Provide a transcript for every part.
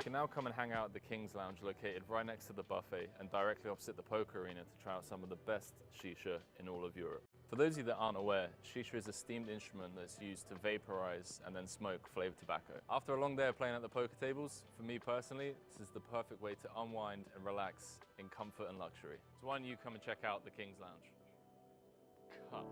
can now come and hang out at the Kings Lounge located right next to the buffet and directly opposite the poker arena to try out some of the best shisha in all of Europe. For those of you that aren't aware, shisha is a steamed instrument that's used to vaporize and then smoke flavored tobacco. After a long day of playing at the poker tables, for me personally, this is the perfect way to unwind and relax in comfort and luxury. So why don't you come and check out the Kings Lounge? Cut.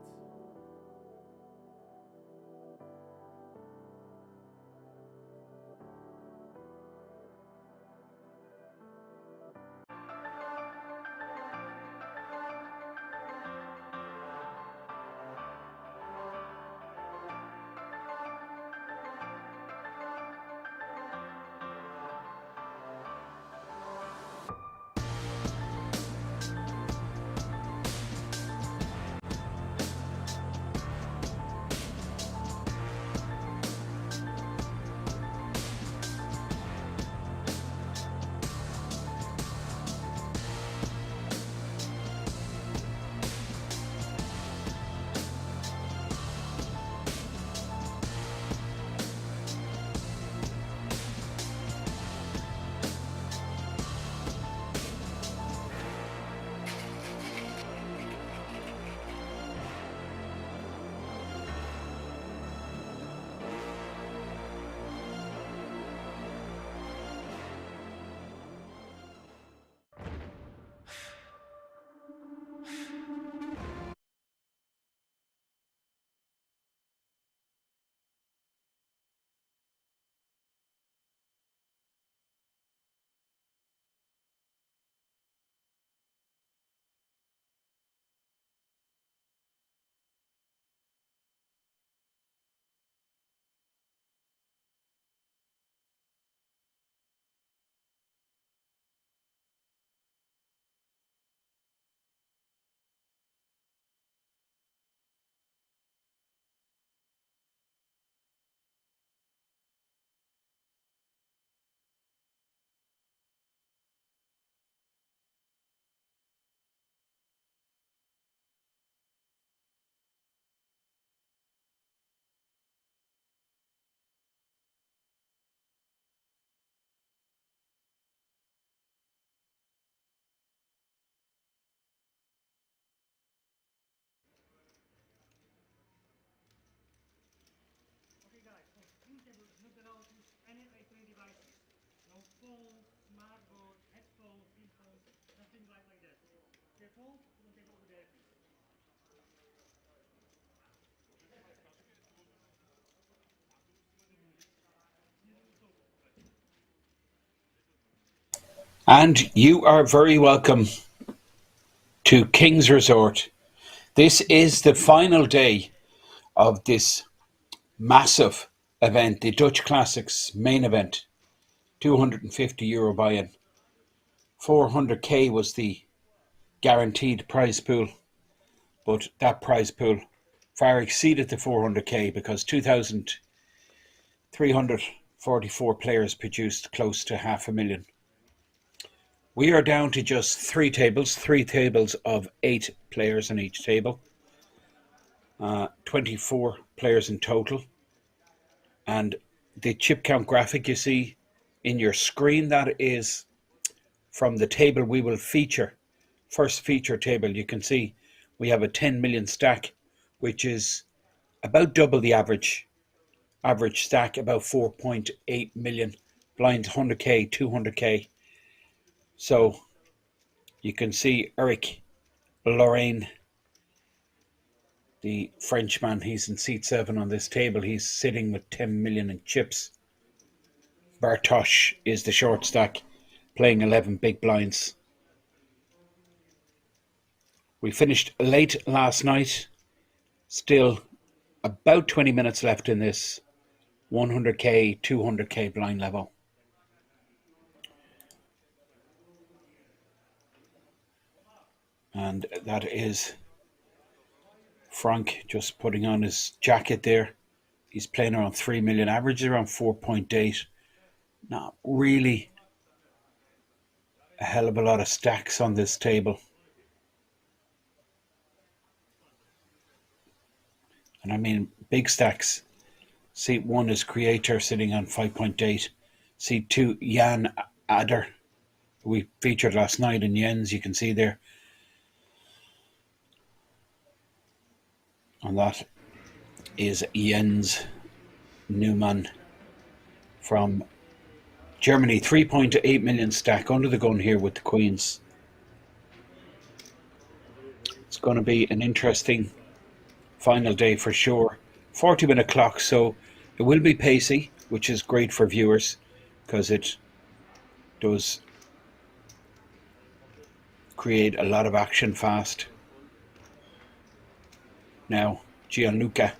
Okay guys, for screen table is not allowed to use any electronic devices. No phones, smartboards, headphones, earphones, nothing like that. Careful, put the table over there. And you are very welcome to Kings Resort. This is the final day of this massive event, the Dutch Classics main event. €250 buy-in. 400k was the guaranteed prize pool, but that prize pool far exceeded the 400k because 2,344 players produced close to 500,000. We are down to just three tables of 8 players on each table. 24 players in total. And the chip count graphic you see in your screen, that is from the table we will feature. First feature table, you can see we have a 10 million stack, which is about double the average stack, about 4.8 million. Blinds 100k, 200k. So you can see Eric Lorraine, the Frenchman, he's in seat 7 on this table. He's sitting with 10 million in chips. Bartosz is the short stack, playing 11 big blinds. We finished late last night. Still about 20 minutes left in this 100k, 200k blind level. And that is Frank just putting on his jacket there. He's playing around 3 million, average around 4.8. Not really a hell of a lot of stacks on this table. And I mean big stacks. Seat 1 is Creator sitting on 5.8. See to Jan Adder, who we featured last night in Jens, you can see there. And that is Jens Newman from Germany. 3.8 million stack under the gun here with the queens. It's going to be an interesting final day for sure. 40-minute clock, so it will be pacey, which is great for viewers because it does create a lot of action fast. Now, Gianluca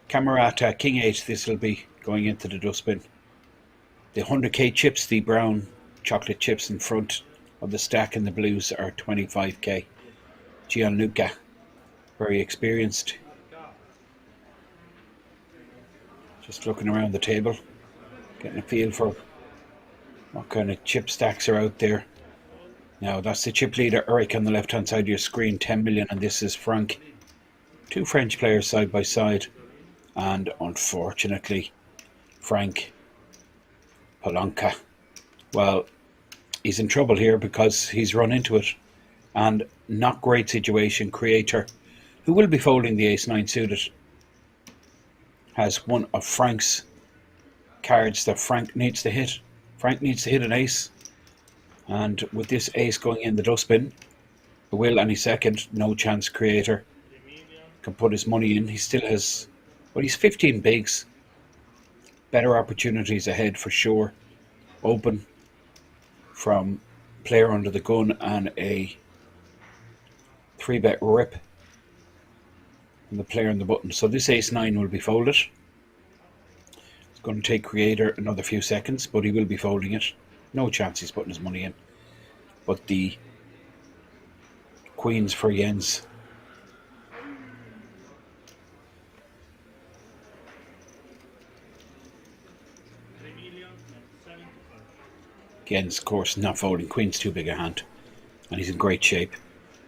Camerata, King 8, this will be going into the dustbin. The 100k chips, the brown chocolate chips in front of the stack, and the blues are 25k. Gianluca, very experienced. Just looking around the table, getting a feel for what kind of chip stacks are out there. Now, that's the chip leader, Eric, on the left-hand side of your screen, 10 million, and this is Frank. Two French players side by side, and unfortunately, Frank Palanca, well, he's in trouble here because he's run into it, and not great situation. Creator, who will be folding the ace-9 suited, has one of Frank's cards that Frank needs to hit. Frank needs to hit an ace, and with this ace going in the dustbin, it will any second. No chance. Creator can put his money in. He still has, well, he's 15 bigs. Better opportunities ahead for sure. Open from player under the gun and a 3-bet rip from the player on the button. So this ace-9 will be folded. It's going to take Creator another few seconds, but he will be folding it. No chance he's putting his money in. But the queens for Jens. Jens, of course, not folding. Queen's too big a hand. And he's in great shape,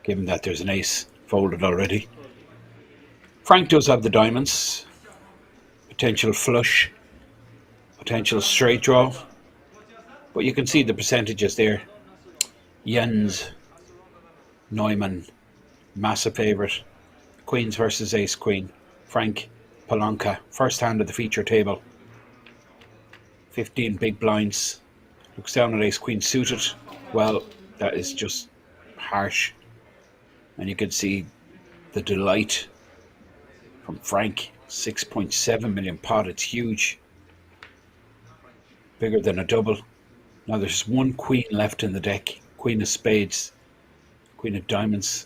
given that there's an ace folded already. Frank does have the diamonds. Potential flush. Potential straight draw. But you can see the percentages there. Jens Neumann, massive favourite. Queens versus ace queen. Frank Palanca, first hand of the feature table. 15 big blinds. Looks down at ace queen suited. Well, that is just harsh. And you can see the delight from Frank. 6.7 million pot. It's huge. Bigger than a double. Now there's one queen left in the deck. Queen of spades. Queen of diamonds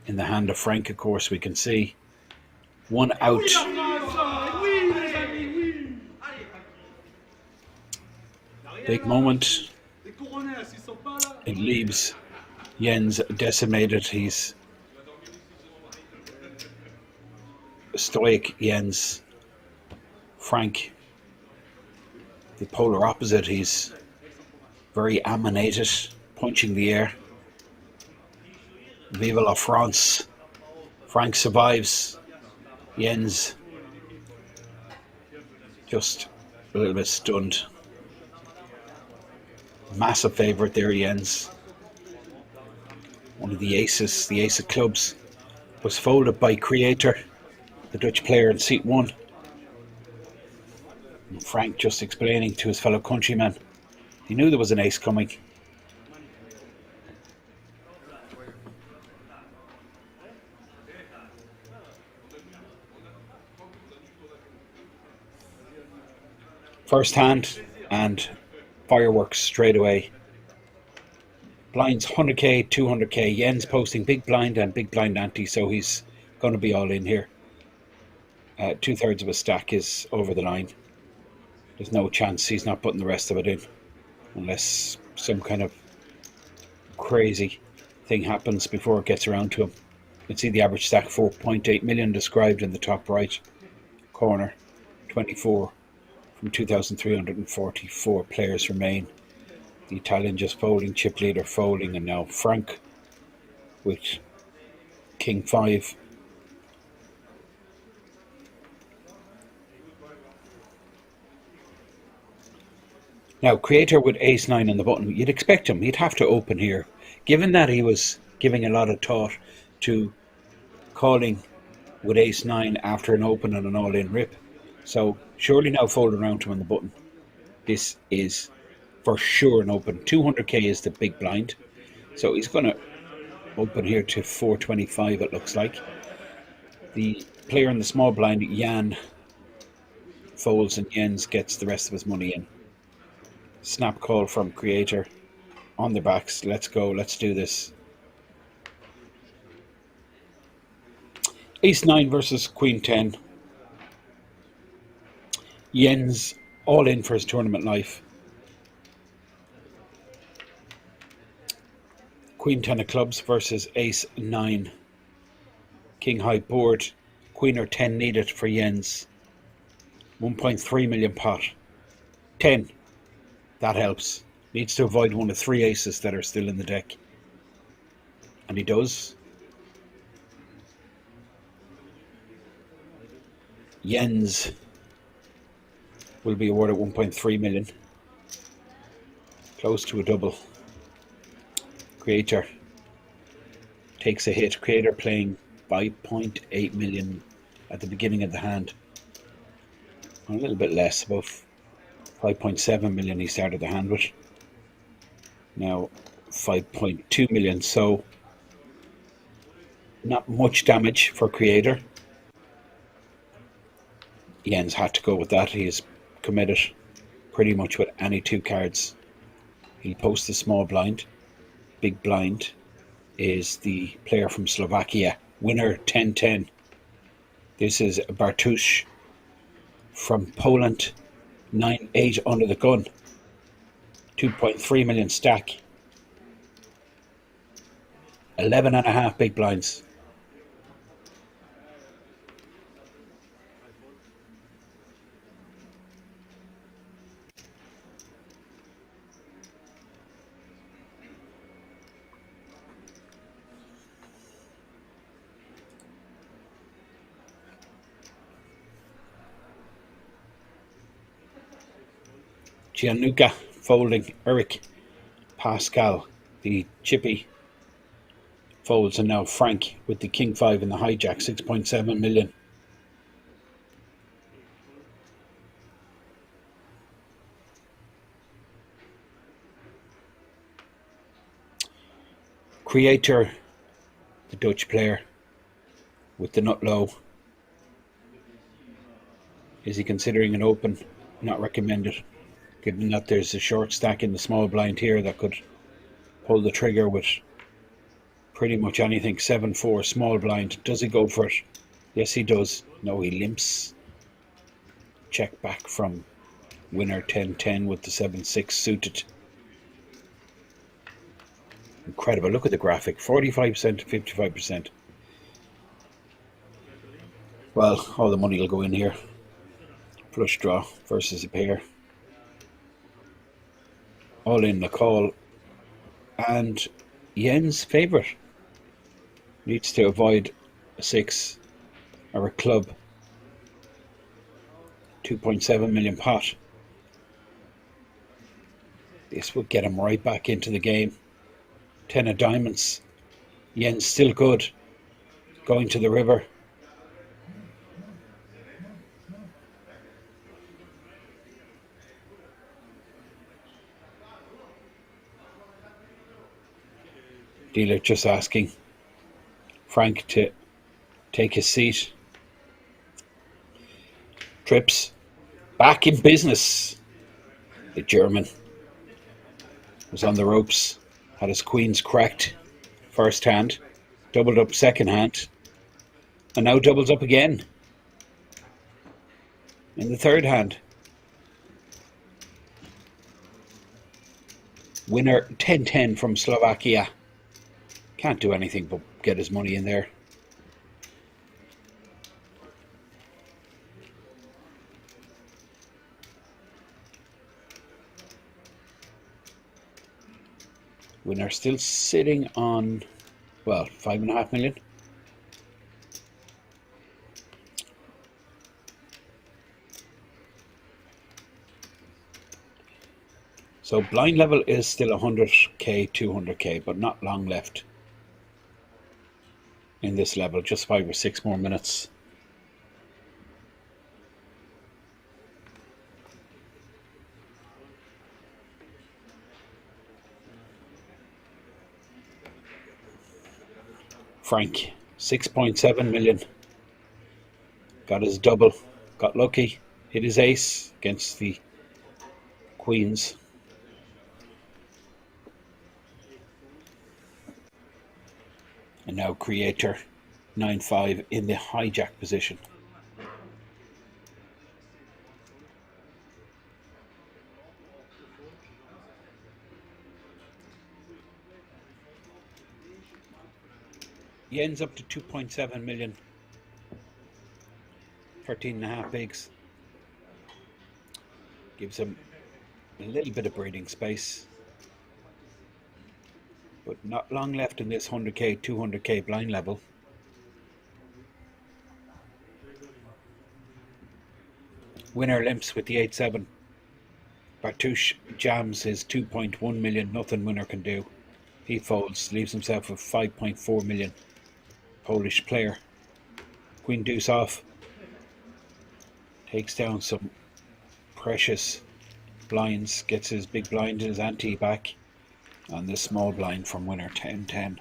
in the hand of Frank, of course, we can see. One out. Big moment. It leaves Jens decimated. He's stoic. Jens. Frank, the polar opposite. He's very animated, punching the air. Vive la France. Frank survives. Jens just a little bit stunned. Massive favourite there, Jens. One of the aces, the ace of clubs, was folded by Creator, the Dutch player in seat 1. And Frank just explaining to his fellow countryman, he knew there was an ace coming. First hand and fireworks straight away. Blinds 100k, 200k. Jens posting big blind and big blind ante, so he's going to be all in here. 2/3 of his stack is over the line. There's no chance he's not putting the rest of it in, unless some kind of crazy thing happens before it gets around to him. You can see the average stack, 4.8 million described in the top right corner. 24 from 2,344 players remain. The Italian just folding, chip leader folding, and now Frank with King 5. Now, creator with ace-9 on the button, you'd expect him. He'd have to open here. Given that he was giving a lot of thought to calling with ace-9 after an open and an all-in rip. So, surely now fold around to him on the button. This is for sure an open. 200k is the big blind. So he's going to open here to 425, it looks like. The player in the small blind, Jan, folds and Jens gets the rest of his money in. Snap call from creator on their backs. Let's go. Let's do this. Ace-9 versus Queen-10. Jens all in for his tournament life. Queen-10 of clubs versus Ace-9. King-high board. Queen or 10 needed for Jens. 1.3 million pot. 10. That helps. Needs to avoid one of 3 aces that are still in the deck. And he does. Jens will be awarded 1.3 million. Close to a double. Creator takes a hit. Creator playing 5.8 million at the beginning of the hand. A little bit less, about 5.7 million he started the hand with. Now 5.2 million, so not much damage for creator. Jens had to go with that. He is committed pretty much with any 2 cards. He'll post the small blind. Big blind is the player from Slovakia, winner 10-10. This is Bartusz from Poland, 9-8 under the gun. 2.3 million stack. 11.5 big blinds. Gianluca folding. Eric Pascal, the chippy, folds, and now Frank with the King 5 in the hijack, 6.7 million. Creator, the Dutch player with the nut low. Is he considering an open? Not recommended. Given that there's a short stack in the small blind here that could pull the trigger with pretty much anything. 7-4 small blind. Does he go for it? Yes, he does. No, he limps. Check back from winner 10-10 with the 7-6 suited. Incredible. Look at the graphic. 45% to 55%. Well, all the money will go in here. Flush draw versus a pair. All in the call, and Jens' favourite needs to avoid a 6 or a club. 2.7 million pot. This will get him right back into the game. 10 of diamonds. Jens still good. Going to the river. Dealer just asking Frank to take his seat. Trips back in business. The German was on the ropes, had his queens cracked first hand, doubled up second hand, and now doubles up again in the third hand. Winner 10-10 from Slovakia. Can't do anything but get his money in there. Winner still sitting on, well, 5.5 million. So blind level is still 100k, 200k, but not long left in this level, just 5 or 6 more minutes. Frank, 6.7 million. Got his double, got lucky, hit his ace against the queens. And now creator 9-5 in the hijack position. He ends up to 2.7 million. 13.5 bigs. Gives him a little bit of breathing space. But not long left in this 100k, 200k blind level. Winner limps with the 8-7. Bartusz jams his 2.1 million, nothing winner can do. He folds, leaves himself with 5.4 million. Polish player. Queen deuce off. Takes down some precious blinds, gets his big blind and his ante back. And this small blind from winner 10-10.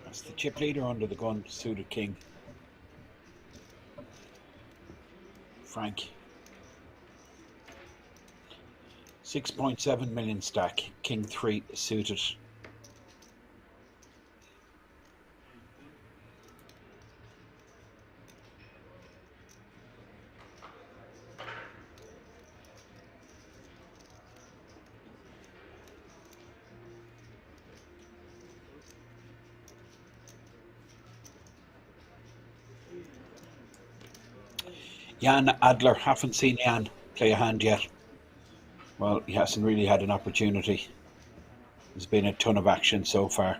That's the chip leader under the gun, suited king. Frank. 6.7 million stack, king 3 suited. Jan Adler, haven't seen Jan play a hand yet. Well, he hasn't really had an opportunity. There's been a ton of action so far.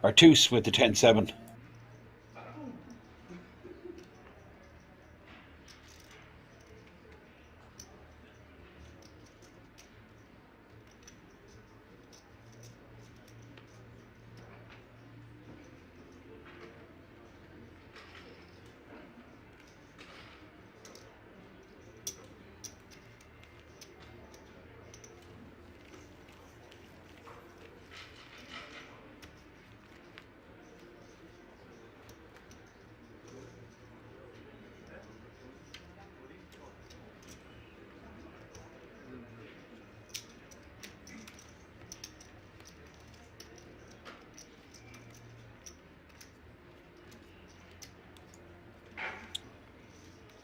Bartusz with the 10-7.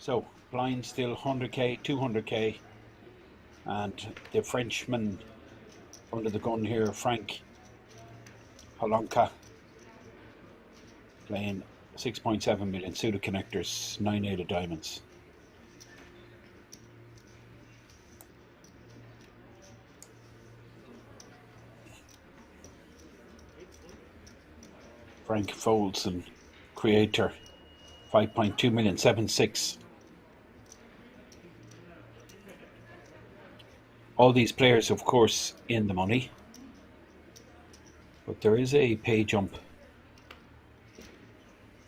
So, blind still 100k, 200k, and the Frenchman under the gun here, Frank Holonka, playing 6.7 million, suited connectors, 9-8 of diamonds. Frank folds and creator, 5.2 million, 7-6. All these players, of course, in the money, but there is a pay jump,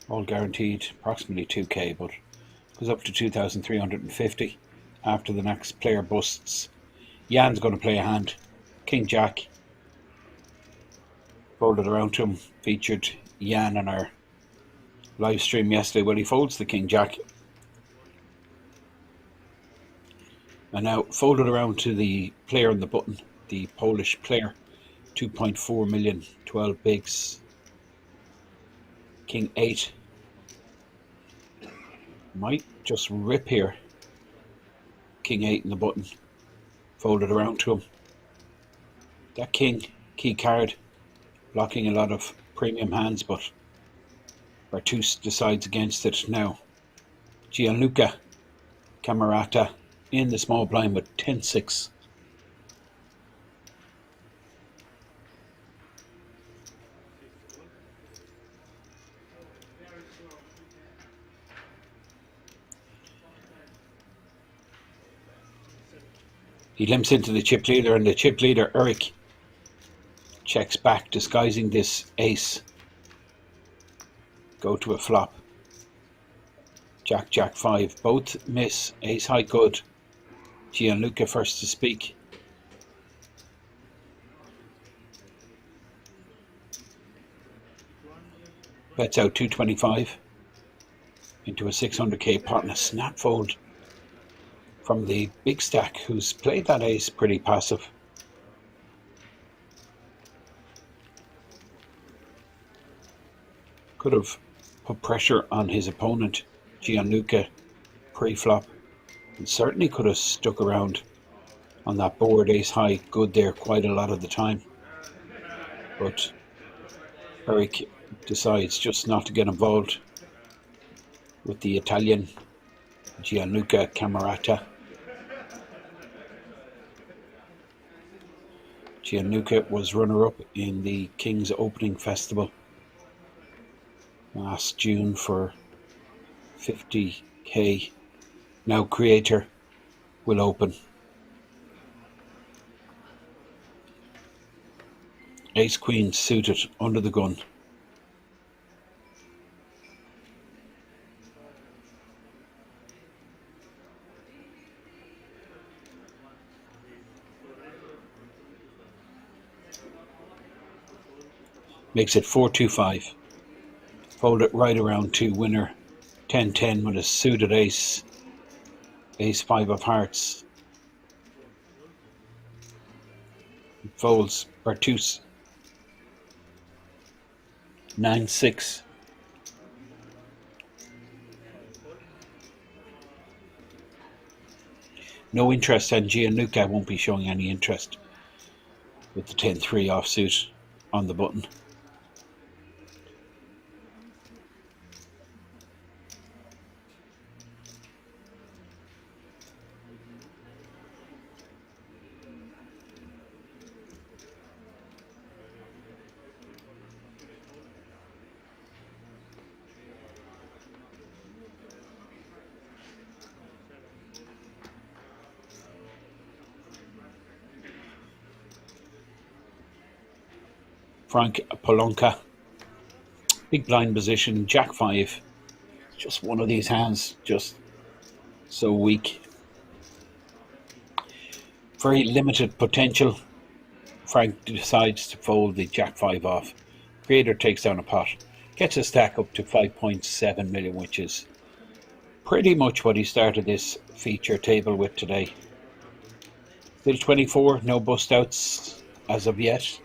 all guaranteed, approximately 2k, but goes up to 2,350 after the next player busts. Jan's going to play a hand, King Jack, folded around to him, featured Jan in our live stream yesterday. Well, he folds the King Jack. And now folded around to the player on the button, the Polish player, 2.4 million, 12 bigs, King 8. Might just rip here. King 8 in the button, folded around to him. That king, key card, blocking a lot of premium hands, but Bartus decides against it now. Gianluca Camerata in the small blind with 10-6. He limps into the chip leader, and the chip leader, Eric, checks back, disguising this ace. Go to a flop. Jack, Jack 5. Both miss. Ace high good. Gianluca first to speak. Bets out 225 into a 600k pot and a snap fold from the big stack, who's played that ace pretty passive. Could have put pressure on his opponent, Gianluca, pre-flop, and certainly could have stuck around on that board. Ace high good there quite a lot of the time, but Eric decides just not to get involved with the Italian Gianluca Camerata. Gianluca was runner-up in the King's Opening Festival last June for 50k. Now Creator will open. Ace Queen suited under the gun. Makes it 4-2-5. Fold it right around to winner 10-10 with a suited ace. Ace 5 of hearts. Folds Bartus. 9-6. No interest, and Gianluca won't be showing any interest with the 10-3 offsuit on the button. Frank Polonka, big blind position, Jack 5. Just one of these hands, just so weak. Very limited potential. Frank decides to fold the Jack 5 off. Creator takes down a pot, gets a stack up to 5.7 million, which is pretty much what he started this feature table with today. Still 24, no bust outs as of yet.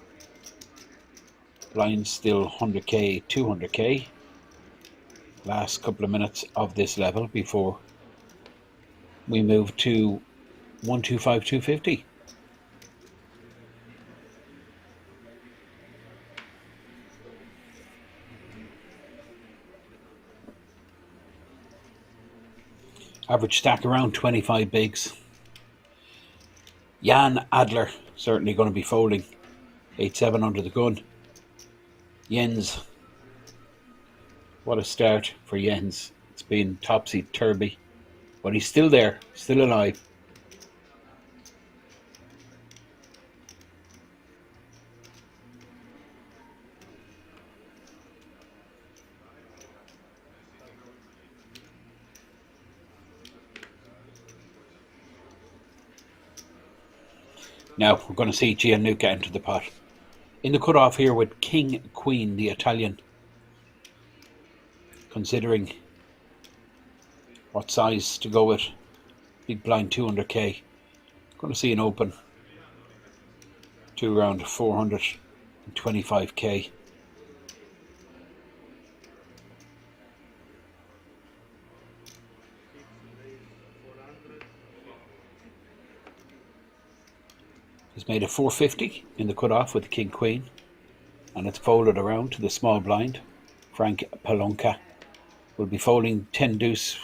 Blind still 100k, 200k. Last couple of minutes of this level before we move to 125, 250. Average stack around 25 bigs. Jan Adler certainly going to be folding. 8-7 under the gun. Jens. What a start for Jens. It's been topsy-turvy. But he's still there, still alive. Now we're going to see Gianluca enter the pot. In the cutoff here with King Queen, the Italian. Considering what size to go with. Big blind 200k. Going to see an open to around 425k. His It's made a 450 in the cutoff with the king queen, and it's folded around to the small blind. Frank Palonka will be folding 10 deuce.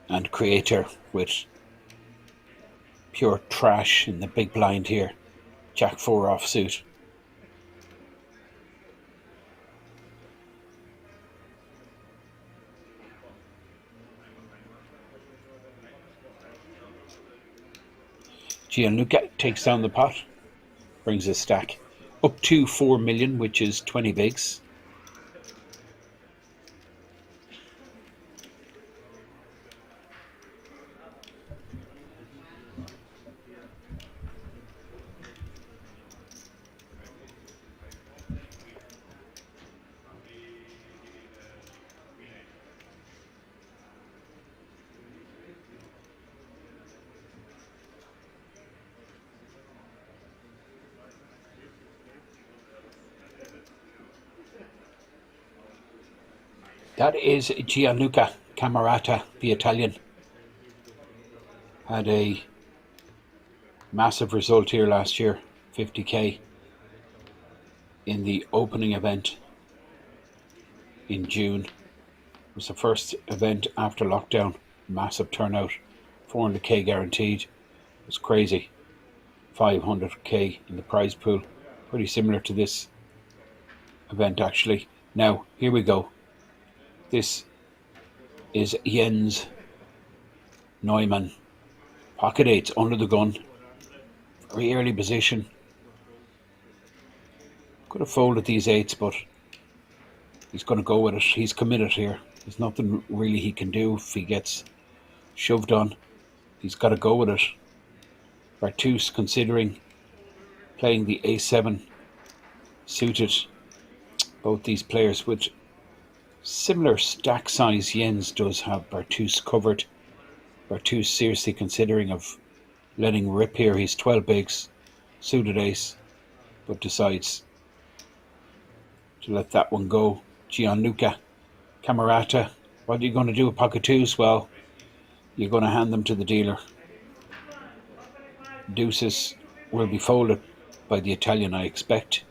And Creator with pure trash in the big blind here. Jack 4 offsuit. Gianluca takes down the pot, brings his stack up to 4 million, which is 20 bigs. That is Gianluca Camerata, the Italian. Had a massive result here last year, 50k in the opening event in June. It was the first event after lockdown. Massive turnout, 400k guaranteed. It was crazy. 500k in the prize pool. Pretty similar to this event actually. Now, here we go. This is Jens Neumann. Pocket eights under the gun. Very early position. Could have folded these eights, but he's going to go with it. He's committed here. There's nothing really he can do if he gets shoved on. He's got to go with it. Bartus considering playing the A7 suited. Both these players with similar stack size. Jens does have Bartus covered. Bartus seriously considering of letting rip here. He's 12 bigs, suited ace, but decides to let that one go. Gianluca Camerata, what are you going to do with pocket twos? Well, you're going to hand them to the dealer. Deuces will be folded by the Italian, I expect.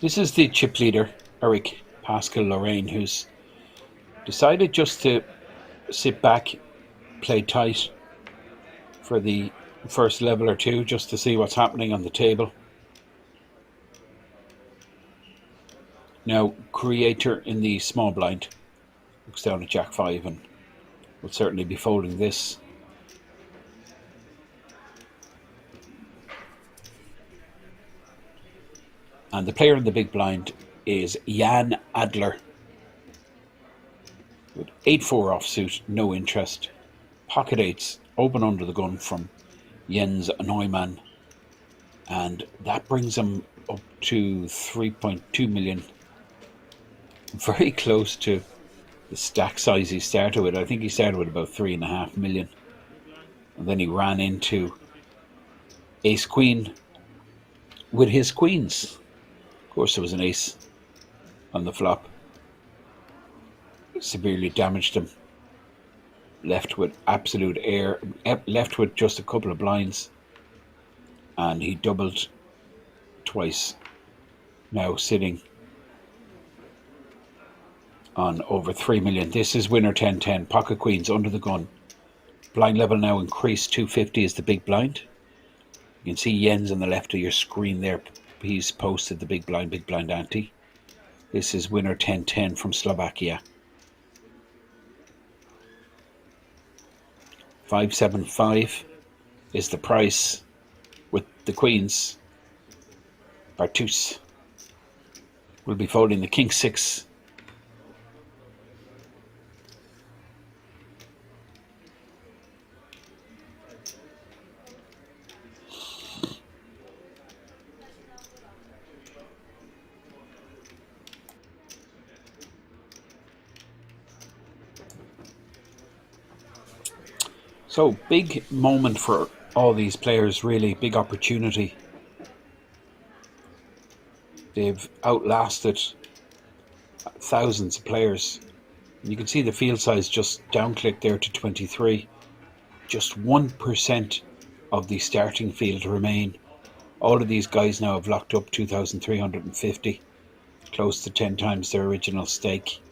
This is the chip leader, Eric Pascal Lorraine, who's decided just to sit back, play tight for the first level or two, just to see what's happening on the table. Now, Creator in the small blind looks down at Jack 5 and will certainly be folding this. And the player in the big blind is Jan Adler. With 8-4 offsuit, no interest. Pocket eights, open under the gun from Jens Neumann. And that brings him up to 3.2 million. Very close to the stack size he started with. I think he started with about 3.5 million. And then he ran into ace queen with his queens. Of course, there was an ace on the flop. Severely damaged him. Left with absolute air. Left with just a couple of blinds. And he doubled twice. Now sitting on over 3 million. This is winner 10-10. Pocket queens under the gun. Blind level now increased. 250 is the big blind. You can see Jens on the left of your screen there. He's posted the big blind ante. This is winner 10-10 from Slovakia. 575 is the price with the queens. Bartus will be folding the king 6. So, big moment for all these players, really. Big opportunity. They've outlasted thousands of players. You can see the field size just downclick there to 23. Just 1% of the starting field remain. All of these guys now have locked up 2,350. Close to 10 times their original stake.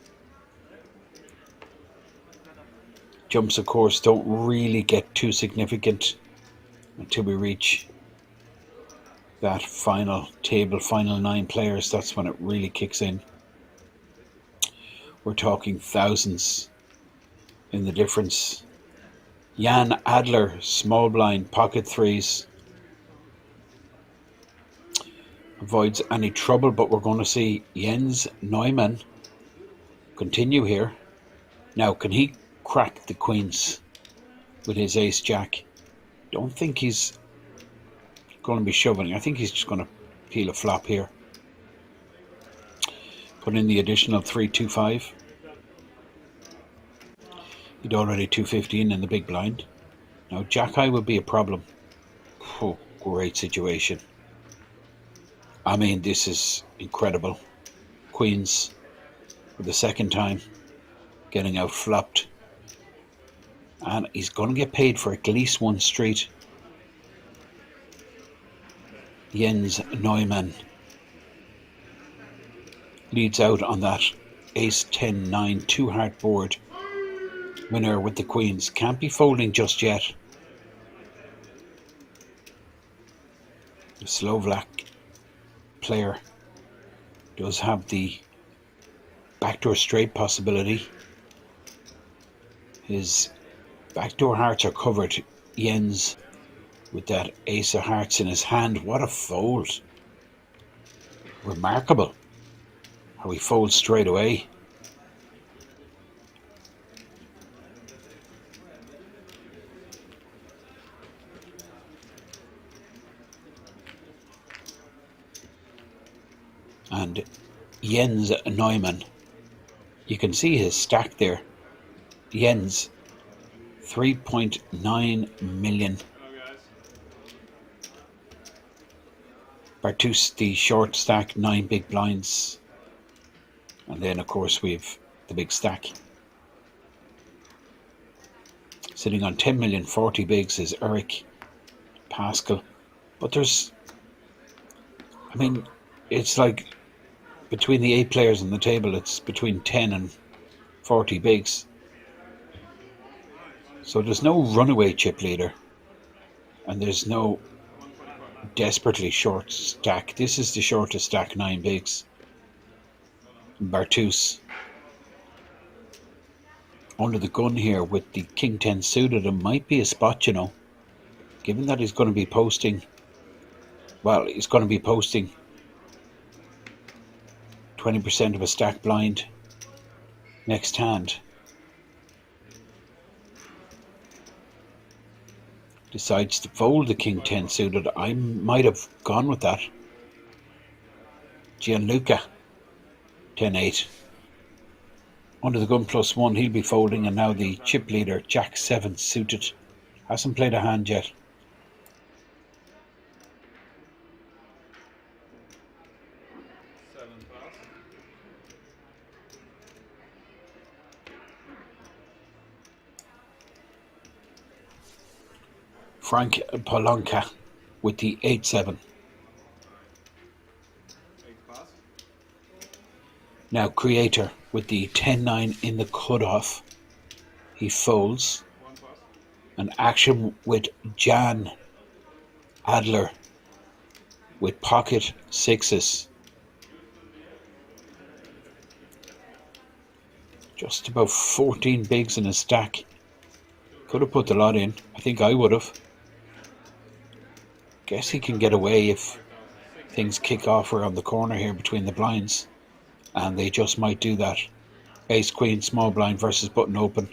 Jumps, of course, don't really get too significant until we reach that final table, final 9 players. That's when it really kicks in. We're talking thousands in the difference. Jan Adler, small blind, pocket 3s. Avoids any trouble, but we're going to see Jens Neumann continue here. Now, can he crack the queens with his ace jack? Don't think he's going to be shoving. I think he's just going to peel a flop here. Put in the additional 325. He'd already 215 in the big blind. Now jack high would be a problem. Oh, great situation. I mean, this is incredible. Queens for the second time, getting out flopped. And he's going to get paid for at least one street. Jens Neumann leads out on that ace 10-9 two-heart board. Winner with the queens. Can't be folding just yet. The Slovak player does have the backdoor straight possibility. His backdoor hearts are covered. Jens with that ace of hearts in his hand. What a fold. Remarkable how he folds straight away. And Jens Neumann, you can see his stack there. Jens, 3.9 million. Bartus, the short stack, 9 big blinds. And then, of course, we've the big stack. Sitting on 10 million, 40 bigs is Eric Pascal. But there's, I mean, it's like between the 8 players on the table, it's between 10 and 40 bigs. So there's no runaway chip leader. And there's no desperately short stack. This is the shortest stack, 9 bigs. Bartus under the gun here with the king 10 suited. It might be a spot, you know, given that he's going to be posting, well, he's going to be posting 20% of a stack blind next hand. Decides to fold the king 10 suited. I might have gone with that. Gianluca 10-8. Under the gun +1, he'll be folding, and now the chip leader, Jack 7 suited. Hasn't played a hand yet. Frank Polanka with the 8-7. Now Creator with the 10-9 in the cutoff. He folds. An action with Jan Adler with pocket 6s. Just about 14 bigs in his stack. Could have put the lot in. I think I would have. Guess he can get away if things kick off around the corner here between the blinds. and they just might do that. Ace Queen small blind versus button open.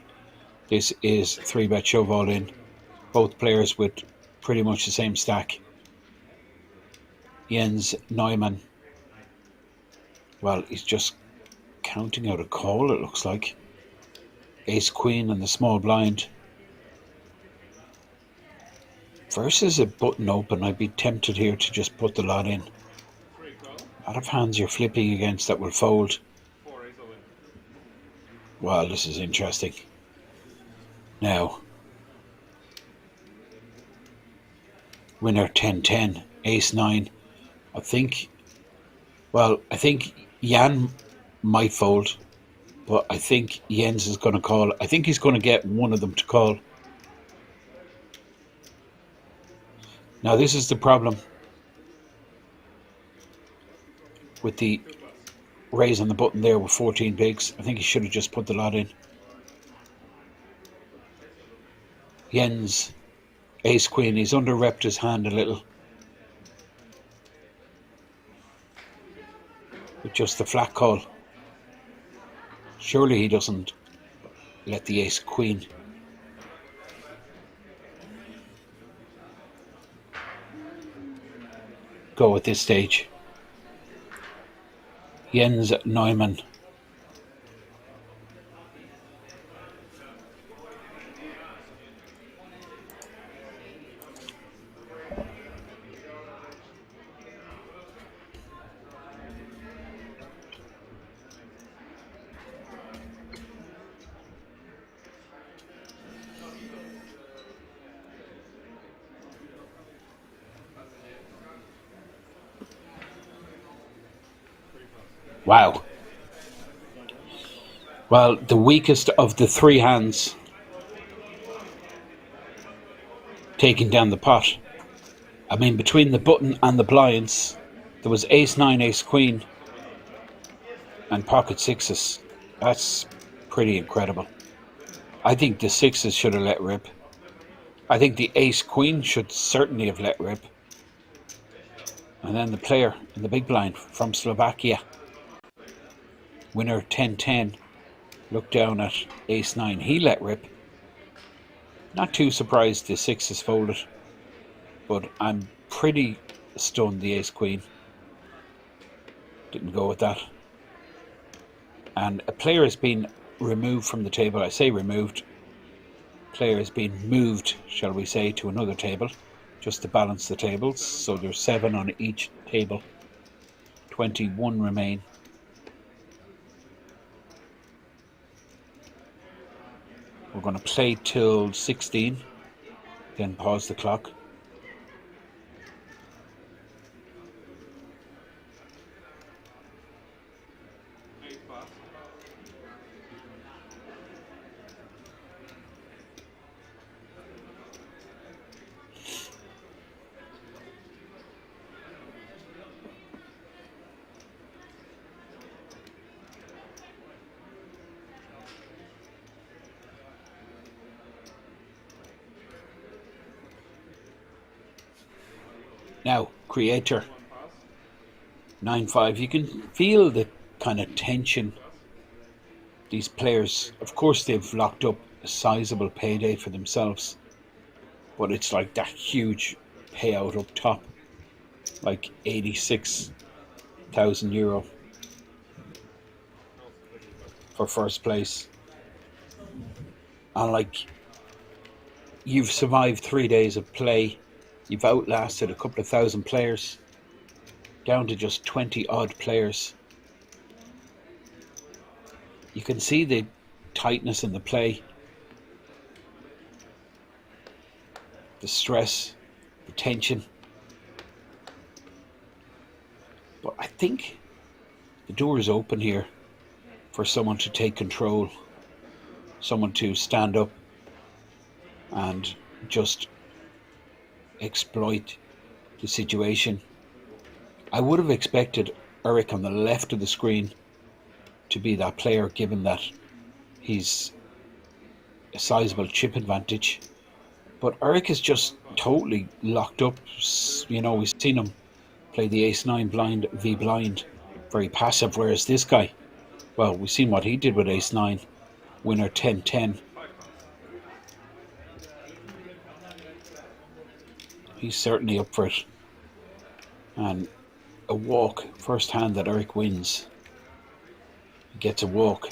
This is 3-bet shove all in. Both players with pretty much the same stack. Jens Neumann, well, he's just counting out a call, it looks like. Ace Queen and the small blind. Versus a button open, I'd be tempted here to just put the lot in. A lot of hands you're flipping against that will fold. Wow, this is interesting. Now, winner 10-10, ace 9. I think Jan might fold, but I think Jens is going to call. I think he's going to get one of them to call. Now, this is the problem with the raise on the button there with 14 bigs. I think he should have just put the lot in. Jens, ace queen, he's under-repped his hand a little. With just the flat call. Surely he doesn't let the ace queen. Go at this stage. Jens Neumann. Wow. Well, the weakest of the three hands taking down the pot. I mean, between the button and the blinds, there was ace 9, ace queen, and pocket sixes. That's pretty incredible. I think the sixes should have let rip. I think the ace queen should certainly have let rip. And then the player in the big blind from Slovakia, winner 10-10, looked down at ace 9. He let rip. Not too surprised the sixes folded, but I'm pretty stunned the ace queen didn't go with that. And a player has been removed from the table. I say removed. Player has been moved, shall we say, to another table, just to balance the tables. So there's 7 on each table. 21 remain. We're going to play till 16, then pause the clock. Now, creator, 9-5. You can feel the kind of tension. These players, of course, they've locked up a sizable payday for themselves, but it's like that huge payout up top, like €86,000 for first place. And like, you've survived 3 days of play. You've outlasted a couple of thousand players, down to just 20 odd players. You can see the tightness in the play, the stress, the tension. But I think the door is open here for someone to take control, someone to stand up and just exploit the situation. I would have expected Eric on the left of the screen to be that player, given that he's a sizable chip advantage. But Eric is just totally locked up. You know, we've seen him play the ace 9 blind v blind very passive, whereas this guy, well, we've seen what he did with ace-9, winner 10-10. He's certainly up for it. And a walk, first hand that Eric wins. He gets a walk.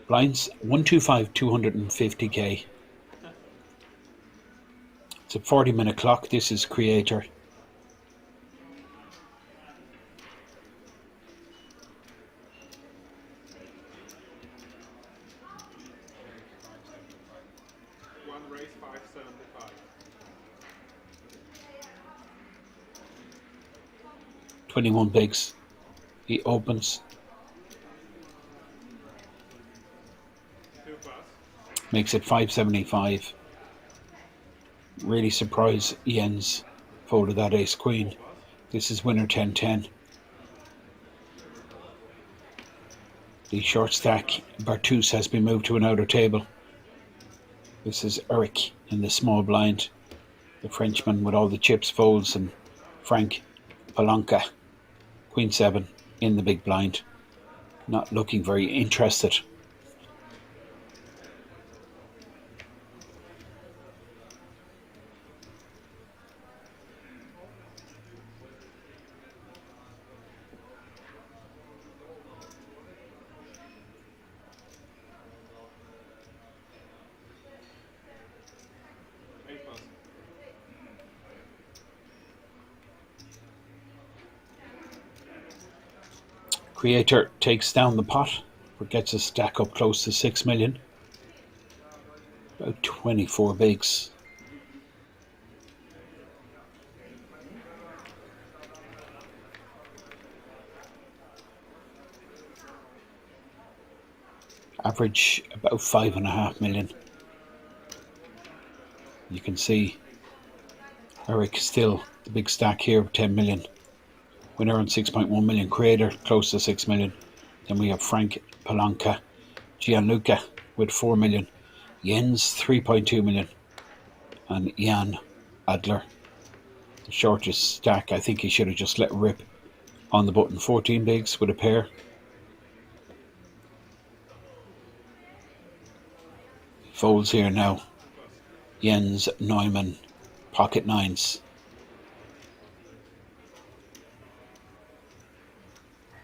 Blinds 125, 250k. It's a 40-minute clock. This is Creator. One race 575. 21 bigs. He opens. Makes it 575. Really surprised Jens folded that ace queen. This is winner 10-10. The short stack Bartus has been moved to an outer table. This is Eric in the small blind. The Frenchman with all the chips folds, and Frank Palanca, queen 7 in the big blind. Not looking very interested. Creator takes down the pot, but gets a stack up close to 6 million. About 24 bigs. Average about 5.5 million. You can see Eric still the big stack here, 10 million. Winner on 6.1 million. Creator close to 6 million. Then we have Frank Palanca, Gianluca with 4 million. Jens 3.2 million. And Jan Adler, the shortest stack. I think he should have just let rip on the button. 14 bigs with a pair. Folds here now. Jens Neumann, pocket nines.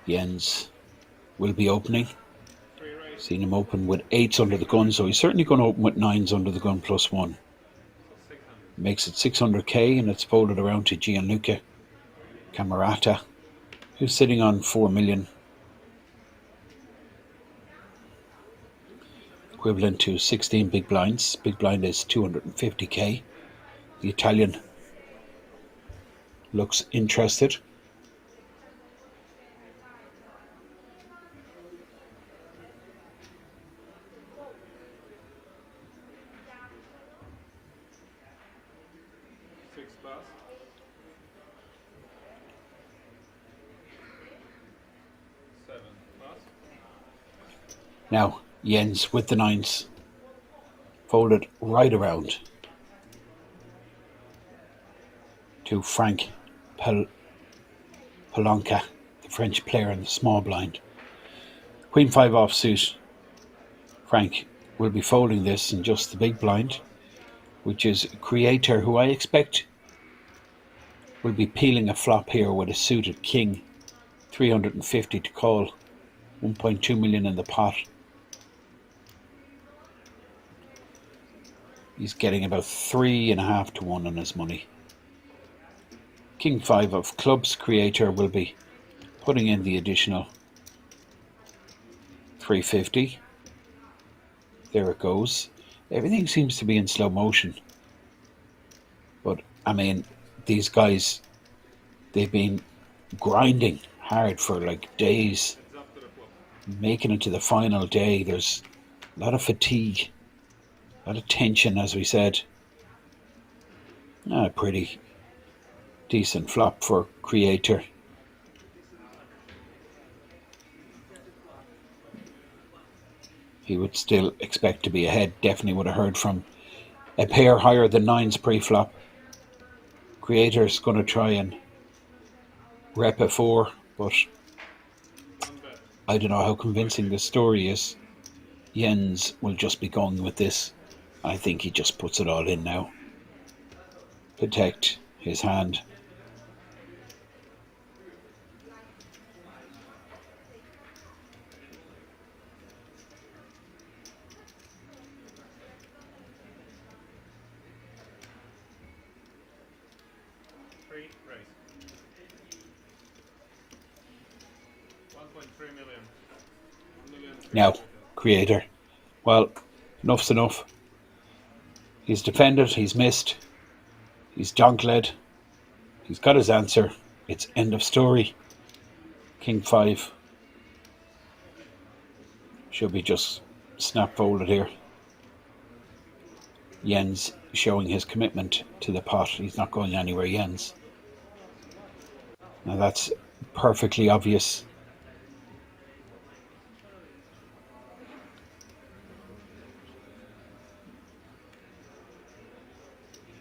Jens will be opening. Seen him open with 8s under the gun, so he's certainly going to open with 9s under the gun plus 1. Makes it 600k, and it's folded around to Gianluca Camerata, who's sitting on 4 million. Equivalent to 16 big blinds. Big blind is 250k. The Italian looks interested. Now Jens with the 9s, folded right around to Frank Palanca, the French player in the small blind. Queen 5 offsuit. Frank will be folding this in just the big blind, which is Creator, who I expect will be peeling a flop here with a suited king. 350 to call, 1.2 million in the pot. He's getting about 3.5 to 1 on his money. King 5 of clubs. Creator will be putting in the additional 350. There it goes. Everything seems to be in slow motion. But I mean, these guys, they've been grinding hard for like days, making it to the final day. There's a lot of fatigue, a lot of tension, as we said. Pretty Decent flop for Creator. He would still expect to be ahead. Definitely would have heard from a pair higher than nines pre-flop. Creator's going to try and rep a 4, but I don't know how convincing this story is. Jens will just be going with this. I think he just puts it all in now. Protect his hand. Now, Creator. Well, enough's enough. He's defended, he's missed, he's donk-led, he's got his answer. It's end of story. King 5. Should be just snap folded here. Jens showing his commitment to the pot. He's not going anywhere, Jens. Now that's perfectly obvious.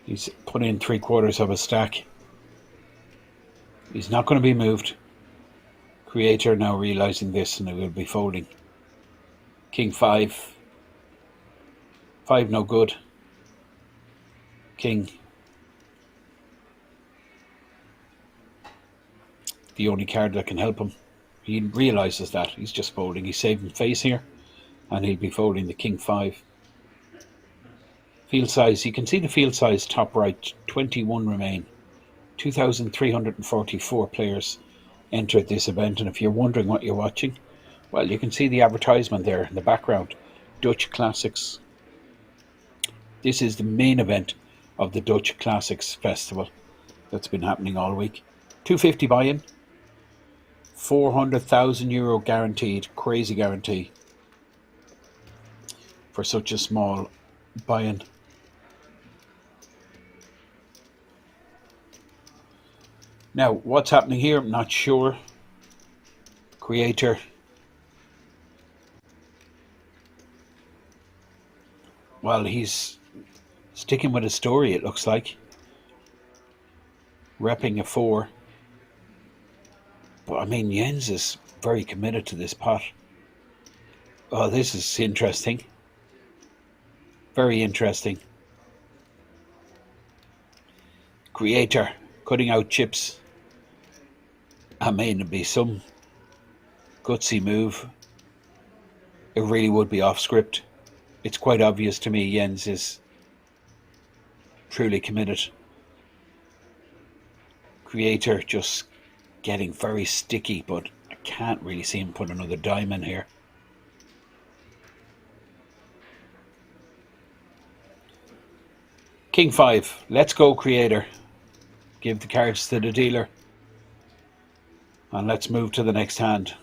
He's put in 3/4 of a stack. He's not going to be moved. Creator now realizing this, and he will be folding. King 5. 5 no good. King. The only card that can help him. He realizes that. He's just folding. He's saving face here, and he'll be folding the King 5. Field size, you can see the field size top right, 21 remain. 2,344 players entered this event, and if you're wondering what you're watching, well, you can see the advertisement there in the background. Dutch Classics. This is the main event of the Dutch Classics Festival that's been happening all week. 250 buy-in, €400,000 guaranteed, crazy guarantee for such a small buy-in. Now, what's happening here, I'm not sure. Creator. Well, he's sticking with his story, it looks like. Repping a 4. But, I mean, Jens is very committed to this pot. Oh, this is interesting. Very interesting. Creator, cutting out chips. I mean, it'd be some gutsy move. It really would be off script. It's quite obvious to me Jens is truly committed. Creator just getting very sticky, but I can't really see him put another dime in here. King 5. Let's go, Creator. Give the cards to the dealer. And let's move to the next hand.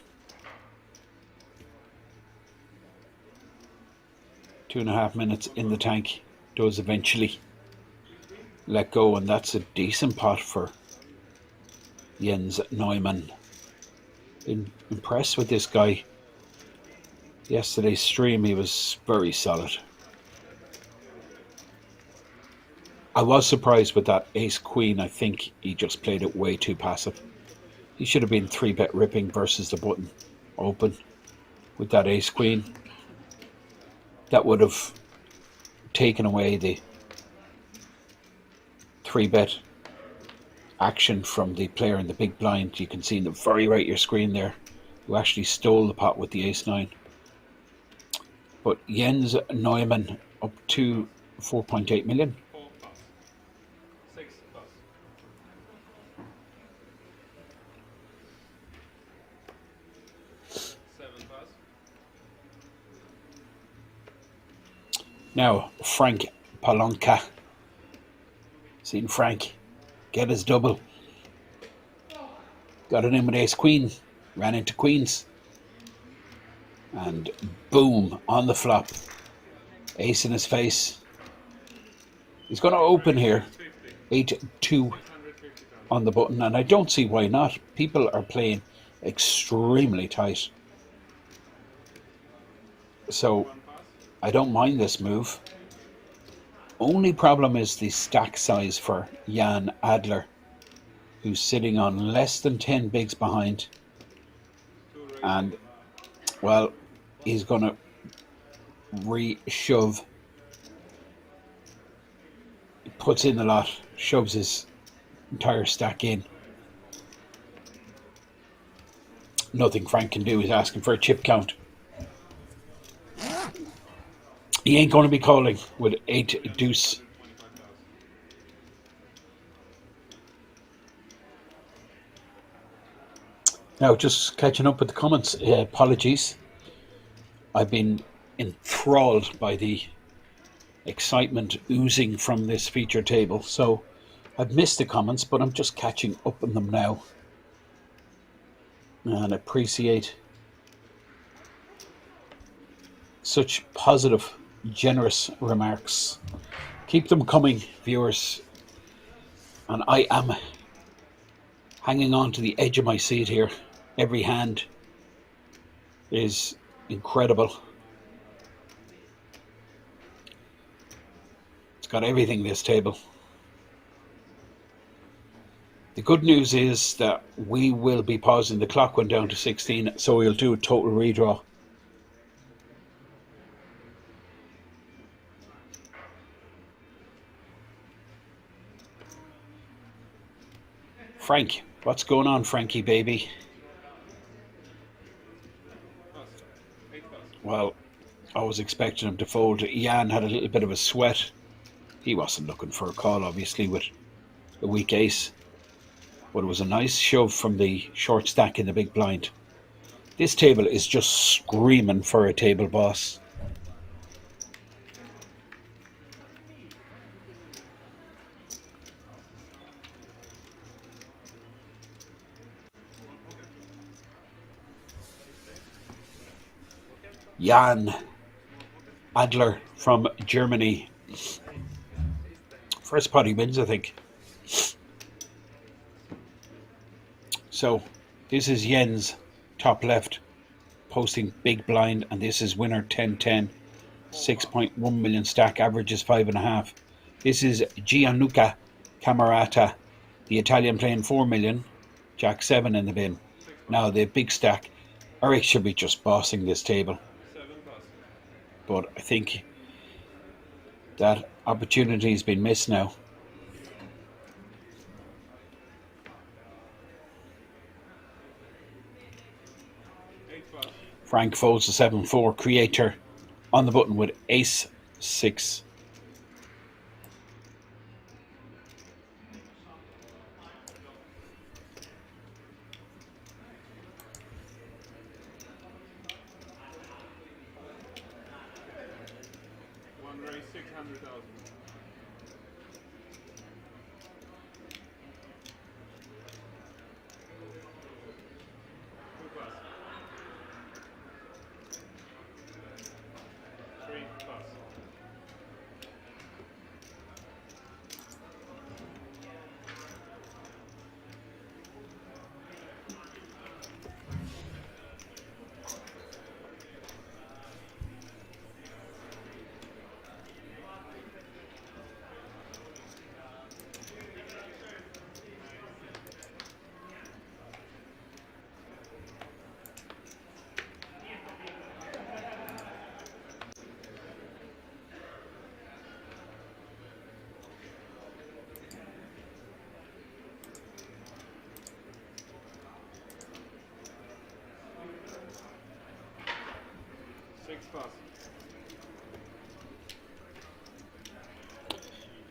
2.5 minutes in the tank. Does eventually let go, and that's a decent pot for Jens Neumann. Been impressed with this guy. Yesterday's stream, he was very solid. I was surprised with that ace queen. I think he just played it way too passive. He should have been 3-bet ripping versus the button open with that ace queen. That would have taken away the 3-bet action from the player in the big blind. You can see in the very right of your screen there, who actually stole the pot with the ace 9. But Jens Neumann up to 4.8 million. Now, Frank Palonka. Seen Frank get his double. Got it in with ace queen. Ran into queens. And boom, on the flop. Ace in his face. He's going to open here. 8-2. on the button, and I don't see why not. People are playing extremely tight. So I don't mind this move. Only problem is the stack size for Jan Adler, who's sitting on less than 10 bigs behind. And, well, he's going to re-shove. He puts in a lot, shoves his entire stack in. Nothing Frank can do. He's asking for a chip count. He ain't going to be calling with 8 deuce. Now, just catching up with the comments. Apologies. I've been enthralled by the excitement oozing from this feature table. So I've missed the comments, but I'm just catching up on them now. And appreciate such positive, generous remarks. Keep them coming, viewers. And I am hanging on to the edge of my seat here. Every hand is incredible. It's got everything, this table. The good news is that we will be pausing. The clock went down to 16, so we'll do a total redraw. Frank, what's going on, Frankie baby? Well, I was expecting him to fold. Jan had a little bit of a sweat. He wasn't looking for a call, obviously, with a weak ace. But it was a nice shove from the short stack in the big blind. This table is just screaming for a table boss. Jan Adler from Germany. First pot he wins, I think. So this is Jens, top left, posting big blind, and this is winner 10-10, 6.1 million stack, average is 5.5. This is Gianluca Camerata, the Italian, playing 4 million, jack 7 in the bin. Now the big stack. Eric should be just bossing this table, but I think that opportunity has been missed now. Frank folds the 7-4, creator on the button with ace 6.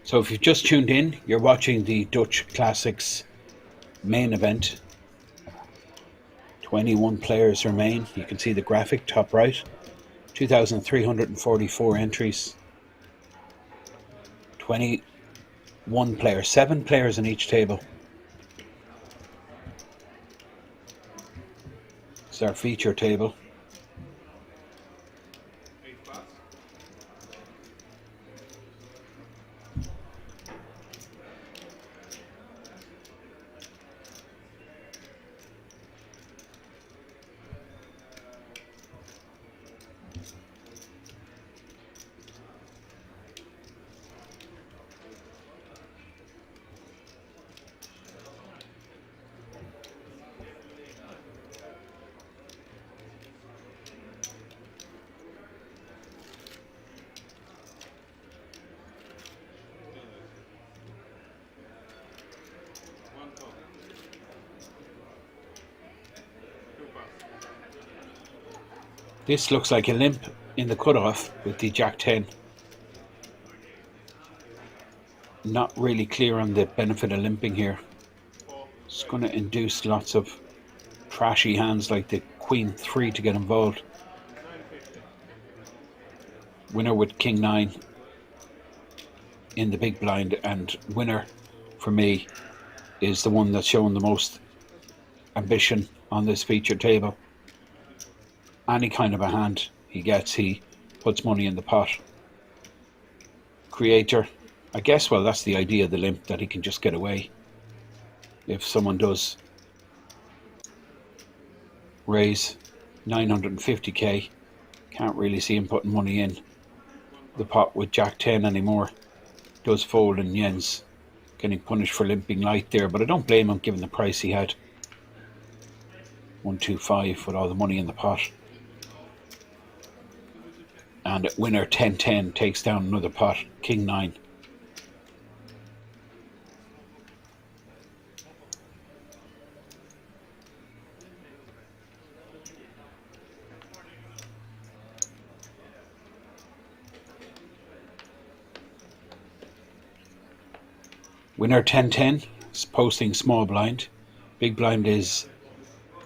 So if you've just tuned in, you're watching the Dutch Classics main event. 21 players remain. You can see the graphic top right. 2,344 entries. 21 players, 7 players in each table. It's our feature table. This looks like a limp in the cutoff with the Jack 10. Not really clear on the benefit of limping here. It's going to induce lots of trashy hands like the Queen 3 to get involved. Winner with King 9 in the big blind, and winner for me is the one that's showing the most ambition on this feature table. Any kind of a hand he gets, he puts money in the pot. Creator, I guess, well, that's the idea of the limp, that he can just get away. If someone does raise 950k, can't really see him putting money in the pot with Jack 10 anymore. Does fold, and Jens getting punished for limping light there, but I don't blame him given the price he had. 125 with all the money in the pot. And winner 10-10 takes down another pot, King 9. Winner 10-10 is posting small blind. Big blind is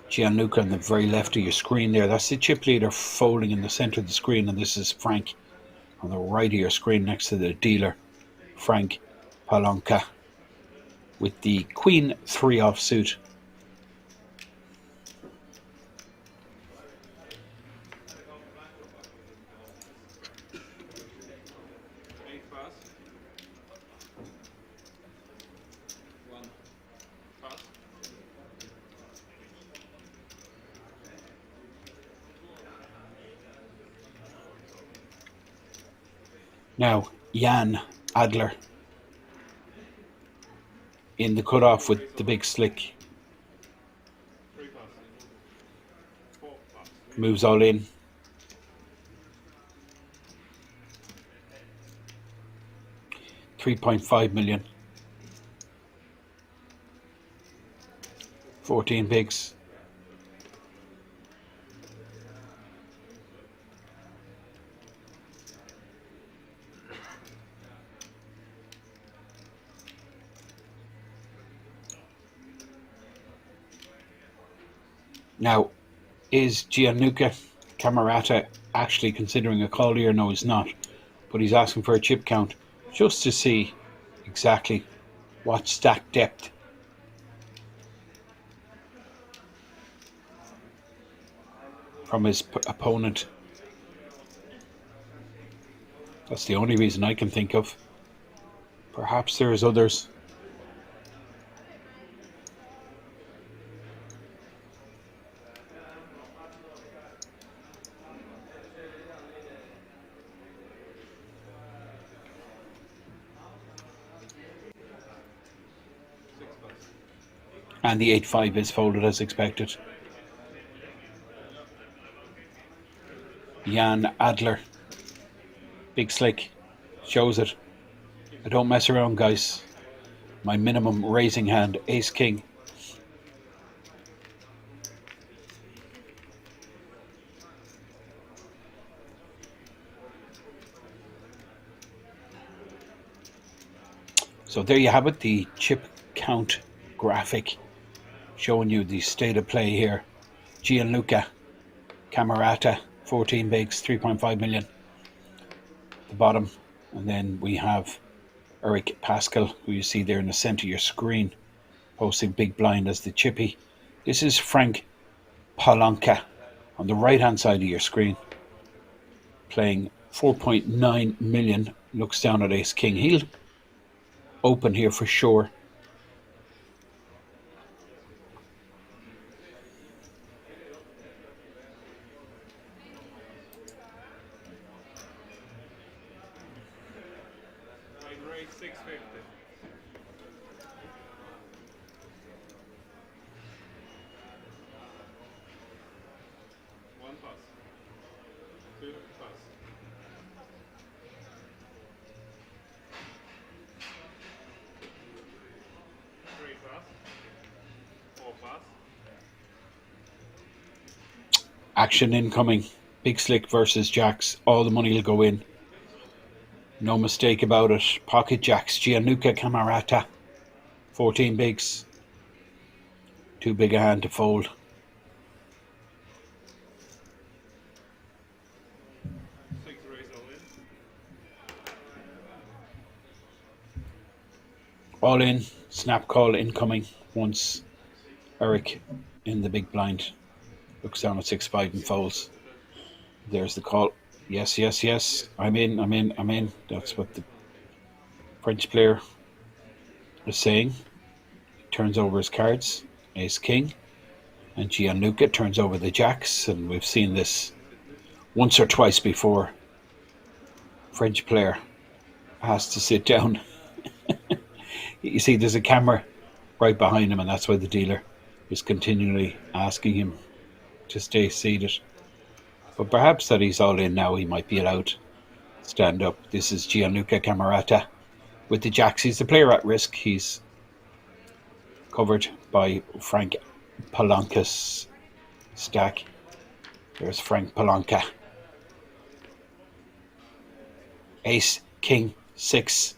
Gianluca on the very left of your screen there. That's the chip leader folding in the center of the screen, and this is Frank on the right of your screen next to the dealer, Frank Palanca, with the Queen 3 offsuit. Now, Jan Adler in the cutoff with the big slick. Moves all in. $3.5 million. 14 bigs. Now, is Gianluca Camerata actually considering a call here? No, he's not. But he's asking for a chip count just to see exactly what stack depth from his opponent. That's the only reason I can think of. Perhaps there is others. And the 8-5 is folded as expected. Jan Adler. Big slick. Shows it. I don't mess around, guys. My minimum raising hand, Ace King. So there you have it, the chip count graphic showing you the state of play here. Gianluca Camerata, 14 bigs, 3.5 million. The bottom, and then we have Eric Pascal, who you see there in the center of your screen, posting big blind as the chippy. This is Frank Palanca on the right hand side of your screen, playing 4.9 million. Looks down at Ace King. He'll open here for sure. Action incoming. Big Slick versus Jacks. All the money will go in. No mistake about it. Pocket Jacks. Gianluca Camerata. 14 bigs. Too big a hand to fold. All in. Snap call incoming once Eric in the big blind looks down at 6-5 and folds. There's the call. Yes, yes, yes. I'm in. That's what the French player is saying. He turns over his cards. Ace King. And Gianluca turns over the jacks. And we've seen this once or twice before. French player has to sit down. You see, there's a camera right behind him, and that's why the dealer is continually asking him to stay seated. But perhaps that he's all in now, he might be allowed to stand up. This is Gianluca Camerata with the jacks. He's the player at risk. He's covered by Frank Palanca's stack. There's Frank Palanca. Ace, King, 6.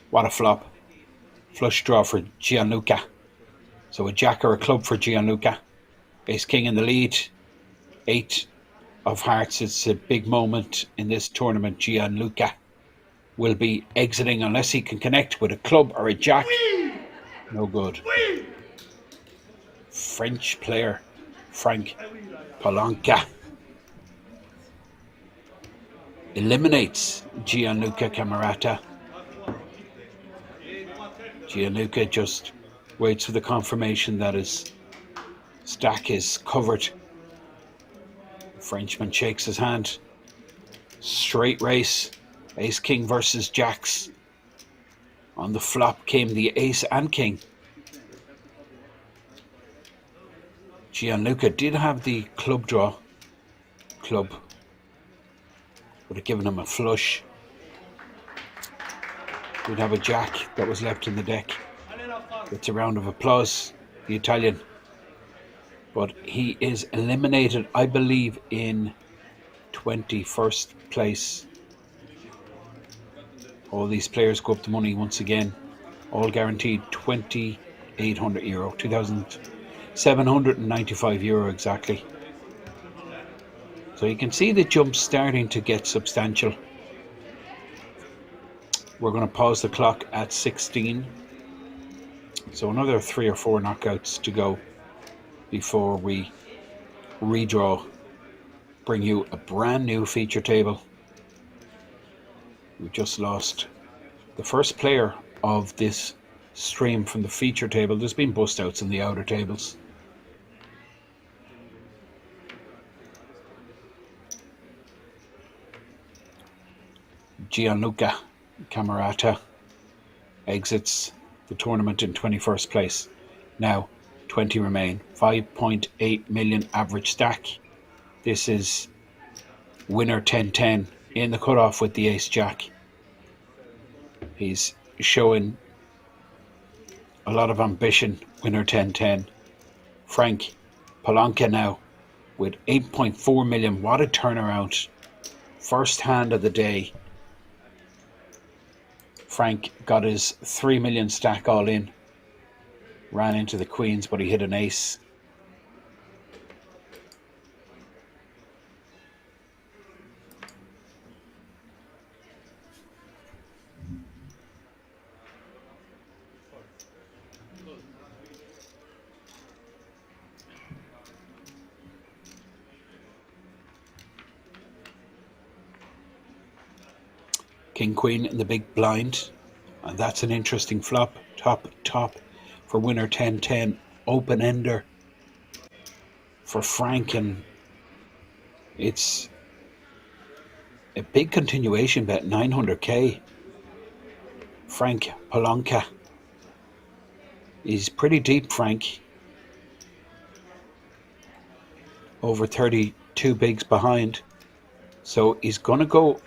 What a flop. Flush draw for Gianluca. So a jack or a club for Gianluca. Ace King in the lead. 8 of hearts. It's a big moment in this tournament. Gianluca will be exiting unless he can connect with a club or a jack. No good. French player Frank Palanca eliminates Gianluca Camerata. Gianluca just waits for the confirmation that his stack is covered. The Frenchman shakes his hand. Straight race. Ace King versus jacks. On the flop came the ace and king. Gianluca did have the club draw. Club would have given him a flush. We'd have a jack that was left in the deck. It's a round of applause, the Italian. But he is eliminated, I believe, in 21st place. All these players go up the money once again. All guaranteed €2,800. €2,795 exactly. So you can see the jump starting to get substantial. We're going to pause the clock at 16. So another 3 or 4 knockouts to go before we redraw. Bring you a brand new feature table. We just lost the first player of this stream from the feature table. There's been bust outs in the outer tables. Gianluca Camerata exits the tournament in 21st place. Now 20 remain. 5.8 million average stack. This is winner 10-10 in the cutoff with the ace jack. He's showing a lot of ambition. Winner 10-10. Frank Palanca now with 8.4 million. What a turnaround. First hand of the day. Frank got his 3 million stack all in. Ran into the queens, but he hit an ace. King Queen in the big blind, and that's an interesting flop. Top for winner 10-10. Open ender for Frank, and it's a big continuation bet. 900k. Frank Palanca. He's pretty deep, Frank. Over 32 bigs behind, so he's gonna go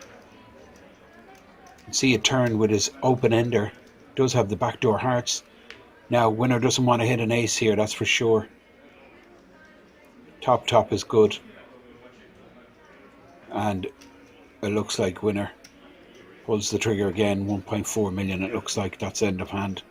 see a turn with his open ender. Does have the backdoor hearts. Now winner doesn't want to hit an ace here, that's for sure. Top is good. And it looks like winner pulls the trigger again. 1.4 million. It looks like that's end of hand.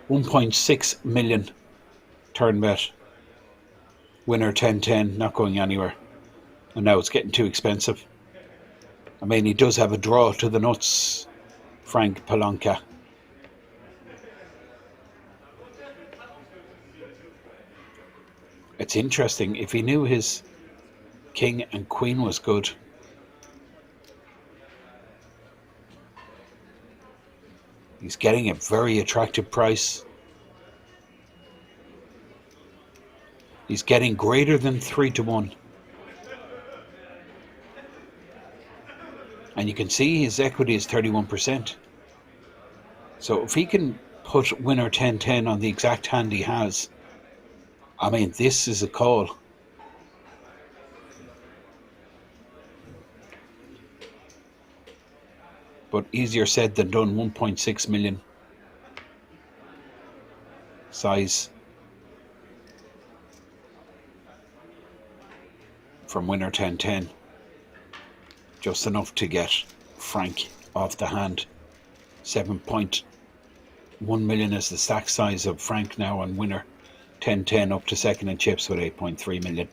1,600,000. 1.6 million turn bet. Winner 10-10, not going anywhere. And now it's getting too expensive. I mean, he does have a draw to the nuts, Frank Palanca. It's interesting, if he knew his king and queen was good, he's getting a very attractive price. He's getting greater than 3-1. And you can see his equity is 31%. So if he can put winner 10-10 on the exact hand he has, I mean, this is a call. But easier said than done. 1.6 million size from winner 10-10. Just enough to get Frank off the hand. 7.1 million is the stack size of Frank now on winner 10-10, up to second in chips with 8.3 million.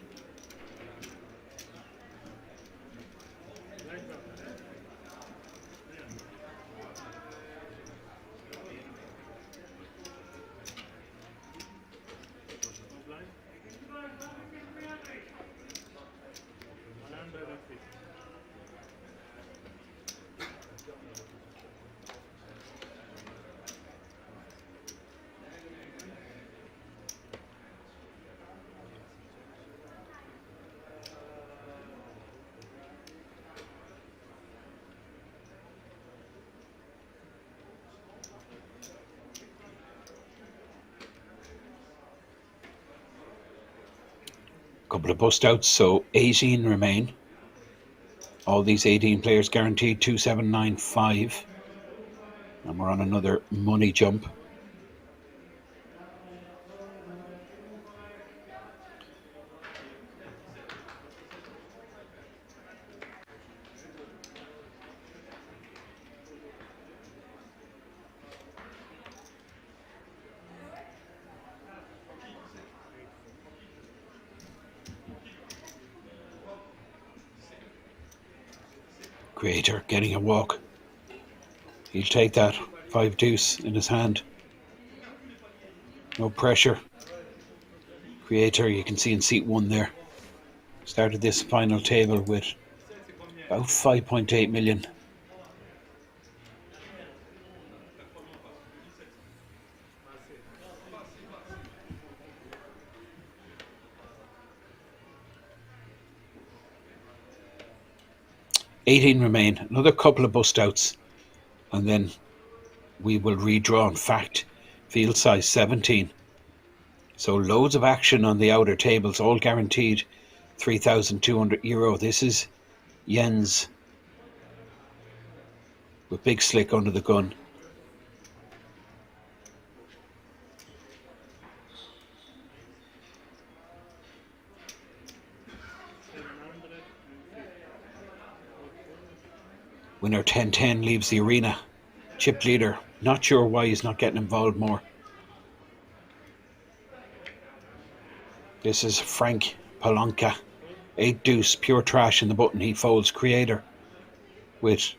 Couple of bust outs, so 18 remain. All these 18 players guaranteed 2795. And we're on another money jump. Creator getting a walk. He'll take that. 5 deuce in his hand. No pressure. Creator, you can see in seat 1 there. Started this final table with about 5.8 million. $18 remain. Another couple of bust outs, and then we will redraw. In fact, field size 17. So loads of action on the outer tables, all guaranteed €3,200. This is Jens with Big Slick under the gun. Winner 10-10 leaves the arena. Chip leader, not sure why he's not getting involved more. This is Frank Palanca. 8 deuce, pure trash in the button. He folds. Creator with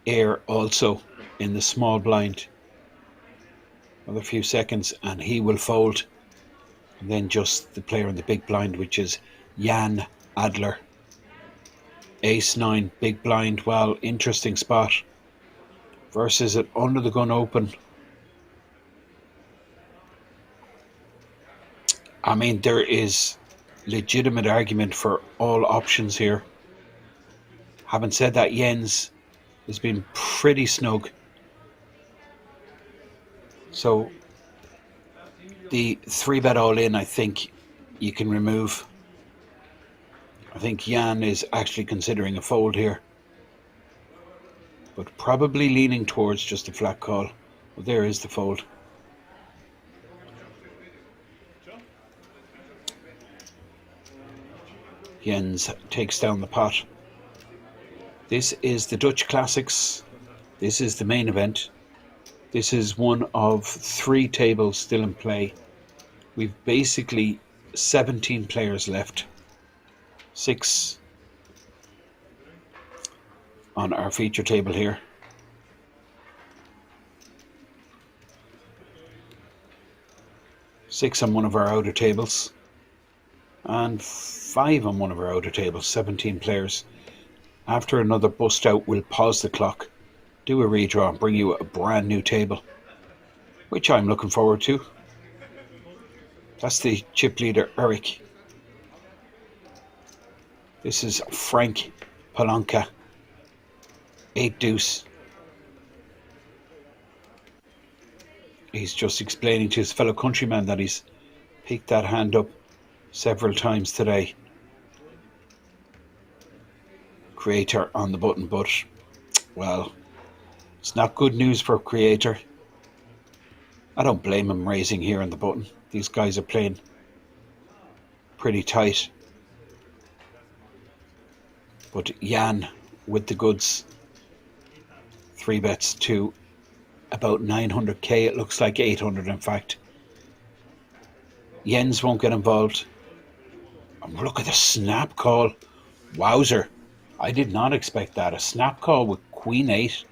air also in the small blind. Another few seconds and he will fold. And then just the player in the big blind, which is Jan Adler. Ace 9, big blind. Well, interesting spot. Versus it under the gun open. I mean, there is legitimate argument for all options here. Having said that, Jens has been pretty snug. So the 3-bet all in, I think you can remove. I think Jan is actually considering a fold here. but probably leaning towards just a flat call. Well, there is the fold. Jens takes down the pot. This is the Dutch Classics. This is the main event. This is one of 3 tables still in play. We've basically 17 players left. 6 on our feature table here. 6 on one of our outer tables. And 5 on one of our outer tables. 17 players. After another bust out, we'll pause the clock, do a redraw and bring you a brand new table, which I'm looking forward to. That's the chip leader, Eric. This is Frank Palanca, 8 deuce. He's just explaining to his fellow countryman that he's picked that hand up several times today. Creator on the button, but, well, it's not good news for Creator. I don't blame him raising here on the button. These guys are playing pretty tight. But Jan with the goods. 3 bets to about 900k. It looks like 800 in fact. Jens won't get involved. And look at the snap call. Wowzer. I did not expect that. A snap call with Queen 8.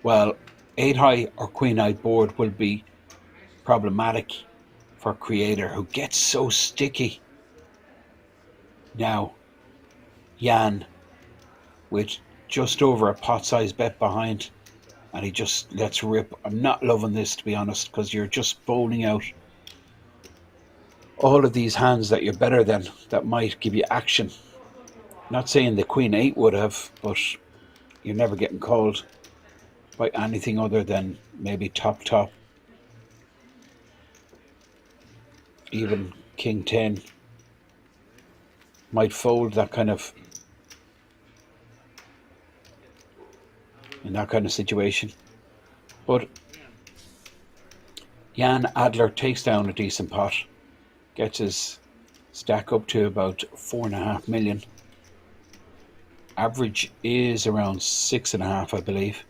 Well, 8 high or Queen 8 board will be problematic for Creator, who gets so sticky. Now, Jan with just over a pot size bet behind, and he just lets rip. I'm not loving this, to be honest, because you're just bowling out all of these hands that you're better than, that might give you action. Not saying the Queen 8 would have, but you're never getting called by anything other than maybe top. Even King 10 might fold that kind of, in that kind of situation. But Jan Adler takes down a decent pot, gets his stack up to about 4.5 million. Average is around 6.5, I believe.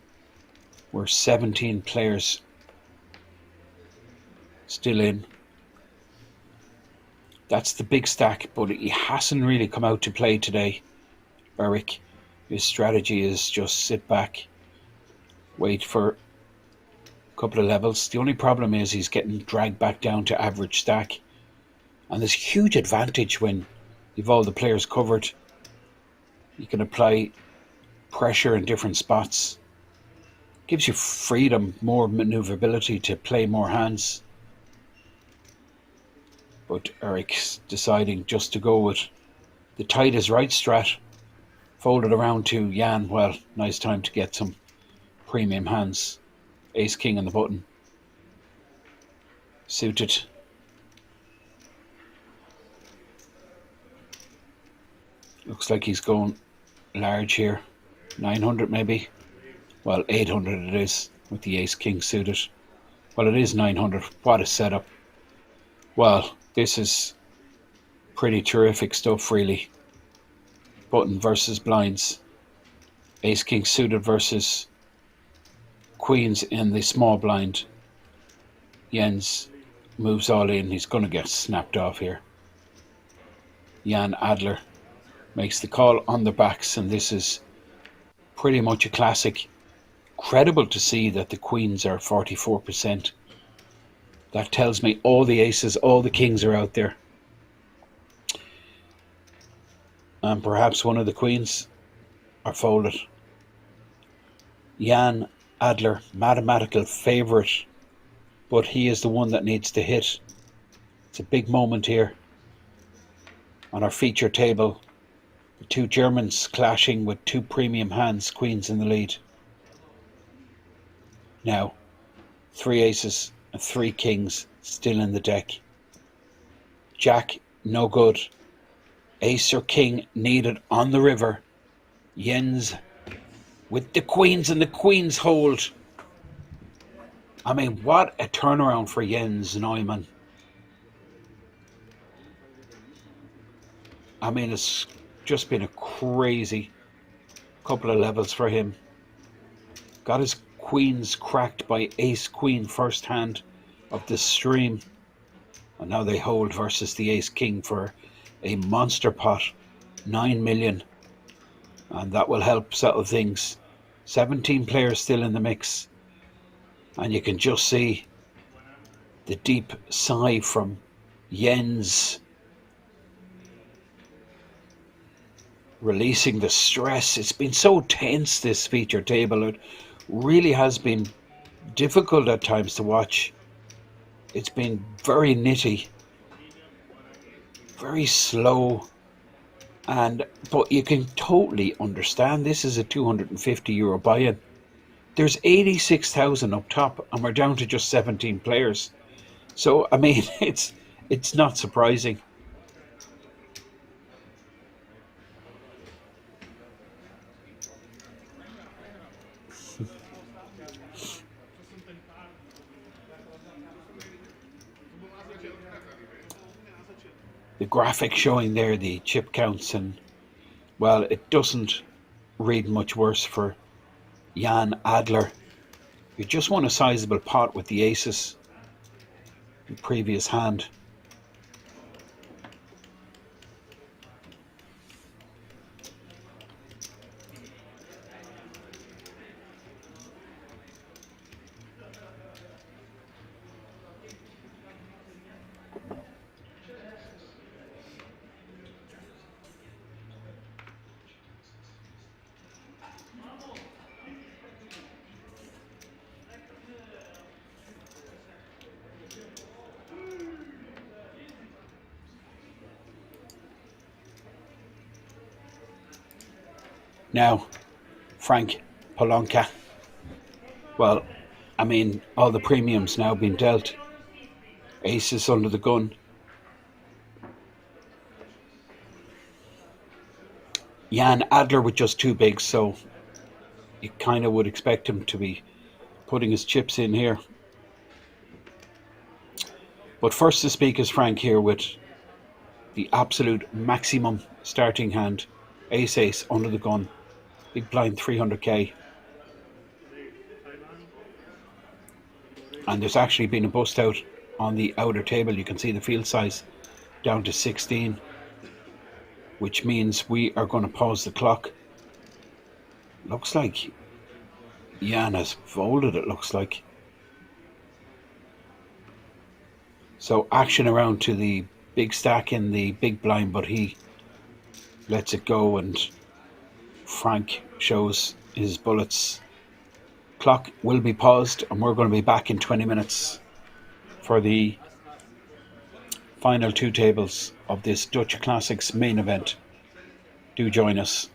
We're 17 players still in. That's the big stack, but he hasn't really come out to play today, Eric. His strategy is just sit back, wait for a couple of levels. The only problem is he's getting dragged back down to average stack. And there's a huge advantage when you've all the players covered. You can apply pressure in different spots. Gives you freedom, more maneuverability to play more hands. But Eric's deciding just to go with the tight is right strat. Folded around to Jan. Well, nice time to get some premium hands. Ace King on the button. Suited. Looks like he's going large here. 900 maybe. Well, 800 it is with the Ace King suited. Well, it is 900. What a setup. Well, this is pretty terrific stuff, really. Button versus blinds. Ace King suited versus queens in the small blind. Jens moves all in. He's going to get snapped off here. Jan Adler makes the call on the backs, and this is pretty much a classic. Incredible to see that the queens are 44%. That tells me all the aces, all the kings are out there. And perhaps one of the queens are folded. Jan Adler, mathematical favourite, but he is the one that needs to hit. It's a big moment here on our feature table. The 2 Germans clashing with 2 premium hands, queens in the lead. Now, 3 aces and 3 kings still in the deck. Jack, no good. Ace or king needed on the river. Jens with the queens and the queens hold. I mean, what a turnaround for Jens Neumann. I mean, it's just been a crazy couple of levels for him. Got his queens cracked by ace queen first hand of the stream. And now they hold versus the ace king for a monster pot, 9 million. And that will help settle things. 17 players still in the mix. And you can just see the deep sigh from Jens, releasing the stress. It's been so tense, this feature table. It really has been difficult at times to watch. It's been very nitty, very slow, but you can totally understand this is a €250 buy-in. There's 86,000 up top, and we're down to just 17 players. So I mean, it's not surprising. The graphic showing there the chip counts, and well, it doesn't read much worse for Jan Adler, who just won a sizable pot with the aces in previous hand. Now, Frank Polonka. Well, I mean, all the premiums now been dealt. Aces under the gun. Jan Adler with just two bigs, so you kind of would expect him to be putting his chips in here. But first to speak is Frank here with the absolute maximum starting hand. Ace under the gun. Big blind 300k. And there's actually been a bust out on the outer table. You can see the field size down to 16, which means we are going to pause the clock. Looks like Jan has folded, it looks like. So action around to the big stack in the big blind, but he lets it go and Frank shows his bullets. Clock will be paused and we're going to be back in 20 minutes for the final two tables of this Dutch Classics main event. Do join us.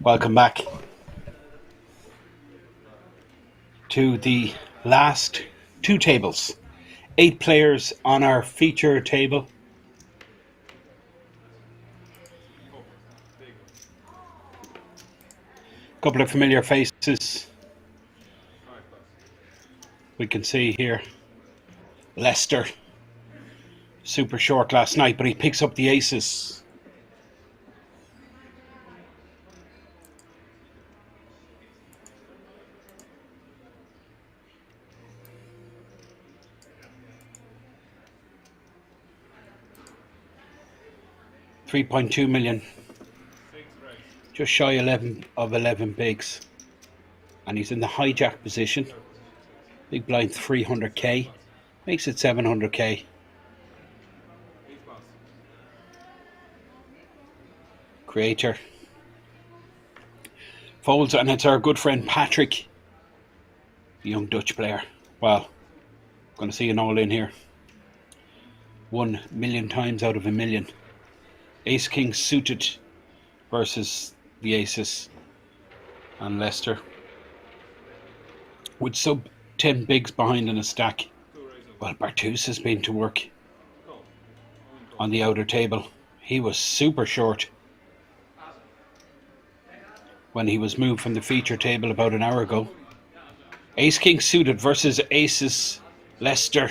Welcome back to the last two tables. 8 players on our feature table. Couple of familiar faces we can see here. Leicester, super short last night, but he picks up the aces. $3.2 million, just shy 11 of 11 bigs, and he's in the hijack position. Big blind 300k, makes it 700k. Creator folds, and it's our good friend Patrick, the young Dutch player. Well, going to see an all in here. 1 million times out of a million. Ace King suited versus the aces, and Leicester with sub 10 bigs behind in a stack. Well, Bartus has been to work on the outer table. He was super short when he was moved from the feature table about an hour ago. Ace King suited versus aces. Leicester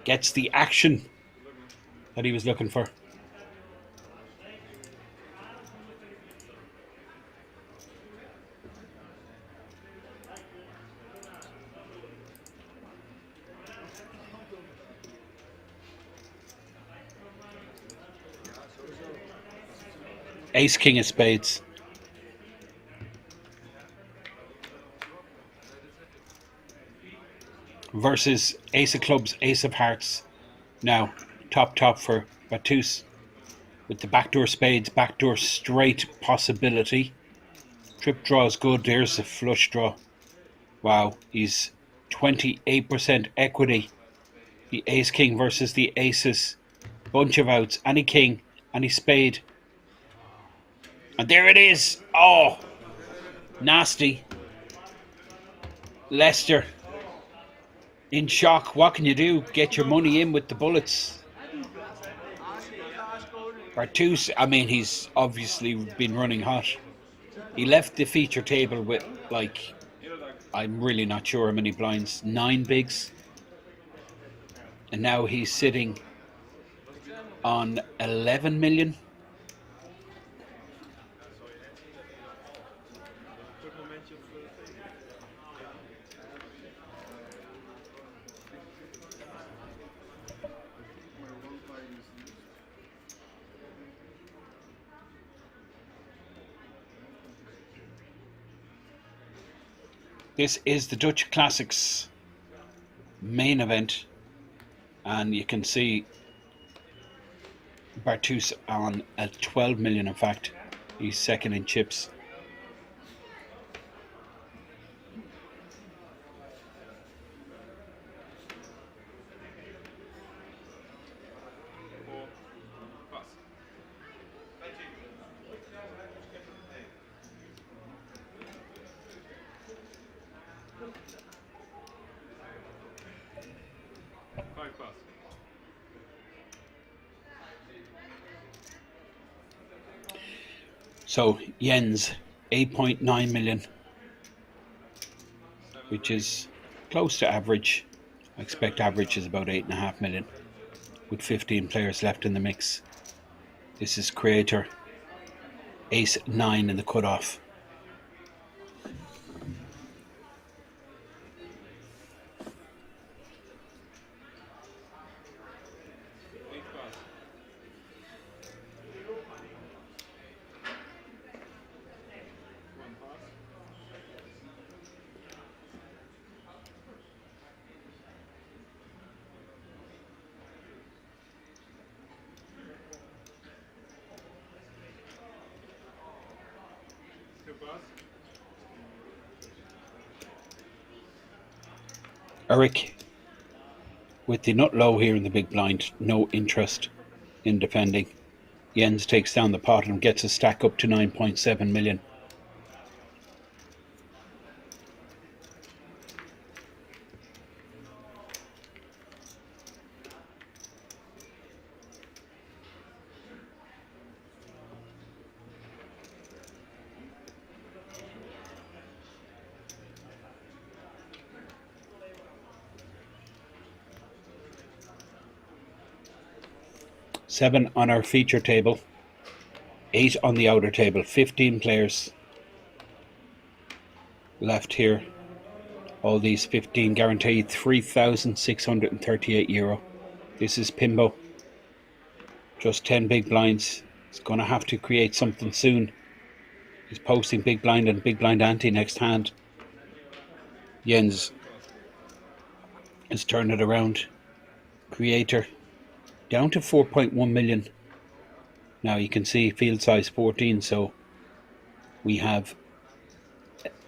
gets the action that he was looking for. Ace King of spades. Versus ace of clubs, ace of hearts. Now, top for Bartus with the backdoor spades, backdoor straight possibility. Trip draw is good. There's a flush draw. Wow, he's 28% equity. The ace king versus the aces. Bunch of outs. Any king, any spade. And there it is. Oh, nasty. Leicester in shock. What can you do? Get your money in with the bullets. Bartus, I mean, he's obviously been running hot. He left the feature table with, like, I'm really not sure how many blinds. 9 bigs. And now he's sitting on 11 million. This is the Dutch Classics main event, and you can see Bartus on at 12 million. In fact, he's second in chips. So Jens, 8.9 million, which is close to average. I expect average is about 8.5 million, with 15 players left in the mix. This is Creator, Ace 9 in the cutoff. Eric with the nut low here in the big blind, no interest in defending. Jens takes down the pot and gets a stack up to 9.7 million. 7 on our feature table, 8 on the outer table, 15 players left here. All these 15 guaranteed €3,638. This is Pimbo. Just 10 big blinds. He's going to have to create something soon. He's posting big blind and big blind ante next hand. Jens has turned it around. Creator down to 4.1 million. Now you can see field size 14, so we have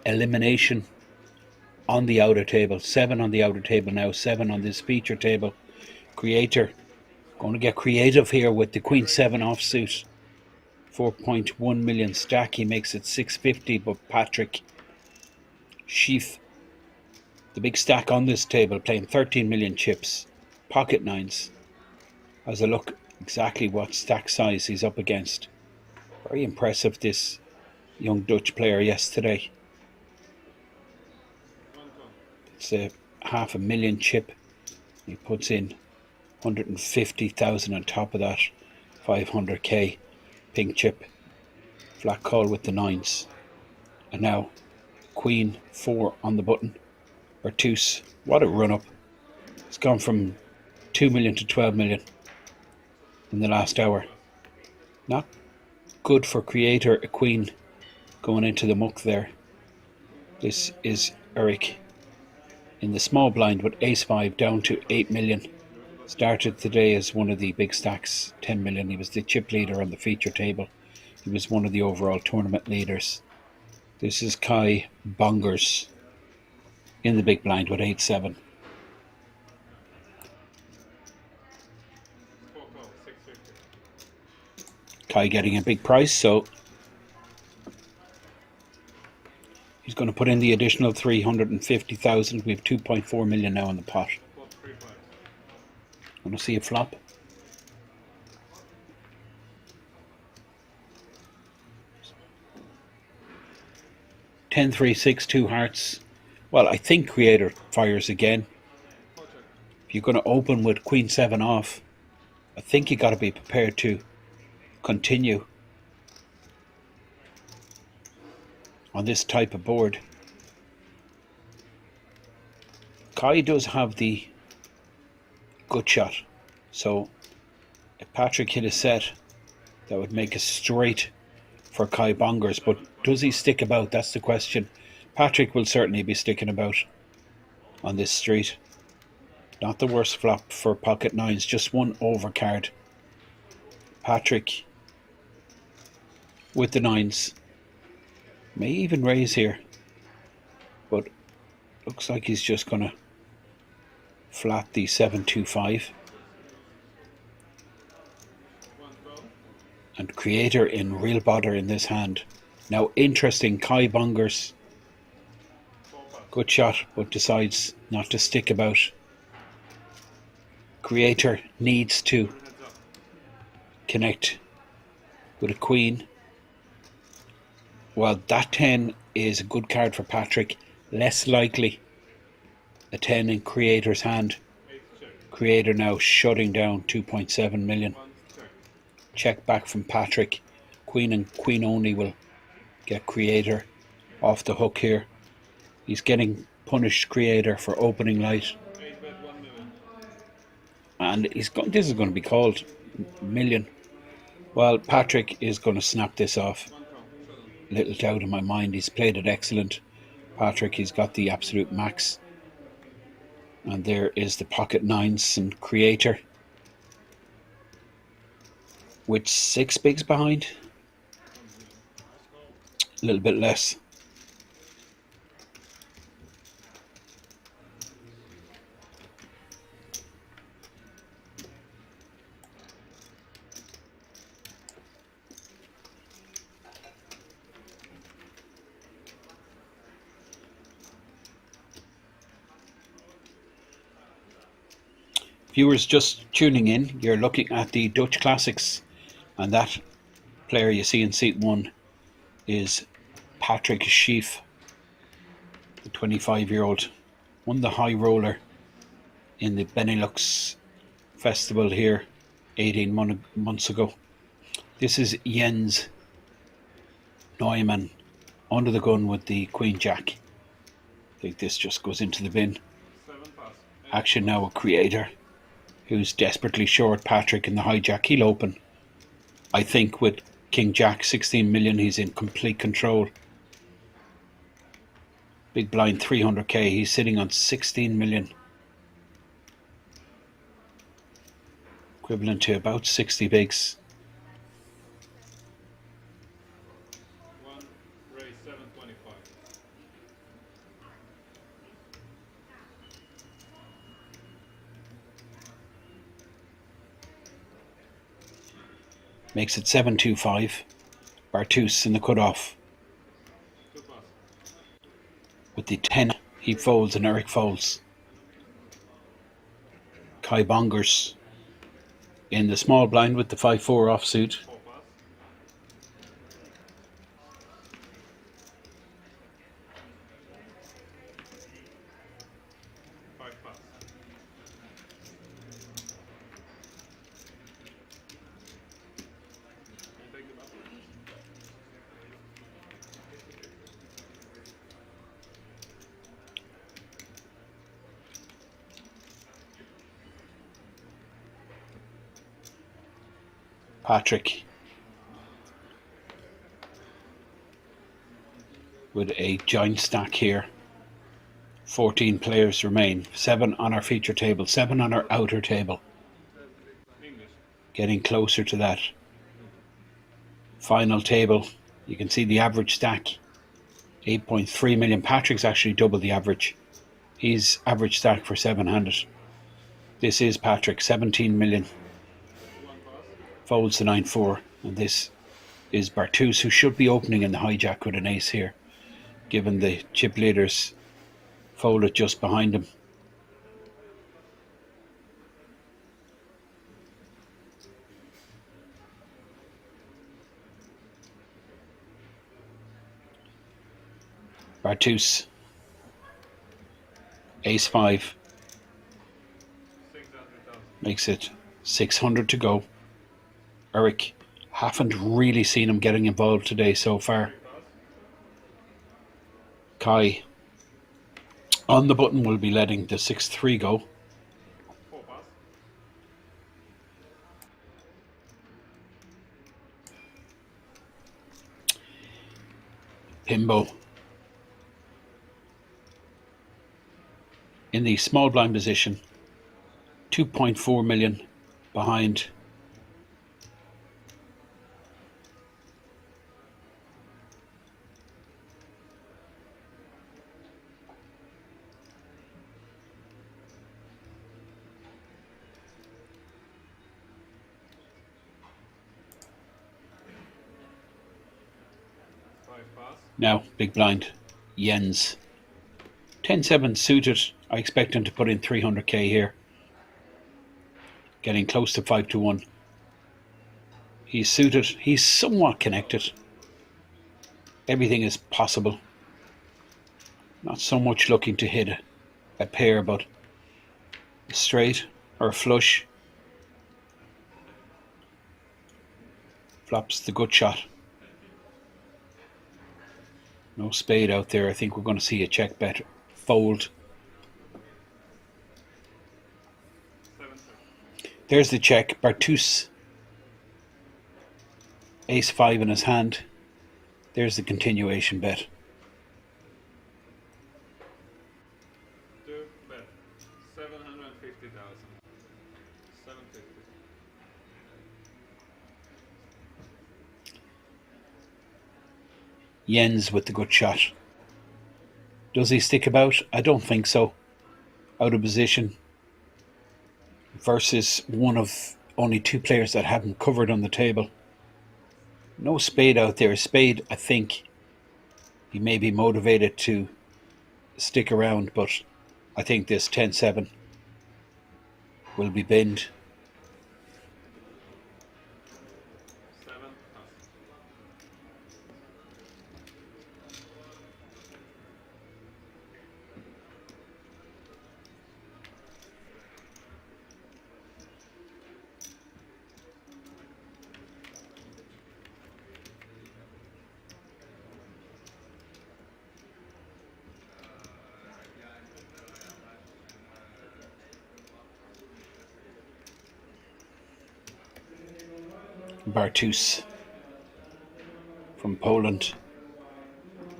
elimination on the outer table. 7 on the outer table now, 7 on this feature table. Creator going to get creative here with the Queen 7 offsuit. 4.1 million stack. He makes it 650, but Patrick Schiff, the big stack on this table, playing 13 million chips, pocket nines. As a look exactly what stack size he's up against. Very impressive, this young Dutch player yesterday. It's a 500,000 chip. He puts in 150,000 on top of that. 500k pink chip. Flat call with the nines. And now Queen 4 on the button. Bertus. What a run up. It's gone from 2 million to 12 million in the last hour. Not good for creator. A queen going into the muck there. This is Eric in the small blind with ace 5 down to 8 million. Started today as one of the big stacks, 10 million. He was the chip leader on the feature table. He was one of the overall tournament leaders. This is Kai Bongers in the big blind with 8-7. Kai getting a big price, so he's going to put in the additional 350,000. We have 2.4 million now in the pot. Want to see a flop? Ten, 3, 6, 2 hearts. Well, I think creator fires again. If you're going to open with Queen 7 off, I think you got to be prepared to continue on this type of board. Kai does have the good shot, so if Patrick hit a set, that would make a straight for Kai Bongers, but does he stick about? That's the question. Patrick will certainly be sticking about on this street. Not the worst flop for pocket nines, just one overcard. Patrick with the nines may even raise here, but looks like he's just gonna flat the 7-2-5. And creator in real bother in this hand. Now interesting, Kai Bongers, good shot, but decides not to stick about. Creator needs to connect with a queen. Well, that 10 is a good card for Patrick. Less likely a 10 in creator's hand. Creator now shutting down 2.7 million. Check back from Patrick. Queen and queen only will get creator off the hook here. He's getting punished, creator, for opening light. And this is going to be called million. Well, Patrick is going to snap this off. Little doubt in my mind. He's played it excellent. Patrick, he's got the absolute max. And there is the pocket nines and creator with 6 bigs behind. A little bit less. Viewers just tuning in, you're looking at the Dutch Classics, and that player you see in seat 1 is Patrick Schiff, the 25-year-old. Won the high roller in the Benelux festival here 18 months ago. This is Jens Neumann under the gun with the Queen Jack. I think this just goes into the bin. Action now a creator who's desperately short Patrick in the hijack. He'll open. I think with King Jack 16 million he's in complete control. Big blind 300k, he's sitting on 16 million. Equivalent to about 60 bigs. One raise 725. Makes it 725. Bartus in the cutoff. With the 10, he folds and Eric folds. Kai Bongers in the small blind with the 5-4 offsuit. Patrick with a giant stack here. 14 players remain. 7 on our feature table, 7 on our outer table. Getting closer to that final table. You can see the average stack 8.3 million. Patrick's actually double the average. He's average stack for 700. This is Patrick, 17 million. Folds the 9-4, and this is Bartus, who should be opening in the hijack with an ace here, given the chip leaders folded just behind him. Bartus, ace 5, makes it 600 to go. Eric, haven't really seen him getting involved today so far. Kai on the button will be letting the 6-3 go. Pimbo in the small blind position, 2.4 million behind. Now, big blind, Jens. 10-7 suited. I expect him to put in 300k here. Getting close to 5-1. He's suited. He's somewhat connected. Everything is possible. Not so much looking to hit a pair, but a straight or a flush. Flops the good shot. No spade out there. I think we're going to see a check bet fold. There's the check. Bartus. Ace 5 in his hand. There's the continuation bet. Bet 750,000. 750. Jens with the good shot. Does he stick about? I don't think so. Out of position. Versus one of only 2 players that haven't covered on the table. No spade out there. Spade, I think he may be motivated to stick around, but I think this 10-7 will be binned. Bartus from Poland.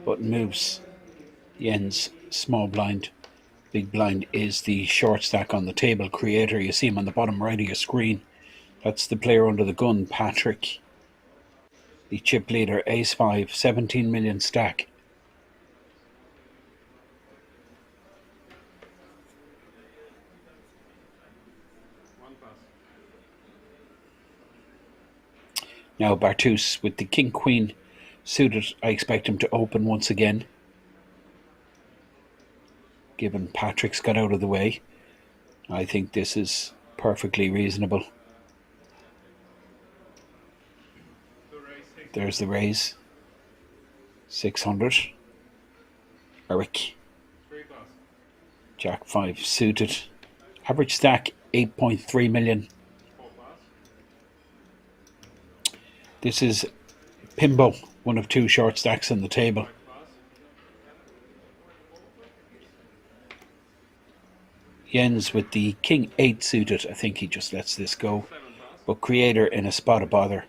Button moves. Jens, small blind. Big blind is the short stack on the table. Creator, you see him on the bottom right of your screen. That's the player under the gun, Patrick. The chip leader, ace 5, 17 million stack. Now Bartus with the king queen suited. I expect him to open once again, given Patrick's got out of the way. I think this is perfectly reasonable. There's the raise. 600. Eric. Jack 5 suited. Average stack 8.3 million. This is Pimbo, one of 2 short stacks on the table. Jens with the king 8 suited. I think he just lets this go. But Creator in a spot of bother.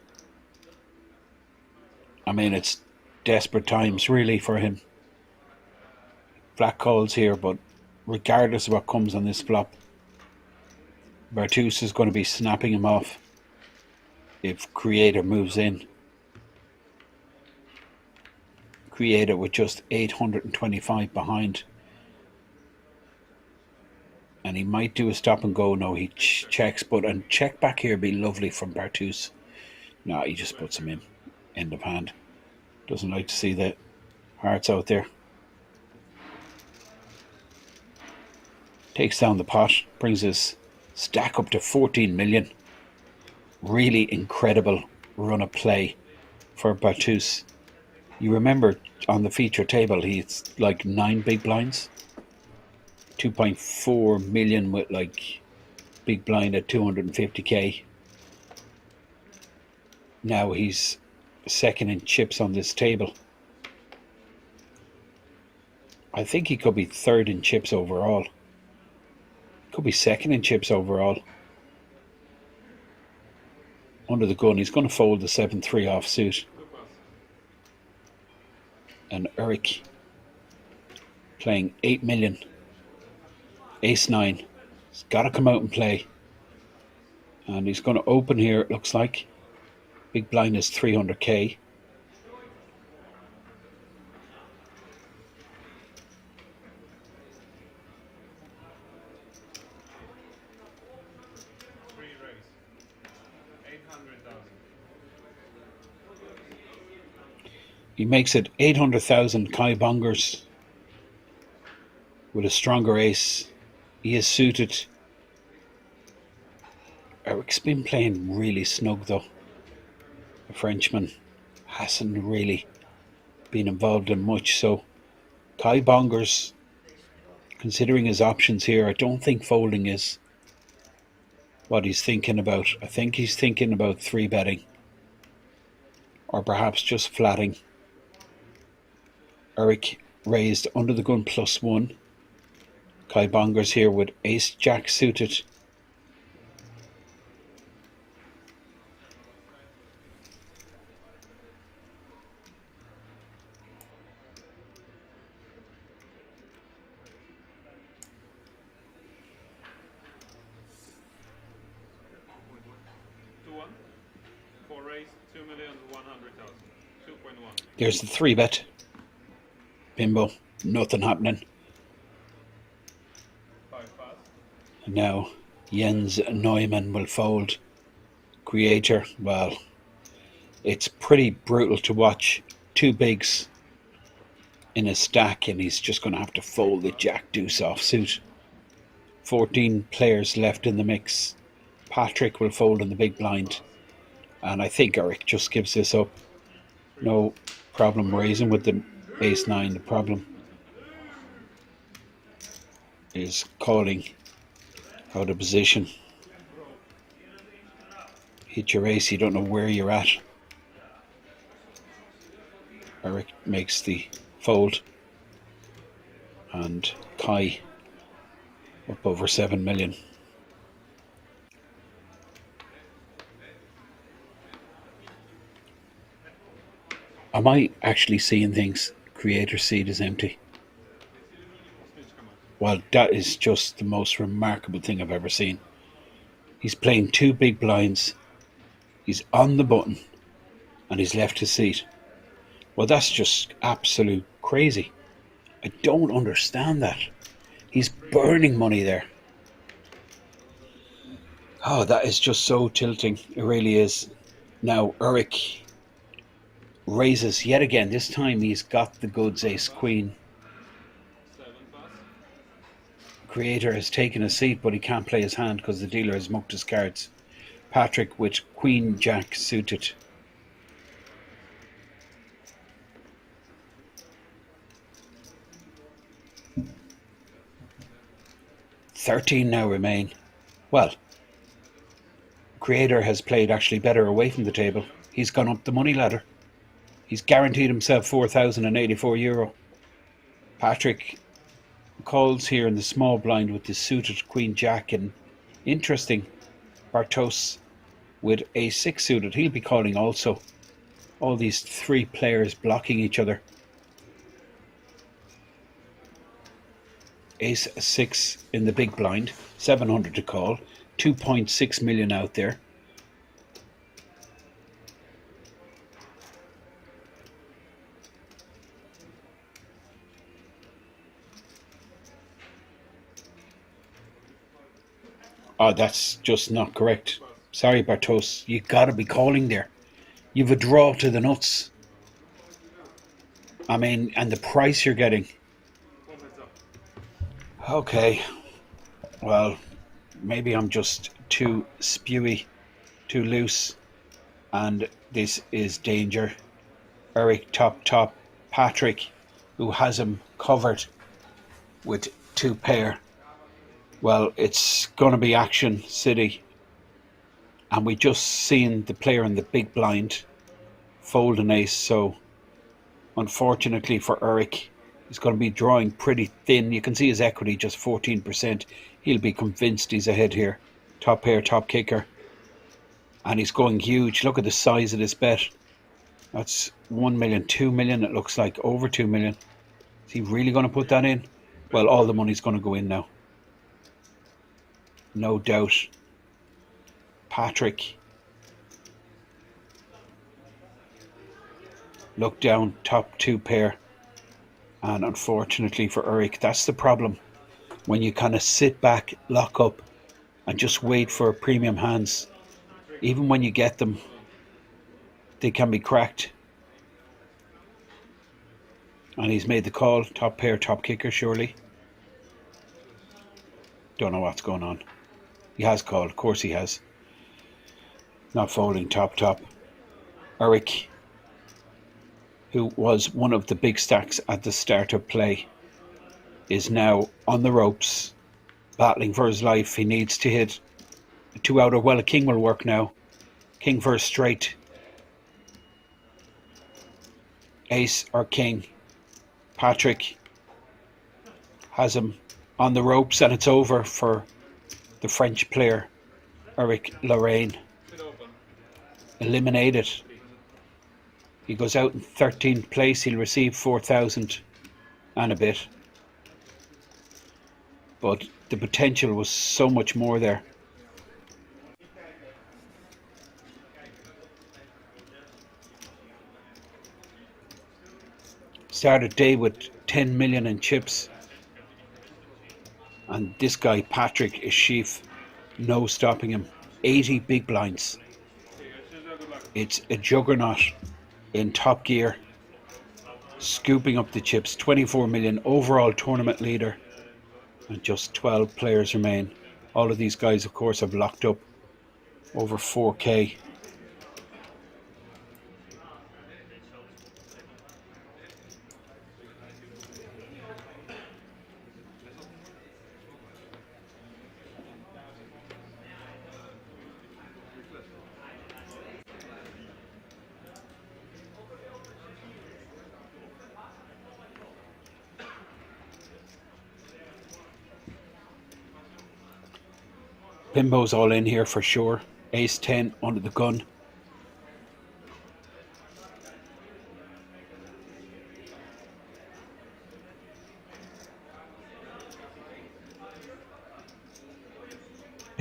I mean, it's desperate times really for him. Flat calls here, but regardless of what comes on this flop, Bartus is going to be snapping him off if Creator moves in. Creator with just 825 behind. And he might do a stop and go. No, he checks, but a check back here would be lovely from Bartus. No, he just puts him in. End of hand. Doesn't like to see the hearts out there. Takes down the pot. Brings his stack up to 14 million. Really incredible run of play for Bartus. You remember on the feature table, he's like 9 big blinds. 2.4 million with like big blind at 250k. Now he's second in chips on this table. I think he could be third in chips overall. Could be second in chips overall. Under the gun, he's going to fold the 7-3 offsuit. And Eric playing 8 million. Ace 9. He's got to come out and play. And he's going to open here, it looks like. Big blind is 300k. He makes it 800,000 Kai Bongers with a stronger ace. He is suited. Eric's been playing really snug though. The Frenchman hasn't really been involved in much, so Kai Bongers, considering his options here, I don't think folding is what he's thinking about. I think he's thinking about 3-betting or perhaps just flatting. Eric raised under the gun +1. Kai Bongers here with ace jack suited. There's the 3-bet. Bimbo, nothing happening. And now Jens Neumann will fold. Creator, well, it's pretty brutal to watch 2 bigs in a stack and he's just going to have to fold the jack deuce offsuit. 14 players left in the mix. Patrick will fold in the big blind. And I think Eric just gives this up. No problem raising with the ace 9. The problem is calling out of position. Hit your ace, you don't know where you're at. Eric makes the fold. And Kai up over 7 million. Am I actually seeing things? Creator's seat is empty. Well, that is just the most remarkable thing I've ever seen. He's playing 2 big blinds. He's on the button and he's left his seat. Well, that's just absolute crazy. I don't understand that. He's burning money there. Oh, that is just so tilting. It really is. Now, Eric raises yet again. This time he's got the goods, ace queen. Creator has taken a seat, but he can't play his hand because the dealer has mucked his cards. Patrick with queen jack suited. $13 now remain. Well, Creator has played actually better away from the table. He's gone up the money ladder. He's guaranteed himself €4,084. Patrick calls here in the small blind with the suited queen jack, and interesting, Bartos with a6 suited. He'll be calling also. All these 3 players blocking each other. Ace 6 in the big blind, 700 to call, 2.6 million out there. Oh, that's just not correct. Sorry, Bartos, you gotta be calling there. You've a draw to the nuts. I mean, and the price you're getting. Okay, well, maybe I'm just too spewy, too loose, and this is danger. Eric top, Patrick, who has him covered with 2 pair. Well, it's going to be action city, and we just seen the player in the big blind fold an ace, so unfortunately for Eric, he's going to be drawing pretty thin. You can see his equity just 14%. He'll be convinced he's ahead here. Top pair, top kicker. And he's going huge. Look at the size of this bet. That's 1 million, 2 million. It looks like over 2 million. Is he really going to put that in? Well, all the money's going to go in now. No doubt. Patrick. Look down, top 2 pair. And unfortunately for Eric, that's the problem. When you kind of sit back, lock up, and just wait for premium hands, even when you get them, they can be cracked. And he's made the call. Top pair, top kicker, surely. Don't know what's going on. He has called, of course he has. Not folding, top. Eric, who was one of the big stacks at the start of play, is now on the ropes, battling for his life. He needs to hit a 2-outer. Well, a king will work now. King for a straight. Ace or king. Patrick has him on the ropes, and it's over for the French player, Eric Lorraine. Eliminated. He goes out in 13th place. He'll receive 4,000 and a bit. But the potential was so much more there. Started day with 10 million in chips. And this guy, Patrick, is sheaf. No stopping him. 80 big blinds. It's a juggernaut in top gear. Scooping up the chips. 24 million overall tournament leader. And just 12 players remain. All of these guys, of course, have locked up over 4K. Pimbo's all in here for sure. Ace 10 under the gun.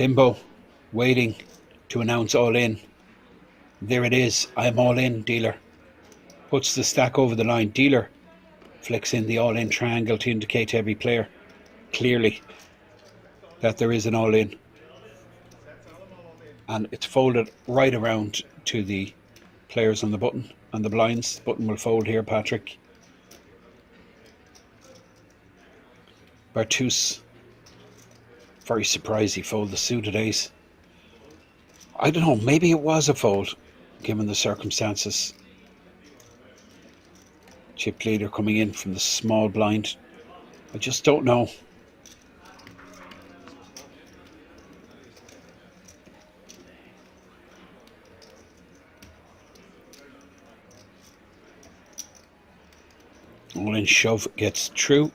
Bimbo waiting to announce all in. There it is. I'm all in, dealer. Puts the stack over the line. Dealer flicks in the all in triangle to indicate to every player clearly that there is an all in. And it's folded right around to the players on the button and the blinds. The button will fold here, Patrick. Bertus, very surprised he folded the suited ace. I don't know, maybe it was a fold given the circumstances. Chip leader coming in from the small blind. I just don't know. All in shove gets through.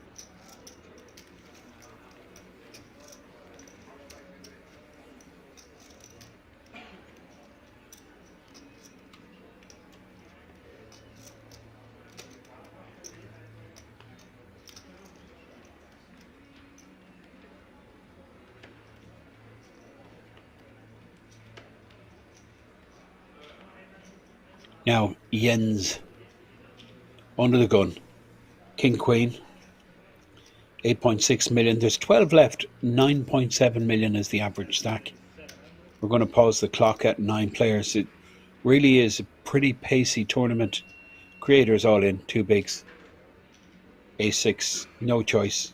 Now Jens under the gun. King Queen, 8.6 million. There's 12 left. 9.7 million is the average stack. We're going to pause the clock at 9 players. It really is a pretty pacey tournament. Creators all in, 2 bigs. A6, no choice.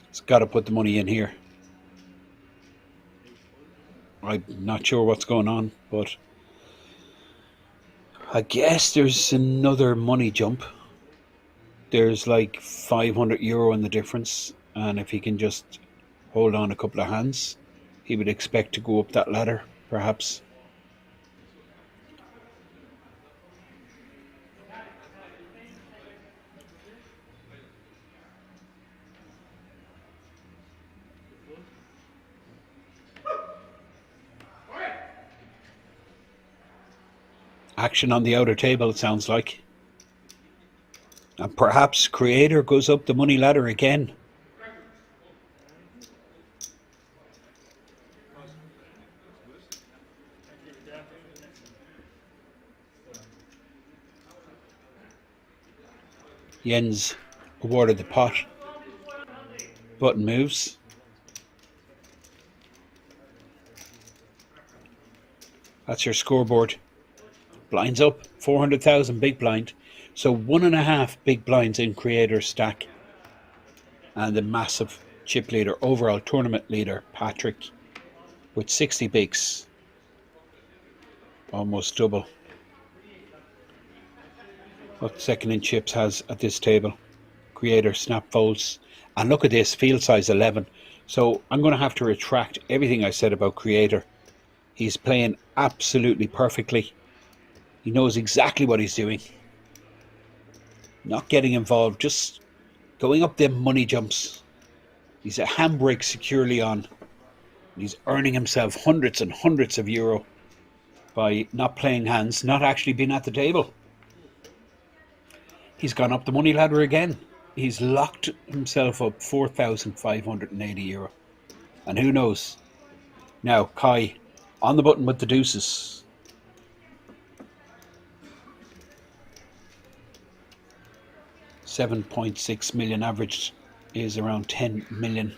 It's got to put the money in here. I'm not sure what's going on, but I guess there's another money jump. There's like €500 in the difference, and if he can just hold on a couple of hands, he would expect to go up that ladder, perhaps. Action on the outer table, it sounds like. And perhaps Creator goes up the money ladder again. Jens awarded the pot. Button moves. That's your scoreboard. Blinds up, 400,000 big blind. So 1.5 big blinds in Creator stack. And the massive chip leader, overall tournament leader, Patrick, with 60 bigs. Almost double what second in chips has at this table. Creator snap folds. And look at this, field size 11. So I'm going to have to retract everything I said about Creator. He's playing absolutely perfectly. He knows exactly what he's doing. Not getting involved, just going up them money jumps. He's a handbrake securely on. He's earning himself hundreds and hundreds of euro by not playing hands, not actually being at the table. He's gone up the money ladder again. He's locked himself up 4,580 euro. And who knows? Now, Kai on the button with the deuces. $7.6 million average is around 10 million.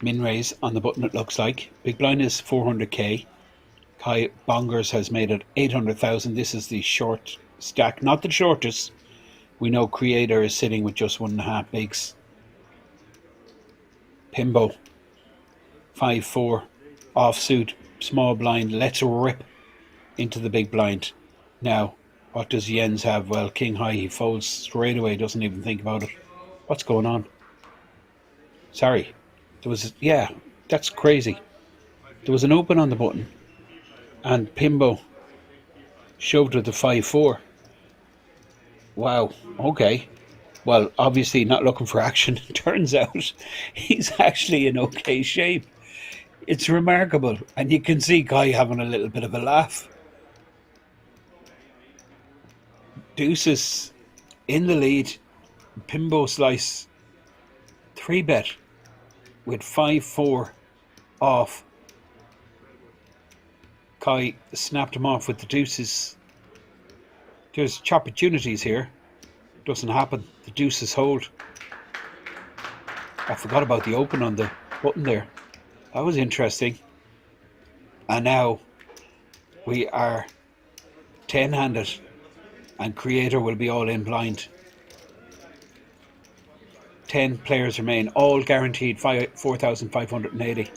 Min raise on the button, it looks like. Big blind is 400k. Kai Bongers has made it 800,000. This is the short stack, not the shortest. We know Creator is sitting with just 1.5 bigs. Pimbo, 5-4, offsuit, small blind. Let's rip into the big blind. Now, what does Jens have? Well, king high, he folds straight away, doesn't even think about it. What's going on? Sorry. There was, yeah, that's crazy. There was an open on the button, and Pimbo shoved with the 5-4. Wow, okay. Well, obviously not looking for action. Turns out he's actually in okay shape. It's remarkable. And you can see Guy having a little bit of a laugh. Deuces in the lead. Pimbo Slice 3-bet with 5-4 off. Kai snapped him off with the deuces. There's opportunities here. Doesn't happen. The deuces hold. I forgot about the open on the button there. That was interesting. And now we are 10-handed and Creator will be all in blind. 10 players remain, all guaranteed 4,580.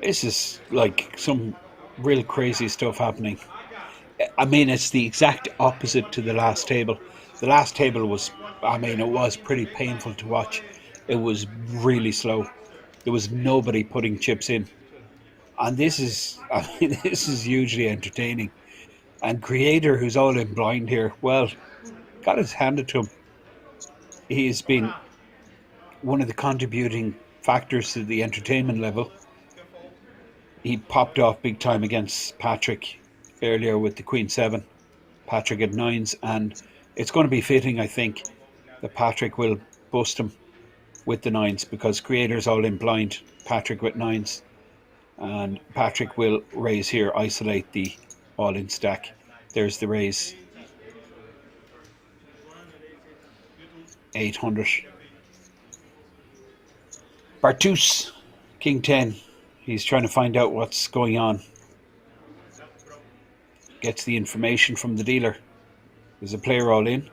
This is like some real crazy stuff happening. I mean, it's the exact opposite to the last table. The last table was, I mean, it was pretty painful to watch. It was really slow. There was nobody putting chips in. And this is, I mean, this is hugely entertaining. And Creator, who's all in blind here, well, got his handed to him. He's been one of the contributing factors to the entertainment level. He popped off big time against Patrick earlier with the Queen 7. Patrick at nines, and it's going to be fitting, I think, that Patrick will bust him with the nines because Creator's all in blind. Patrick with nines, and Patrick will raise here, isolate the all in stack. There's the raise. 800. Bartus, King 10. He's trying to find out what's going on. Gets the information from the dealer. There's a player all in.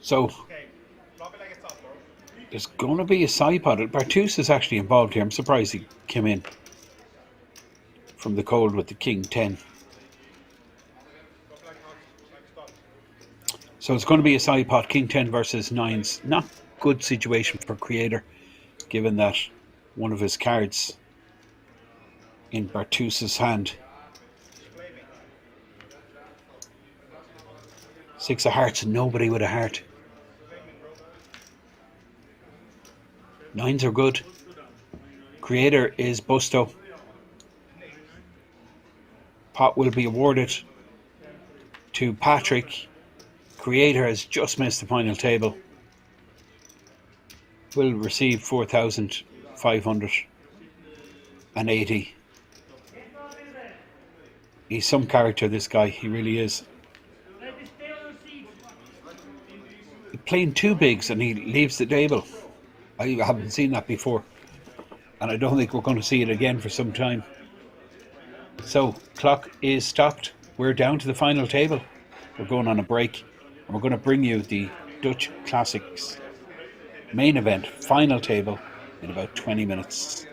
So there's going to be a side pot. Bartus is actually involved here. I'm surprised he came in from the cold with the King 10. So it's going to be a side pot, King 10 versus nines. Not good situation for Creator, given that one of his cards in Bartus's hand. 6 of hearts and nobody with a heart. Nines are good. Creator is busto. Pot will be awarded to Patrick. Creator has just missed the final table. Will receive 4,580. He's some character, this guy. He really is. He's playing two bigs and he leaves the table. I haven't seen that before. And I don't think we're going to see it again for some time. So, clock is stopped. We're down to the final table. We're going on a break. And we're going to bring you the Dutch Classics main event, final table, in about 20 minutes.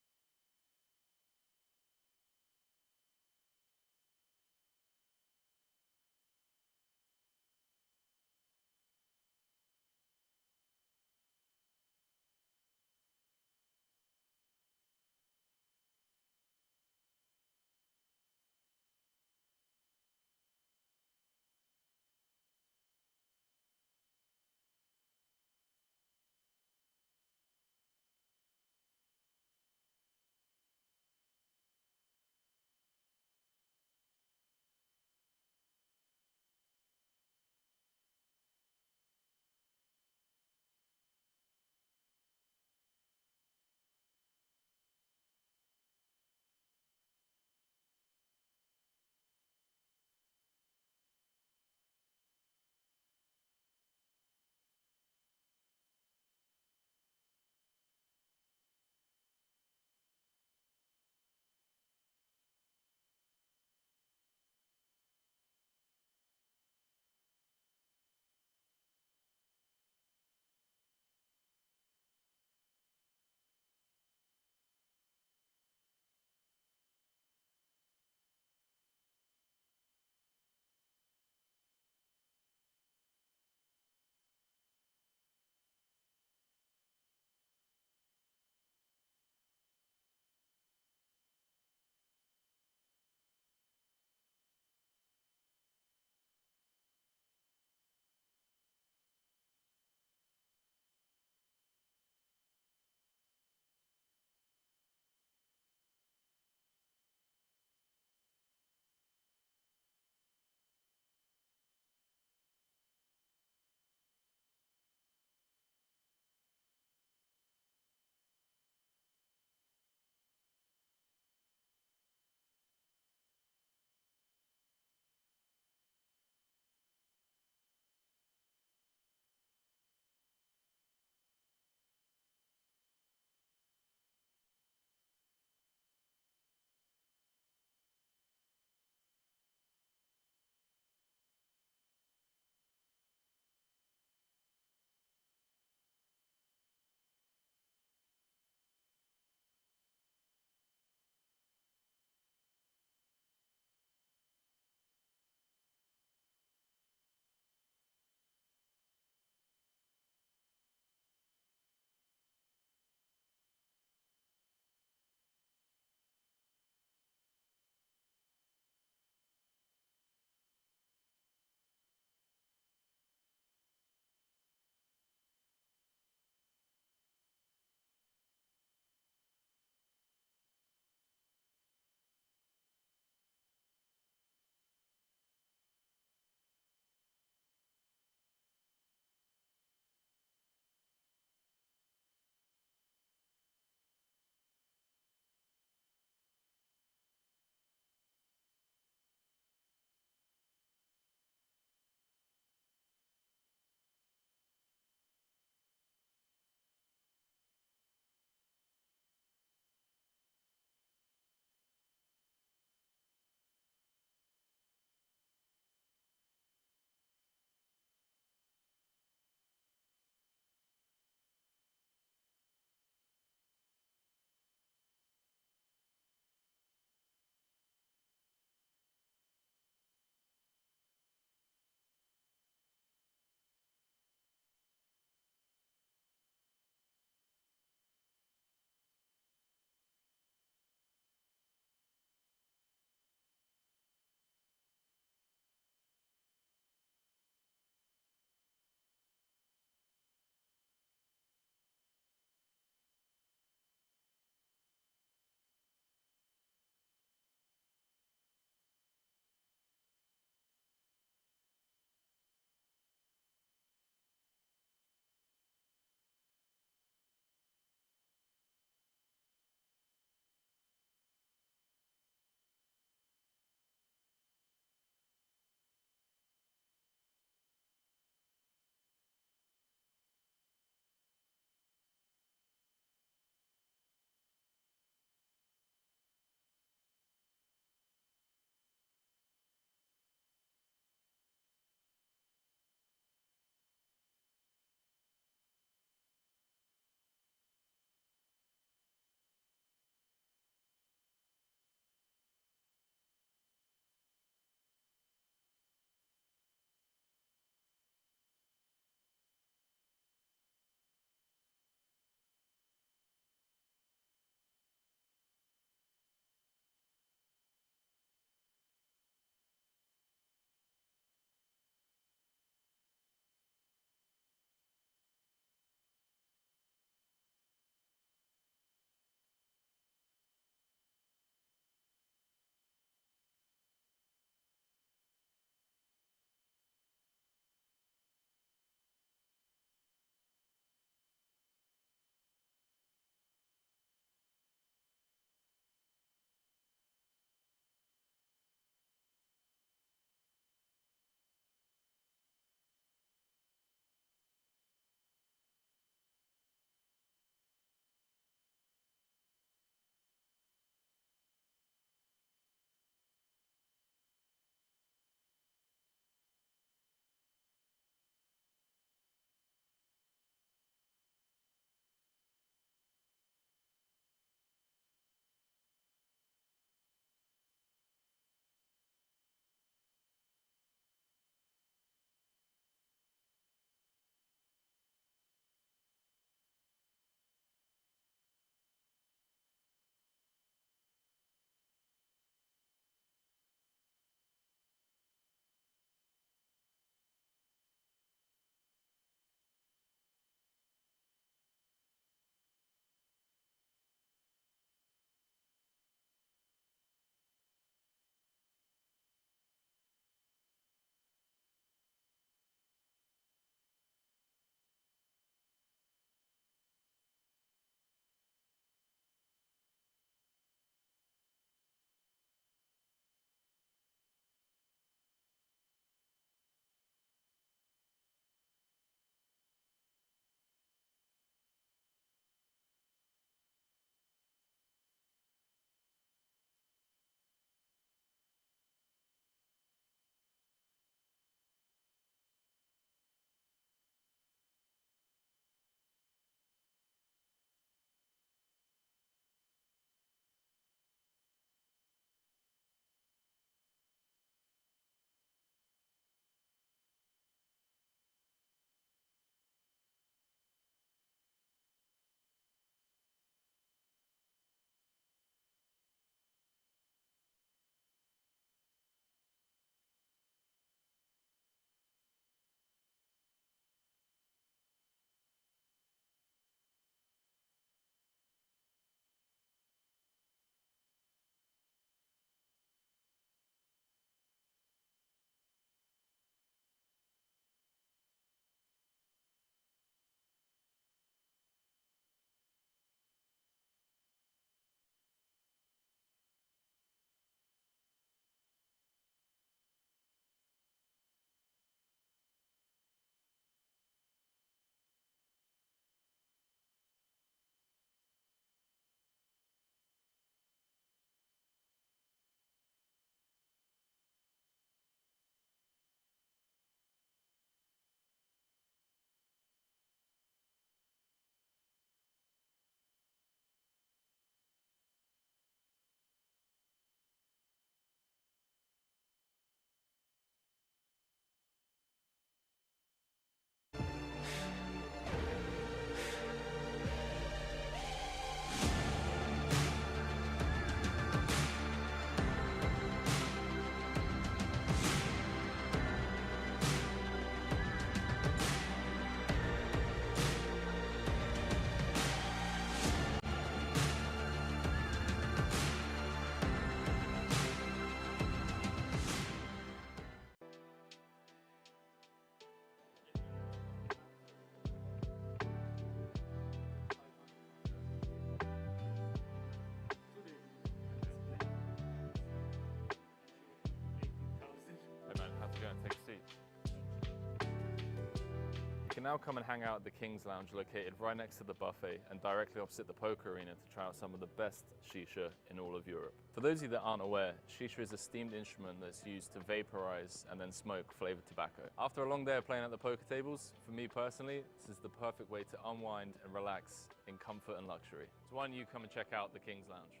can now come and hang out at the Kings Lounge located right next to the buffet and directly opposite the poker arena to try out some of the best shisha in all of Europe. For those of you that aren't aware, shisha is a steamed instrument that's used to vaporize and then smoke flavored tobacco. After a long day of playing at the poker tables, for me personally, this is the perfect way to unwind and relax in comfort and luxury. So why don't you come and check out the Kings Lounge?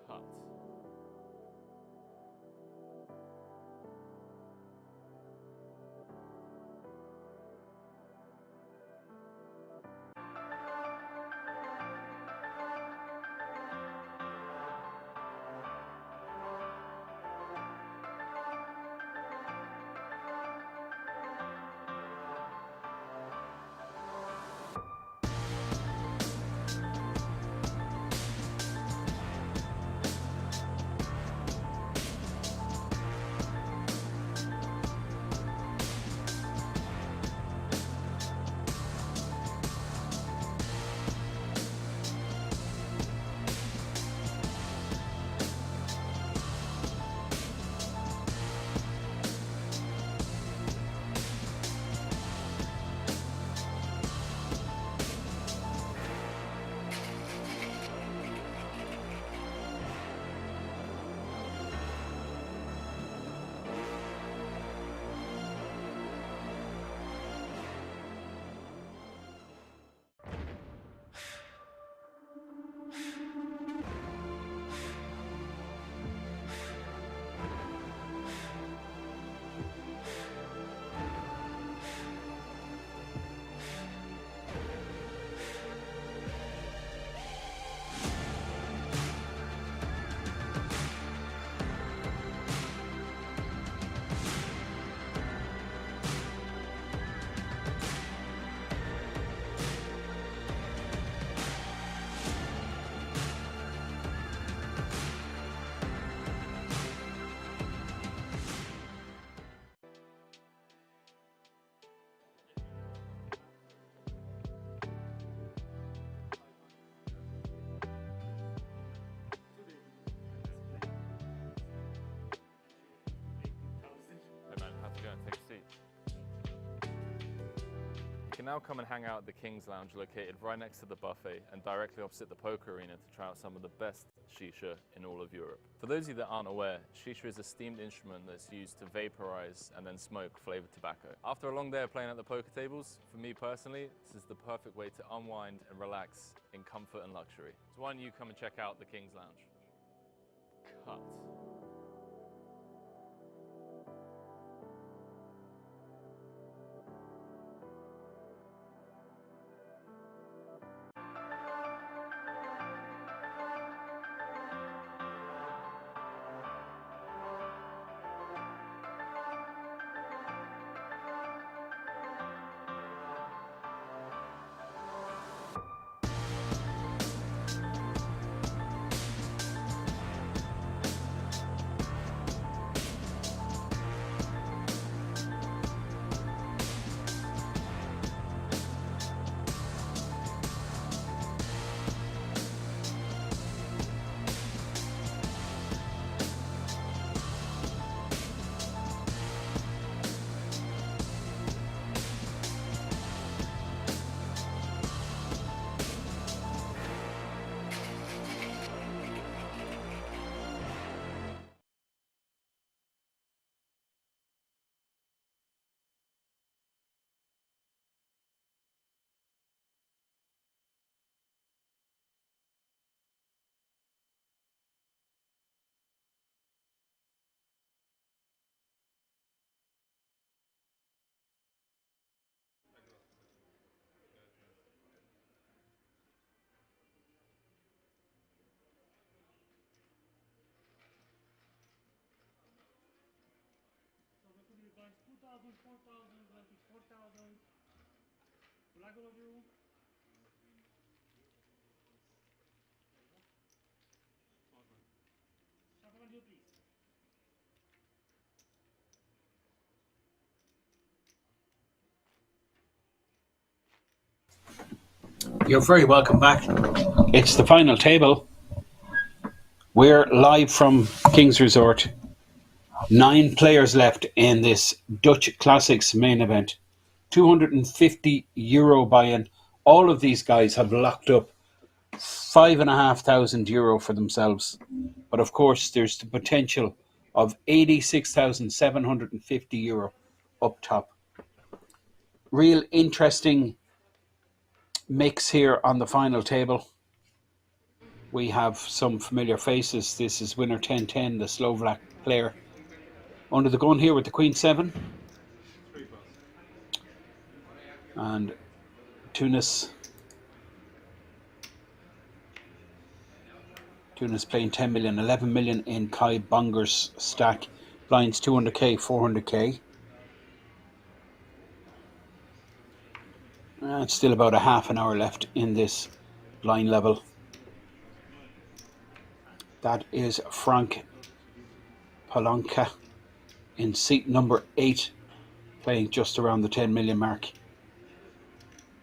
Cut. Take a seat. You can now come and hang out at the Kings Lounge located right next to the buffet and directly opposite the poker arena to try out some of the best shisha in all of Europe. For those of you that aren't aware, shisha is a steamed instrument that's used to vaporize and then smoke flavored tobacco. After a long day of playing at the poker tables, for me personally, this is the perfect way to unwind and relax in comfort and luxury. So why don't you come and check out the Kings Lounge? Cut. Guys, 2,000, 4,000, 4,000. Black all of you. Shuffle you, please. You're very welcome back. It's the final table. We're live from King's Resort. 9 players left in this Dutch Classics main event. €250 buy-in. All of these guys have locked up €5,500 for themselves. But of course, there's the potential of €86,750 up top. Real interesting mix here on the final table. We have some familiar faces. This is winner 10-10, the Slovak player. Under the gun here with the Queen 7. And Tunis playing 10 million, 11 million in Kai Bonger's stack. Blinds 200k, 400k. It's still about a half an hour left in this blind level. That is Frank Palanca in seat number 8, playing just around the 10 million mark.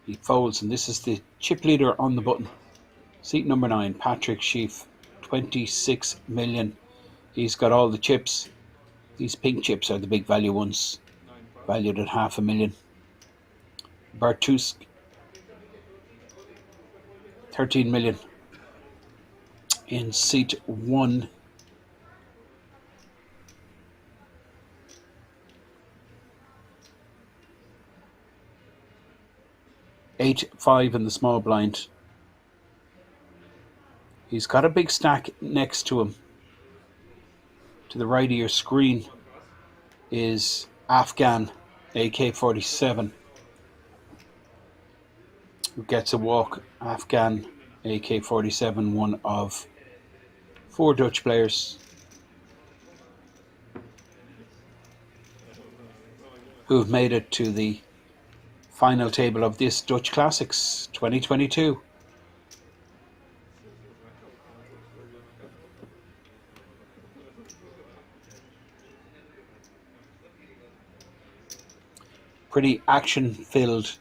He folds, and this is the chip leader on the button. Seat number 9, Patrick Sheaf, 26 million. He's got all the chips. These pink chips are the big value ones, valued at $500,000. Bartusk, 13 million in seat 1. $8-5 in the small blind. He's got a big stack next to him. To the right of your screen is Afghan AK-47, who gets a walk. Afghan AK-47, one of 4 Dutch players who have made it to the final table of this Dutch Classics 2022. Pretty action-filled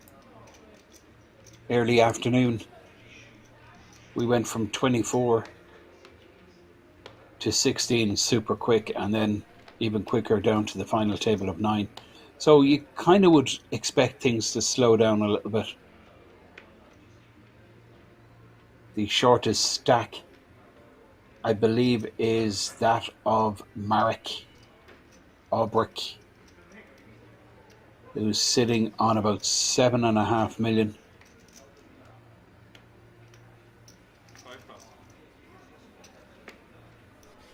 early afternoon. We went from 24 to 16 super quick, and then even quicker down to the final table of 9. So you kind of would expect things to slow down a little bit. The shortest stack, I believe, is that of Marek Obrick, who's sitting on about 7.5 million.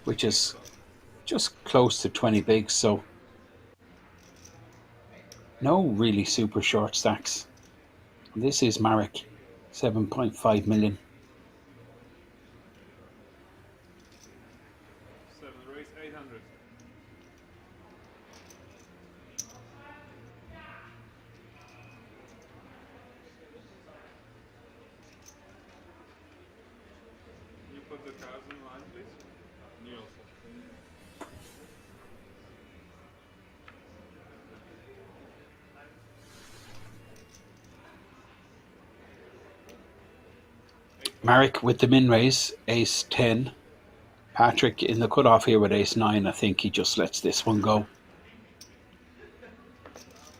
Which is just close to 20 bigs, so no really super short stacks. This is Marek, 7.5 million. 7 raise 800. You put the cards in line, please. You also. Marek with the min raise, ace 10. Patrick in the cutoff here with ace 9. I think he just lets this one go.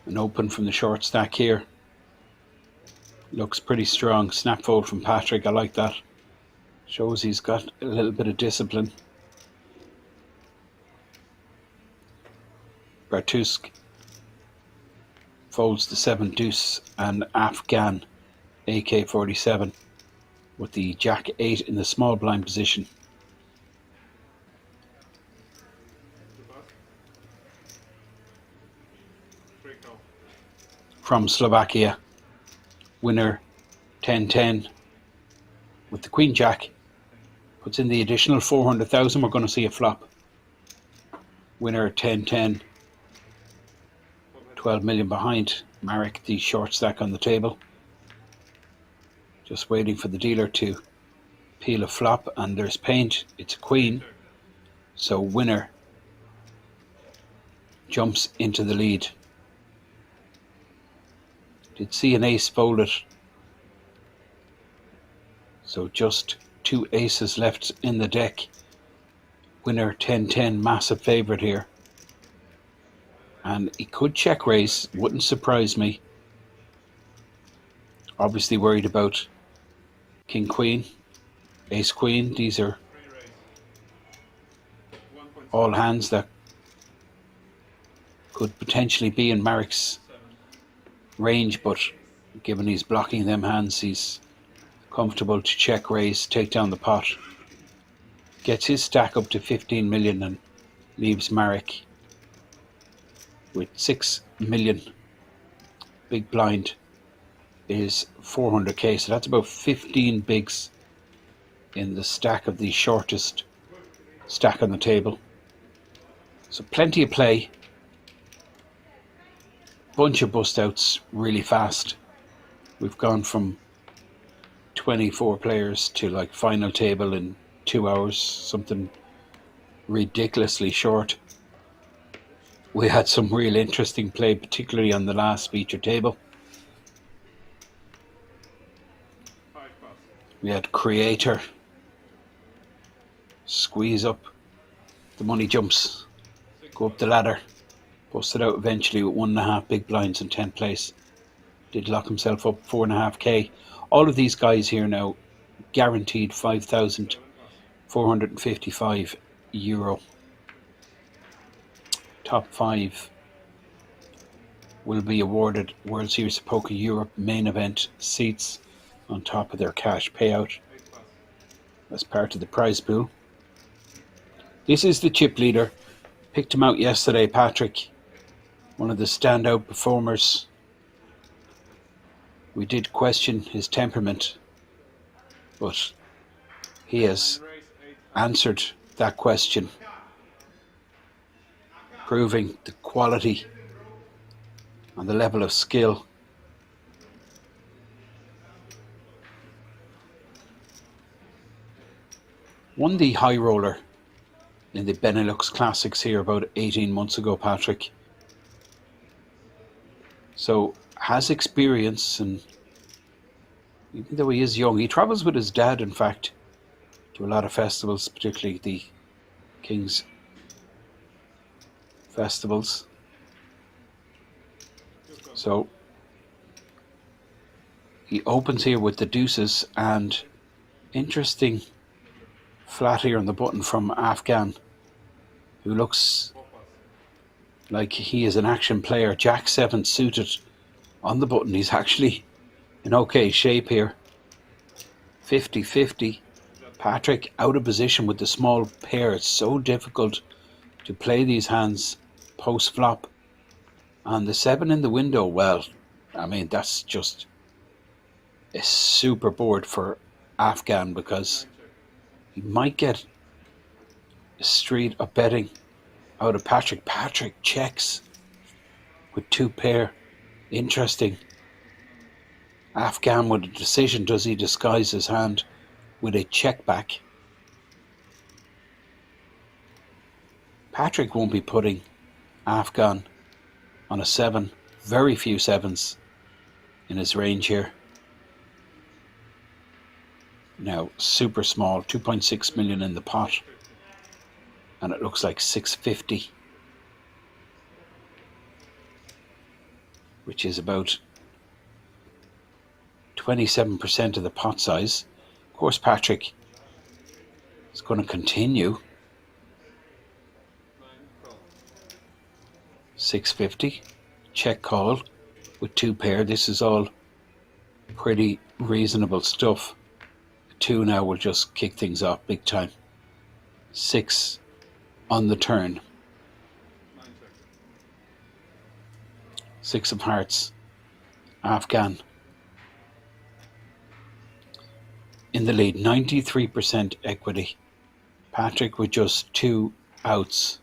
An open from the short stack here. Looks pretty strong. Snap fold from Patrick. I like that. Shows he's got a little bit of discipline. Bartusk folds the 7 deuce, and Afghan AK-47 with the Jack 8 in the small blind position. From Slovakia, winner 10-10 with the Queen Jack, puts in the additional 400,000. We're going to see a flop. Winner 10-10, 12 million behind. Marek, the short stack on the table. Just waiting for the dealer to peel a flop, and there's paint. It's a queen, so winner jumps into the lead. Did see an ace folded, so just 2 aces left in the deck. Winner 10-10, massive favourite here, and he could check raise, wouldn't surprise me. Obviously worried about King Queen, Ace Queen. These are all hands that could potentially be in Marek's range, but given he's blocking them hands, he's comfortable to check raise, take down the pot. Gets his stack up to 15 million and leaves Marek with 6 million. Big blind is 400k, so that's about 15 bigs in the stack of the shortest stack on the table. So plenty of play. Bunch of bust outs really fast. We've gone from 24 players to like final table in 2 hours, something ridiculously short. We had some real interesting play, particularly on the last feature table. We had Creator squeeze up, the money jumps, go up the ladder, busted out eventually with 1.5 big blinds in 10th place. Did lock himself up 4.5k. All of these guys here now guaranteed €5,455. Top 5 will be awarded World Series of Poker Europe main event seats on top of their cash payout as part of the prize pool. This is the chip leader. Picked him out yesterday, Patrick. One of the standout performers. We did question his temperament, but he has answered that question, proving the quality and the level of skill. Won the high roller in the Benelux Classics here about 18 months ago, Patrick. So has experience, and even though he is young, he travels with his dad, in fact, to a lot of festivals, particularly the King's festivals. So he opens here with the deuces, and interesting flat here on the button from Afghan, who looks like he is an action player. Jack 7 suited on the button. He's actually in okay shape here. 50-50. Patrick out of position with the small pair. It's so difficult to play these hands post flop. And the 7 in the window, well, I mean, that's just a super board for Afghan, because he might get a street of betting out of Patrick. Patrick checks with 2 pair. Interesting. Afghan with a decision. Does he disguise his hand with a check back? Patrick won't be putting Afghan on a 7. Very few 7s in his range here. Now super small, 2.6 million in the pot, and it looks like 650, which is about 27% of the pot size. Of course, Patrick is going to continue. 650, check call with 2 pair. This is all pretty reasonable stuff. 2 now will just kick things off big time. 6 on the turn. 6 of hearts. Afghan in the lead, 93% equity. Patrick with just 2 outs.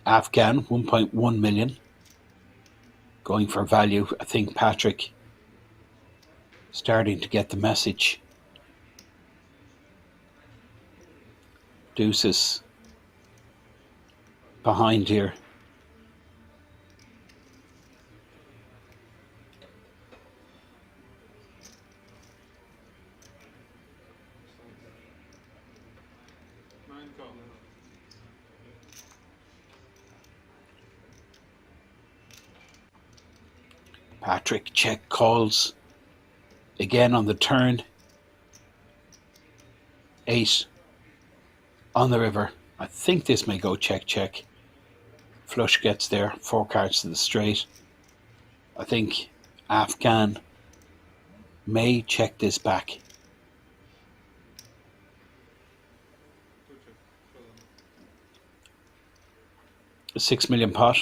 Afghan 1.1 million. Going for value. I think Patrick starting to get the message. Deuces behind here. Patrick check calls again on the turn. 8 on the river. I think this may go check check. Flush gets there, 4 cards to the straight. I think Afghan may check this back. A 6 million pot,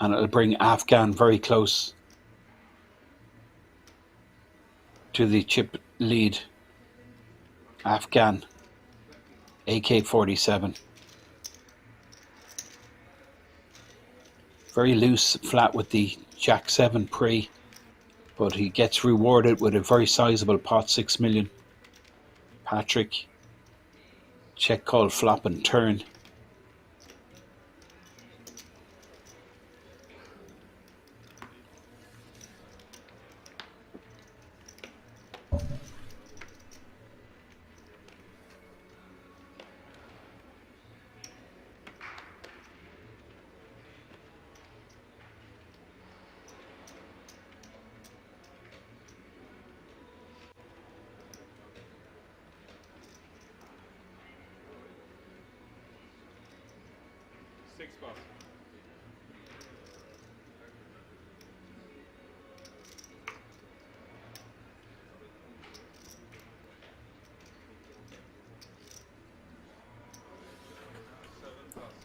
and it'll bring Afghan very close to the chip lead. Afghan AK-47. Very loose flat with the Jack 7 pre, but he gets rewarded with a very sizable pot, 6 million. Patrick check call flop and turn.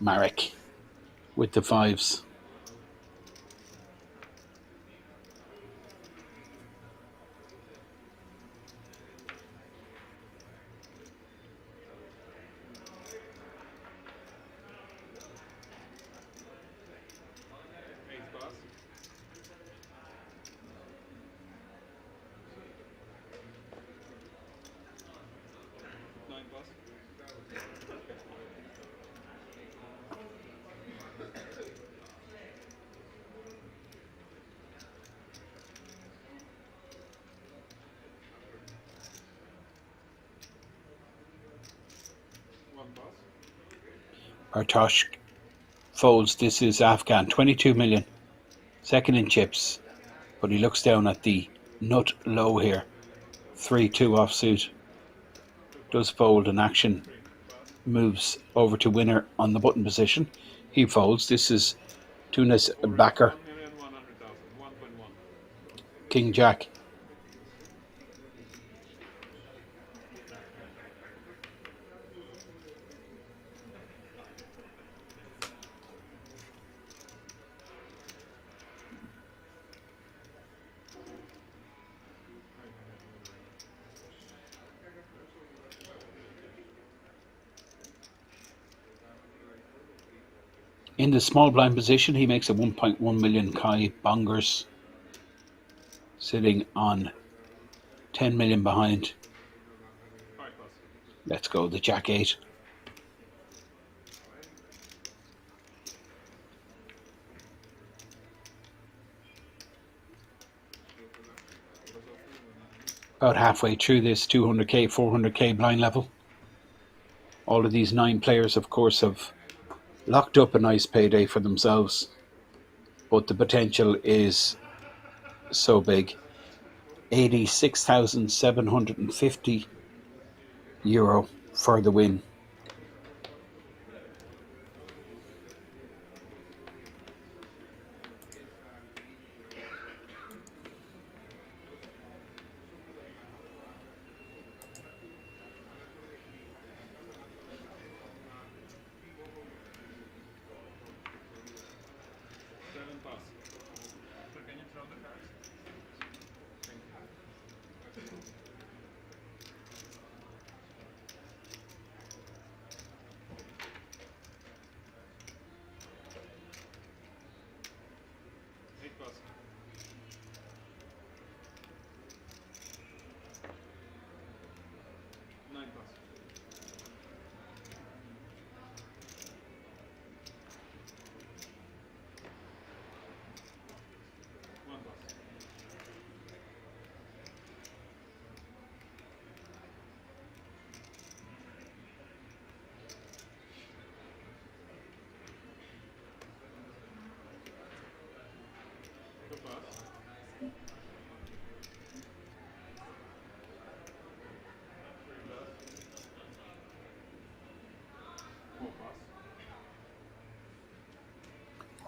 Marek with the 5s. Bartosz folds. This is Afghan, 22 million. Second in chips, but he looks down at the nut low here. 3-2 offsuit. Does fold, and action moves over to winner on the button position. He folds. This is Tunis backer. King Jack. In the small blind position, he makes a 1.1 million Kai bongers, sitting on 10 million behind. Let's go, the Jack 8. About halfway through this 200k, 400k blind level. All of these 9 players, of course, have locked up a nice payday for themselves, but the potential is so big. 86,750 euro for the win.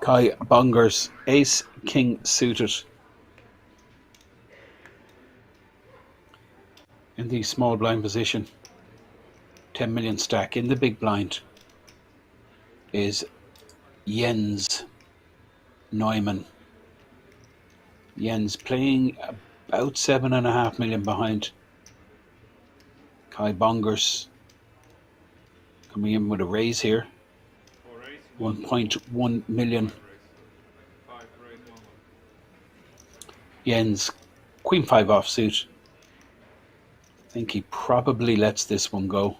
Kai Bongers, ace, king suited. In the small blind position, 10 million stack. In the big blind is Jens Neumann. Jens playing about 7.5 million behind. Kai Bongers coming in with a raise here. 1.1 million. Jens, queen 5 offsuit. I think he probably lets this one go.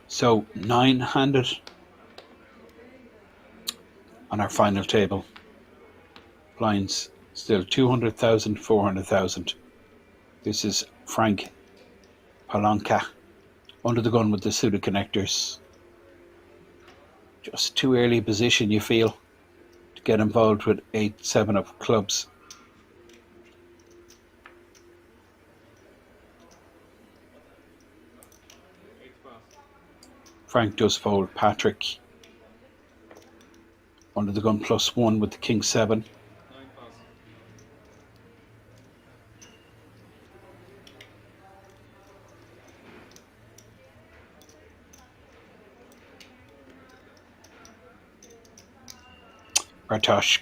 So 9-handed on our final table. Blinds still 200,000, 400,000. This is Frank Palanca under the gun with the suited connectors. Just too early position, you feel, to get involved with 8-7 of clubs. Frank does fold. Patrick under the gun +1 with the king 7. Bartosz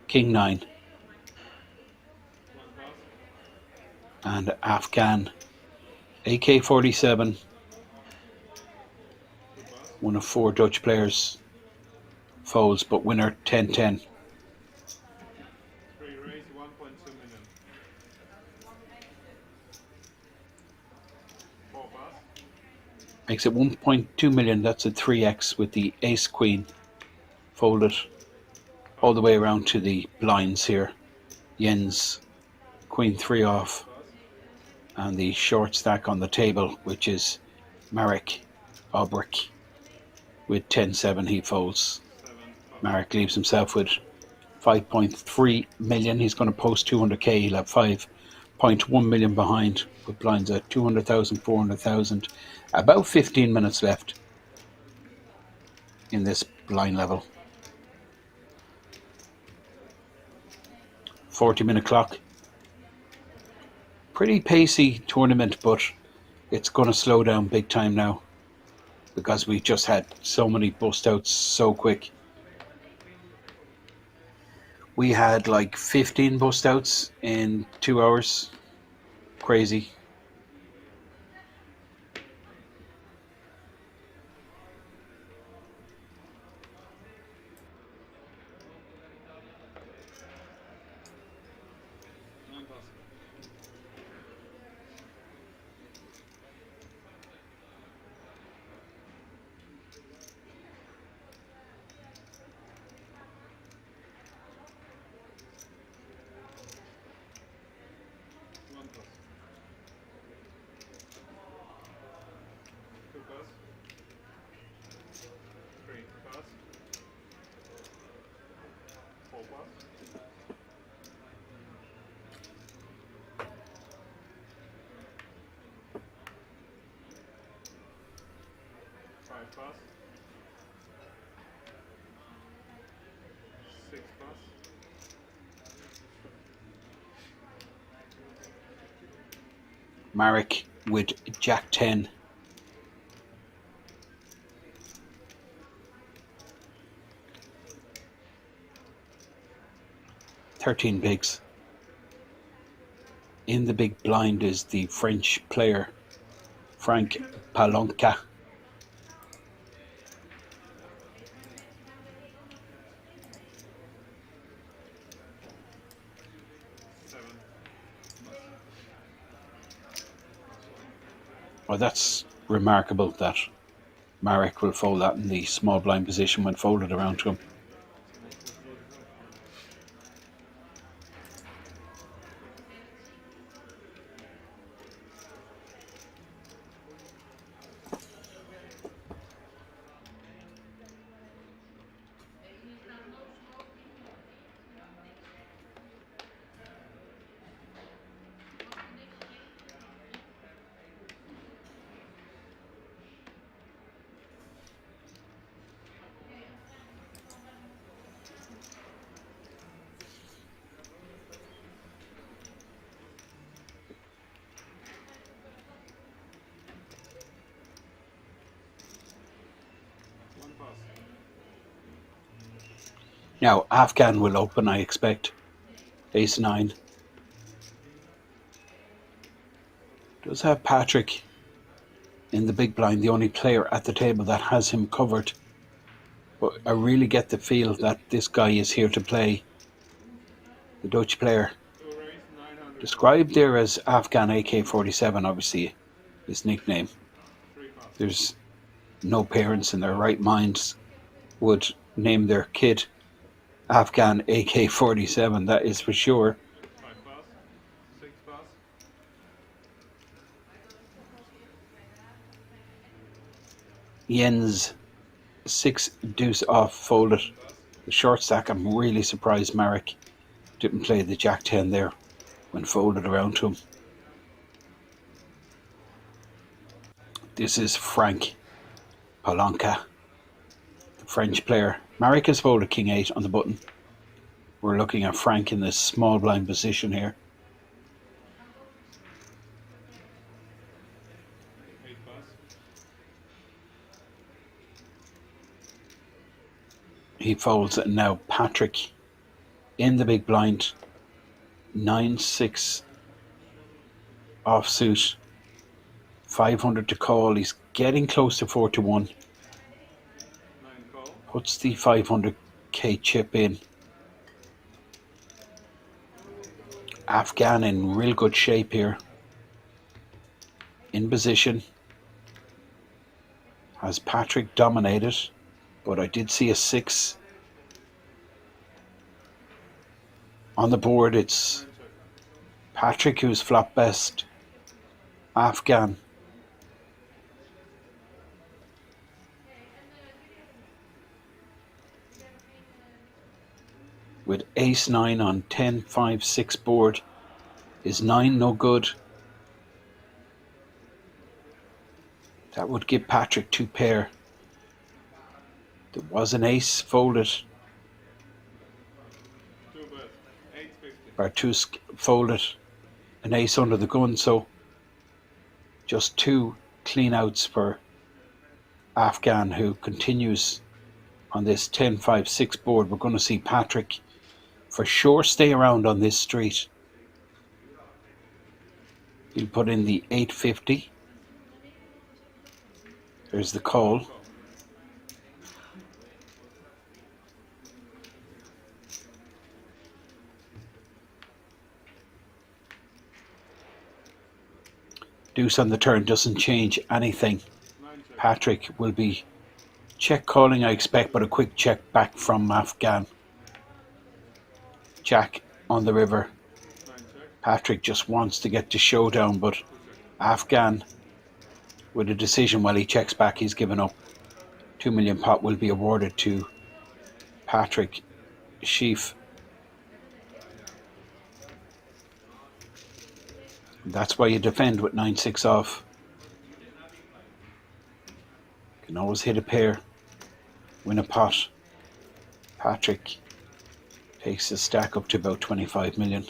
king 9. And Afghan AK-47. One of 4 Dutch players folds, but winner 10-10. Makes it 1.2 million. That's a 3x with the ace queen folded all the way around to the blinds here. Jens queen 3 off, and the short stack on the table, which is Marek Obrick. With 10-7 he folds. Marek leaves himself with 5.3 million. He's going to post 200k. He'll have 5.1 million behind, with blinds at 200,000, 400,000. About 15 minutes left in this blind level. 40-minute clock. Pretty pacey tournament, but it's going to slow down big time now, because we just had so many bust outs so quick. We had like 15 bust outs in 2 hours. Crazy. Marek with Jack 10. $13 bigs. In the big blind is the French player Frank Palanca. Oh, that's remarkable that Marek will fold that in the small blind position when folded around to him. Now, Afghan will open, I expect. Ace 9. Does have Patrick in the big blind, the only player at the table that has him covered. But I really get the feel that this guy is here to play. The Dutch player, described there as Afghan AK-47, obviously his nickname. There's no parents in their right minds would name their kid Afghan AK-47, that is for sure. Jens 6 deuce off folded. The short stack, I'm really surprised Marek didn't play the Jack 10 there when folded around to him. This is Frank Palanca, the French player. Marek has folded King 8 on the button. We're looking at Frank in this small blind position here. He folds it now. Patrick in the big blind. 9-6 offsuit. 500 to call. He's getting close to 4-1. Puts the 500k chip in. Afghan in real good shape here. In position. Has Patrick dominated, but I did see a 6. On the board, it's Patrick who's flop best. Afghan. With ace 9 on 10, 5, 6 board. Is 9 no good? That would give Patrick 2 pair. There was an ace folded. Bartusk folded an ace under the gun, so just 2 clean outs for Afghan, who continues on this 10, 5, 6 board. We're going to see Patrick for sure stay around on this street. He'll put in the 850. There's the call. Deuce on the turn doesn't change anything. Patrick will be check calling, I expect, but a quick check back from Afghan. Jack on the river. Patrick just wants to get to showdown, but Afghan with a decision while he checks back, he's given up. 2 million pot will be awarded to Patrick Sheaf. That's why you defend with 9-6 off. Can always hit a pair, win a pot. Patrick takes the stack up to about 25 million.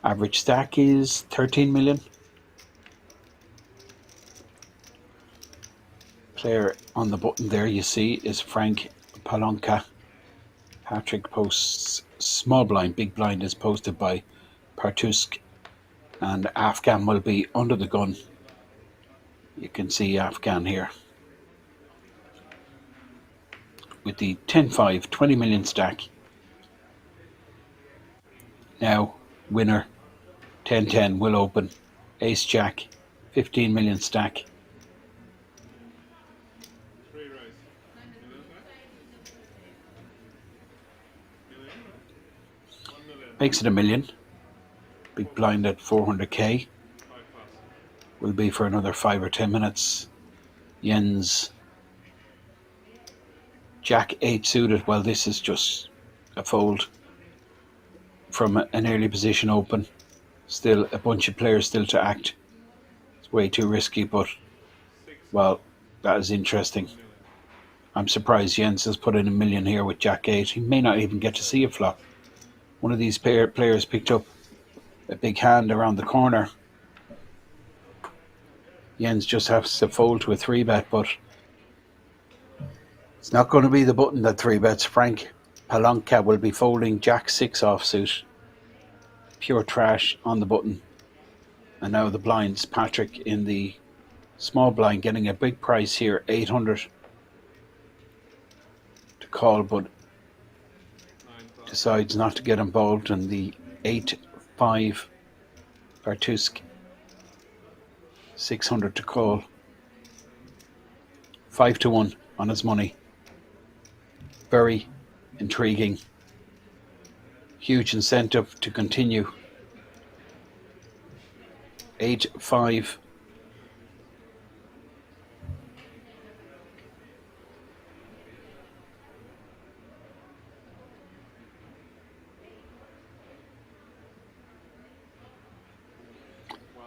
Average stack is 13 million. Player on the button there you see is Frank Palanca. Patrick posts small blind, big blind is posted by Bartusk, and Afghan will be under the gun. You can see Afghan here with the 10-5, 20 million stack. Now, winner 10-10 will open. Ace Jack, 15 million stack. Makes it a million. Big blind at 400k. Will be for another 5 or 10 minutes. Jens. Jack 8 suited. Well, this is just a fold from an early position open. Still a bunch of players still to act. It's way too risky, but well, that is interesting. I'm surprised Jens has put in a million here with Jack 8. He may not even get to see a flop. One of these players picked up a big hand around the corner. Jens just has to fold to a 3-bet, but it's not going to be the button that 3-bets. Frank Palanca will be folding Jack 6 offsuit. Pure trash on the button. And now the blinds. Patrick in the small blind getting a big price here, 800 to call, but decides not to get involved in the 8-5 Bartusk. 600 to call. 5-1 on his money. Very intriguing. Huge incentive to continue. 8-5.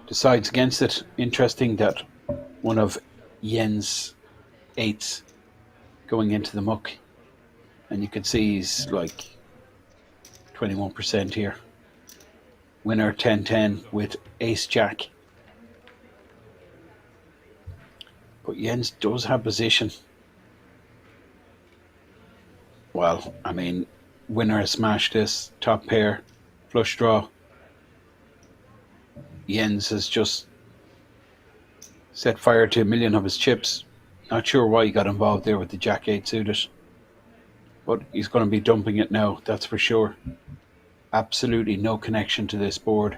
Decides against it. Interesting that one of Jens' 8s going into the muck. And you can see he's like 21% here. Winner 10-10 with Ace Jack. But Jens does have position. Well, I mean, winner has smashed this. Top pair, flush draw. Jens has just set fire to a million of his chips. Not sure why he got involved there with the Jack 8 suited. But he's going to be dumping it now, that's for sure. Absolutely no connection to this board.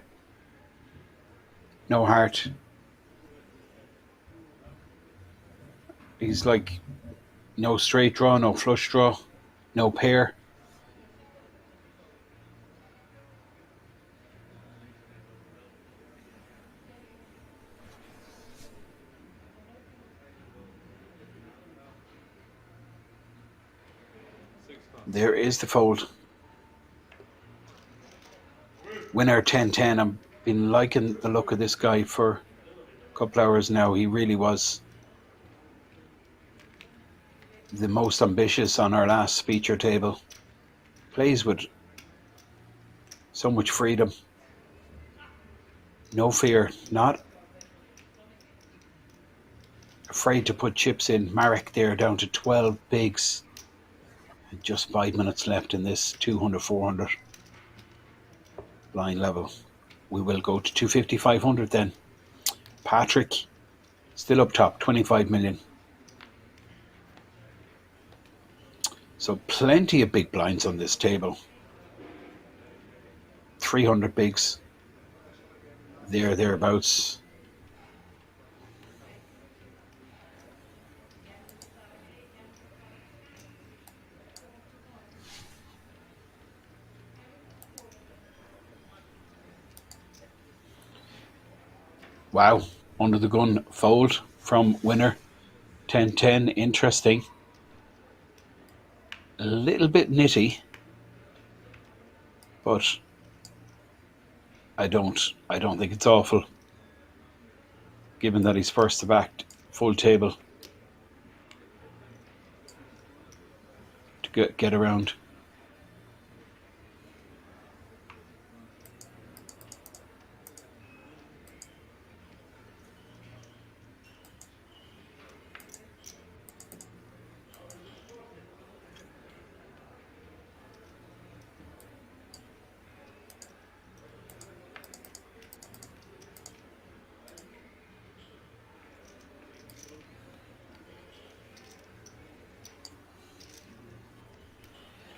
No heart. He's like no straight draw, no flush draw, no pair. There is the fold. Winner 10-10. I've been liking the look of this guy for a couple hours now. He really was the most ambitious on our last feature table. Plays with so much freedom. No fear. Not afraid to put chips in. Marek there down to 12 bigs. And just 5 minutes left in this 200-400 blind level. We will go to 250, 500 then. Patrick still up top, 25 million. So plenty of big blinds on this table. 300 bigs. Thereabouts. Wow, under the gun fold from winner 10-10. Interesting. A little bit nitty, but I don't think it's awful, given that he's first to back full table to get around.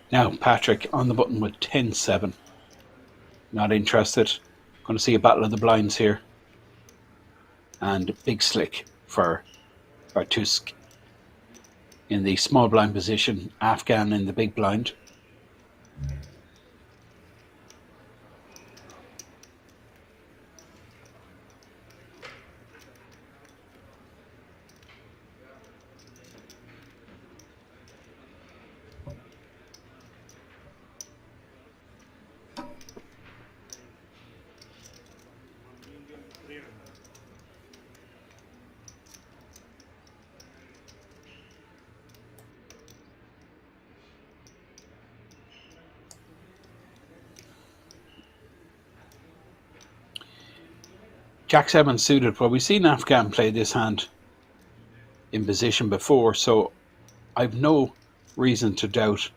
Now Patrick on the button with 10-7. Not interested. Going to see a battle of the blinds here. And big slick for Bartusk in the small blind position. Afghan in the big blind. Jack 7 suited. Well, we've seen Afghan play this hand in position before, so I've no reason to doubt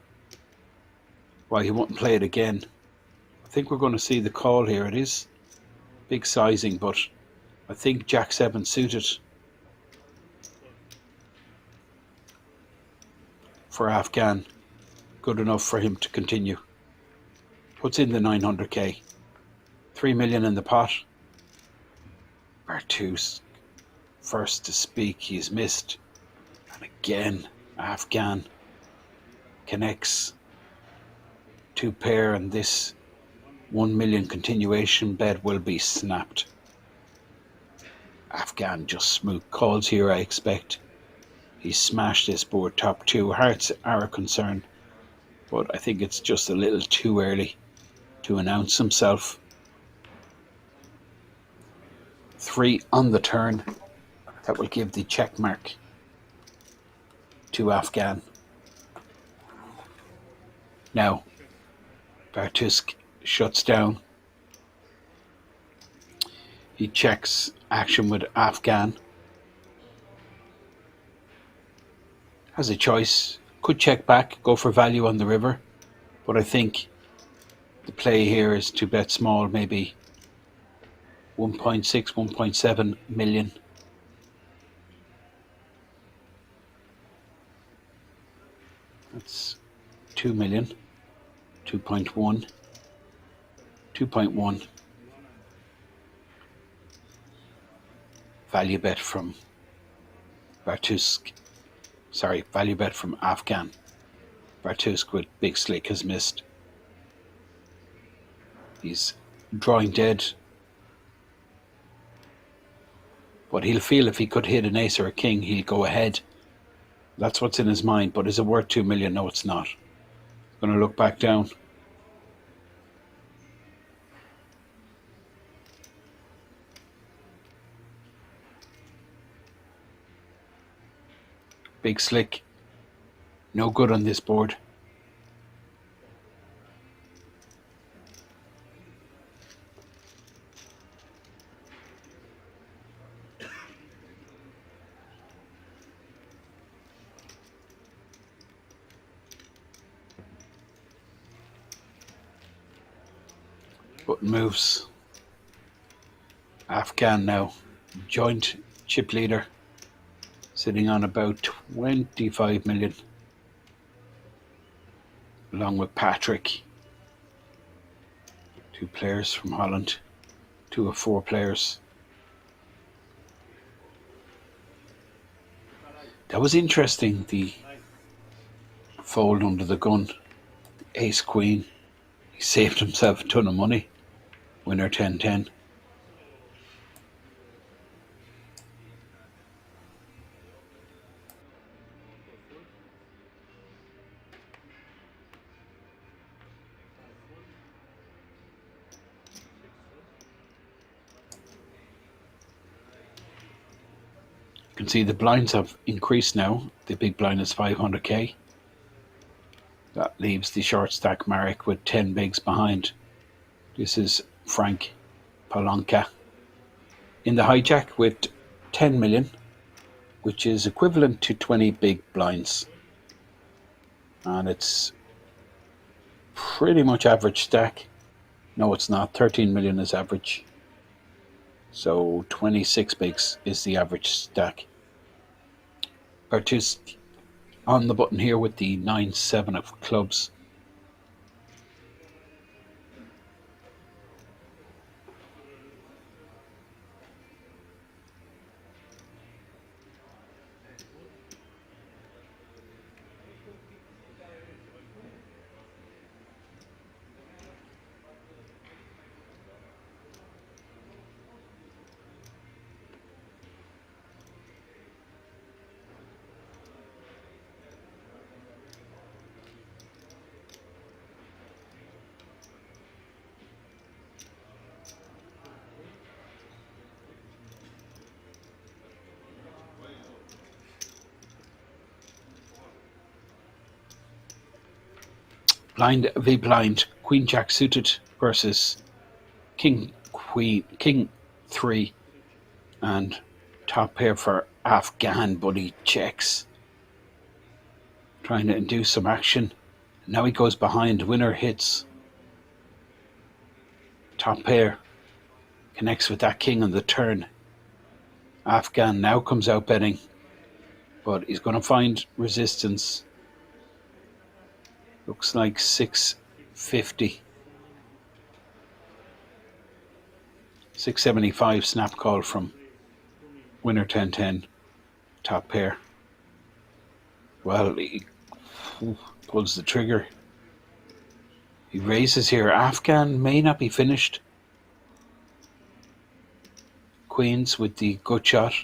why he wouldn't play it again. I think we're going to see the call here. It is big sizing, but I think Jack 7 suited for Afghan. Good enough for him to continue. Puts in the 900k. 3 million in the pot. Bartusk first to speak. He's missed. And again, Afghan connects. 2 pair, and this 1 million continuation bet will be snapped. Afghan just smooth calls here, I expect. He smashed this board top 2. Hearts are a concern, but I think it's just a little too early to announce himself. 3 on the turn. That will give the check mark to Afghan. Now, Bartusk shuts down. He checks action with Afghan. Has a choice. Could check back, go for value on the river. But I think the play here is to bet small, maybe 1.6, 1.7 million. That's 2 million. 2.1. 2.1. Value bet from Bartusk. Sorry, value bet from Afghan. Bartusk with big slick has missed. He's drawing dead. But he'll feel if he could hit an ace or a king, he'll go ahead. That's what's in his mind. But is it worth 2 million? No, it's not. Going to look back down. Big slick. No good on this board. Button moves. Afghan now. Joint chip leader. Sitting on about 25 million. Along with Patrick. 2 players from Holland. 2 of 4 players. That was interesting, the fold under the gun. Ace Queen. He saved himself a ton of money. Winner 10-10. You can see the blinds have increased now. The big blind is 500k. That leaves the short stack Marek with 10 bigs behind. This is Frank Palanka in the hijack with 10 million, which is equivalent to 20 big blinds. And it's pretty much average stack. No, it's not. 13 million is average. So 26 bigs is the average stack. Bartusk on the button here with the 9-7 of clubs. blind v blind, Queen Jack suited versus King 3, and top pair for Afghan, but he checks, trying to induce some action. Now he goes behind, winner hits, top pair, connects with that king on the turn. Afghan now comes out betting, but he's going to find resistance. Looks like 650. 675 snap call from winner 10-10, top pair. Well, he pulls the trigger. He raises here. Afghan may not be finished. Queens with the gut shot.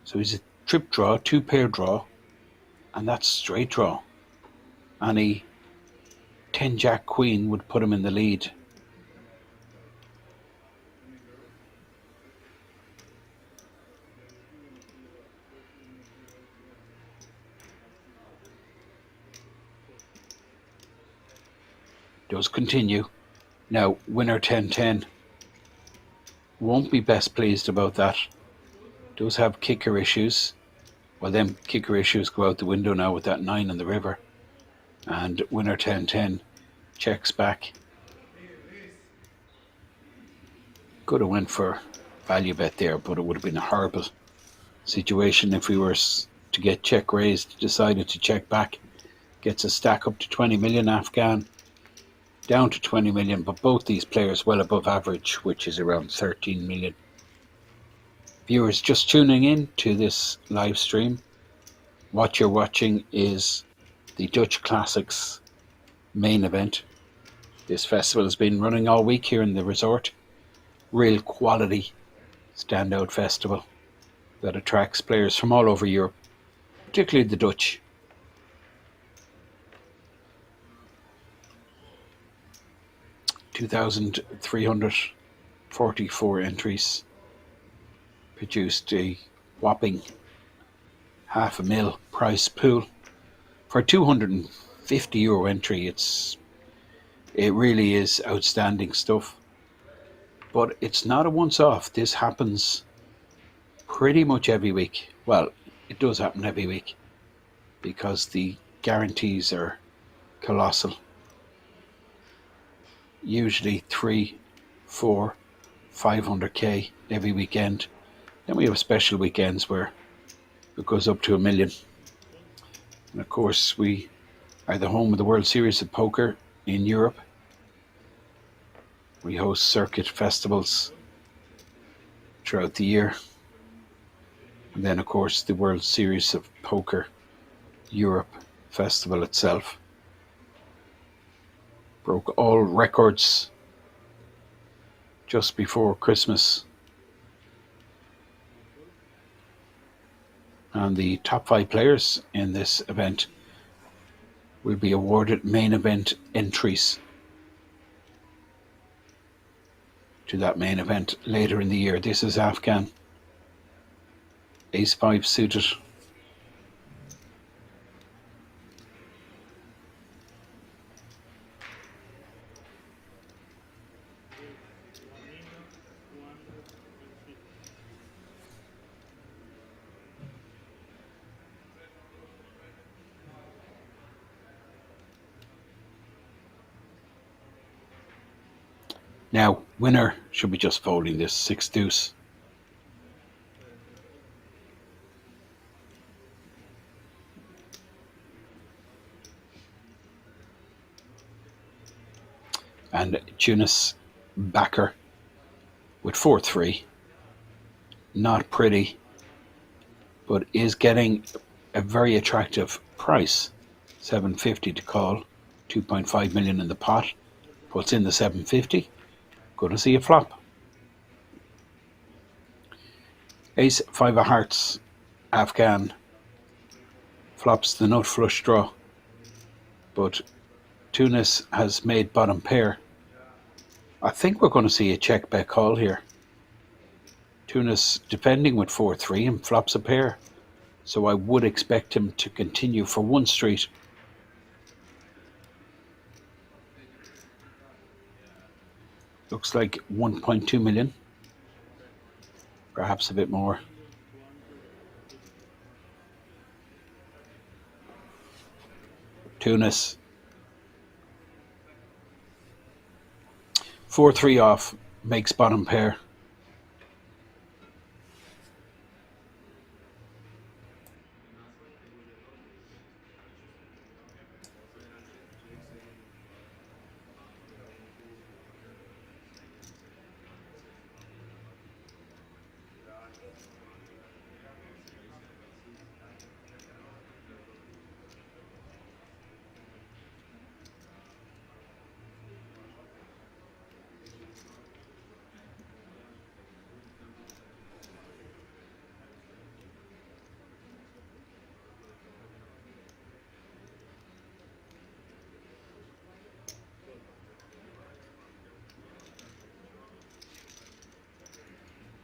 So he's a trip draw, 2-pair draw, and that's straight draw. Any 10 Jack Queen would put him in the lead. Does continue. Now winner 10-10. Won't be best pleased about that. Does have kicker issues. Well, them kicker issues go out the window now with that 9 in the river. And winner 10-10 checks back. Could have went for value bet there, but it would have been a horrible situation if we were to get check raised. Decided to check back. Gets a stack up to 20 million Afghan. Down to 20 million, but both these players well above average, which is around 13 million. Viewers just tuning in to this live stream, what you're watching is the Dutch Classics main event. This festival has been running all week here in the resort. Real quality standout festival that attracts players from all over Europe, particularly the Dutch. $2,344 entries, produced a whopping €500,000 prize pool for a €250 entry. It really is outstanding stuff, but it's not a once-off. This happens pretty much every week. Well, it does happen every week because the guarantees are colossal. Usually 3, 4, 500k every weekend. Then we have special weekends where it goes up to $1 million. And of course, we are the home of the World Series of Poker in Europe. We host circuit festivals throughout the year. And then, of course, the World Series of Poker Europe festival itself broke all records just before Christmas. And the top 5 players in this event will be awarded main event entries to that main event later in the year. This is Afghan. Ace-5 suited. Now, winner should be just folding this 6 deuce. And Tunis backer with 4-3. Not pretty, but is getting a very attractive price. 750 to call, 2.5 million in the pot. Puts in the 750. Going to see a flop. Ace-5 of hearts, Afghan flops the nut flush draw, but Tunis has made bottom pair. I think we're going to see a check bet call here. Tunis defending with 4-3 and flops a pair, so I would expect him to continue for one street. Looks like 1.2 million, perhaps a bit more. Tunis. 4-3 off, makes bottom pair.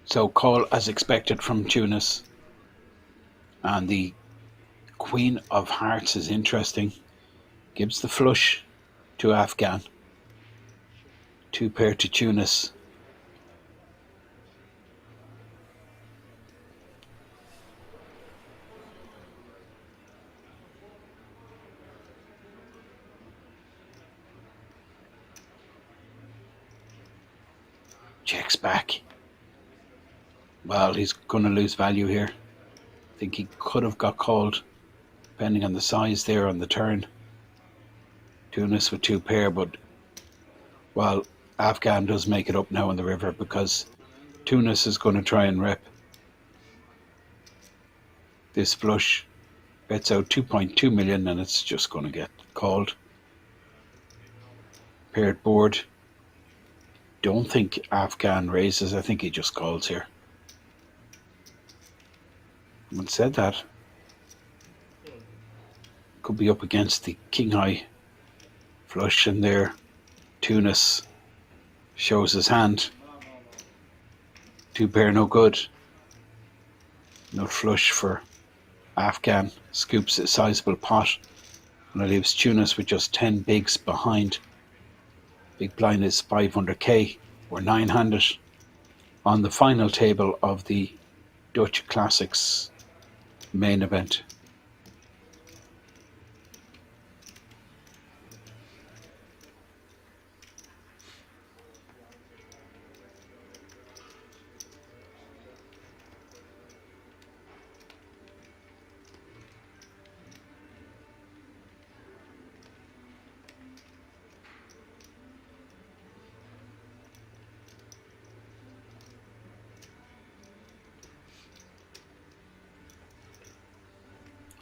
So call as expected from Tunis. And the Queen of Hearts is interesting. Gives the flush to Afghan. 2 pair to Tunis. Checks back. Well, he's going to lose value here. I think he could have got called, depending on the size there on the turn. Tunis with 2 pair, but well, Afghan does make it up now on the river because Tunis is going to try and rep this flush. Bets out 2.2 million and it's just going to get called. Paired board. Don't think Afghan raises. I think he just calls here. Having said that, could be up against the king high flush, and there Tunis shows his hand. 2 pair no good. No flush for Afghan. Scoops a sizable pot, and it leaves Tunis with just 10 bigs behind. Big blind is 500k. We're 900 on the final table of the Dutch Classics main event.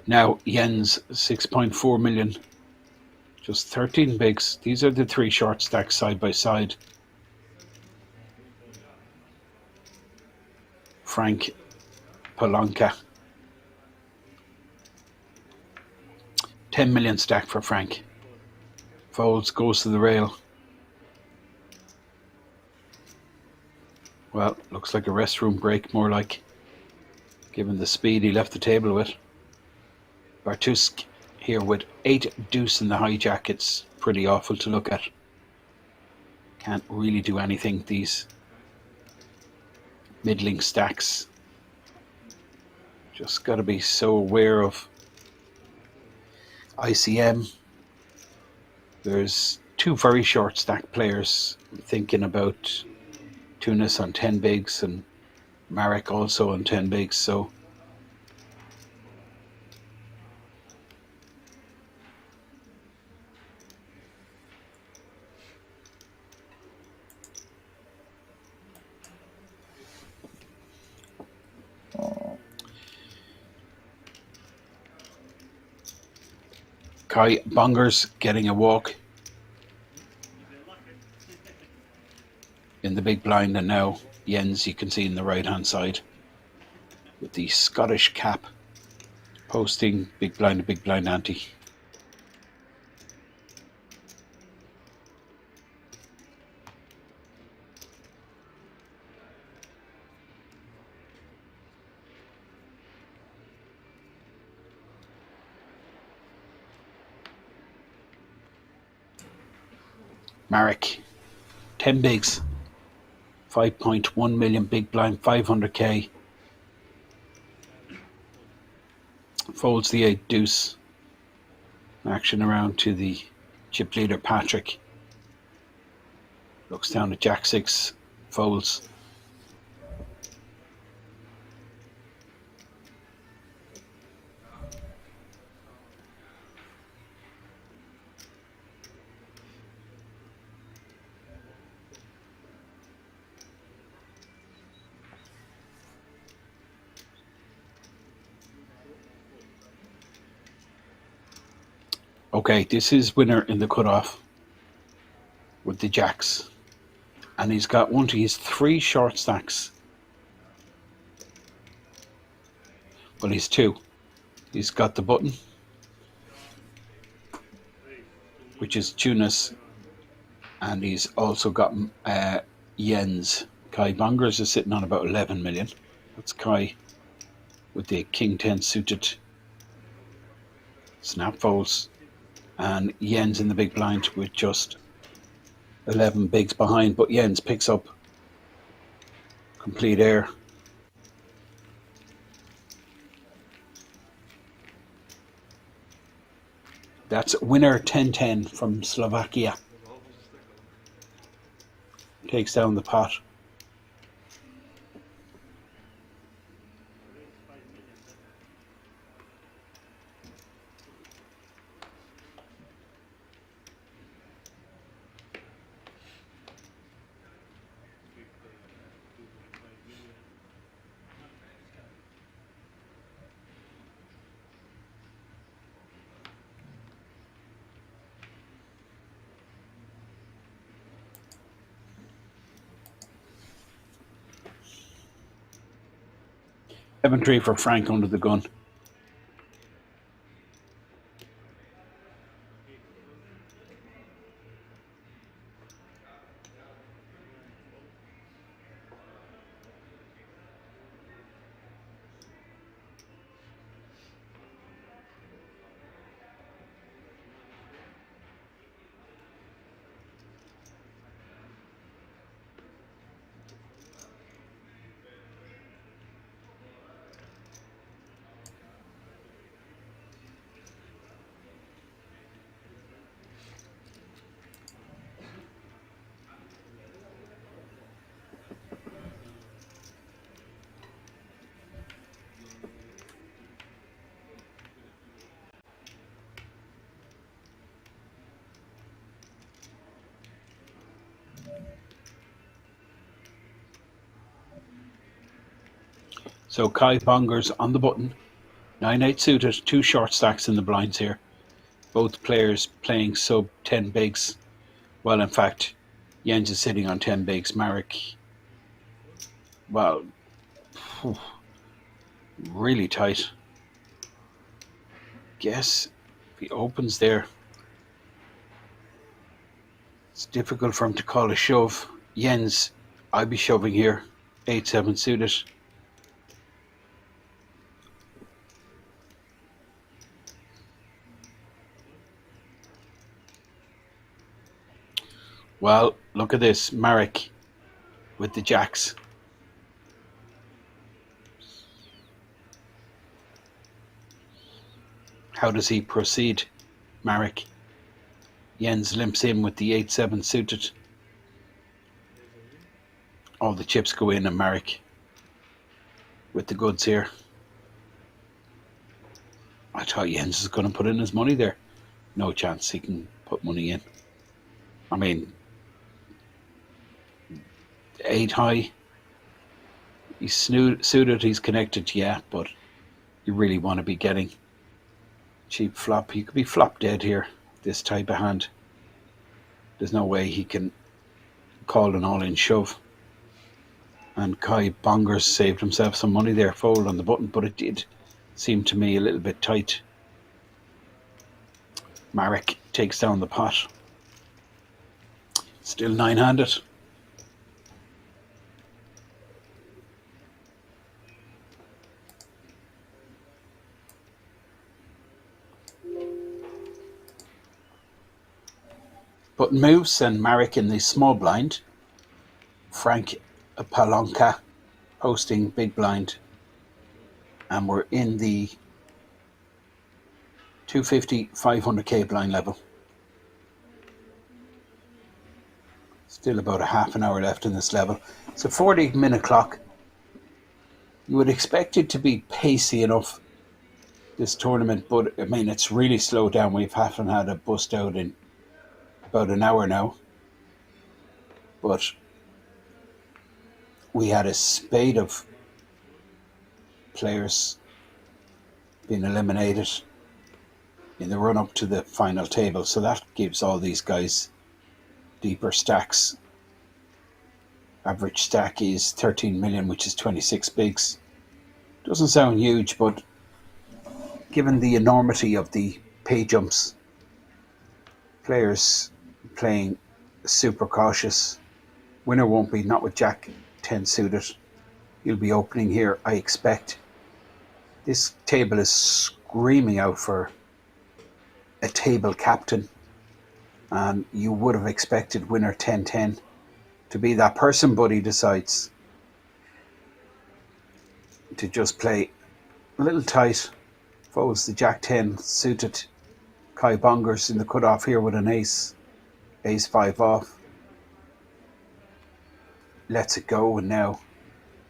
Now Jens 6.4 million, just 13 bigs. These are the 3 short stacks side by side. Frank Palanca. 10 million stack for Frank. Folds, goes to the rail. Well, looks like a restroom break, more like, given the speed he left the table with. Bartusk here with 8 deuce in the hijack. It's pretty awful to look at. Can't really do anything, these middling stacks. Just got to be so aware of ICM. There's 2 very short stack players. I'm thinking about Tunis on 10 bigs and Marek also on 10 bigs, so Kai Bongers getting a walk in the big blind, and now Jens, you can see in the right hand side with the Scottish cap, posting big blind ante. Marek, 10 bigs, 5.1 million big blind, 500k. Folds the 8 deuce. Action around to the chip leader Patrick. Looks down at Jack 6, folds. Okay, this is winner in the cutoff with the jacks. And he's got he's 3 short stacks. Well, he's 2. He's got the button, which is Tunis, and he's also got Jens. Kai Bongers is sitting on about 11 million. That's Kai with the King 10 suited snap folds, and Jens in the big blind with just 11 bigs behind, but Jens picks up complete air. That's winner 10-10 from Slovakia. Takes down the pot. Seven-3 for Frank under the gun. So Kai Bongers on the button, 9-8 suited, 2 short stacks in the blinds here. Both players playing sub 10 bigs. Well, in fact, Jens is sitting on 10 bigs. Marek, well, really tight. Guess if he opens there, it's difficult for him to call a shove. Jens, I'd be shoving here, 8-7 suited. Well, look at this, Marek with the jacks. How does he proceed, Marek? Jens limps in with the 8-7 suited. All the chips go in, and Marek with the goods here. I thought Jens is going to put in his money there. No chance he can put money in. I mean, 8 high. He's suited, he's connected, yeah, but you really want to be getting cheap flop. He could be flop dead here, this type of hand. There's no way he can call an all-in shove. And Kai Bongers saved himself some money there, fold on the button, but it did seem to me a little bit tight. Marek takes down the pot. Still 9-handed. Button moves and Marek in the small blind. Frank a Palanca hosting big blind, and we're in the 250, 500k blind level. Still about a half an hour left in this level. It's a 40-minute clock. You would expect it to be pacey enough, this tournament, but I mean, it's really slowed down. We haven't had a bust out in about an hour now, but we had a spate of players being eliminated in the run up to the final table, so that gives all these guys deeper stacks. Average stack is 13 million, which is 26 bigs. Doesn't sound huge, but given the enormity of the pay jumps, players playing super cautious. Winner won't be, not with Jack 10 suited. He'll be opening here, I expect. This table is screaming out for a table captain, and you would have expected winner 10-10 to be that person, but he decides to just play a little tight. Folds the Jack 10 suited. Kai Bongers in the cutoff here with an ace. Ace 5 off. Lets it go, and now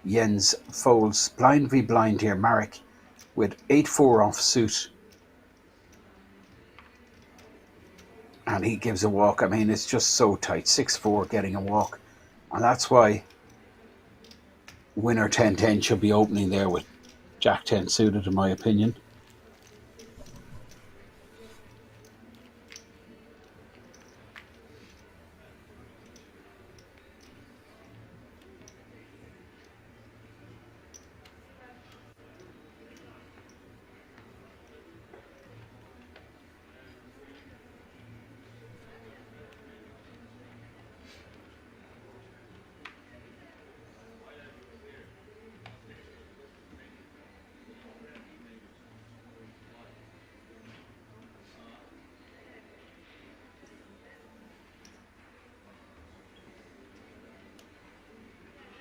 Jens folds blind v blind here. Marek with 8-4 off suit. And he gives a walk. I mean, it's just so tight. 6-4 getting a walk. And that's why winner 10-10 should be opening there with Jack 10 suited, in my opinion.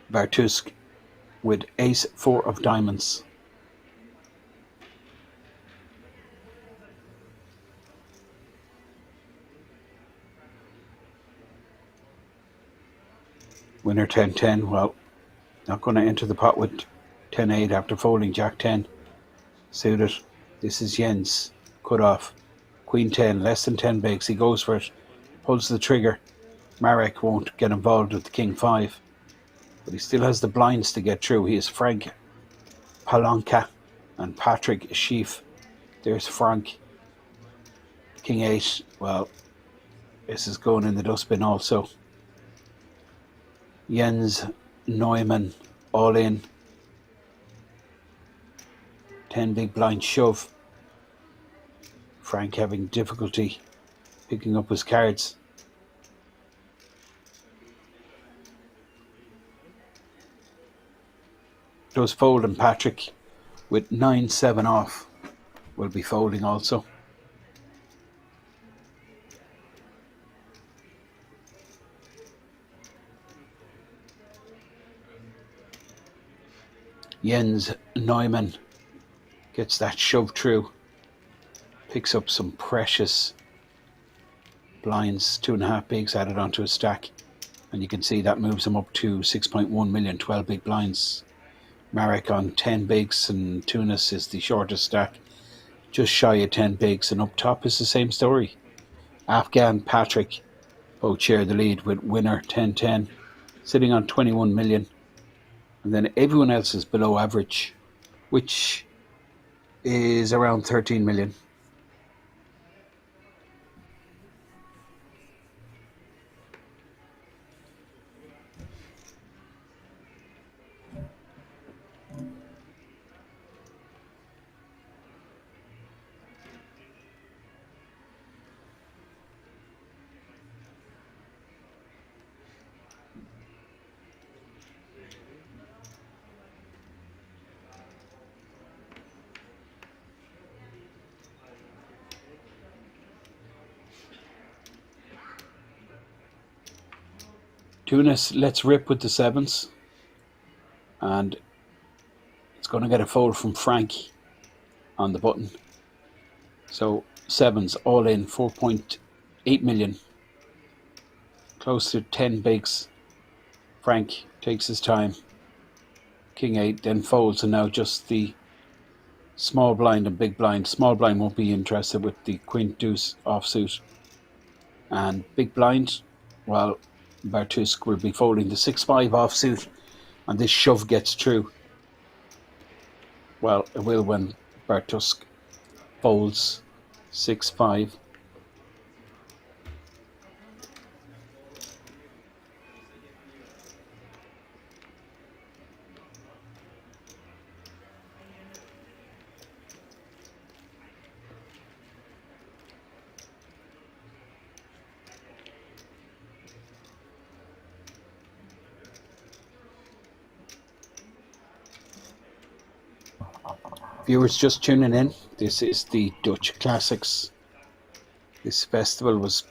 Bartusk with ace 4 of diamonds. Winner 10-10, well, not going to enter the pot with 10-8 after folding Jack 10 suited. This is Jens, cut off. Queen 10, less than 10 bigs, he goes for it, pulls the trigger. Marek won't get involved with the King 5. But he still has the blinds to get through. He is Frank Palanca and Patrick Schief. There's Frank. King 8. Well, this is going in the dustbin also. Jens Neumann all in. 10 big blind shove. Frank having difficulty picking up his cards. Does fold, and Patrick with 9-7 off will be folding also. Jens Neumann gets that shove through, picks up some precious blinds, 2.5 bigs added onto a stack, and you can see that moves him up to 6.1 million, 12 big blinds. Marek on 10 bigs, and Tunis is the shortest stack, just shy of 10 bigs, and up top is the same story. Afghan Patrick both share the lead with winner 10-10, sitting on 21 million, and then everyone else is below average, which is around 13 million. Tunis, let's rip with the sevens. And it's going to get a fold from Frank on the button. So sevens all in, 4.8 million. Close to 10 bigs. Frank takes his time. King 8 then folds, and now just the small blind and big blind. Small blind won't be interested with the queen deuce offsuit. And big blind, well, Bartusk will be folding the 6-5 offsuit, and this shove gets through. Well, it will when Bartusk folds 6-5. Viewers just tuning in, this is the Dutch Classics. This festival was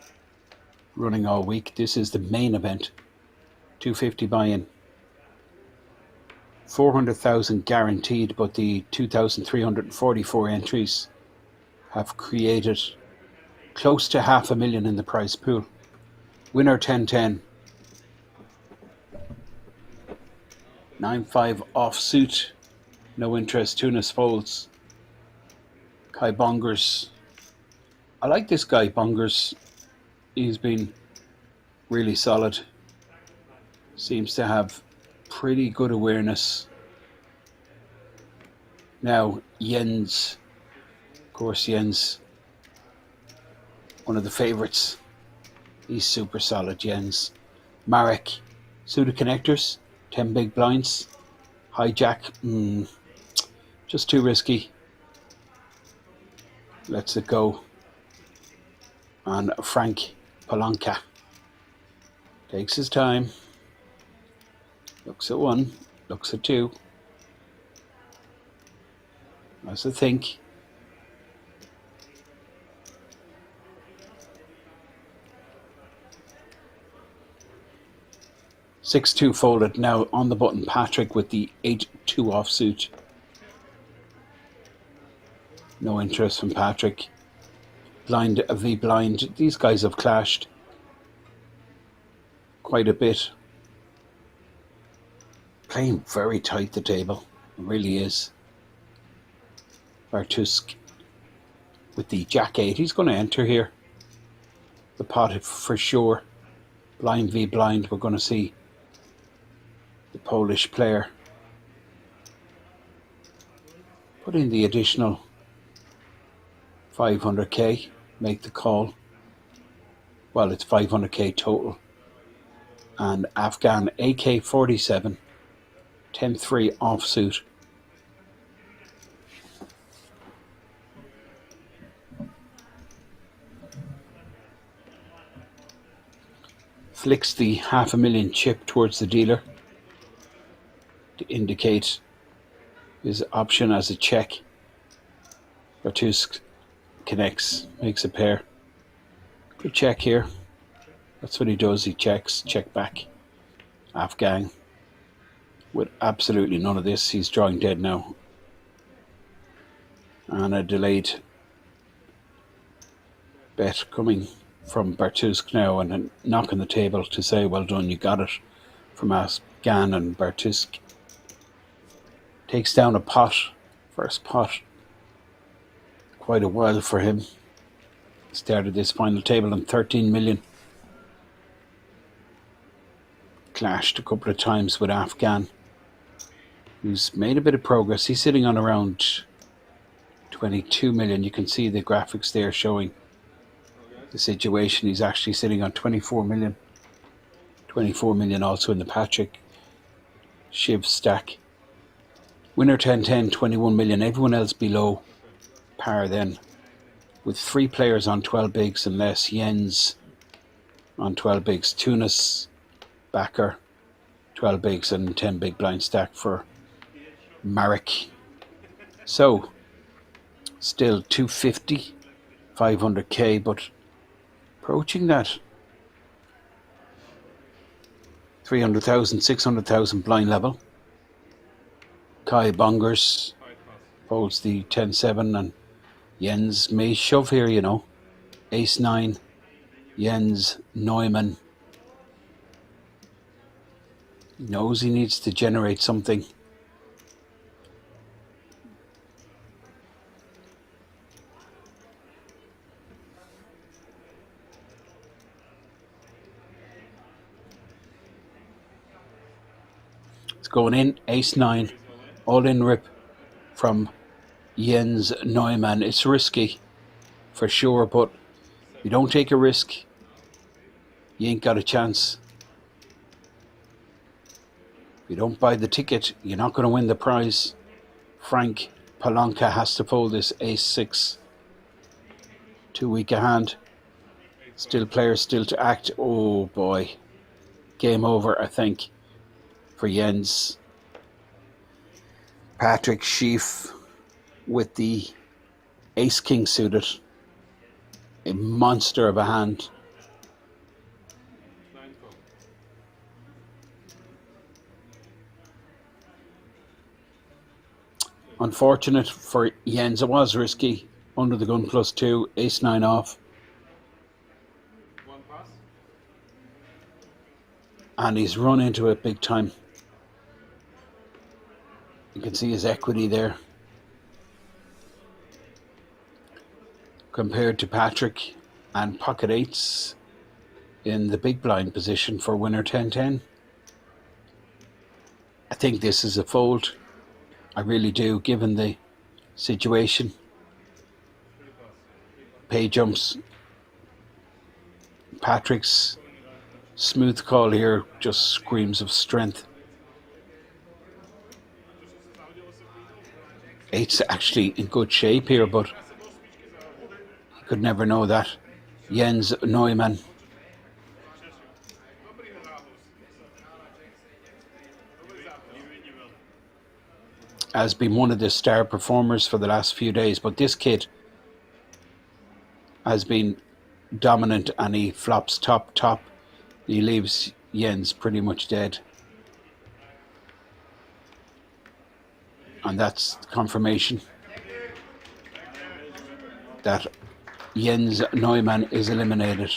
running all week. This is the main event. 250 buy-in. 400,000 guaranteed, but the 2,344 entries have created close to 500,000 in the prize pool. Winner 10-10. 9-5 offsuit. No interest. Tunis folds. Kai Bongers. I like this guy, Bongers. He's been really solid. Seems to have pretty good awareness. Now, Jens. Of course, Jens. One of the favourites. He's super solid, Jens. Marek. Suited connectors. 10 big blinds. Hijack. Just too risky. Lets it go. And Frank Palanka takes his time. Looks at 1. Looks at 2. Has a think. Six-two folded. Now on the button, Patrick with the 8-2 offsuit. No interest from Patrick. Blind v blind. These guys have clashed quite a bit. Playing very tight the table. It really is. Bartusk with the Jack 8. He's going to enter here. The pot for sure. Blind v blind. We're going to see the Polish player put in the additional 500k, make the call. Well, it's 500k total. And Afghan AK-47, 10-3 offsuit. Flicks the 500,000 chip towards the dealer to indicate his option as a check. Bartusk connects, makes a pair. Good check here. That's what he does. He checks, check back. Afghan with absolutely none of this. He's drawing dead now. And a delayed bet coming from Bartusk now, and a knock on the table to say, well done, you got it, from Afghan. And Bartusk takes down a pot, first pot. Quite a while for him. Started this final table on 13 million. Clashed a couple of times with Afghan, who's made a bit of progress. He's sitting on around 22 million. You can see the graphics there showing the situation. He's actually sitting on 24 million. 24 million also in the Patrick Shiv stack. Winner 10-10, 21 million. Everyone else below par then, with 3 players on 12 bigs and less. Jens on 12 bigs. Tunis, Backer, 12 bigs and 10 big blind stack for Marek. So, still 250, 500k, but approaching that 300,000, 600,000 blind level. Kai Bongers folds the 10-7 and Jens may shove here, you know. Ace-9, Jens Neumann. He knows he needs to generate something. It's going in, Ace-9, all-in rip from Jens Neumann. It's risky, for sure, but if you don't take a risk, you ain't got a chance. If you don't buy the ticket, you're not going to win the prize. Frank Palanca has to fold this Ace-6. Too weak a hand. Still players still to act. Oh boy. Game over, I think, for Jens. Patrick Schiff with the Ace-King suited. A monster of a hand. Unfortunate for Jens, it was risky. Under the gun +2, Ace-9 off. And he's run into it big time. You can see his equity there. Compared to Patrick and pocket eights in the big blind position for winner 10-10. I think this is a fold. I really do, given the situation. Pay jumps. Patrick's smooth call here just screams of strength. Eight's actually in good shape here, but you could never know that. Jens Neumann. Has been one of the star performers for the last few days, but this kid has been dominant and he flops top. He leaves Jens pretty much dead. And that's confirmation that Jens Neumann is eliminated.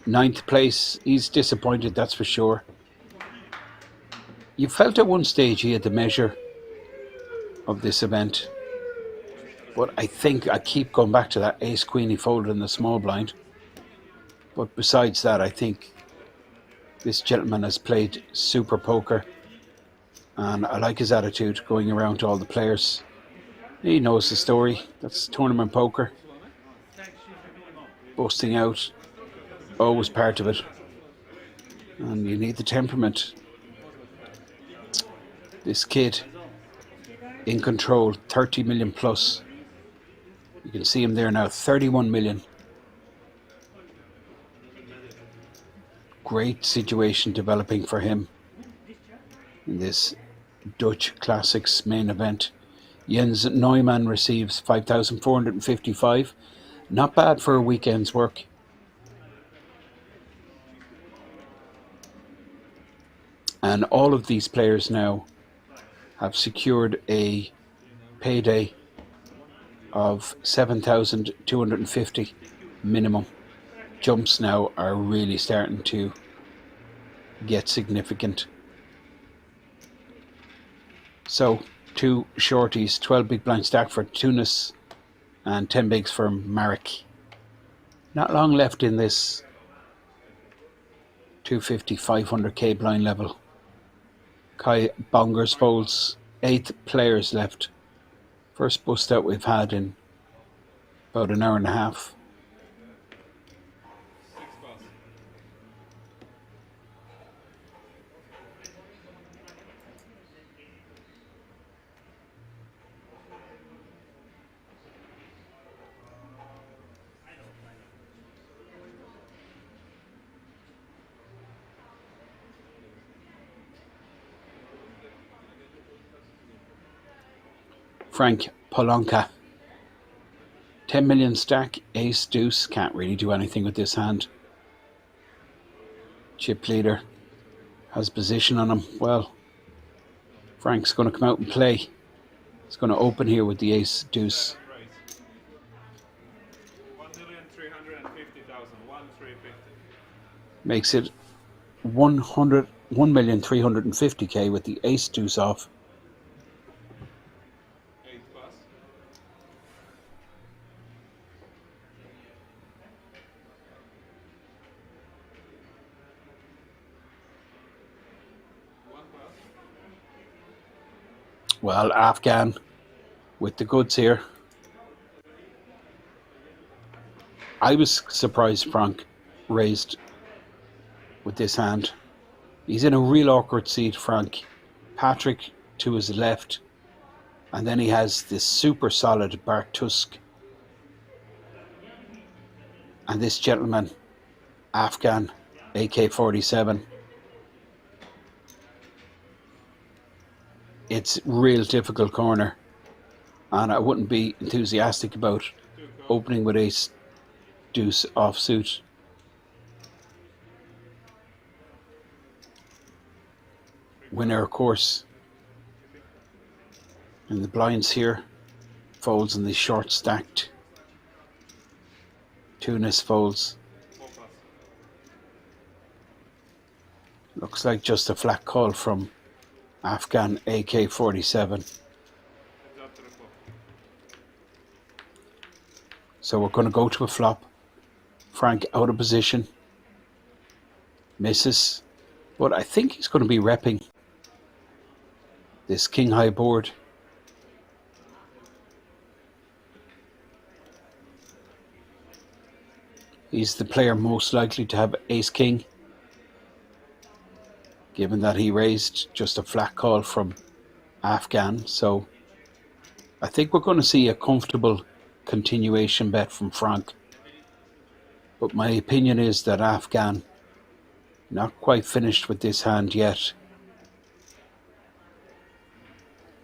9th place, he's disappointed, that's for sure. You felt at one stage he had the measure of this event, but I think I keep going back to that Ace-Queen he folded in the small blind. But besides that, I think this gentleman has played super poker, and I like his attitude going around to all the players. He knows the story. That's tournament poker. Busting out, always part of it, and you need the temperament. This kid in control, 30 million plus. You can see him there now, 31 million. Great situation developing for him in this Dutch Classics main event. Jens Neumann receives 5,455. Not bad for a weekend's work. And all of these players now have secured a payday of 7,250 minimum. Jumps now are really starting to get significant. So 2 shorties, 12 big blind stack for Tunis and 10 bigs for Marek. Not long left in this 250, 500k blind level. Kai Bongers folds, 8 players left. First bust out we've had in about an hour and a half. Frank Palanca. 10 million stack, ace deuce. Can't really do anything with this hand. Chip leader has position on him. Well, Frank's going to come out and play. He's going to open here with the ace deuce. 1,350,000. 1,350. Makes it 1,350,000 with the ace deuce off. 8 plus. Well, Afghan with the goods here. I was surprised Frank raised with this hand. He's in a real awkward seat, Frank. Patrick to his left. And then he has this super solid Bartusk. And this gentleman, Afghan, AK-47. It's real difficult corner. And I wouldn't be enthusiastic about opening with ace deuce offsuit. Winner, of course, in the blinds here, folds in the short stacked. Tunis folds. Looks like just a flat call from Afghan AK-47. So we're going to go to a flop. Frank out of position. Misses. But I think he's going to be repping this king high board. He's the player most likely to have ace king, given that he raised just a flat call from Afghan. So I think we're going to see a comfortable continuation bet from Frank. But my opinion is that Afghan not quite finished with this hand yet.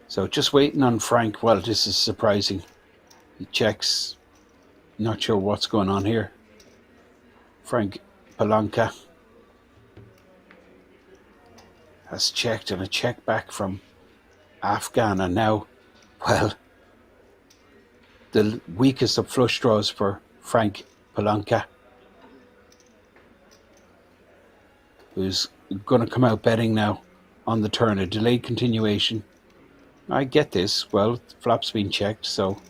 So just waiting on Frank. Well, this is surprising. He checks. Not sure what's going on here. Frank Palanca has checked, and a check back from Afghan. And now, well, the weakest of flush draws for Frank Palanca, who's going to come out betting now on the turn. A delayed continuation. I get this. Well, the flop's been checked, so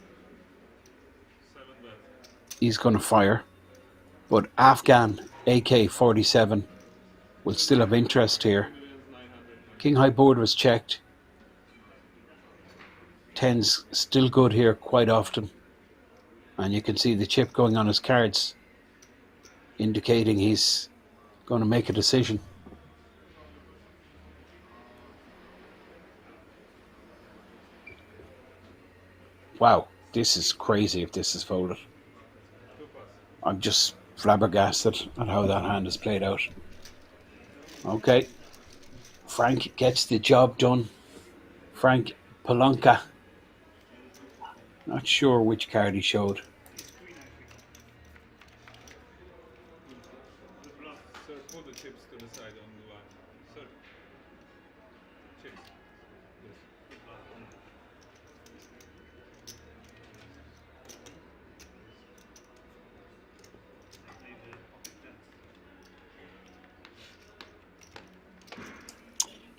he's going to fire. But Afghan AK-47 will still have interest here. King high board was checked. Tens still good here quite often. And you can see the chip going on his cards, indicating he's going to make a decision. Wow, this is crazy if this is folded. I'm just flabbergasted at how that hand is played out. Okay, Frank gets the job done. Frank Palanca. Not sure which card he showed. Sir, put the chips to the side on the line. Sir, chips. Yes.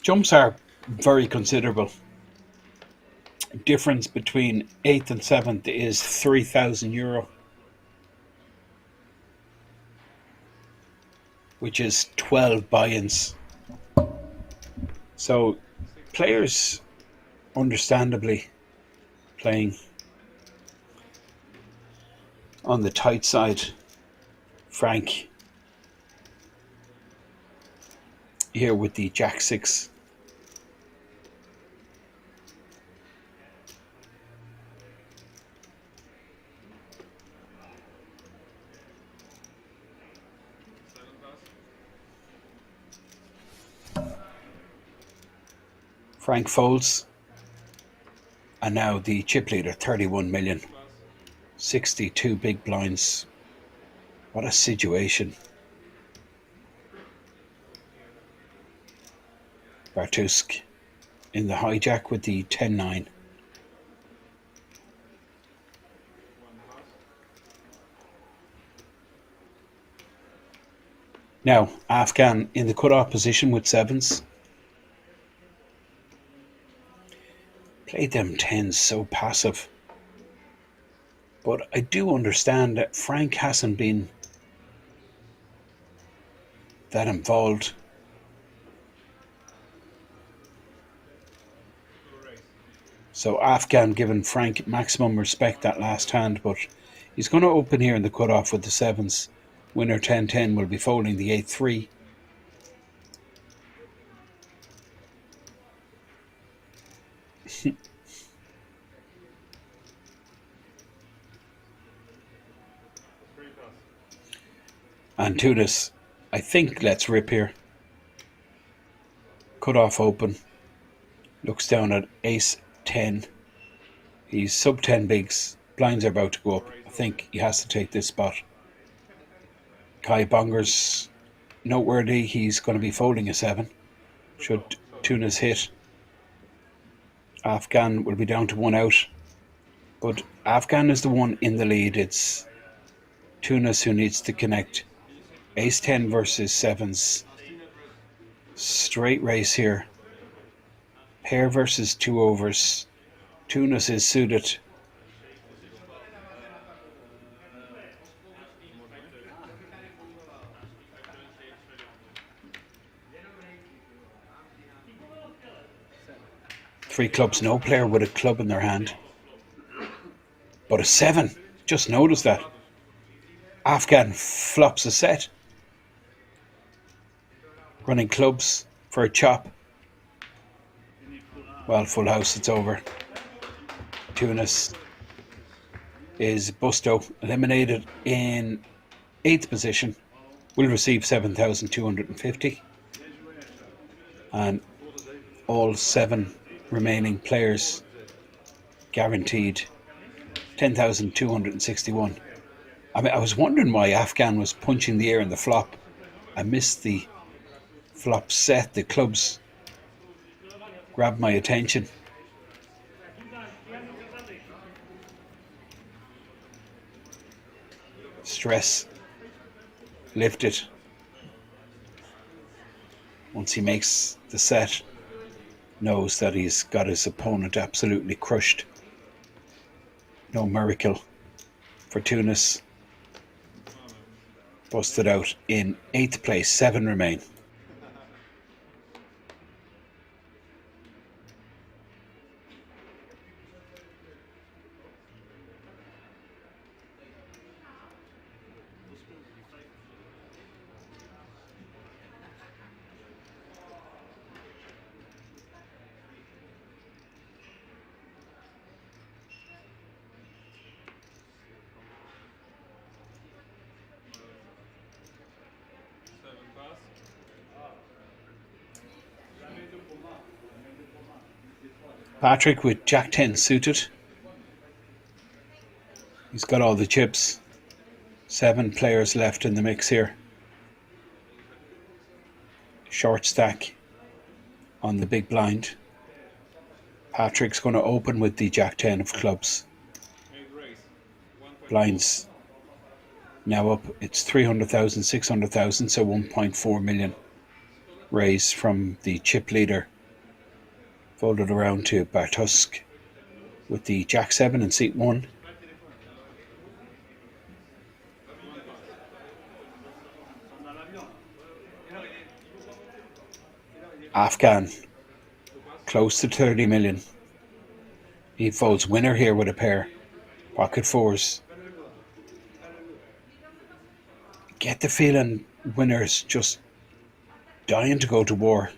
Jumps are very considerable. Difference between 8th and 7th is €3,000, which is 12 buy-ins. So players understandably playing on the tight side. Frank here with the Jack 6. Frank folds, and now the chip leader, 31 million, 62 big blinds. What a situation. Bartusk in the hijack with the 10-9. Now, Afghan in the cut-off position with sevens. Played them tens so passive. But I do understand that Frank hasn't been that involved. So Afghan giving Frank maximum respect that last hand, but he's going to open here in the cut-off with the sevens. Winner 10-10 will be folding the 8-3. And Tunis, I think, let's rip here. Cut-off open. Looks down at ace 10. He's sub 10 bigs. Blinds are about to go up. I think he has to take this spot. Kai Bonger's noteworthy. He's going to be folding a 7. Should Tunis hit. Afghan will be down to 1 out. But Afghan is the one in the lead. It's Tunis who needs to connect. Ace 10 versus 7s. Straight race here. Pair versus 2 overs. Tunis is suited. Three clubs, no player with a club in their hand. But a 7. Just noticed that. Afghan flops a set. Running clubs for a chop. Well, full house, it's over. Tunis is Busto, eliminated in 8th position. Will receive 7,250. And all 7 remaining players guaranteed 10,261. I mean, I was wondering why Afghan was punching the air in the flop. I missed the flop set. The clubs grabbed my attention. Stress lifted once he makes the set. Knows that he's got his opponent absolutely crushed. No miracle for Tunis. Busted out in 8th place. 7 remain. Patrick with Jack 10 suited. He's got all the chips. 7 players left in the mix here. Short stack on the big blind. Patrick's going to open with the Jack 10 of clubs. Blinds now up. It's 300,000, 600,000, so 1.4 million raise from the chip leader. Folded around to Bartusk with the Jack 7 in seat 1. Afghan close to 30 million. He folds winner here with a pair. Pocket 4s. Get the feeling winner's just dying to go to war.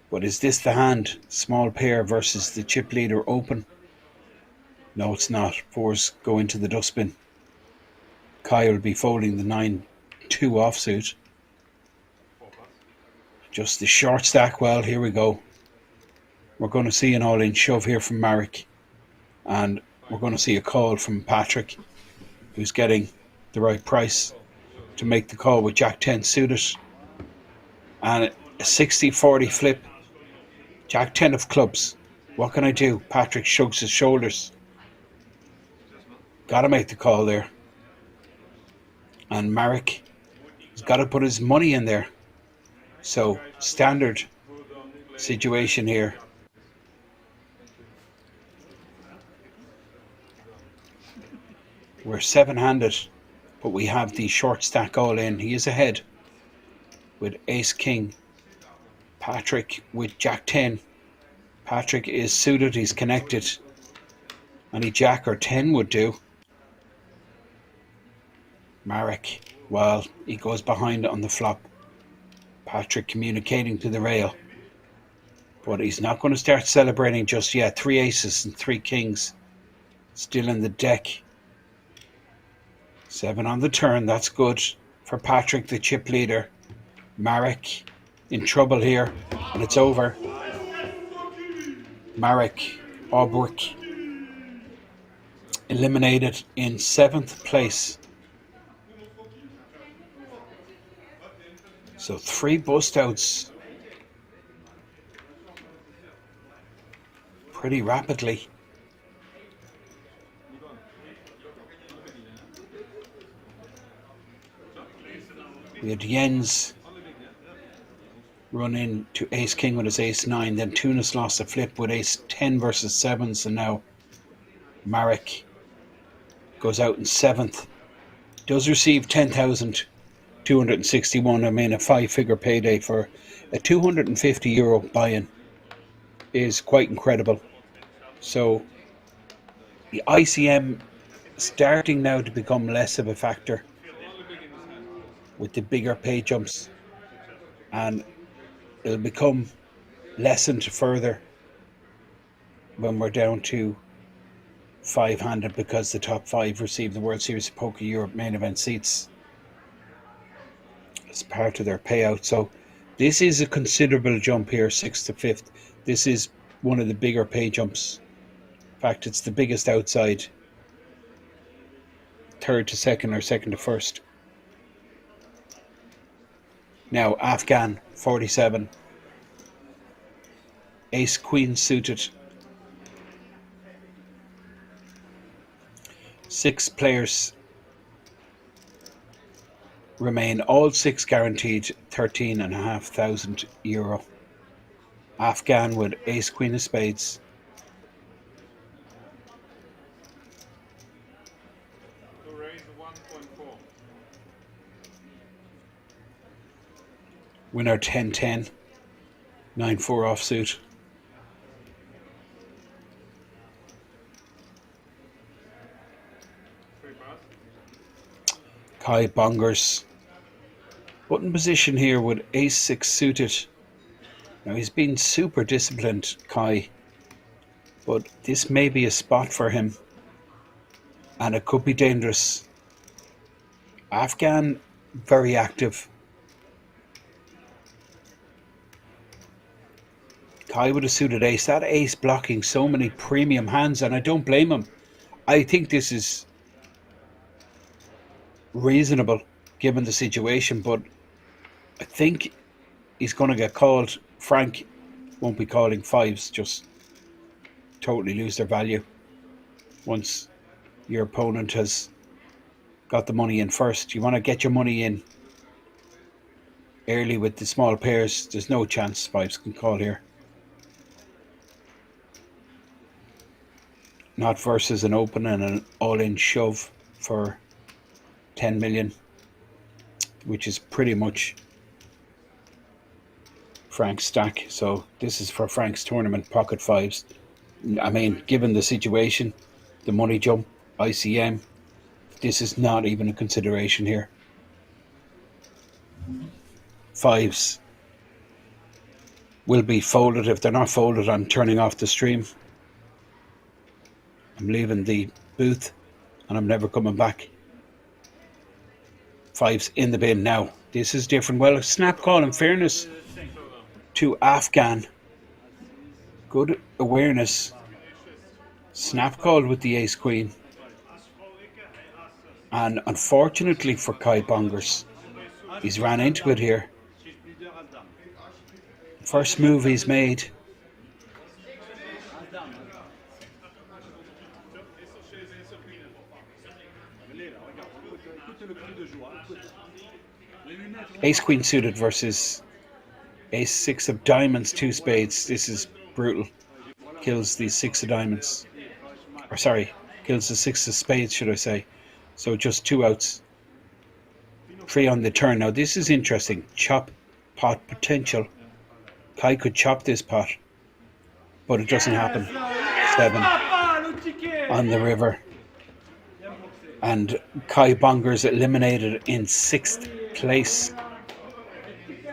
But is this the hand? Small pair versus the chip leader open? No, it's not. 4s go into the dustbin. Kai will be folding the 9-2 offsuit. Just the short stack. Well, here we go. We're going to see an all-in shove here from Marek. And we're going to see a call from Patrick, who's getting the right price to make the call with Jack 10 suited. And a 60-40 flip Jack 10 of clubs. What can I do? Patrick shrugs his shoulders. Got to make the call there. And Marek has got to put his money in there. So, standard situation here. We're 7-handed, but we have the short stack all in. He is ahead with Ace King. Patrick with Jack 10. Patrick is suited, he's connected. Any Jack or 10 would do. Marek, well, he goes behind on the flop. Patrick communicating to the rail. But he's not going to start celebrating just yet. 3 aces and 3 kings still in the deck. 7 on the turn, that's good for Patrick, the chip leader. Marek in trouble here, and it's over. Marek Aubrick eliminated in 7th place. So 3 bust outs pretty rapidly. We had Jens run into Ace King with his Ace 9, then Tunis lost a flip with Ace 10 versus 7s, and now Marek goes out in 7th. Does receive 10,261. I mean, a 5-figure payday for a €250 buy-in is quite incredible. So the ICM starting now to become less of a factor with the bigger pay jumps, and it'll become lessened further when we're down to 5-handed, because the top 5 receive the World Series of Poker Europe main event seats as part of their payout. So this is a considerable jump here, 6th to 5th. This is one of the bigger pay jumps. In fact, it's the biggest outside 3rd to 2nd or 2nd to 1st. Now Afghan 47, Ace Queen suited. 6 players remain, all 6 guaranteed €13,500. Afghan with Ace Queen of Spades. Winner 10-10, 9-4 offsuit. Kai Bongers. Button position here with Ace 6 suited. Now he's been super disciplined, Kai, but this may be a spot for him, and it could be dangerous. Afghan, very active. Kai with a suited ace. That ace blocking so many premium hands, and I don't blame him. I think this is reasonable given the situation, but I think he's going to get called. Frank won't be calling 5s, just totally lose their value once your opponent has got the money in first. You want to get your money in early with the small pairs. There's no chance 5s can call here. Not versus an open and an all-in shove for 10 million, which is pretty much Frank's stack. So this is for Frank's tournament, pocket 5s. I mean, given the situation, the money jump, ICM, this is not even a consideration here. 5s will be folded. If they're not folded, I'm turning off the stream. I'm leaving the booth and I'm never coming back. 5s in the bin now. This is different. Well, a snap call, in fairness to Afghan. Good awareness. Snap call with the Ace Queen. And unfortunately for Kai Bongers, he's ran into it here. First move he's made Ace queen suited versus ace six of diamonds, two spades. This is brutal. Kills the six of diamonds. Or sorry, kills the six of spades, should I say. So just two outs. Three on the turn. Now this is interesting. Chop pot potential. Kai could chop this pot, but it doesn't happen. 7 on the river. And Kai Bonger's eliminated in 6th place.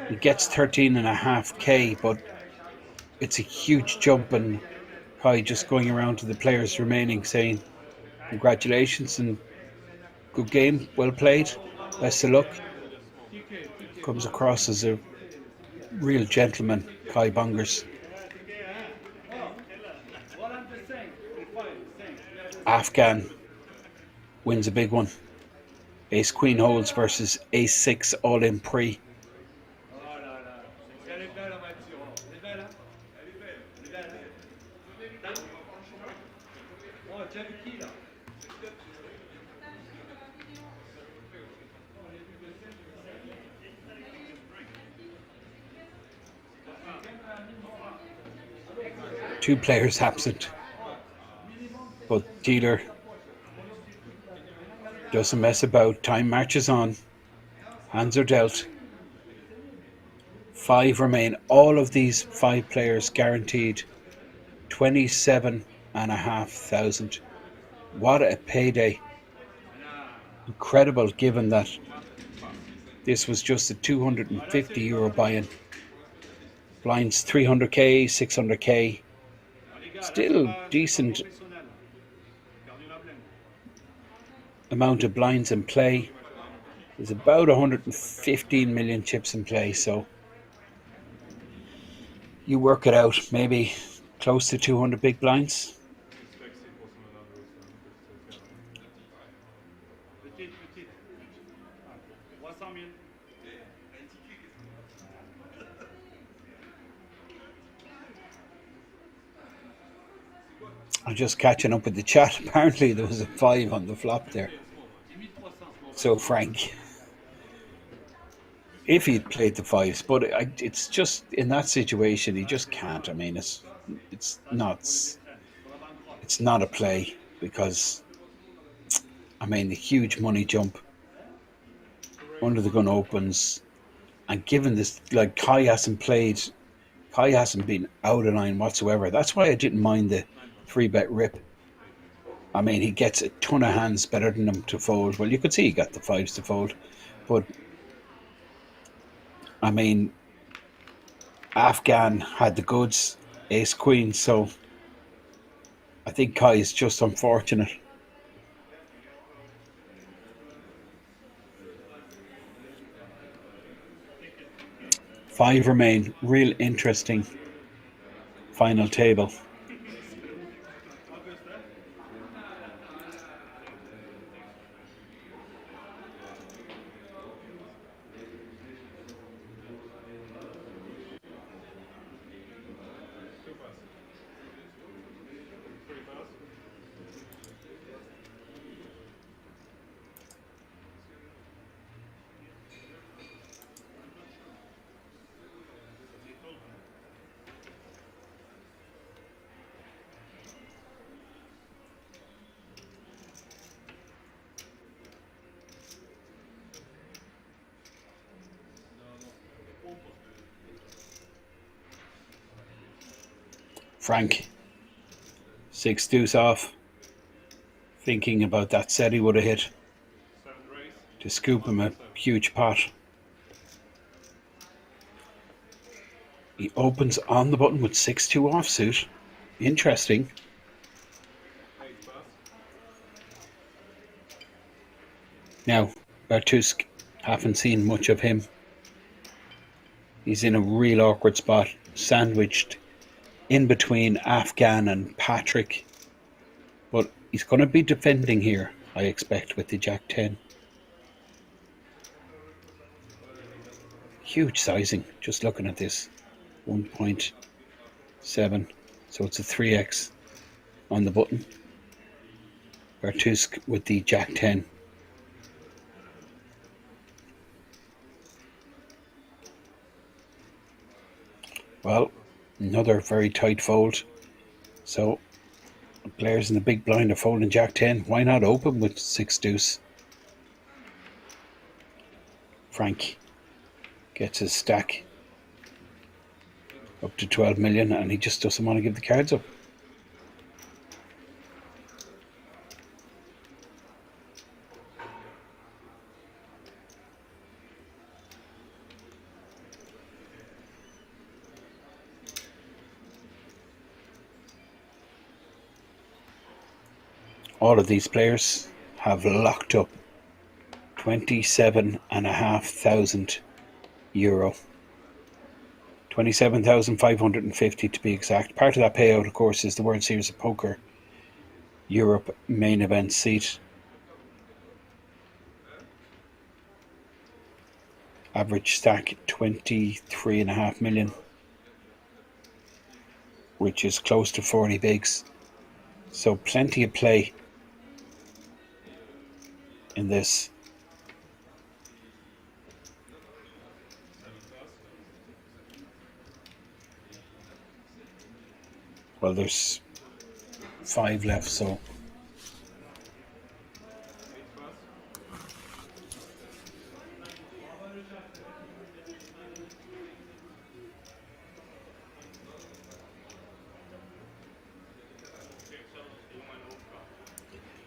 He gets 13.5k, but it's a huge jump, and Kai just going around to the players remaining saying congratulations and good game, well played, best of luck. Comes across as a real gentleman, Kai Bongers. Afghan wins a big one. Ace queen holds versus ace six all in pre. Two players absent, but dealer doesn't mess about. Time marches on. Hands are dealt. 5 remain. All of these 5 players guaranteed 27,500. What a payday. Incredible, given that this was just a €250 buy-in. Blinds 300k, 600k. Still decent amount of blinds in play. There's about 115 million chips in play, so you work it out, maybe close to 200 big blinds. I'm just catching up with the chat. Apparently there was a 5 on the flop there. So Frank, if he'd played the 5s, but it's just in that situation he just can't. I mean, it's not a play, because I mean the huge money jump under the gun opens, and given this, like, Kai hasn't been out of line whatsoever. That's why I didn't mind the 3-bet rip. I mean, he gets a ton of hands better than him to fold. Well, you could see he got the 5s to fold, but I mean, Afghan had the goods, ace queen, so I think Kai is just unfortunate. Five remain. Real interesting final table. Frank, 6 deuce off, thinking about that set he would have hit to scoop him a huge pot. He opens on the button with 6-2 offsuit. Interesting. Now, Bartusk, haven't seen much of him. He's in a real awkward spot, sandwiched in between Afghan and Patrick, but he's going to be defending here, I expect, with the Jack-10. Huge sizing, just looking at this, 1.7, so it's a 3x on the button. Bartusk with the Jack 10. Well, another very tight fold. So, players in the big blind are folding Jack 10. Why not open with 6 deuce? Frank gets his stack up to 12 million and he just doesn't want to give the cards up. All of these players have locked up €27,500. 27,550 to be exact. Part of that payout, of course, is the World Series of Poker Europe main event seat. Average stack 23.5 million, which is close to 40 bigs. So plenty of play in this. Well, there's 5 left, so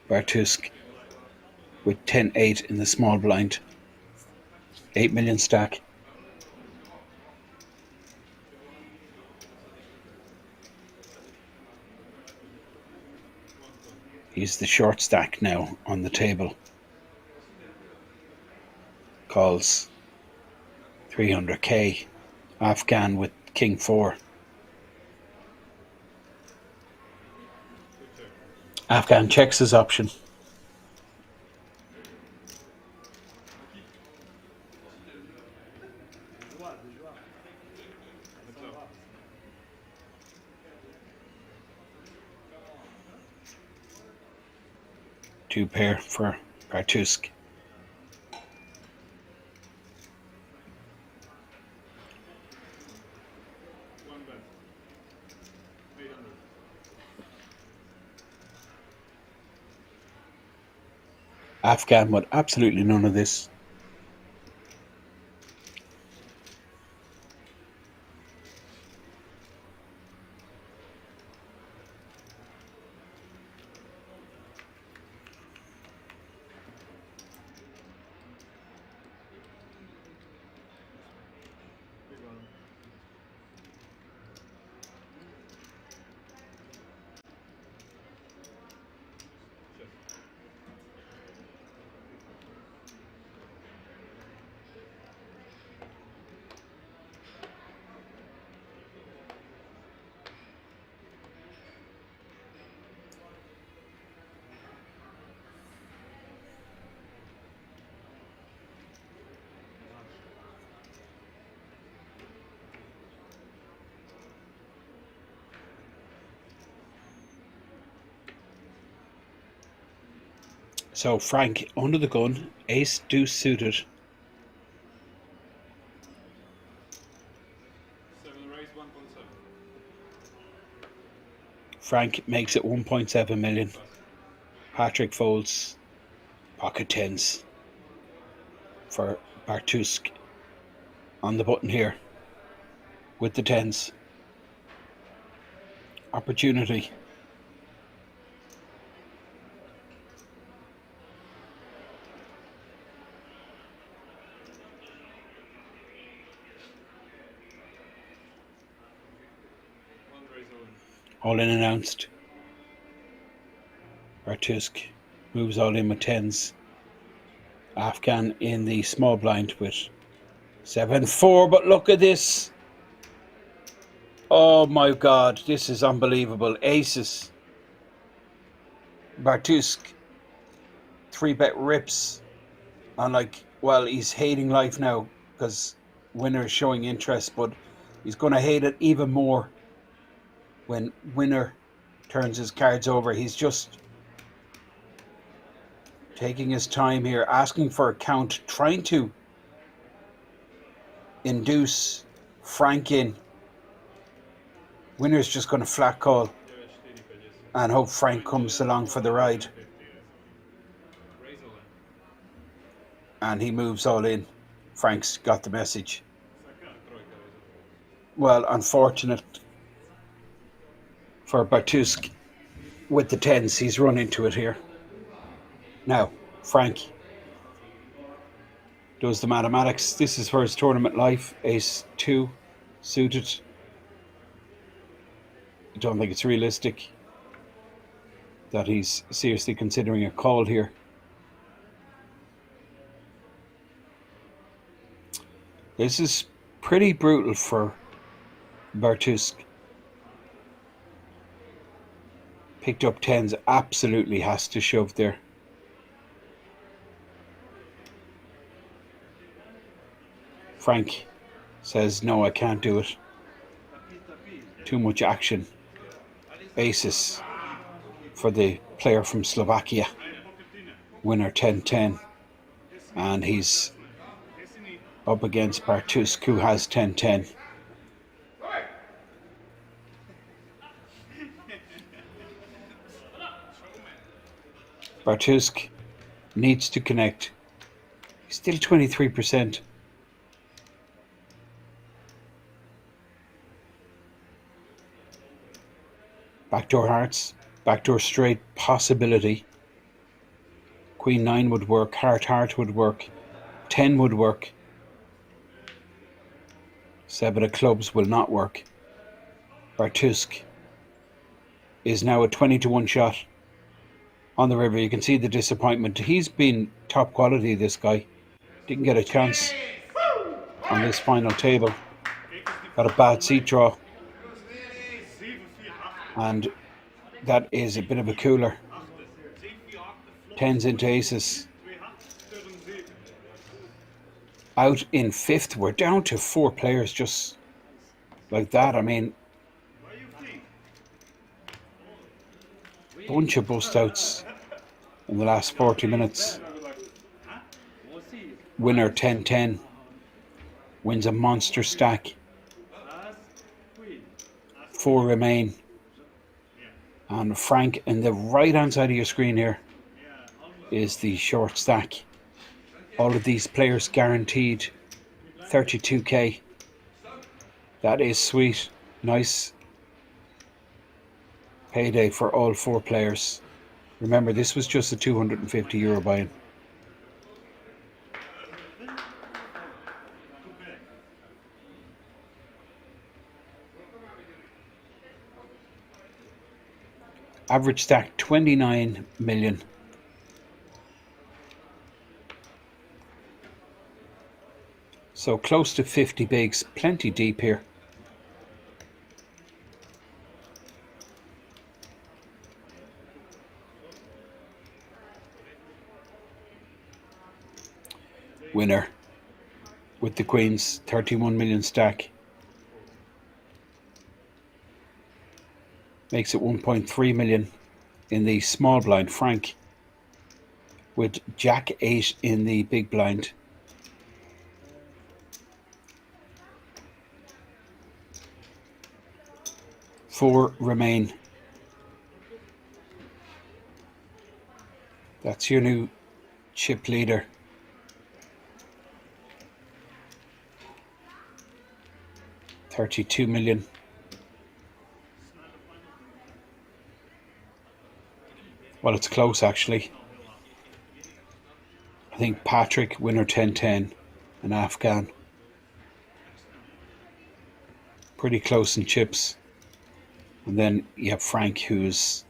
Bartusk with 10-8 in the small blind. 8 million stack. He's the short stack now on the table. Calls 300k. Afghan with King 4. Afghan checks his option. Two pair for Bartusk. Afghan with absolutely none of this. So Frank under the gun, ace deuce suited. 7 raise 1.7. Frank makes it 1.7 million. Patrick folds pocket tens for Bartusk on the button here with the tens. Opportunity. All in announced. Bartusk moves all in with tens. Afghan in the small blind with 7-4, but look at this. Oh my God, this is unbelievable. Aces. Bartusk 3-bet rips. And like, well, he's hating life now because winner is showing interest, but he's going to hate it even more when winner turns his cards over. He's just Taking his time here, asking for a count, trying to induce Frank in. Winner's just going to flat call and hope Frank comes along for the ride. And he moves all in. Frank's got the message. Well, unfortunate for Bartusk with the tens. He's run into it here. Now, Frank does the mathematics. This is for his tournament life. Ace 2 suited. I don't think it's realistic that he's seriously considering a call here. This is pretty brutal for Bartusk. Picked up tens, absolutely has to shove there. Frank says, no, I can't do it. Too much action. Aces for the player from Slovakia. Winner 10-10. And he's up against Bartusk, who has 10-10. Bartusk needs to connect. He's still 23%. Backdoor hearts, backdoor straight possibility. Queen 9 would work, heart would work, 10 would work. 7 of clubs will not work. Bartusk is now a 20-1 shot on the river. You can see the disappointment. He's been top quality, this guy. Didn't get a chance on this final table. Got a bad seat draw. And that is a bit of a cooler. Tens into aces. Out in fifth. We're down to 4 players just like that. I mean, bunch of bust outs in the last 40 minutes. Winner 10-10. Wins a monster stack. 4 remain. And Frank, in the right hand side of your screen here, is the short stack. All of these players guaranteed 32k. That is sweet. Nice payday for all 4 players. Remember, this was just a €250 buy-in. Average stack 29 million. So close to 50 bigs, plenty deep here. Winner with the queens, 31 million stack. Makes it 1.3 million in the small blind. Frank with Jack 8 in the big blind. Four remain. That's your new chip leader. $32 million. Well, it's close actually. I think Patrick, winner 10-10, and Afghan. Pretty close in chips. And then you have Frank, who's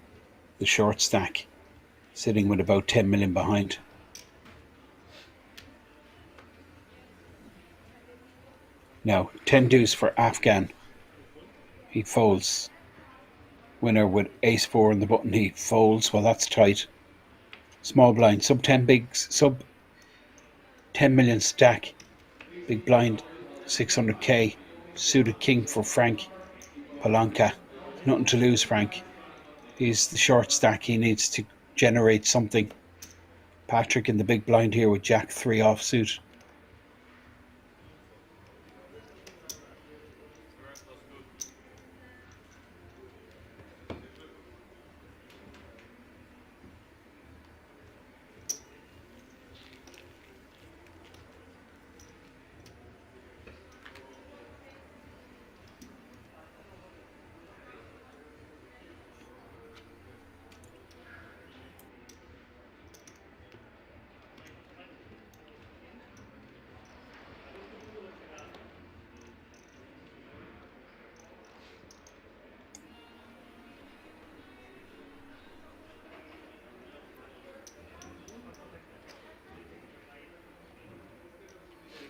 the short stack, sitting with about 10 million behind. Now, 10 deuce for Afghan. He folds. Winner with ace 4 on the button. He folds. Well, that's tight. Small blind, sub 10 bigs, sub 10 million stack. Big blind, 600k. Suited king for Frank. Palanca. Nothing to lose, Frank. He's the short stack. He needs to generate something. Patrick in the big blind here with Jack 3 offsuit.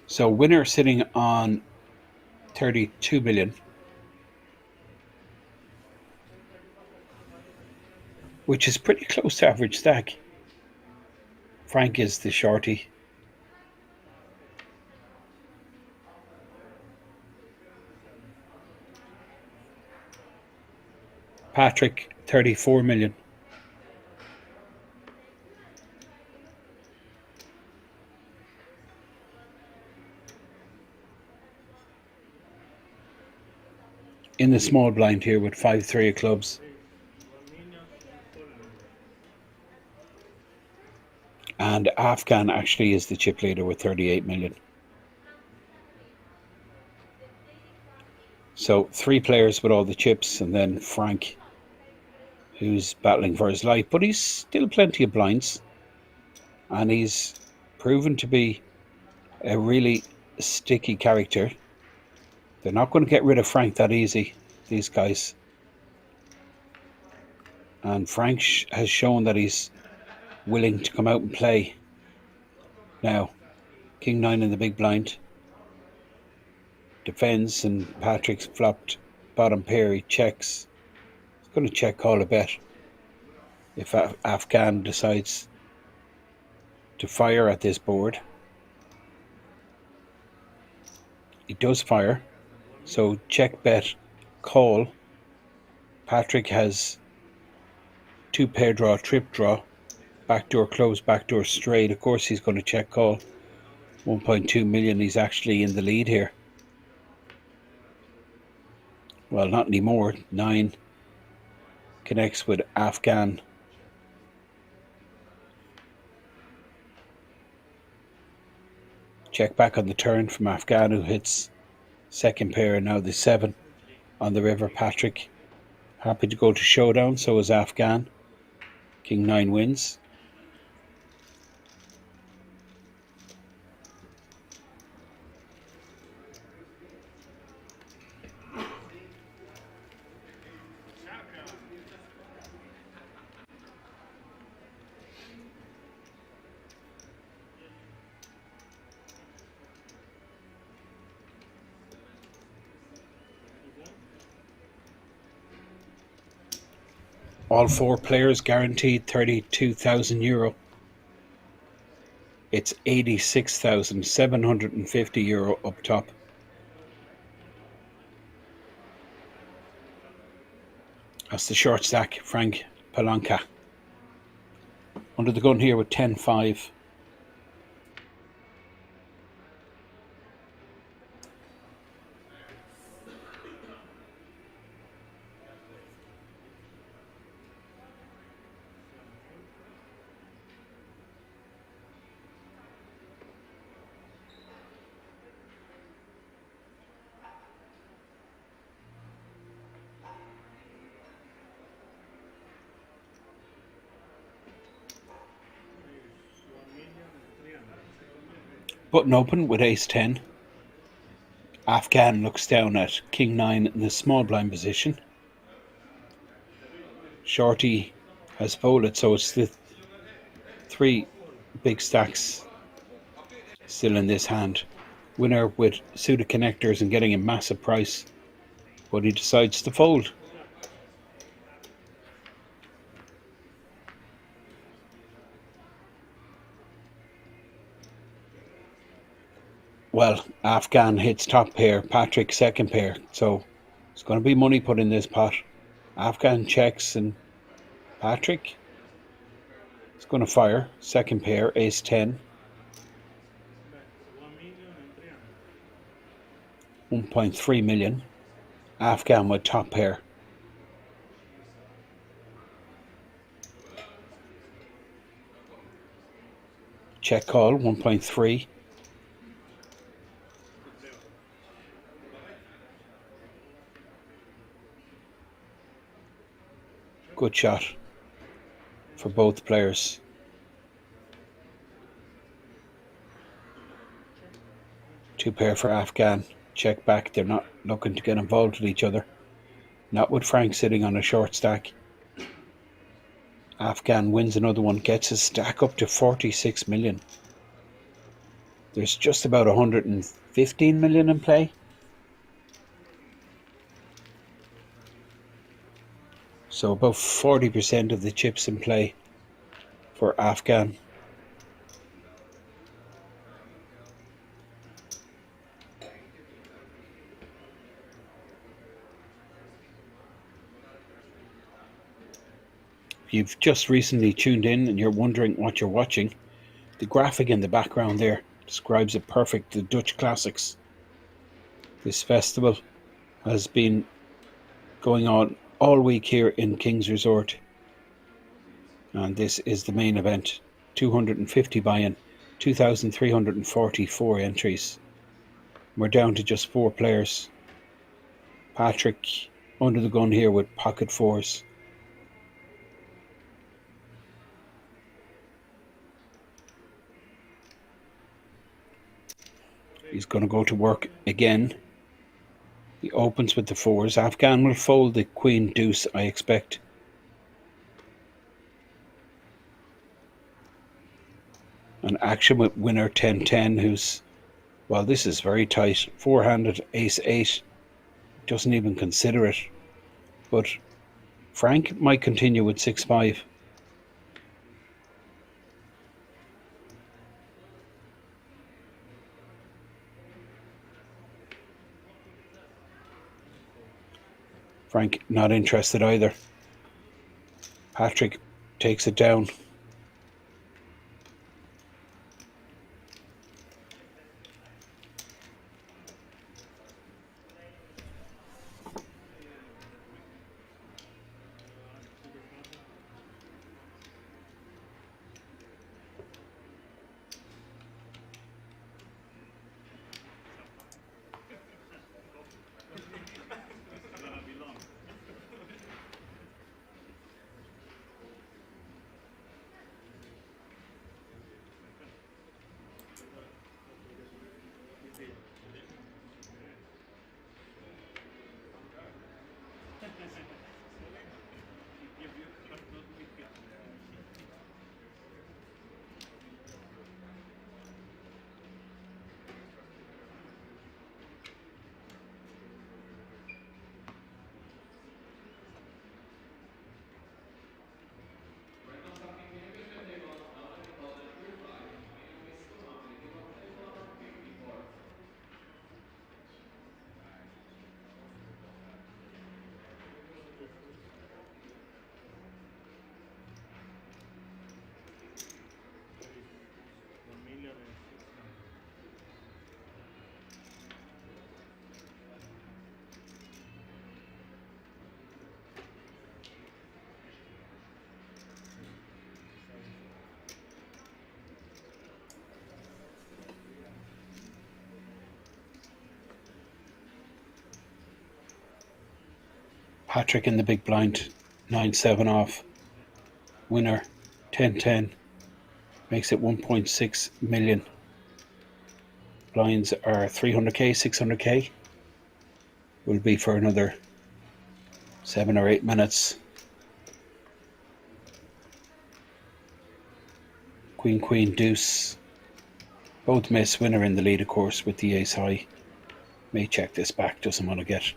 So winner sitting on 32 million, which is pretty close to average stack. Frank is the shorty. Patrick 34 million. In the small blind here with 5-3 of clubs. And Afghan actually is the chip leader with 38 million. So 3 players with all the chips, and then Frank, who's battling for his life, but he's still plenty of blinds, and he's proven to be a really sticky character. They're not going to get rid of Frank that easy, these guys. And Frank has shown that he's willing to come out and play. Now, King 9 in the big blind. Defends, and Patrick's flopped bottom pair. He checks. He's going to check call a bet if Afghan decides to fire at this board. He does fire. So check bet call. Patrick has 2 pair draw, trip draw, backdoor close, backdoor straight. Of course he's going to check call. 1.2 million. He's actually in the lead here. Well, not anymore. 9 connects with Afghan. Check back on the turn from Afghan, who hits second pair, and now the 7 on the river. Patrick happy to go to showdown, so is Afghan. King 9 wins. All 4 players guaranteed 32,000 euro. It's 86,750 euro up top. That's the short stack, Frank Palanca. Under the gun here with 10-5. Button open with ace-10. Afghan looks down at King 9 in the small blind position. Shorty has folded, so it's the 3 big stacks still in this hand. Winner with suited connectors and getting a massive price, but he decides to fold. Well, Afghan hits top pair, Patrick second pair, so it's going to be money put in this pot. Afghan checks, and Patrick He's going to fire. Second pair, ace 10. 1.3 million. Afghan with top pair. Check call, 1.3. Good shot for both players. Two pair for Afghan. Check back. They're not looking to get involved with each other. Not with Frank sitting on a short stack. Afghan wins another one, gets his stack up to 46 million. There's just about 115 million in play. So about 40% of the chips in play for Afghan. If you've just recently tuned in and you're wondering what you're watching, the graphic in the background there describes it perfect. The Dutch Classics. This festival has been going on all week here in Kings Resort. And this is the main event. 250 buy-in, 2,344 entries. We're down to just 4 players. Patrick under the gun here with pocket 4s. He's going to go to work again. He opens with the 4s. Afghan will fold the queen deuce, I expect. An action with winner 10-10, who's, well, this is very tight. 4-handed ace 8. Doesn't even consider it. But Frank might continue with 6-5. Frank not interested either. Patrick takes it down. Patrick in the big blind, 9-7 off. Winner, 10-10. Makes it 1.6 million. Blinds are 300k, 600k. Will be for another 7 or 8 minutes. Queen, queen, deuce. Both miss. Winner in the lead, of course, with the ace high. May check this back, doesn't want to get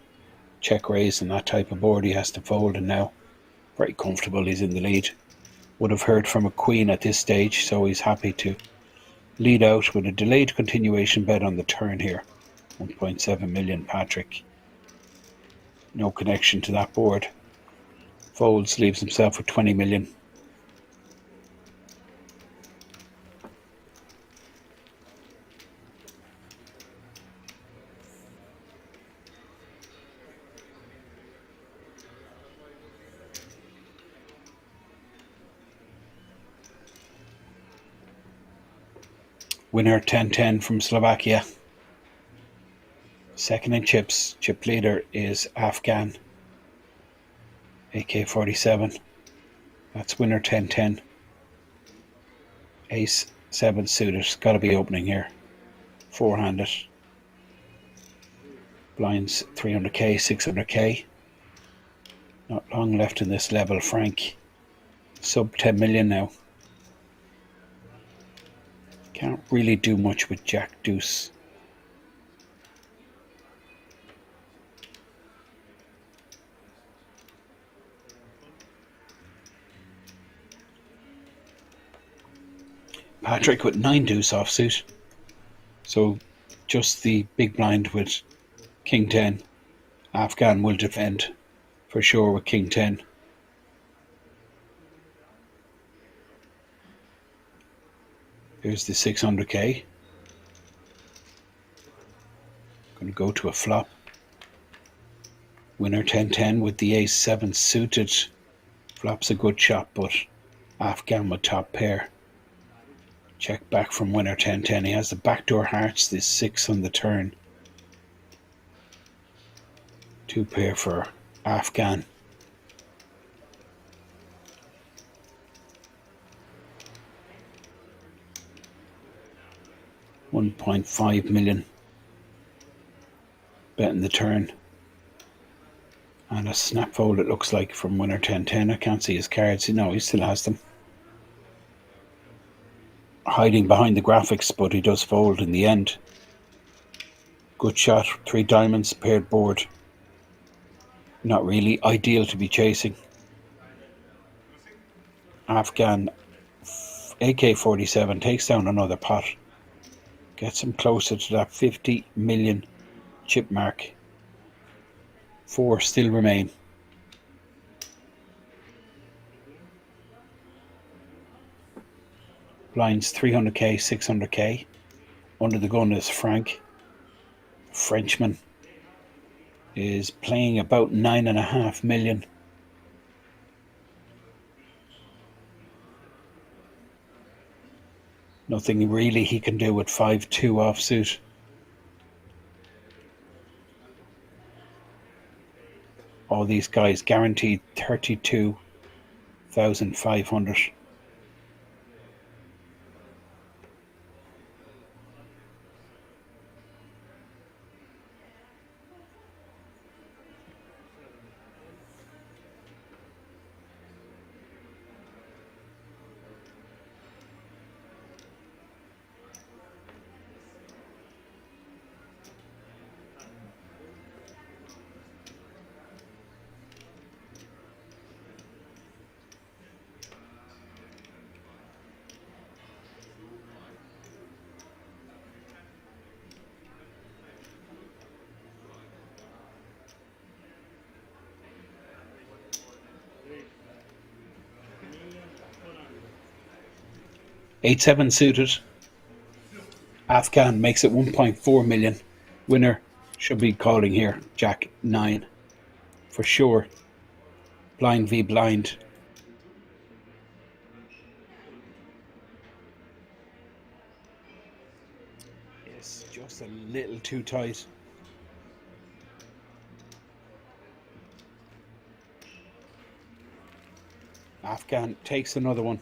check raise and that type of board. He has to fold, and now very comfortable, he's in the lead. Would have heard from a queen at this stage, so he's happy to lead out with a delayed continuation bet on the turn here. 1.7 million. Patrick, no connection to that board. Folds, leaves himself with 20 million. Winner 10-10 from Slovakia. Second in chips. Chip leader is Afghan. AK-47. That's winner 10-10. Ace 7 suited. Got to be opening here. Four-handed. Blinds 300k, 600k. Not long left in this level. Frank. Sub 10 million now. Can't really do much with Jack Deuce. Patrick with 9 deuce offsuit. So just the big blind with King 10. Afghan will defend for sure with King 10. Here's the 600k. Going to go to a flop. Winner 10-10 with the ace 7 suited. Flop's a good shot, but Afghan with top pair. Check back from winner 10-10. He has the backdoor hearts, this 6 on the turn. Two pair for Afghan. $1.5 million. Betting the turn. And a snap fold it looks like from winner 10-10. I can't see his cards. No, he still has them. Hiding behind the graphics, but he does fold in the end. Good shot. 3 diamonds, paired board. Not really ideal to be chasing. Afghan AK-47 takes down another pot. Gets him closer to that 50 million chip mark. 4 still remain. Blinds 300k, 600k. Under the gun is Frank. Frenchman is playing about 9.5 million. Nothing really he can do with 5-2 offsuit. All these guys guaranteed 32,500. Eight seven suited. Afghan makes it 1.4 million. Winner should be calling here. Jack 9 for sure. Blind v blind. Yes, just a little too tight. Afghan takes another one.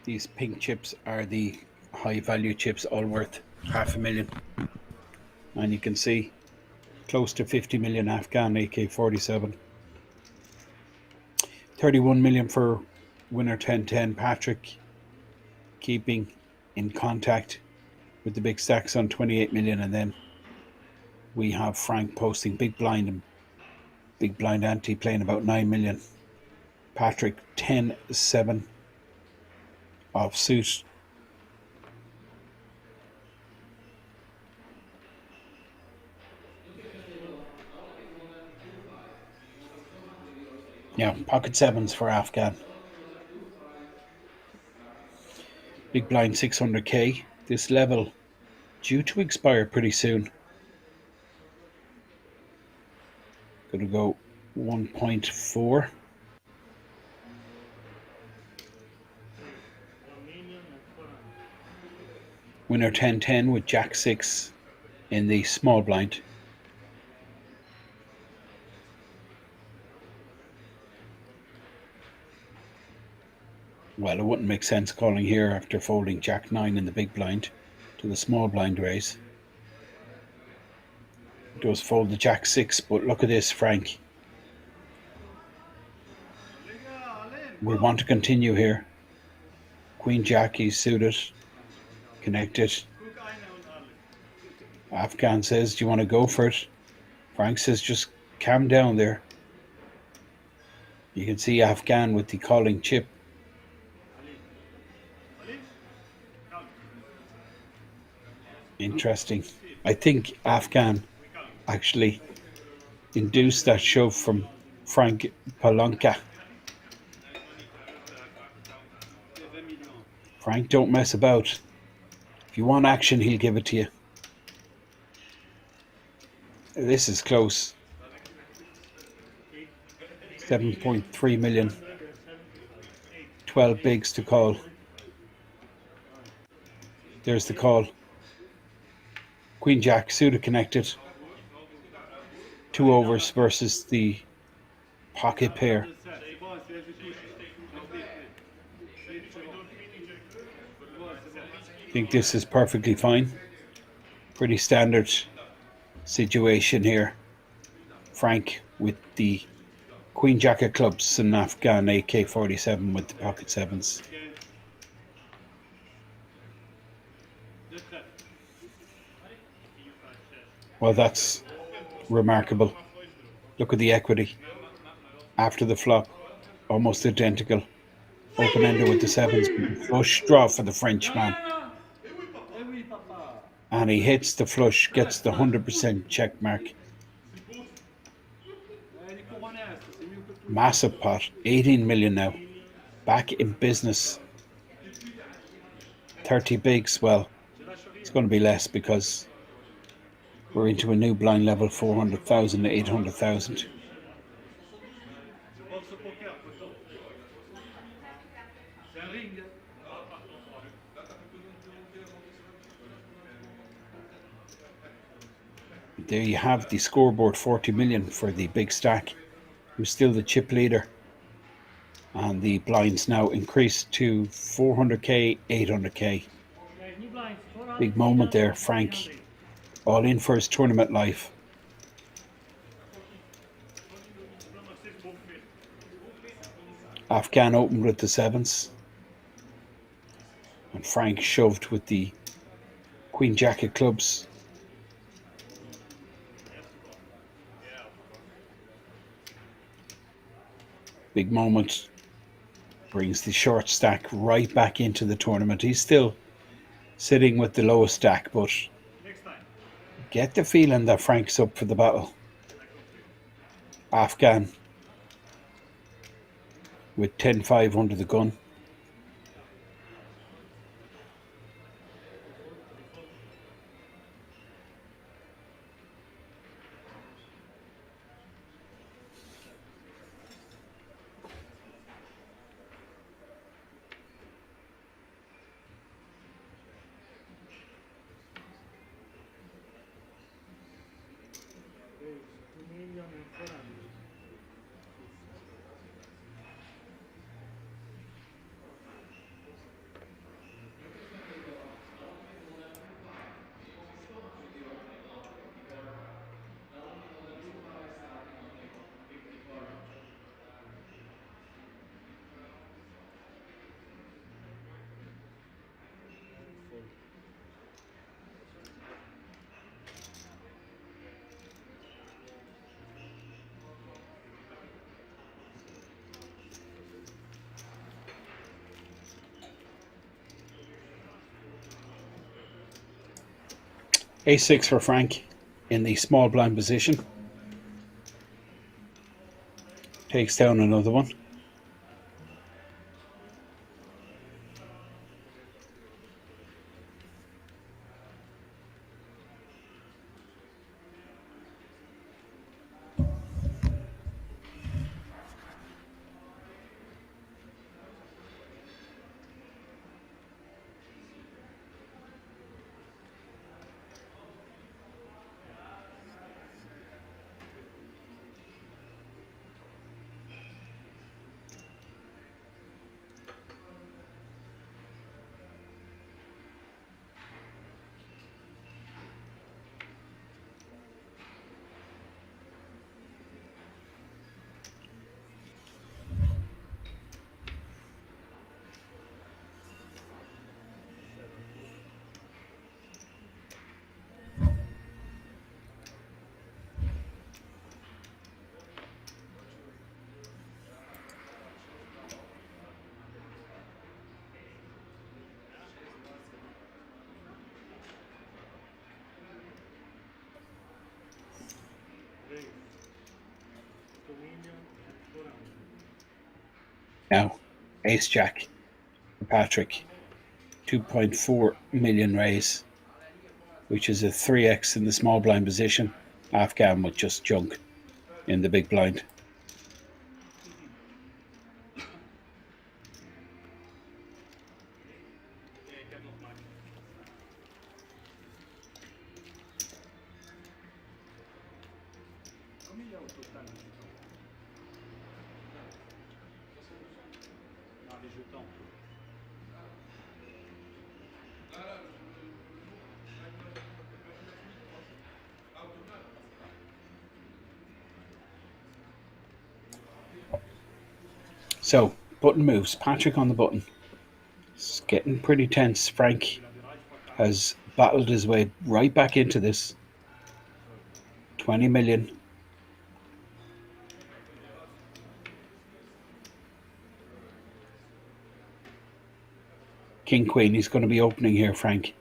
These pink chips are the high value chips, all worth $500,000. And you can see close to 50 million Afghan AK-47. 31 million for winner 10-10 Patrick, keeping in contact with the big stacks on 28 million. And then we have Frank posting big blind and big blind ante playing about 9 million. Patrick 10-7 offsuit. Yeah, pocket sevens for Afghan. Big blind 600k. This level due to expire pretty soon. Gonna go 1.4. Winner 10-10 with Jack 6 in the small blind. Well, it wouldn't make sense calling here after folding Jack 9 in the big blind to the small blind raise. It does fold the Jack 6, but look at this, Frank. We want to continue here. Queen Jack, he's suited, connected. Afghan says, do you want to go for it? Frank says, just calm down there. You can see Afghan with the calling chip. Interesting. I think Afghan actually induced that shove from Frank Palanka. Frank, don't mess about. If you want action, he'll give it to you. This is close. 7.3 million. 12 bigs to call. There's the call. Queen Jack, suited connected. 2 overs versus the pocket pair. I think this is perfectly fine. Pretty standard situation here. Frank with the Queen Jack of clubs and Afghan AK-47 with the pocket 7s. Well, that's remarkable. Look at the equity. After the flop, almost identical. Open-ender with the 7s. Flush draw for the Frenchman. And he hits the flush, gets the 100% check mark. Massive pot, 18 million now. Back in business. 30 bigs, well, it's going to be less because we're into a new blind level, 400,000 to 800,000. There you have the scoreboard, 40 million for the big stack, who's still the chip leader. And the blinds now increased to 400k, 800k. Big moment there, Frank. All in for his tournament life. Afghan opened with the 7s. And Frank shoved with the Queen Jack of clubs. Big moment. Brings the short stack right back into the tournament. He's still sitting with the lowest stack, but get the feeling that Frank's up for the battle. Afghan with 10-5 under the gun. A6 for Frank in the small blind position. Takes down another one. Now, Ace Jack for Patrick, 2.4 million raise, which is a 3x in the small blind position. Afghan with just junk in the big blind. So, button moves. Patrick on the button. It's getting pretty tense. Frank has battled his way right back into this. 20 million. King Queen, he's going to be opening here, Frank.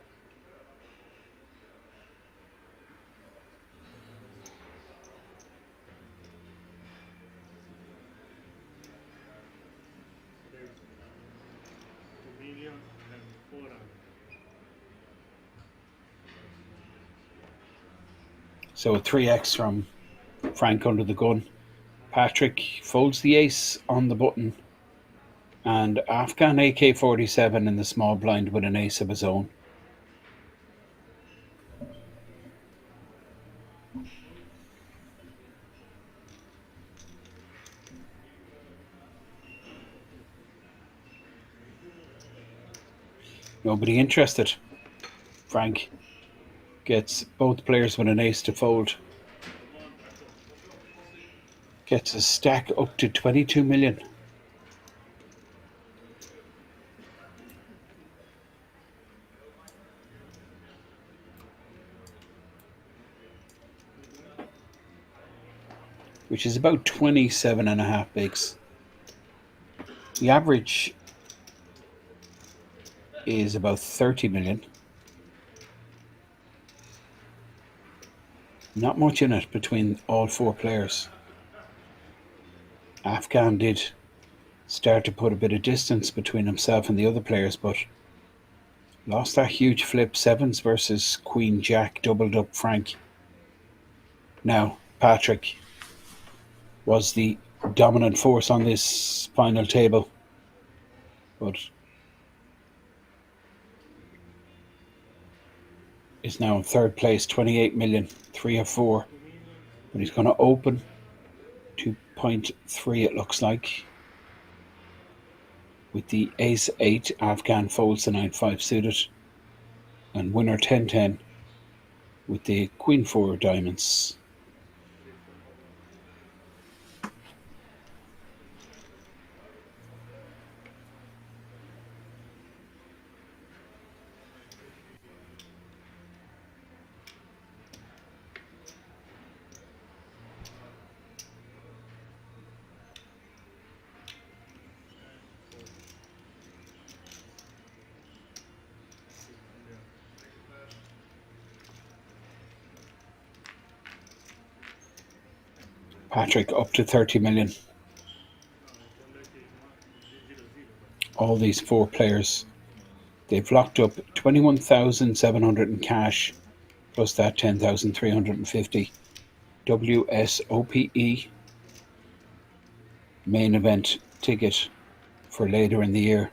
So a 3x from Frank under the gun. Patrick folds the ace on the button. And Afghan AK-47 in the small blind with an ace of his own. Nobody interested. Frank gets both players with an ace to fold. Gets a stack up to 22 million. Which is about 27.5 bigs. The average is about 30 million. Not much in it between all four players. Afghan did start to put a bit of distance between himself and the other players, but lost that huge flip. Sevens versus Queen Jack, doubled up Frank. Now, Patrick was the dominant force on this final table, but is now in third place, 28 million, 3 of 4. But he's going to open 2.3, it looks like. With the ace 8, Afghan folds the 9-5 suited. And winner 10-10 with the queen 4 diamonds. Patrick up to 30 million. All these four players, they've locked up 21,700 in cash, plus that 10,350 WSOPE main event ticket for later in the year.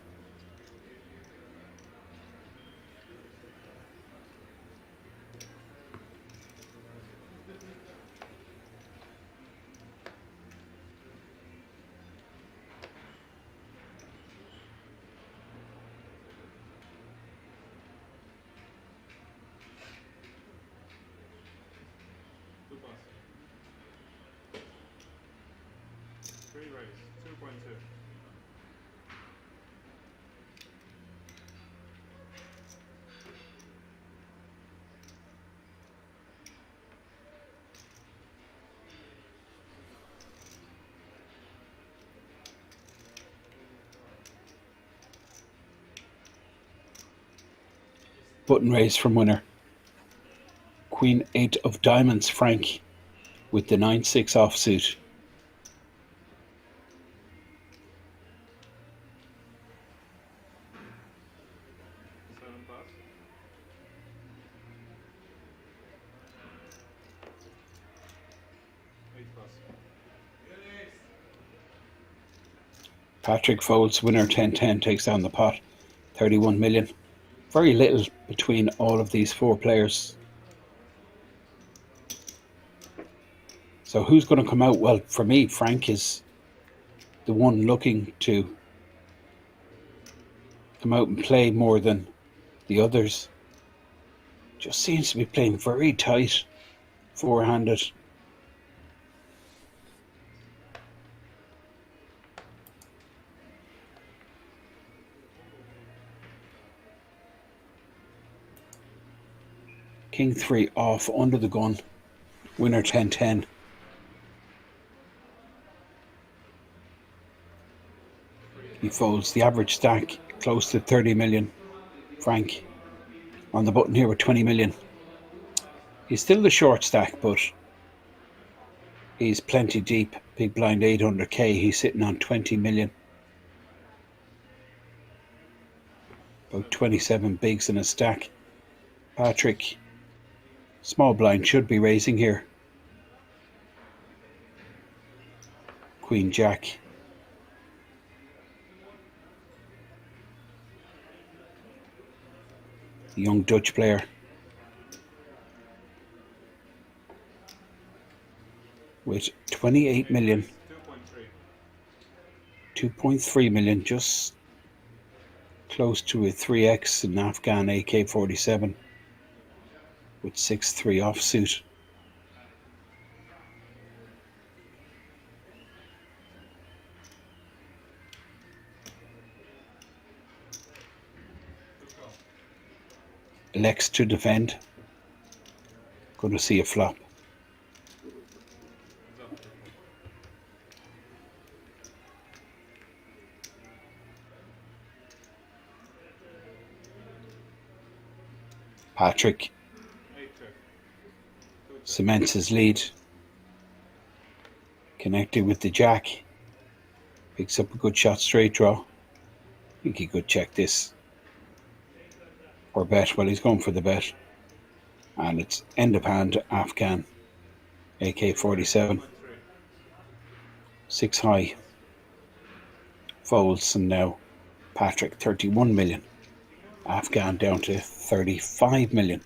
Button raise from winner. Queen 8 of diamonds, Frank, with the 9-6 offsuit. Patrick folds, winner 10-10, takes down the pot, 31 million. Very little between all of these four players. So who's going to come out? Well, for me, Frank is the one looking to come out and play more than the others. Just seems to be playing very tight, four-handed. King 3 off, under the gun, winner 10-10. He folds. The average stack close to 30 million. Frank on the button here with 20 million. He's still the short stack, but he's plenty deep. Big blind 800k. He's sitting on 20 million. About 27 bigs in a stack. Patrick, small blind, should be raising here. Queen Jack. The young Dutch player. With 28 million. 2.3 million, just close to a 3x in Afghan AK-47 with 6-3 offsuit. Elects to defend. Going to see a flop. Patrick cements his lead. Connected with the jack. Picks up a good shot straight draw. I think he could check this. Or bet. Well, he's going for the bet. And it's end of hand Afghan AK-47. 6 high. Folds, and now Patrick 31 million. Afghan down to 35 million.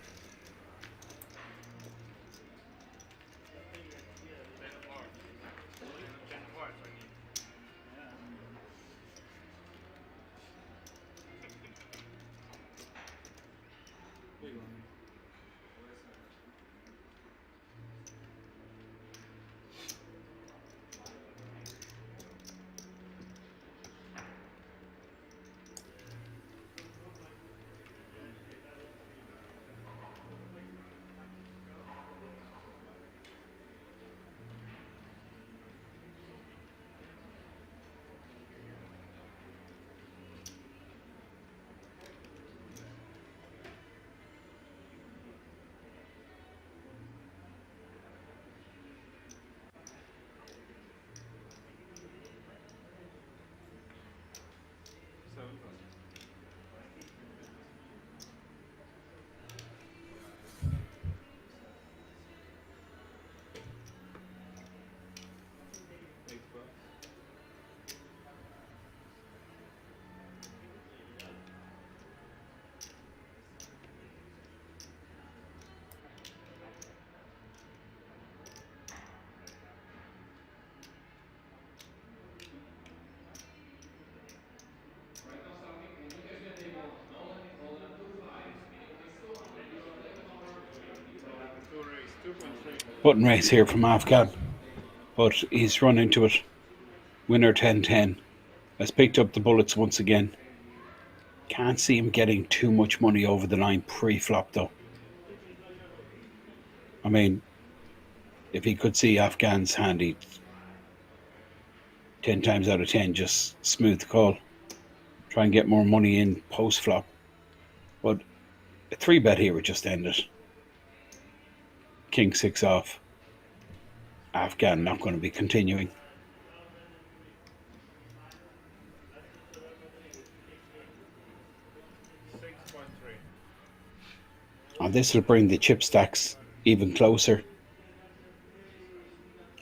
Button race here from Afghan, but he's run into it. Winner 10-10. Has picked up the bullets once again. Can't see him getting too much money over the line pre-flop though. I mean, if he could see Afghan's hand, he'd 10 times out of 10 just smooth the call. Try and get more money in post-flop. But a 3-bet here would just end it. King 6 off. Afghan not going to be continuing. And this will bring the chip stacks even closer.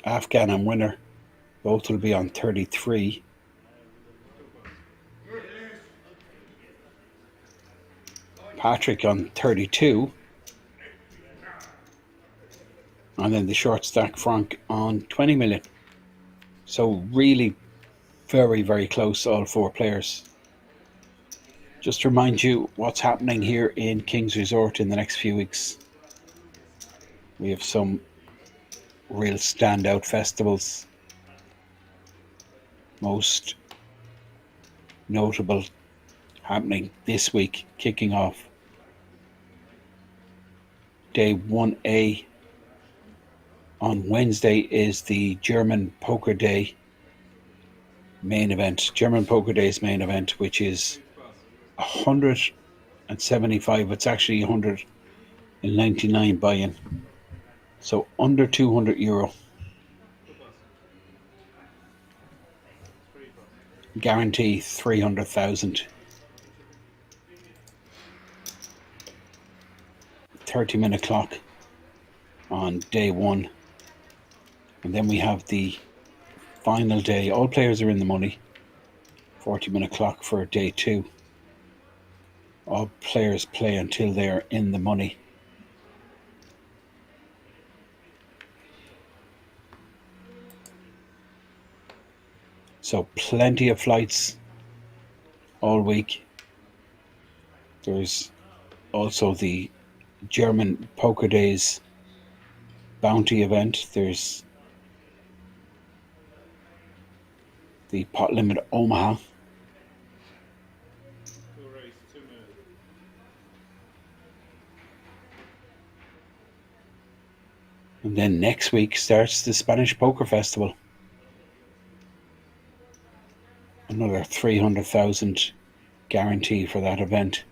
Afghan and winner both will be on 33. Patrick on 32. And then the short stack Frank on 20 million. So really very, very close, all four players. Just to remind you what's happening here in Kings Resort in the next few weeks. We have some real standout festivals. Most notable happening this week, kicking off day 1A. On Wednesday is the German Poker Day main event. German Poker Day's main event, which is 175. It's actually 199 buy-in. So under €200. Guarantee 300,000. 30-minute clock on day 1. And then we have the final day. All players are in the money. 40-minute clock for day 2. All players play until they're in the money. So plenty of flights all week. There's also the German Poker Days bounty event. There's the pot limit Omaha. And then next week starts the Spanish Poker Festival. Another 300,000 guarantee for that event.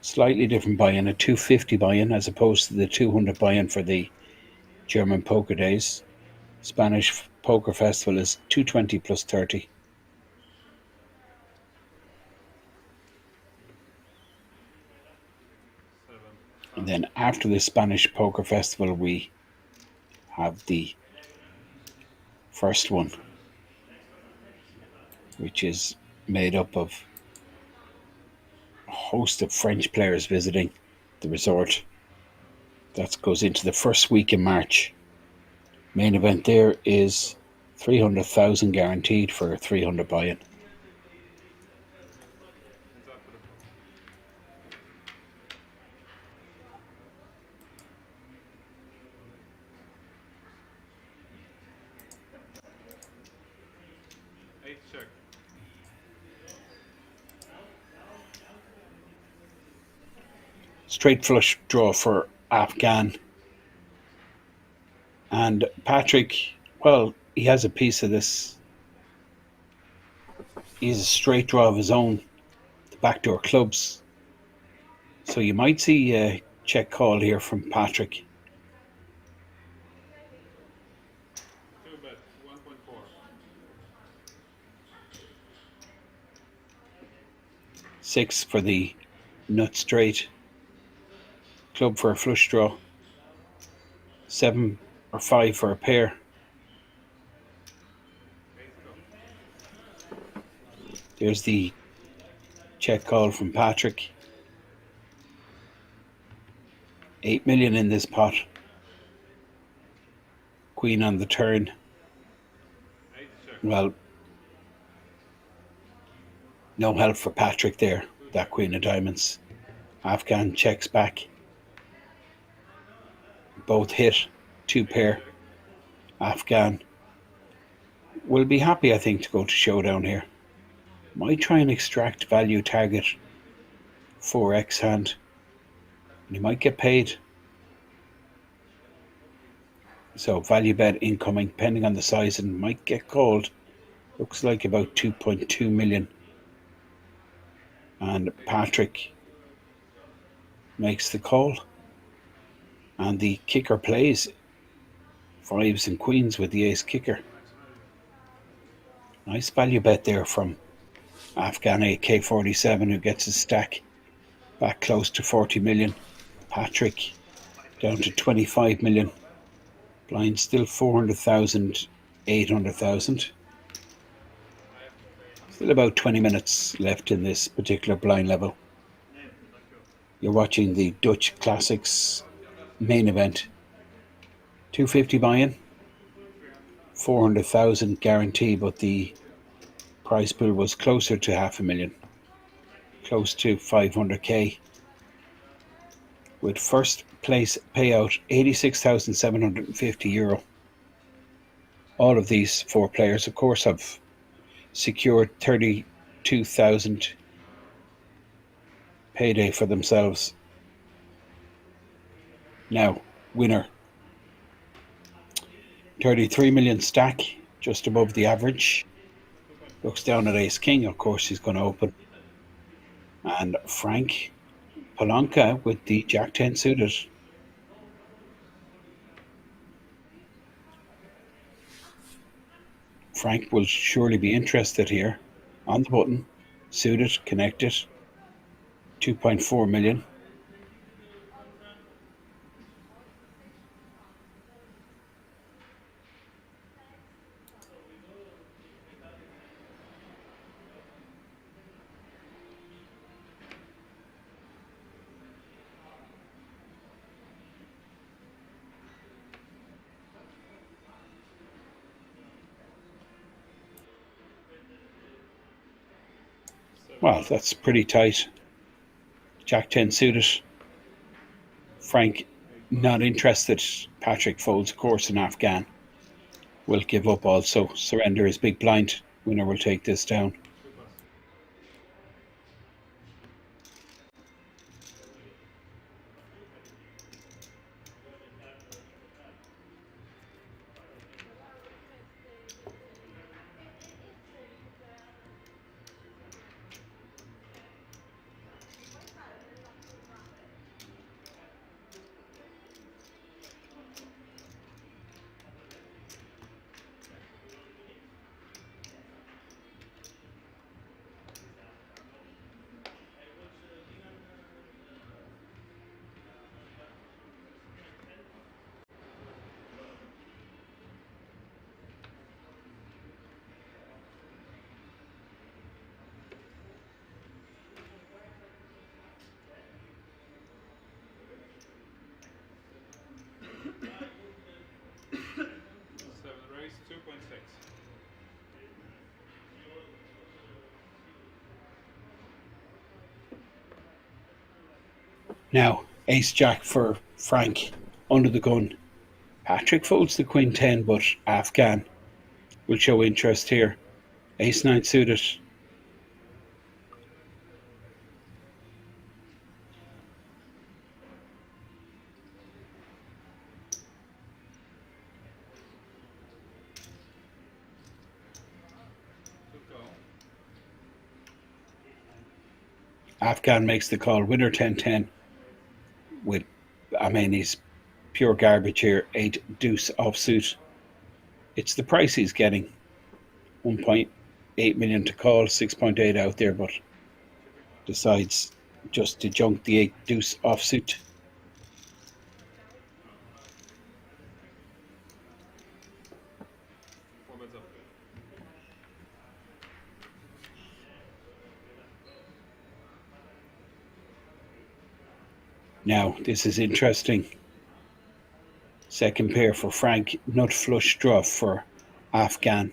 Slightly different buy-in, a 250 buy-in as opposed to the 200 buy-in for the German Poker Days. Spanish Poker Festival is 220 plus 30. And then after the Spanish Poker Festival, we have the first one, which is made up of a host of French players visiting the resort. That goes into the first week in March. Main event there is 300,000 guaranteed for 300 buy-in. Straight flush draw for Afghan. And Patrick, well, he has a piece of this. He has a straight draw of his own, the backdoor clubs. So you might see a check call here from Patrick. 6 for the nut straight. Club for a flush draw. 7 or 5 for a pair. There's the check call from Patrick. 8 million in this pot. Queen on the turn. Well, no help for Patrick there. That Queen of Diamonds. Afghan checks back. Both hit, 2 pair. Afghan will be happy, I think, to go to showdown here. Might try and extract value target 4x hand. And he might get paid. So value bet incoming, depending on the size, and might get called. Looks like about 2.2 million. And Patrick makes the call. And the kicker plays 5s and queens with the ace kicker. Nice value bet there from Afghan AK-47, who gets his stack back close to 40 million. Patrick down to 25 million. Blind still 400,000, 800,000. Still about 20 minutes left in this particular blind level. You're watching the Dutch Classics main event. 250 buy-in, 400,000 guarantee, but the prize pool was closer to $500,000, close to 500k, with first place payout €86,750. All of these four players, of course, have secured 32,000 payday for themselves. Now, winner, 33 million stack, just above the average. Looks down at ace king, of course he's going to open. And Frank Polanka with the jack 10 suited. Frank will surely be interested here. On the button, suited, connected, 2.4 million. Well, that's pretty tight. Jack 10 suited. Frank not interested. Patrick folds, of course, in Afghan. Will give up also. Surrender his big blind. Winner will take this down. Now, ace jack for Frank, under the gun. Patrick folds the queen 10, but Afghan will show interest here. Ace 9 suited. Afghan makes the call. Winner 10-10. He's pure garbage here. 8 deuce offsuit. It's the price he's getting. 1.8 million to call, 6.8 out there, but decides just to junk the 8 deuce offsuit. Now, this is interesting. Second pair for Frank, nut flush draw for Afghan.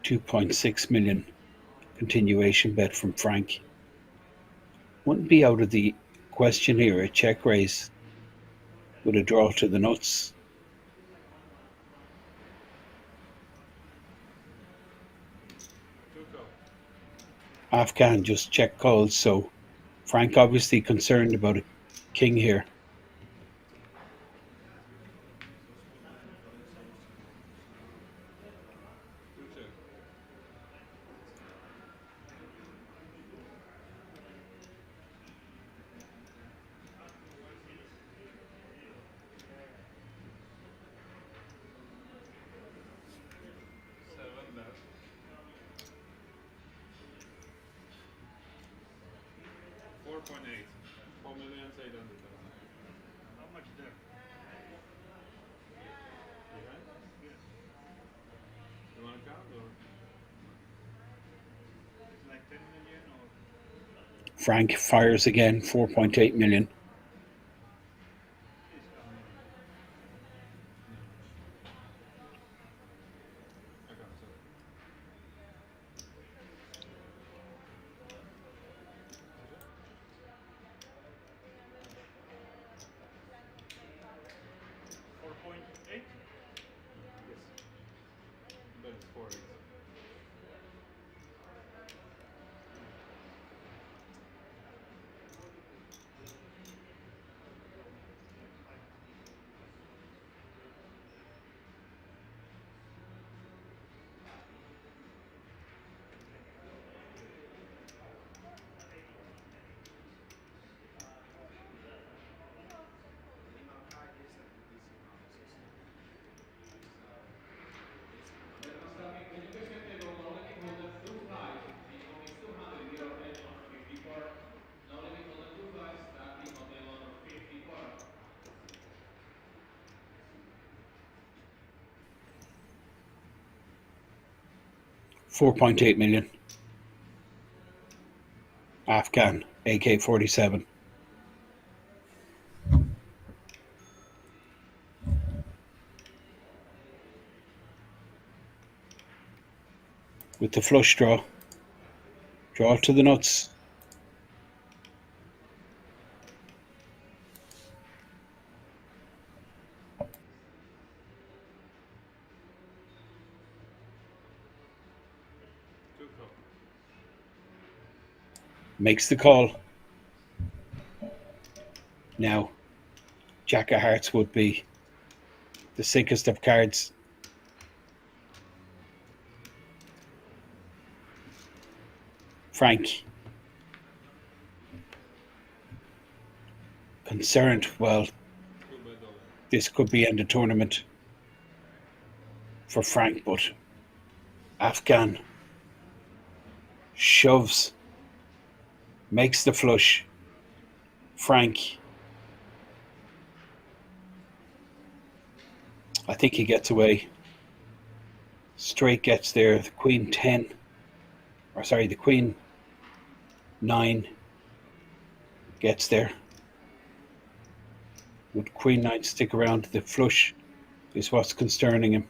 2.6 million continuation bet from Frank. Wouldn't be out of the question here, a check raise with a draw to the nuts. Afghan just check calls, so Frank obviously concerned about a king here. Frank fires again, 4.8 million. But it's 4 weeks. $4.8 million. Afghan AK-47. With the flush draw. Draw to the nuts. Makes the call. Now, Jack of Hearts would be the sickest of cards. Frank. Concerned, well, this could be end of tournament for Frank, but Afghan shoves, makes the flush. Frank, I think he gets away. Straight gets there. The Queen 10, or sorry, the Queen 9 gets there. Would Queen 9 stick around? The flush is what's concerning him.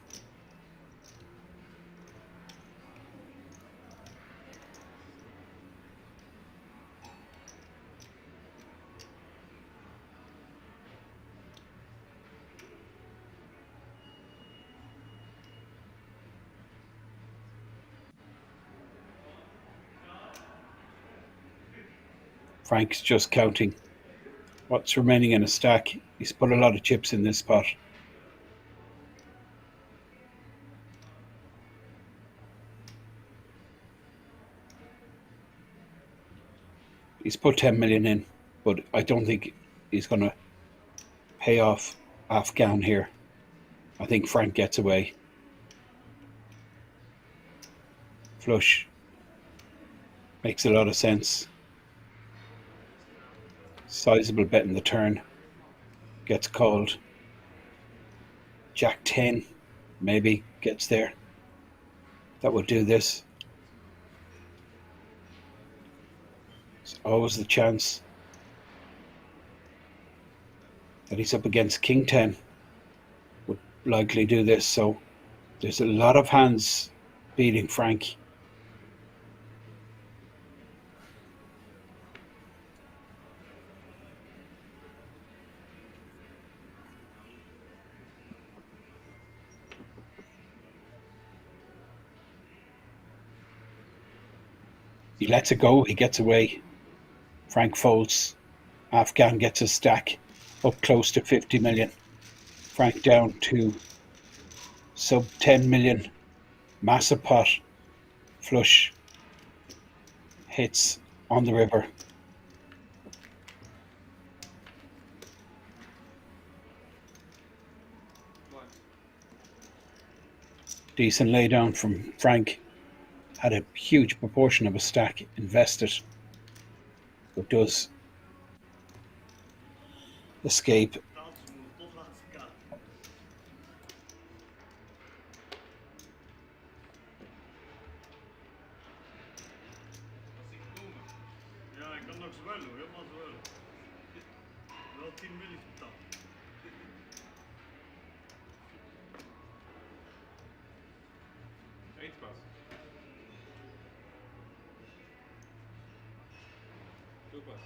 Frank's just counting what's remaining in a stack. He's put a lot of chips in this pot. He's put 10 million in, but I don't think he's going to pay off Afghan here. I think Frank gets away. Flush. Makes a lot of sense. Sizable bet in the turn. Gets called. Jack 10 maybe gets there. That would do this. It's always the chance that he's up against King 10 would likely do this. So there's a lot of hands beating Frank. He lets it go. He gets away. Frank folds. Afghan gets a stack up close to 50 million. Frank down to sub 10 million. Massive pot. Flush. Hits on the river. Decent laydown from Frank. Had a huge proportion of a stack invested, but does escape. Ja, ik kan nog wel hoor, helemaal zo wel. Wel 10 miljoen betaald. Eet pas. Doe pas.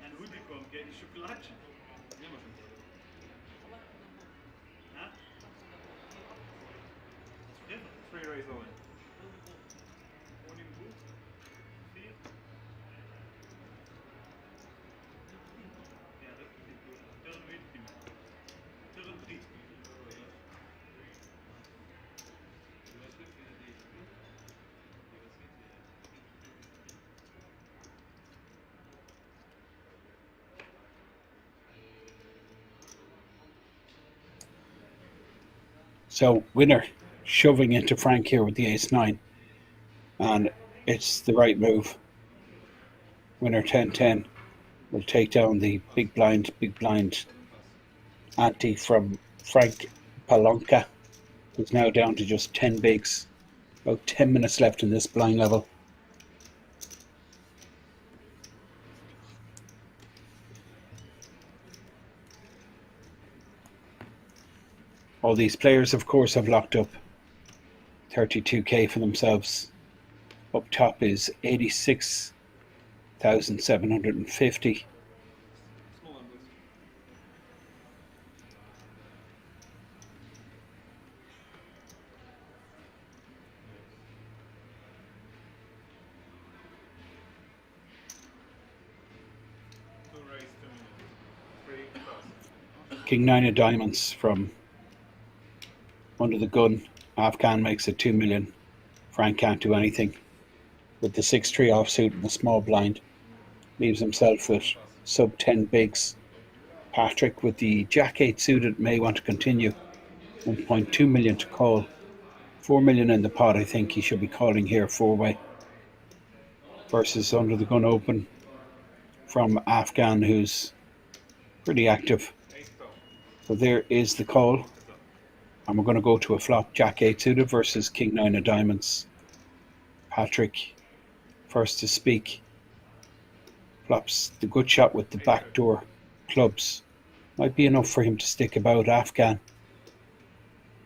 En hoe die kwam, kijk, die chocolaatje. Nie ma się. Huh? Different. 3 raise all in. Morning boot. 4. Ja, dat is niet goed. Turn weet ik niet meer. Turn 3. So winner shoving into Frank here with the ace-9, and it's the right move. Winner 10-10 will take down the big blind ante from Frank Palonka, who's now down to just 10 bigs. About 10 minutes left in this blind level. All these players, of course, have locked up 32k for themselves. Up top is 86,750. Small one, please. Two raise, 2 million. 3 plus. King 9 of diamonds from under the gun. Afghan makes it 2 million. Frank can't do anything. With the 6-3 offsuit and the small blind, leaves himself with sub 10 bigs. Patrick with the Jack 8 suited may want to continue. 1.2 million to call. 4 million in the pot. I think he should be calling here 4-way. Versus under the gun open from Afghan, who's pretty active. So there is the call. And we're going to go to a flop Jack 8 suited versus King 9 of diamonds. Patrick first to speak. Flops the good shot with the backdoor clubs. Might be enough for him to stick about. Afghan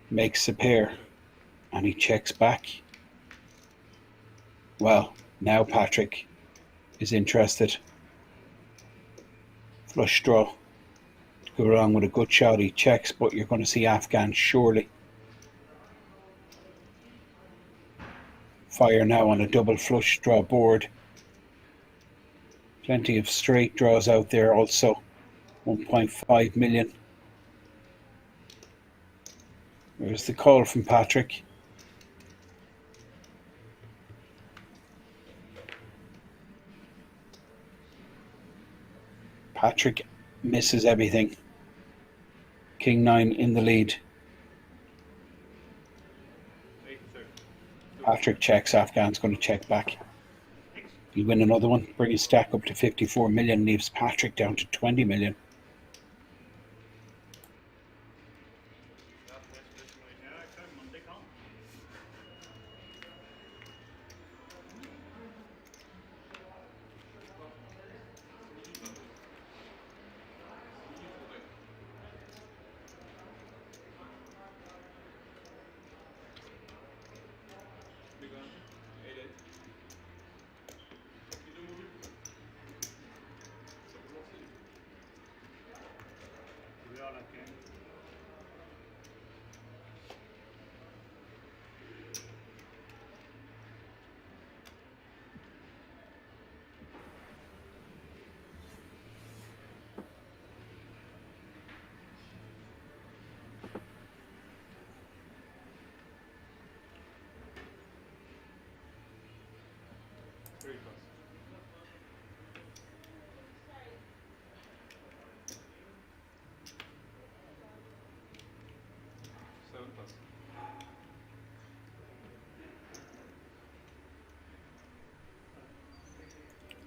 makes a pair and he checks back. Well, now Patrick is interested. Flush draw. Go along with a good shot, he checks, but you're going to see Afghan surely. Fire now on a double flush draw board. Plenty of straight draws out there also. 1.5 million. There's the call from Patrick. Patrick misses everything. King 9 in the lead. Patrick checks. Afghan's going to check back. He'll win another one. Bring his stack up to 54 million. Leaves Patrick down to 20 million.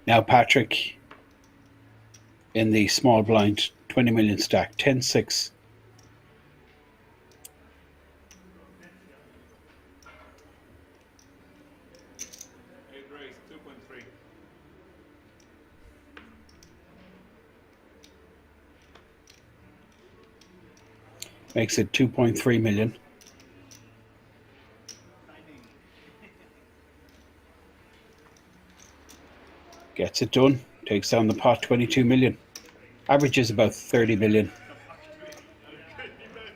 Now Patrick in the small blind, 20 million stack, 10-6. Eight raise, 2.3. Makes it 2.3 million. Gets it done. Takes down the pot, 22 million. Average is about 30 million.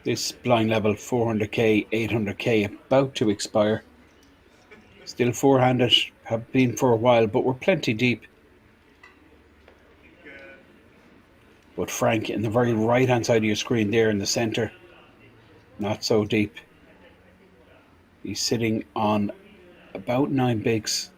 This blind level, 400k, 800k, about to expire. Still four-handed, have been for a while, but we're plenty deep. But Frank, in the very right-hand side of your screen there in the centre, not so deep. He's sitting on about 9 bigs.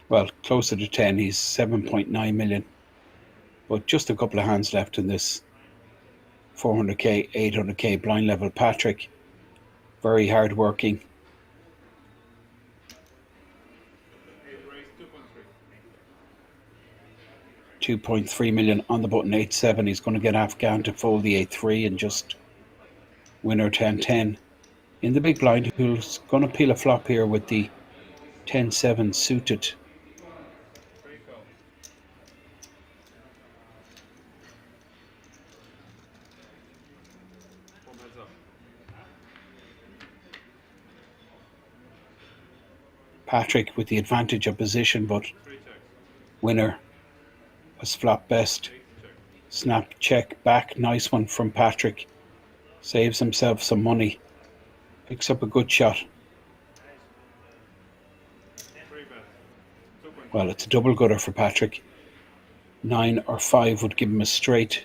Well, closer to 10, he's 7.9 million. But just a couple of hands left in this 400k, 800k blind level. Patrick, very hard working. 2.3 million on the button, 8-7. He's going to get Afghan to fold the 8-3 and just winner 10-10. In the big blind, who's going to peel a flop here with the 10-7 suited. Patrick with the advantage of position, but winner has flop best. Snap check back, nice one from Patrick. Saves himself some money. Picks up a good shot. Well, it's a double gutter for Patrick. 9 or 5 would give him a straight.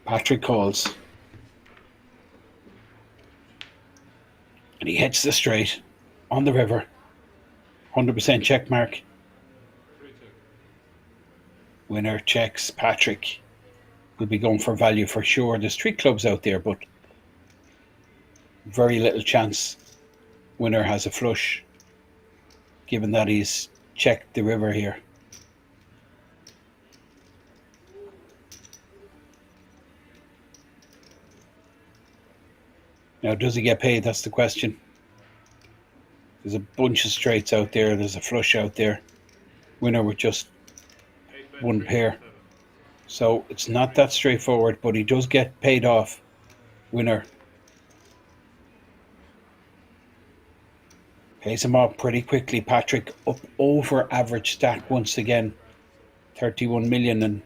Patrick calls. And he hits the straight on the river. 100% check mark. Winner checks. Patrick will be going for value for sure. There's 3 clubs out there, but very little chance winner has a flush, given that he's checked the river here. Now, does he get paid? That's the question. There's a bunch of straights out there. There's a flush out there. Winner with just 1 pair. So it's not that straightforward, but he does get paid off. Winner pays him off pretty quickly. Patrick up over average stack once again. 31 million and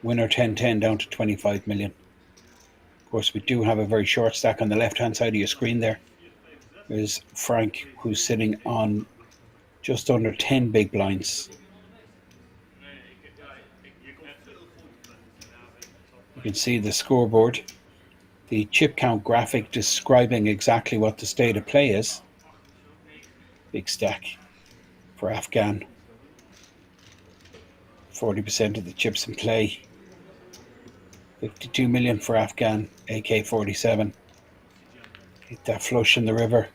winner 10-10 down to 25 million. Of course, we do have a very short stack on the left-hand side of your screen there. There's Frank, who's sitting on just under 10 big blinds. You can see the scoreboard. The chip count graphic describing exactly what the state of play is. Big stack for Afghan. 40% of the chips in play. 52 million for Afghan, AK-47. Hit that flush in the river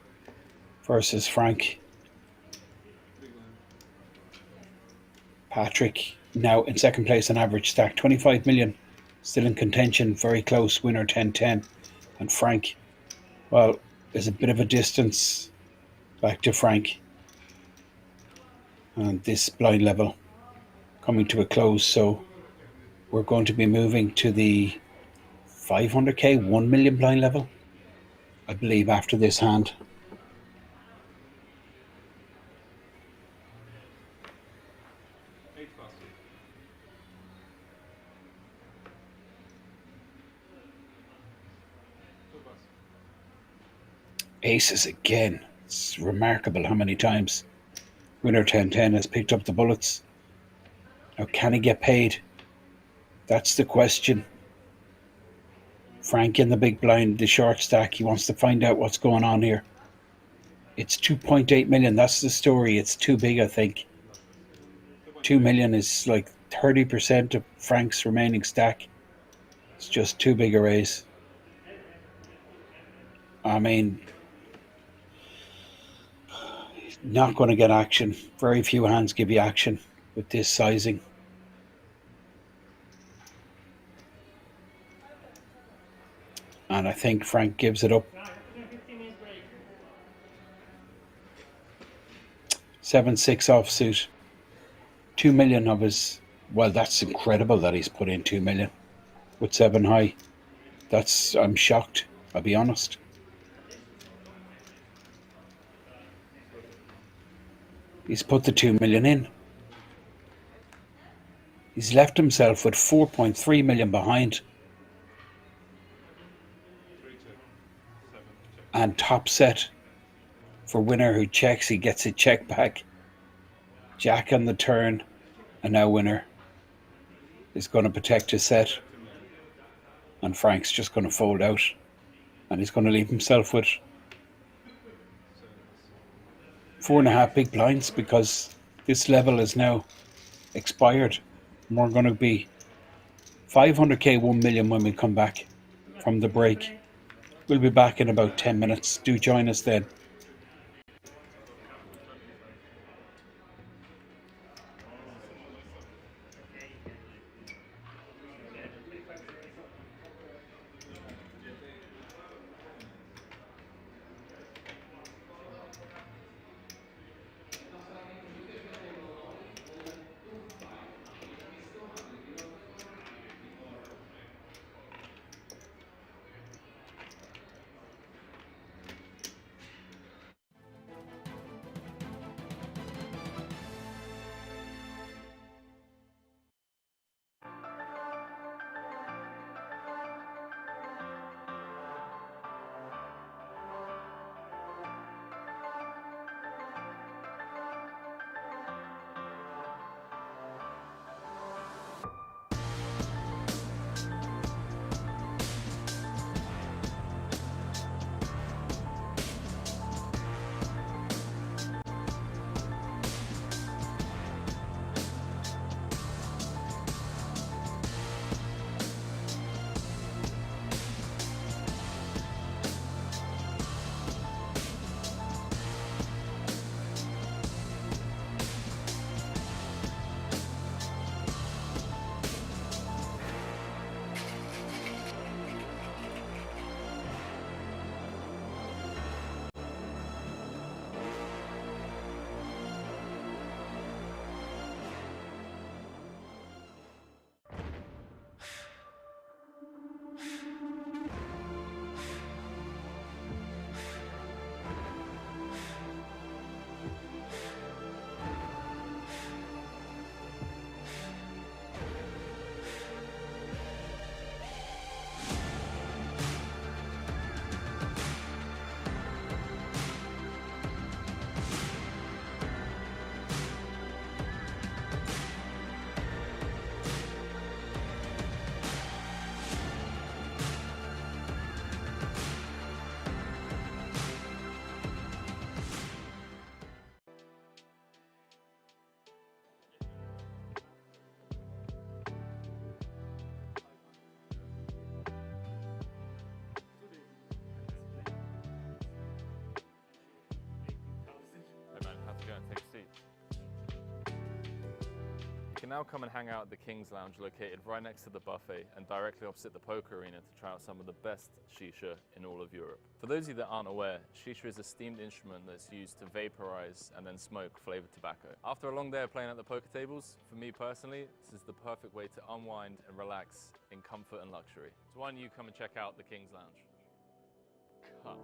versus Frank. Patrick now in second place on average stack, 25 million. Still in contention, very close, winner 10-10. And Frank, well, there's a bit of a distance back to Frank. And this blind level coming to a close, so we're going to be moving to the 500k, 1 million blind level, I believe, after this hand. Aces again. It's remarkable how many times winner 10-10 has picked up the bullets. Now, can he get paid? That's the question. Frank in the big blind, the short stack. He wants to find out what's going on here. It's 2.8 million. That's the story. It's too big, I think. 2 million is like 30% of Frank's remaining stack. It's just too big a raise. I mean, not going to get action. Very few hands give you action with this sizing. And I think Frank gives it up. 7-6 offsuit. 2 million of his. Well, that's incredible that he's put in 2 million with 7 high. I'm shocked, I'll be honest. He's put the 2 million in. He's left himself with 4.3 million behind. And top set for winner who checks, he gets a check back. Jack on the turn, and now winner is going to protect his set. And Frank's just going to fold out. And he's going to leave himself with 4.5 big blinds because this level is now expired. And we're going to be 500k 1 million when we come back from the break. We'll be back in about 10 minutes. Do join us then. You can now come and hang out at the King's Lounge located right next to the buffet and directly opposite the poker arena to try out some of the best shisha in all of Europe. For those of you that aren't aware, shisha is a steamed instrument that's used to vaporize and then smoke flavored tobacco. After a long day of playing at the poker tables, for me personally, this is the perfect way to unwind and relax in comfort and luxury. So why don't you come and check out the King's Lounge? Cut.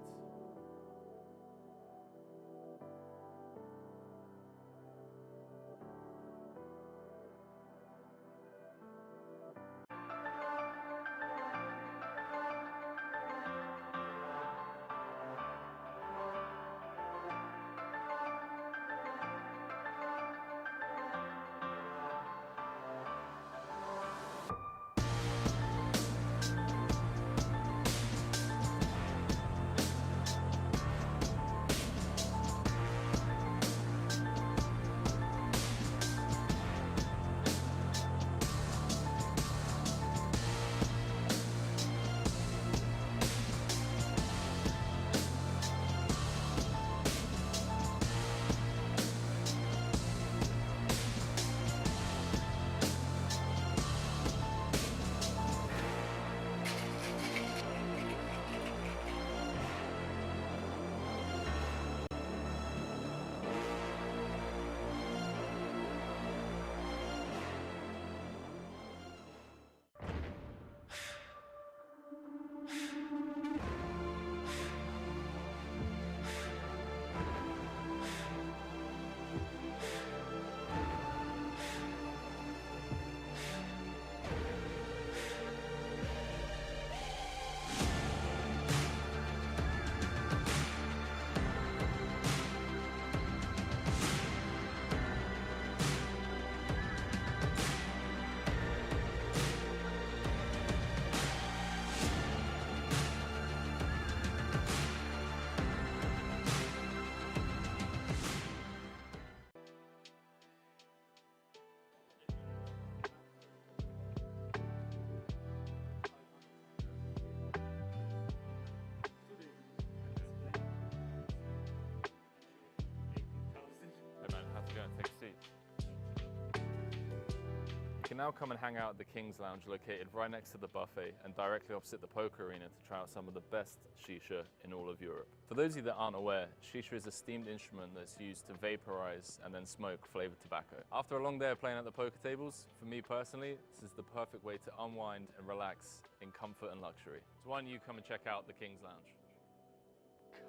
can now come and hang out at the Kings Lounge located right next to the buffet and directly opposite the poker arena to try out some of the best shisha in all of Europe. For those of you that aren't aware, shisha is a steamed instrument that's used to vaporize and then smoke flavored tobacco. After a long day of playing at the poker tables, for me personally, this is the perfect way to unwind and relax in comfort and luxury. So why don't you come and check out the Kings Lounge?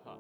Cut.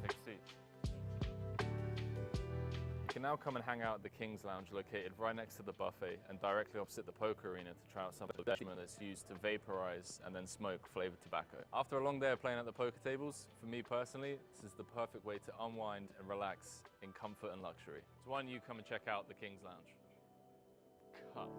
Take a seat. You can now come and hang out at the Kings Lounge located right next to the buffet and directly opposite the poker arena to try out some of the instrument that's used to vaporize and then smoke flavored tobacco. After a long day of playing at the poker tables, for me personally, this is the perfect way to unwind and relax in comfort and luxury. So why don't you come and check out the Kings Lounge? Cut.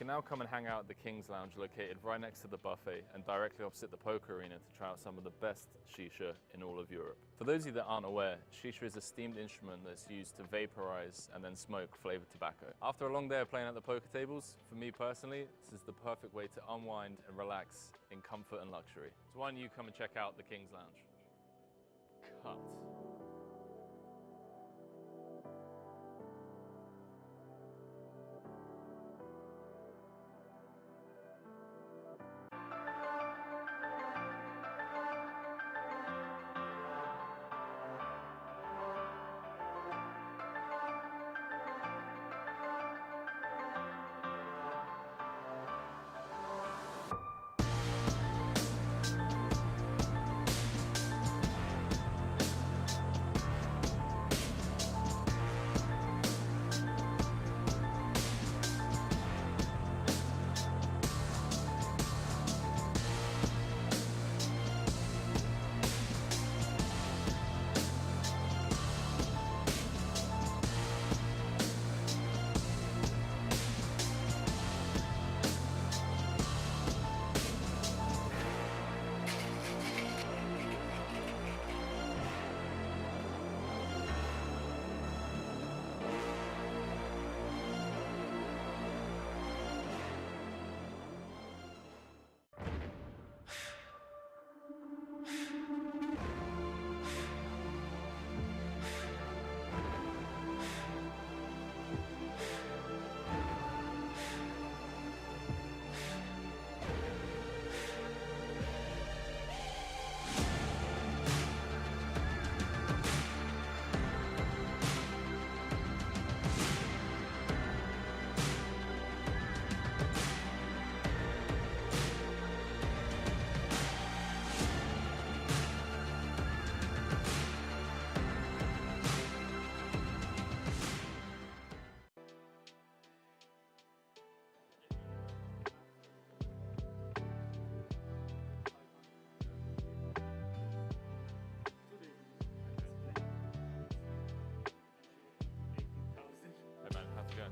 can now come and hang out at the Kings Lounge located right next to the buffet and directly opposite the poker arena to try out some of the best shisha in all of Europe. For those of you that aren't aware, shisha is a steamed instrument that's used to vaporize and then smoke flavored tobacco. After a long day of playing at the poker tables, for me personally, this is the perfect way to unwind and relax in comfort and luxury. So why don't you come and check out the Kings Lounge? Cut.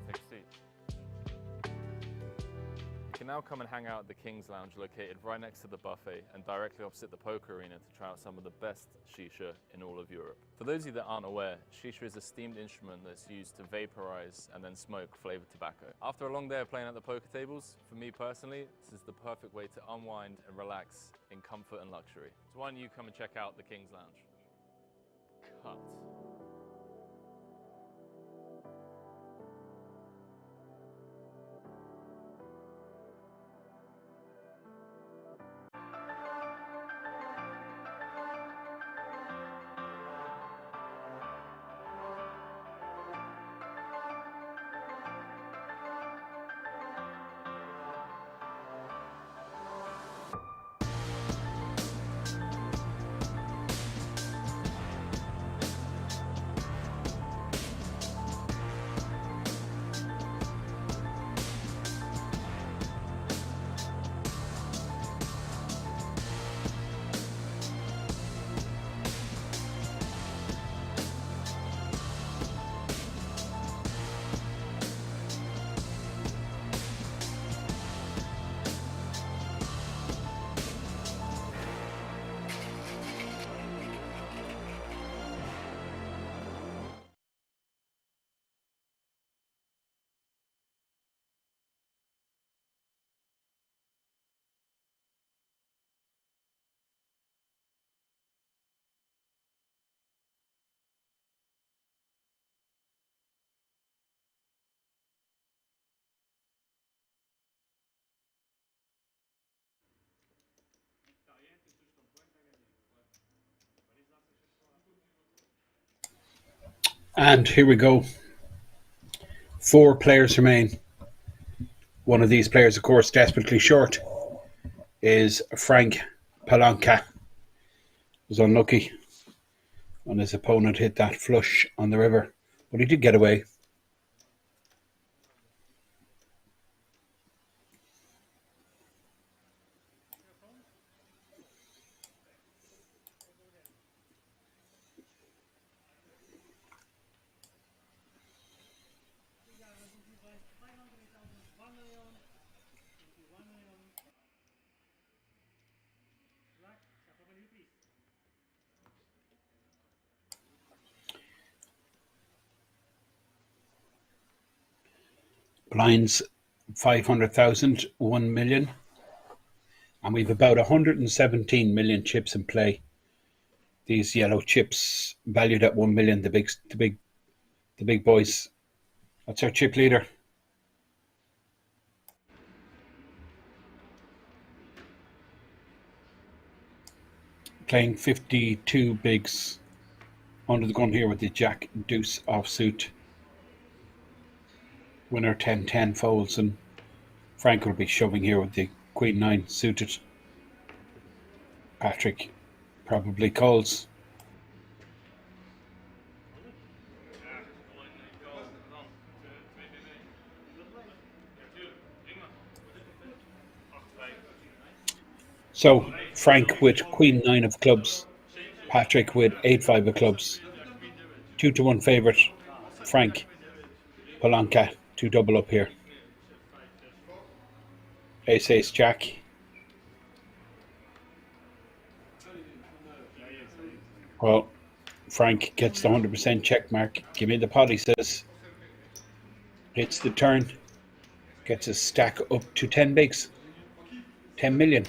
Take a seat. You can now come and hang out at the Kings Lounge located right next to the buffet and directly opposite the poker arena to try out some of the best shisha in all of Europe. For those of you that aren't aware, shisha is a steamed instrument that's used to vaporize and then smoke flavored tobacco. After a long day of playing at the poker tables, for me personally, this is the perfect way to unwind and relax in comfort and luxury. So why don't you come and check out the Kings Lounge? Cut. And here we go. 4 players remain. One of these players, of course, desperately short, is Frank Palanca. Was unlucky when his opponent hit that flush on the river, but he did get away. Blinds 500,000, 1 million. And we've about 117 million chips in play. These yellow chips valued at 1 million, the big boys. That's our chip leader. Playing 52 bigs under the gun here with the Jack Deuce offsuit. Winner 10-10 folds, and Frank will be shoving here with the Queen 9 suited. Patrick probably calls. So Frank with Queen 9 of clubs, Patrick with 8-5 of clubs. 2-1 favourite, Frank. Palanca to double up here. Ace Jack. Well, Frank gets the 100% check mark. Give me the pot, he says. Hits the turn. Gets a stack up to 10 bigs. 10 million.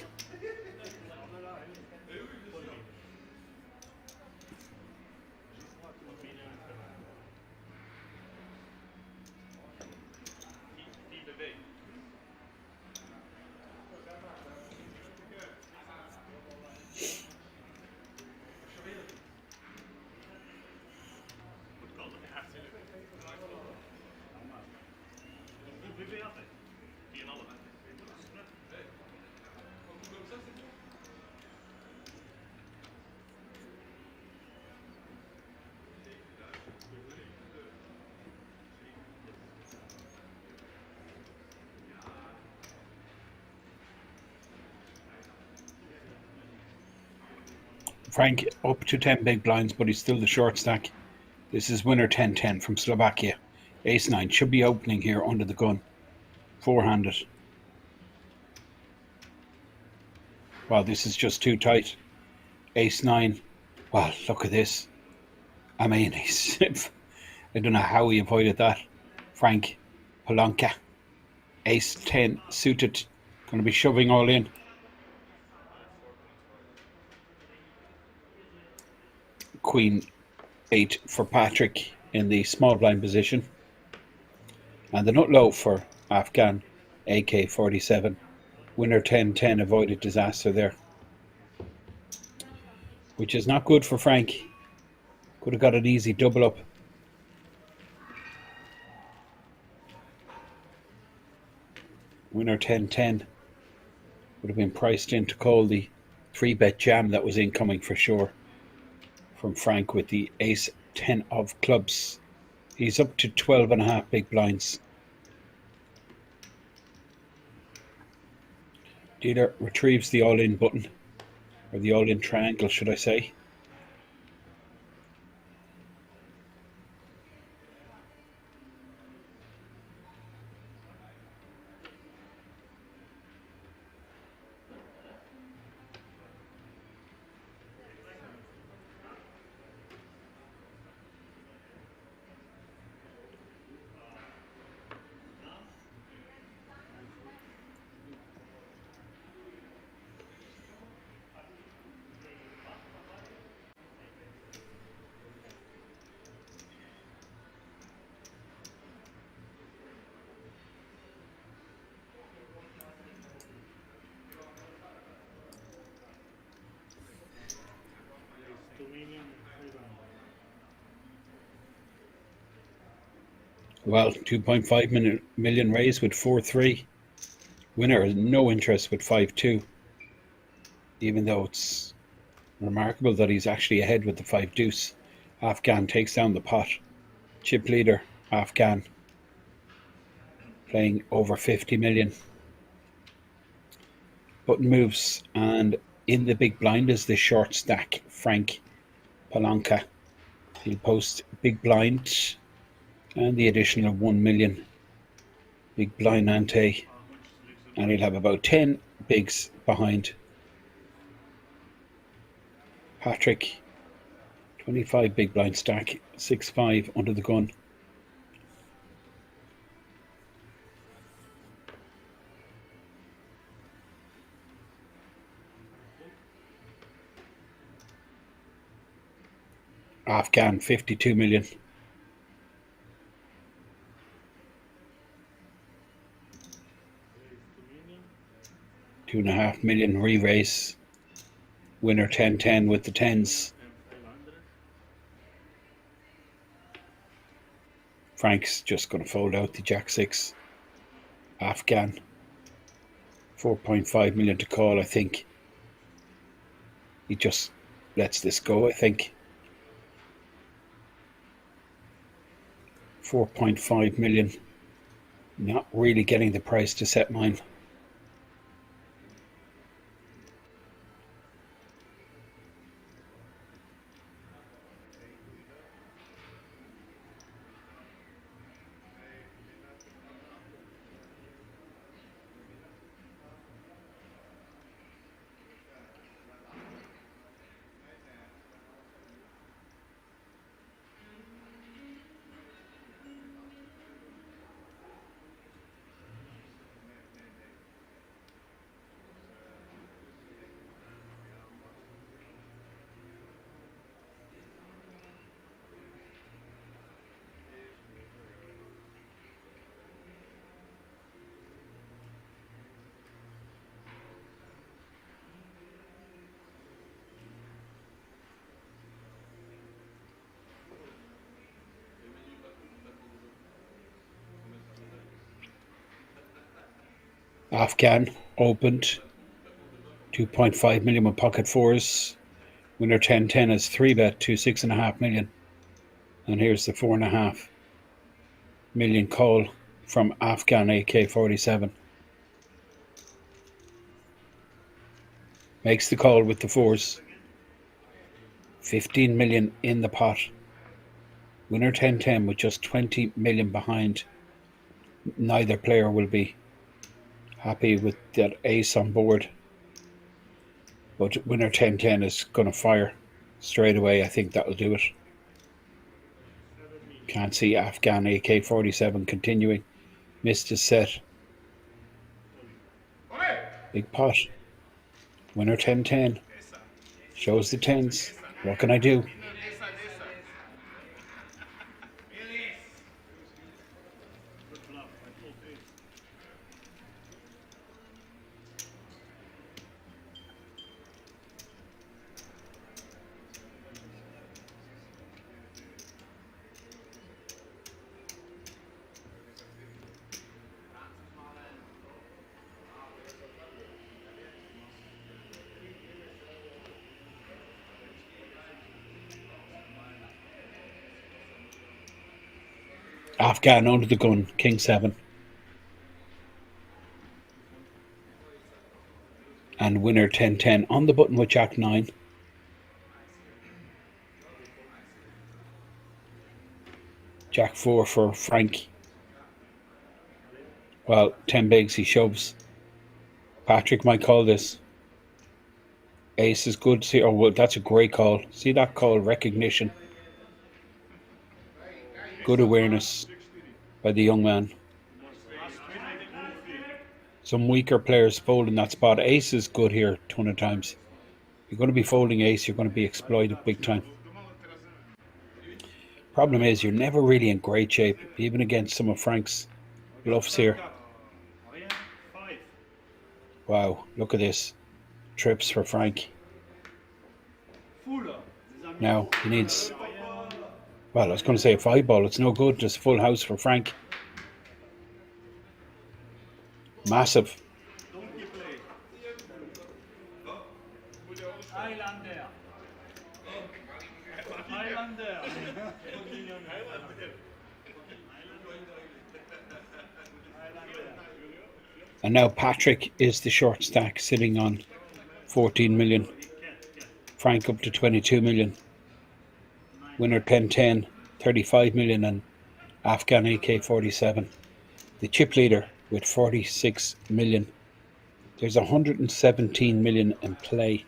Frank up to 10 big blinds, but he's still the short stack. This is winner 10-10 from Slovakia. Ace 9 should be opening here under the gun. Four-handed. Wow, this is just too tight. Ace 9. Wow, look at this. I mean, he's I don't know how he avoided that. Frank Palanca. Ace 10 suited. Going to be shoving all in. Queen 8 for Patrick in the small blind position. And the nut low for Afghan AK-47. Winner 10-10 avoided disaster there. Which is not good for Frank. Could have got an easy double up. Winner 10-10 would have been priced in to call the 3-bet jam that was incoming for sure. From Frank with the Ace 10 of clubs. He's up to 12.5 big blinds. Dealer retrieves the all-in button, or the all-in triangle, should I say. Well, 2.5 million raised with 4-3. Winner has no interest with 5-2. Even though it's remarkable that he's actually ahead with the 5 deuce. Afghan takes down the pot. Chip leader, Afghan. Playing over 50 million. Button moves, and in the big blind is the short stack, Frank Palanca. He'll post big blind and the additional 1 million big blind ante, and he'll have about 10 bigs behind. Patrick, 25 big blind stack, 6-5 under the gun. Afghan 52 million. $2.5 million re-raise. Winner 10-10 with the tens. Frank's just going to fold out the Jack 6. Afghan 4.5 million to call. I think he just lets this go. I think 4.5 million. Not really getting the price to set mine. Afghan opened 2.5 million with pocket fours. Winner 10-10 is 3-bet to 6.5 million. And here's the 4.5 million call from Afghan AK-47. Makes the call with the fours. 15 million in the pot. Winner 10-10 with just 20 million behind. Neither player will be happy with that ace on board. But winner 10-10 is going to fire straight away. I think that'll do it. Can't see Afghan AK-47 continuing. Missed his set. Big pot. Winner 10-10. Shows the tens. What can I do? Afghan under the gun, King 7. And winner 10-10 on the button with Jack 9. Jack 4 for Frank. Well, 10 bigs, he shoves. Patrick might call this. Ace is good. See, oh, well, that's a great call. See that call, recognition. Good awareness by the young man. Some weaker players fold in that spot. Ace is good here a ton of times. You're going to be folding ace, you're going to be exploited big time. Problem is, you're never really in great shape, even against some of Frank's bluffs here. Wow, look at this. Trips for Frank. Now, he needs... Well, I was going to say a 5-ball. It's no good. Just full house for Frank. Massive. And now Patrick is the short stack, sitting on 14 million. Frank up to 22 million. Winner 10-10, 35 million, and Afghan AK-47. The chip leader with 46 million. There's 117 million in play.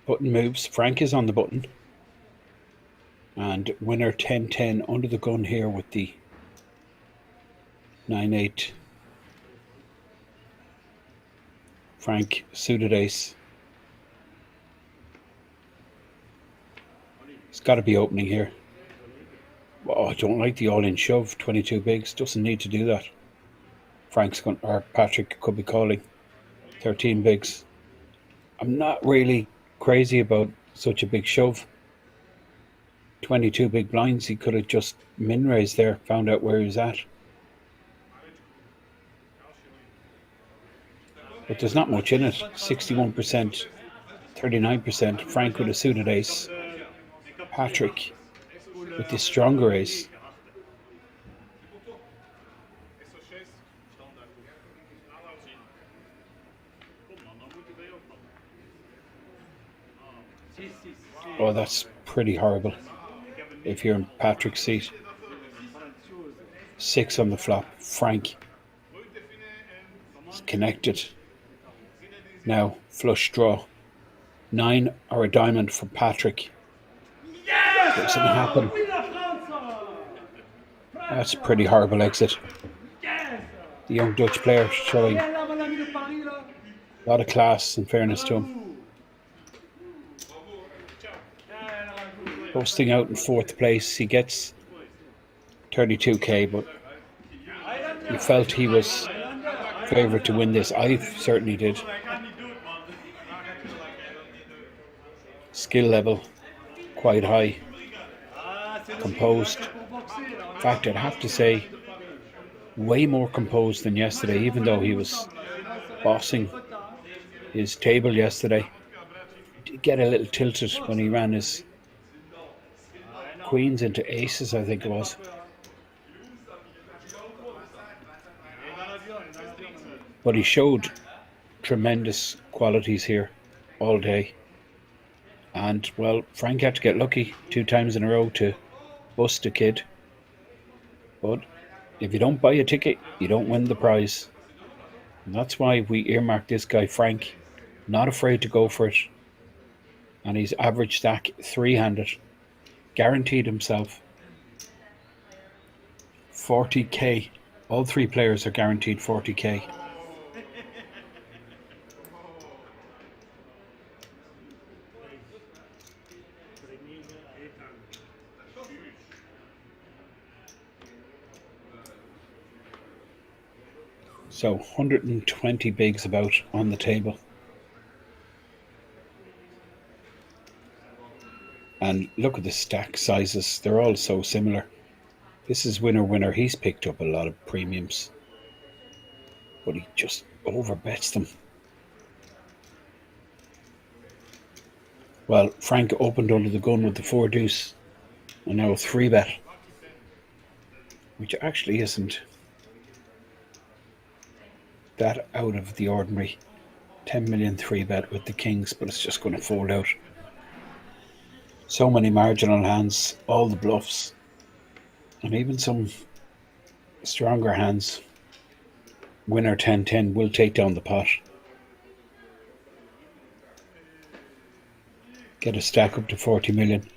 Button moves. Frank is on the button. And winner 10-10 under the gun here with the 9-8. Frank suited ace. It's got to be opening here. Oh, I don't like the all-in shove. 22 bigs. Doesn't need to do that. Or Patrick could be calling. 13 bigs. I'm not really crazy about such a big shove. 22 big blinds. He could have just min-raised there. Found out where he was at. But there's not much in it. 61%, 39%. Frank with a suited ace. Patrick with the stronger ace. Oh, that's pretty horrible if you're in Patrick's seat. 6 on the flop. Frank is connected. Now, flush draw. 9 or a diamond for Patrick. Doesn't happen. That's a pretty horrible exit. The young Dutch player showing a lot of class and fairness to him. Posting out in 4th place. He gets 32k, but he felt he was favourite to win this. I certainly did. Skill level quite high. Composed. In fact, I'd have to say way more composed than yesterday, even though he was bossing his table yesterday. He did get a little tilted when he ran his queens into aces, I think it was. But he showed tremendous qualities here all day. And, well, Frank had to get lucky 2 times in a row to bust a kid. But if you don't buy a ticket, you don't win the prize. And that's why we earmarked this guy, Frank. Not afraid to go for it. And he's average stack 3-handed. Guaranteed himself 40k. All 3 players are guaranteed 40k. So 120 bigs about on the table. And look at the stack sizes. They're all so similar. This is winner. He's picked up a lot of premiums. But he just overbets them. Well, Frank opened under the gun with the 4 deuce. And now a 3-bet. Which actually isn't that out of the ordinary. 10 million 3-bet with the kings, but it's just going to fold out. So many marginal hands, all the bluffs, and even some stronger hands. Winner 10-10 will take down the pot. Get a stack up to 40 million.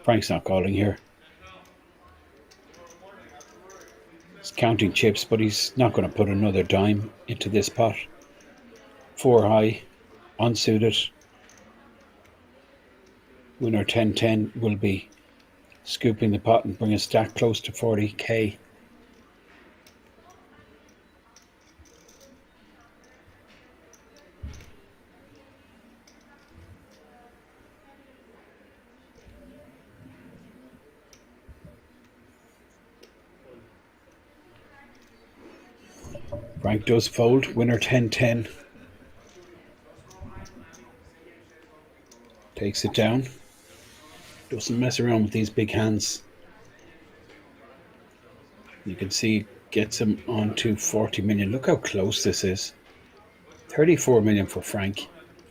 Frank's not calling here. He's counting chips, but he's not going to put another dime into this pot. 4 high, unsuited. Winner 10-10 will be scooping the pot and bring a stack close to 40k. Frank does fold. Winner 10-10. Takes it down. Doesn't mess around with these big hands. You can see gets him onto 40 million. Look how close this is. 34 million for Frank.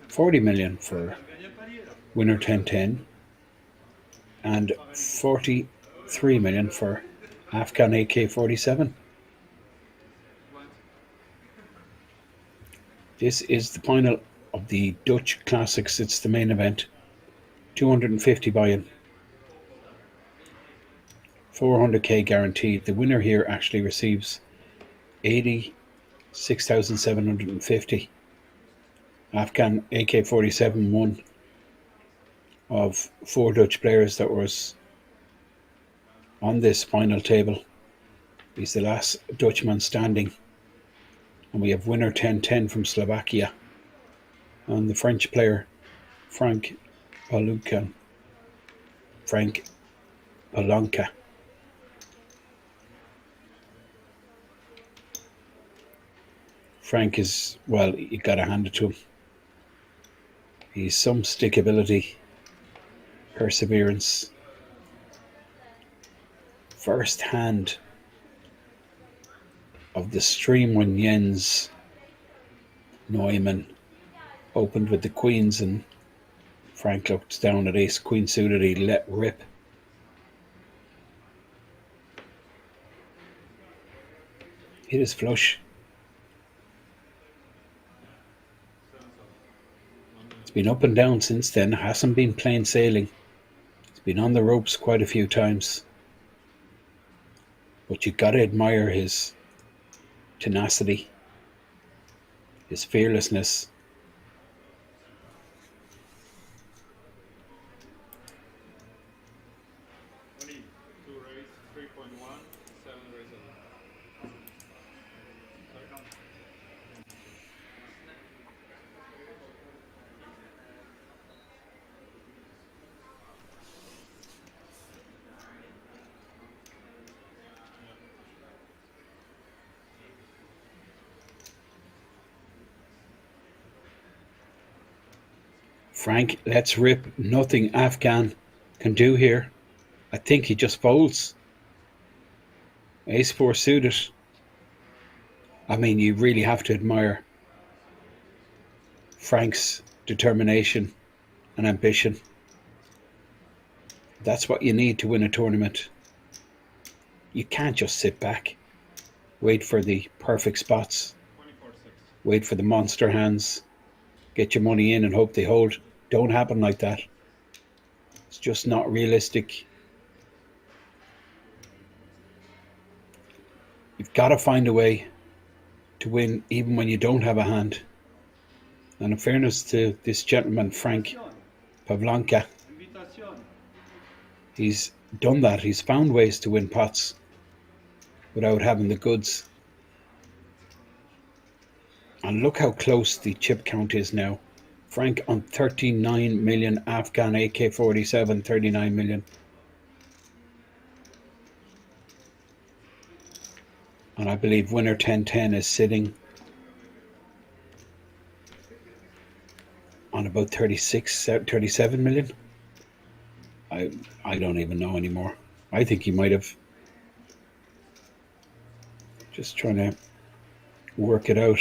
40 million for winner 10-10. And 43 million for Afghan AK-47. This is the final of the Dutch Classics. It's the main event. 250 buy-in. 400k guaranteed. The winner here actually receives 86,750. Afghan AK-47 won of 4 Dutch players that was on this final table. He's the last Dutchman standing. And we have winner 10-10 from Slovakia. And the French player, Frank Palanca. Frank is, well, you gotta hand it to him. He's some stickability, perseverance. First hand of the stream when Jens Neumann opened with the queens and Frank looked down at ace queen suited. He let rip. Hit his flush. It's been up and down since then. Hasn't been plain sailing. It's been on the ropes quite a few times. But you gotta admire his tenacity, his fearlessness. Frank lets rip. Nothing Afghan can do here. I think he just folds. Ace 4 suited. I mean, you really have to admire Frank's determination and ambition. That's what you need to win a tournament. You can't just sit back, wait for the perfect spots, wait for the monster hands, get your money in and hope they hold. Don't happen like that. It's just not realistic. You've got to find a way to win even when you don't have a hand. And in fairness to this gentleman, Frank Pavlanka, he's done that. He's found ways to win pots without having the goods. And look how close the chip count is now. Frank on 39 million, Afghan AK-47, 39 million. And I believe winner 10-10 is sitting on about 37 million. I don't even know anymore. I think he might have. Just trying to work it out.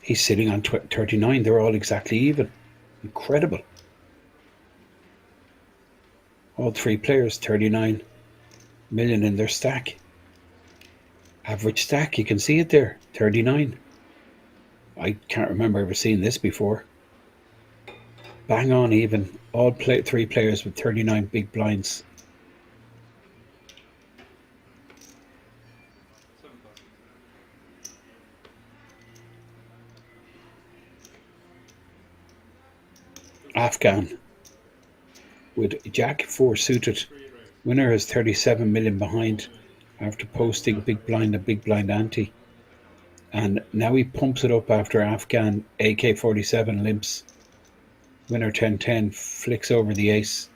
He's sitting on 39. They're all exactly even. Incredible. All three players, 39 million in their stack. Average stack, you can see it there, 39. I can't remember ever seeing this before. Bang on even. All three players with 39 big blinds. Afghan with Jack 4 suited. Winner has 37 million behind after posting big blind and big blind ante. And now he pumps it up after Afghan AK-47 limps. Winner 10-10 flicks over the ace.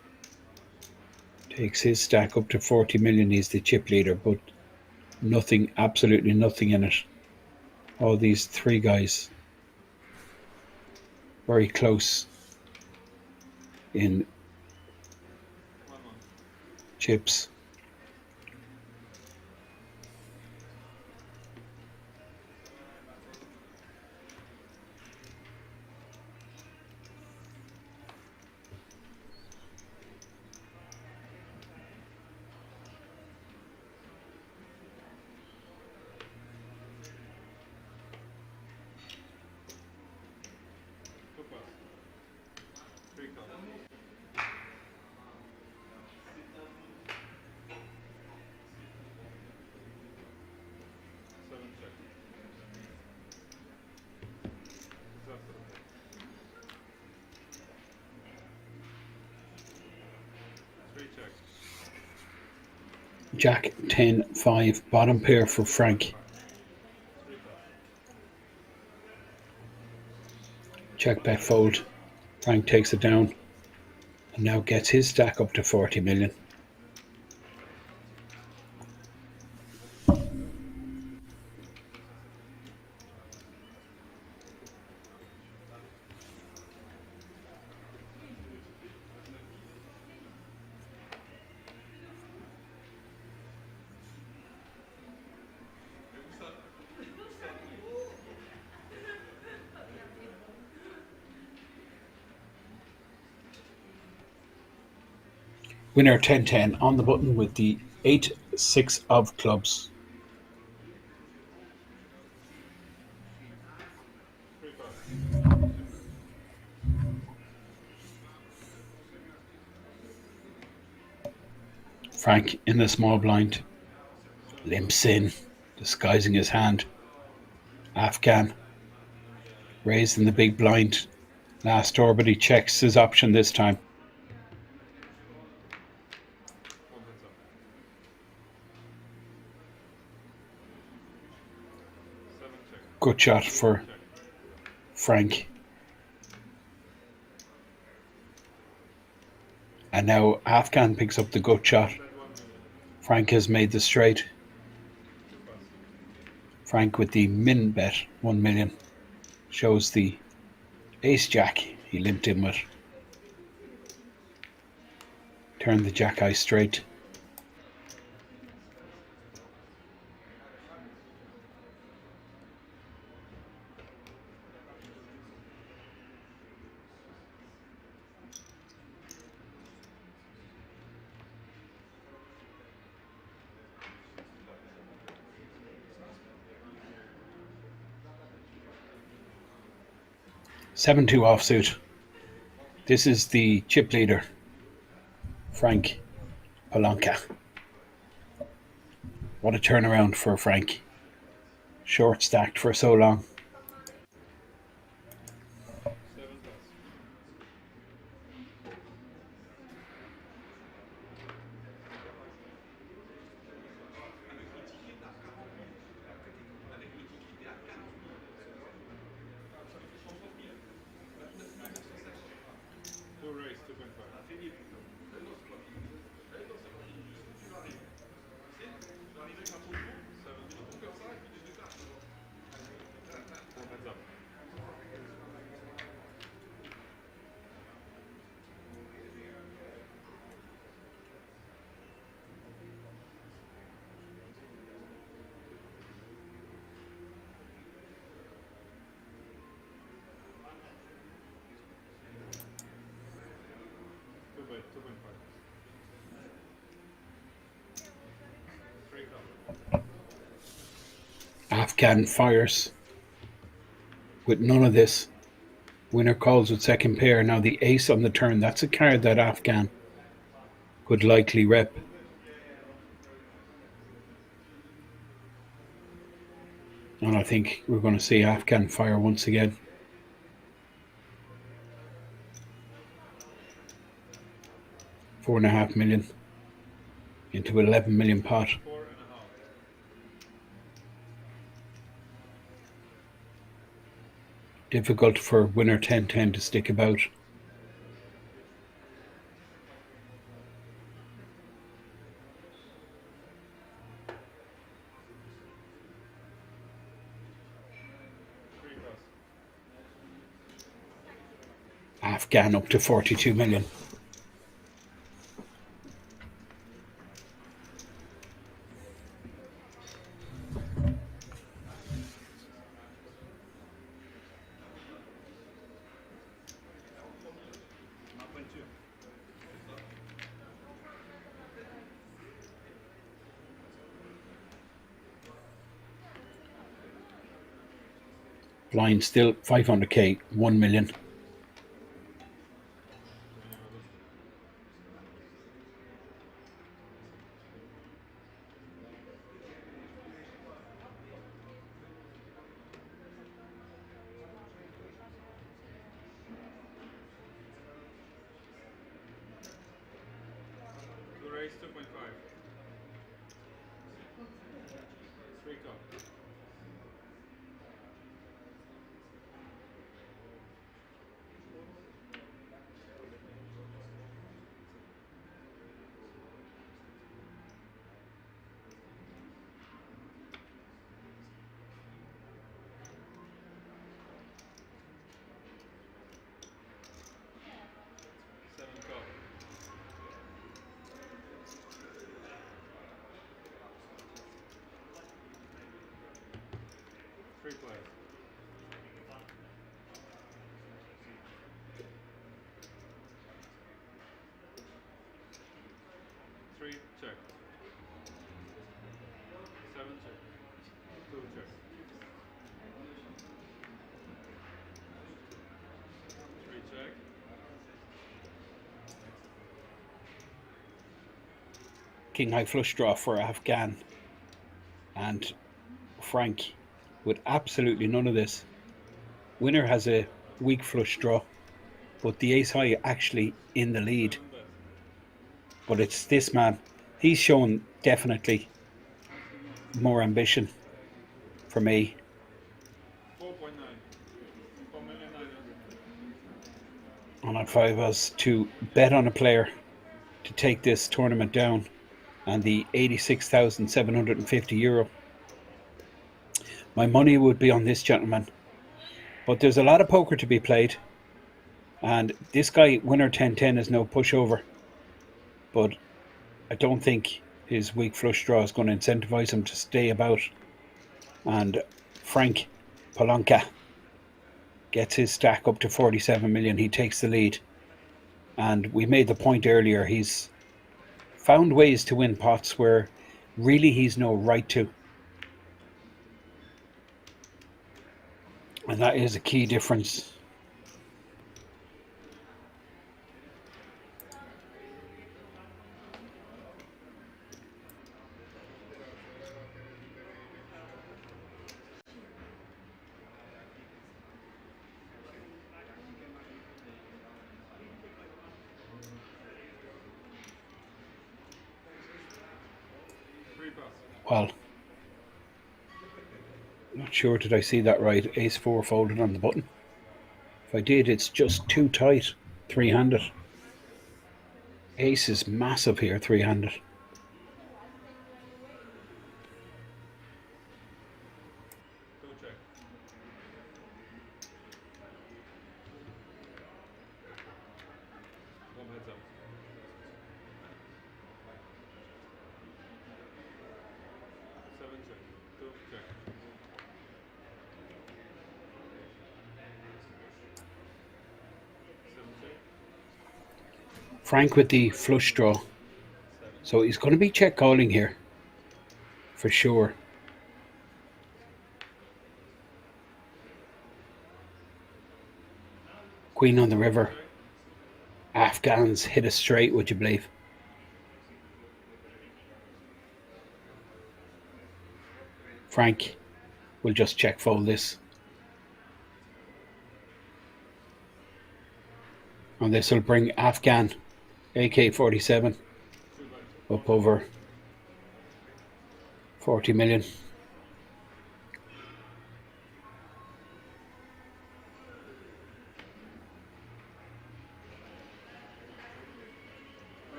Takes his stack up to 40 million. He's the chip leader, but nothing, absolutely nothing in it. All these three guys very close in chips. Jack 10-5, bottom pair for Frank. Check bet fold. Frank takes it down and now gets his stack up to 40 million. Winner 10-10 on the button with the 8-6 of clubs. Frank in the small blind. Limps in, disguising his hand. Afghan raised in the big blind last door, but he checks his option this time. Good shot for Frank. And now Afghan picks up the gut shot. Frank has made the straight. Frank with the min bet, 1 million. Shows the ace jack he limped in with. Turned the jack eye straight. Seven-two offsuit. This is the chip leader, Frank Palanca. What a turnaround for Frank. Short stacked for so long. Afghan fires with none of this. Winner calls with second pair. Now the ace on the turn. That's a card that Afghan could likely rep. And I think we're going to see Afghan fire once again. $4.5 million into 11 million pot. Difficult for winner 10-10 to stick about. Afghan up to 42 million. Blind still 500k, 1 million. Raise 2.5. 3 call. 7 call. 3 players. 3 check. 7 check. 2 check. 3 check. King high flush draw for Afghan, and Frank with absolutely none of this. Winner has a weak flush draw, but the ace high actually in the lead. But it's this man. He's shown definitely more ambition for me. 4.9. 4,900,000. And if I was to bet on a player to take this tournament down and the €86,750, my money would be on this gentleman. But there's a lot of poker to be played, and this guy, winner 10-10, is no pushover. But I don't think his weak flush draw is going to incentivize him to stay about. And Frank Polanka gets his stack up to 47 million. He takes the lead. And we made the point earlier, he's found ways to win pots where really he's no right to. And that is a key difference. Well, not sure did I see that right. Ace 4 folded on the button. If I did, it's just too tight. 3-handed. Ace is massive here, 3-handed. Frank with the flush draw. So he's going to be check calling here. For sure. Queen on the river. Afghans hit a straight, would you believe? Frank will just check fold this. And this will bring Afghan AK-47 up over 40 million.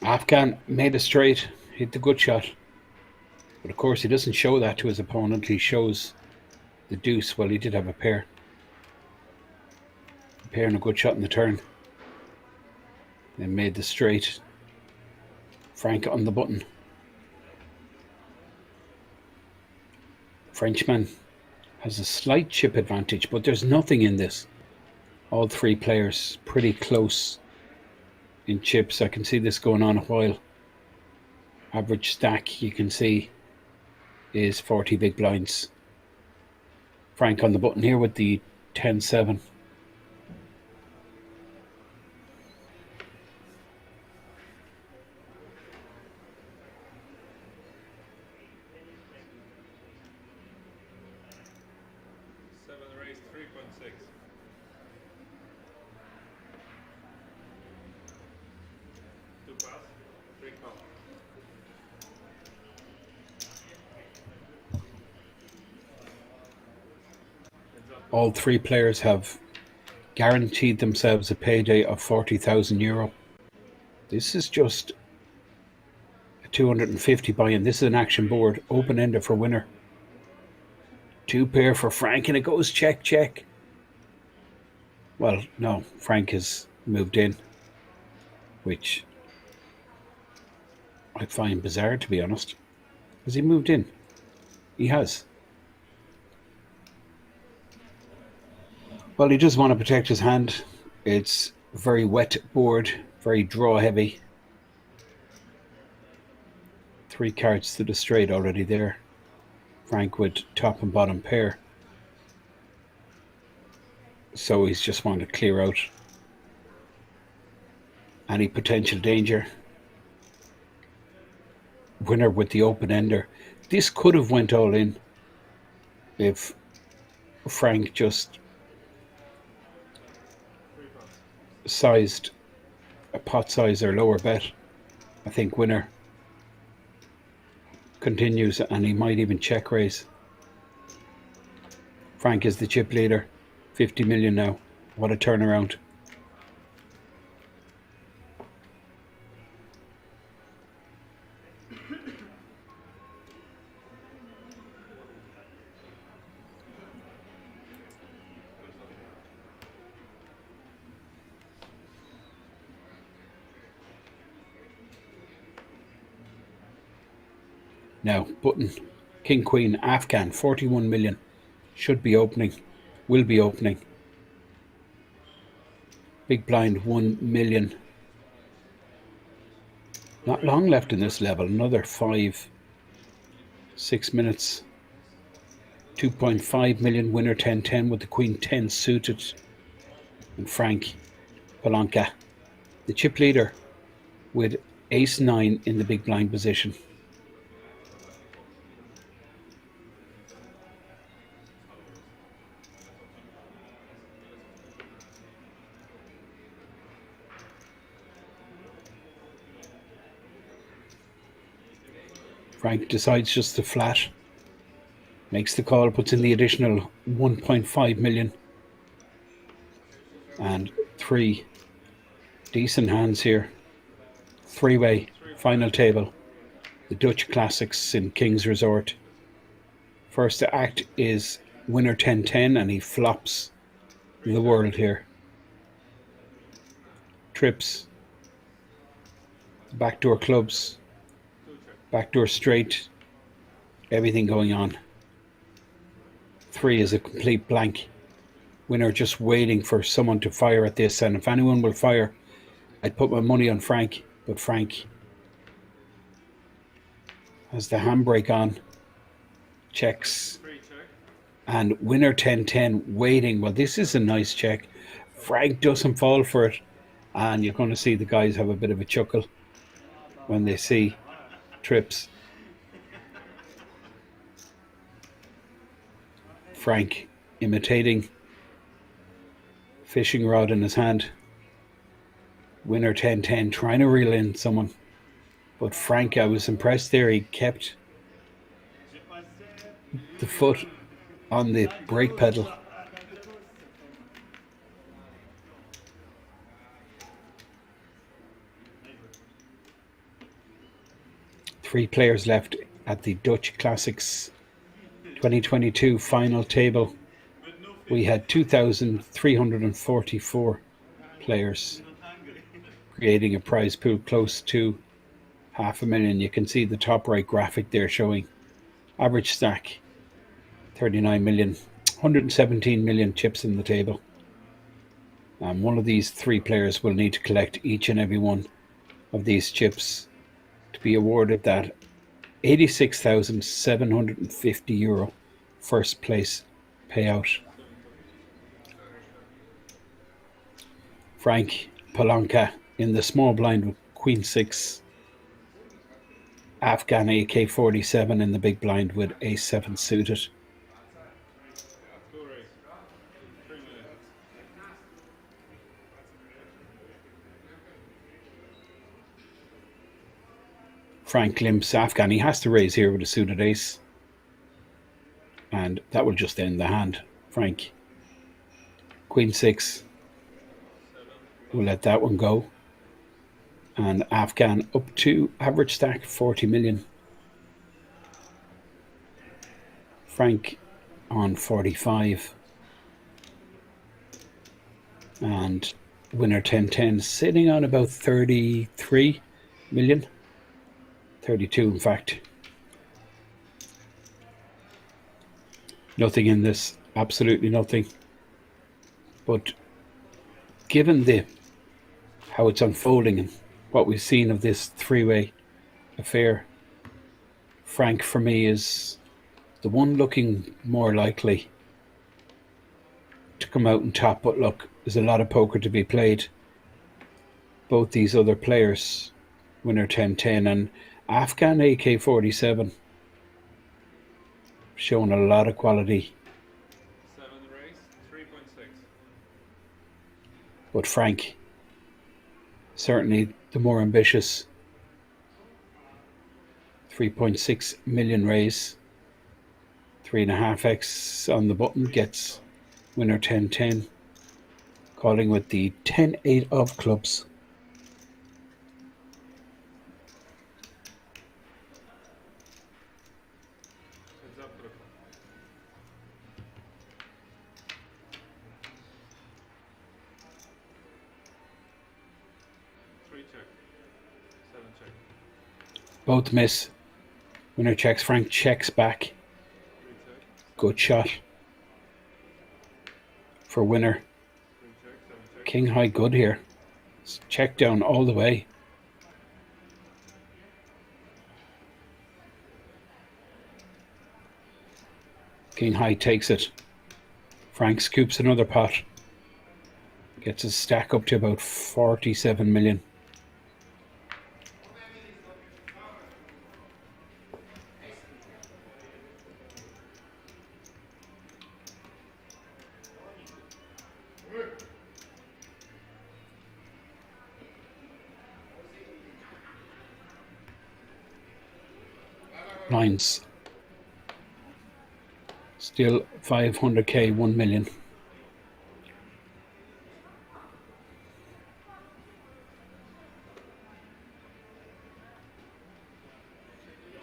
Afghan made a straight, hit the good shot. But of course he doesn't show that to his opponent. He shows the deuce. Well, he did have a pair. A pair and a good shot in the turn. Then made the straight. Frank on the button. Frenchman has a slight chip advantage, but there's nothing in this. All three players pretty close in chips. I can see this going on a while. Average stack you can see is 40 big blinds. Frank on the button here with the 10-7. 3.6. Two pass, three call. All three players have guaranteed themselves a payday of €40,000. This is just a 250 buy-in. This is an action board, open-ender for winner. Two pair for Frank, and it goes check, check. Well, no, Frank has moved in, which I find bizarre, to be honest. Has he moved in? He has. Well, he does want to protect his hand. It's a very wet board, very draw heavy. 3 cards to the straight already there. Frank with top and bottom pair. So he's just wanted to clear out any potential danger. Winner with the open ender. This could have went all in if Frank just sized a pot size or lower bet. I think winner continues, and he might even check raise. Frank is the chip leader, 50 million now. What a turnaround. Now, button, King, Queen, Afghan, 41 million. Should be opening, will be opening. Big blind, 1 million. Not long left in this level, another 5, 6 minutes. 2.5 million, winner 10-10 with the Queen 10 suited. And Frank Palanca, the chip leader, with Ace 9 in the big blind position. Frank decides just to flat, makes the call, puts in the additional 1.5 million, and 3 decent hands here. 3-way final table, the Dutch Classics in King's Resort. First to act is winner 10-10, and he flops the world here. Trips, backdoor clubs, backdoor straight, everything going on. 3 is a complete blank. Winner just waiting for someone to fire at this, and if anyone will fire, I'd put my money on Frank, but Frank has the handbrake on, checks, and winner 10-10 waiting. Well, this is a nice check. Frank doesn't fall for it, and you're going to see the guys have a bit of a chuckle when they see trips. Frank imitating fishing rod in his hand. Winner 10-10 trying to reel in someone, but Frank, I was impressed there. He kept the foot on the brake pedal. Three players left at the Dutch Classics 2022 final table. We had 2,344 players, creating a prize pool close to 500,000. You can see the top right graphic there showing average stack 39 million, 117 million chips in the table. And one of these 3 players will need to collect each and every one of these chips to be awarded that €86,750 first place payout. Frank Palanca in the small blind with Queen 6. Afghan AK-47 in the big blind with Ace 7 suited. Frank limps Afghan. He has to raise here with a suited ace. And that will just end the hand. Frank. Queen 6. We'll let that one go. And Afghan up to average stack 40 million. Frank on 45. And winner 10-10 sitting on about 33 million. 32 in fact. Nothing in this, absolutely nothing. But given how it's unfolding and what we've seen of this three-way affair, Frank for me is the one looking more likely to come out on top. But look, there's a lot of poker to be played. Both these other players, winner 10-10 and Afghan AK-47, showing a lot of quality. 7 raise, 3.6. But Frank, certainly the more ambitious. 3.6 million raise. 3.5x on the button gets winner 10-10. Calling with the 10-8 of clubs. Heads up for the call. 3 check. 7 check. Both miss. Winner checks. Frank checks back. 3 check. Good shot for winner. 3 check. 7 check. King high good here. Check down all the way. King high takes it. Frank scoops another pot. Gets his stack up to about 47 million. Lines. Still 500k, 1 million.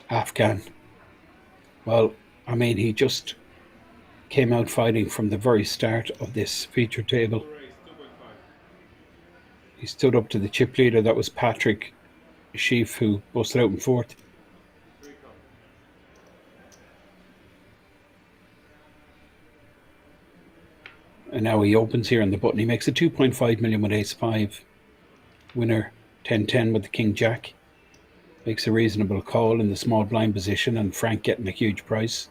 Afghan. Well, I mean, he just came out fighting from the very start of this feature table. Raise, 2.5. He stood up to the chip leader. That was Patrick Sheaf, who busted out in fourth. 3 call. And now he opens here on the button. He makes a 2.5 million with ace 5. Winner 10-10 with the king jack. Makes a reasonable call in the small blind position, and Frank getting a huge price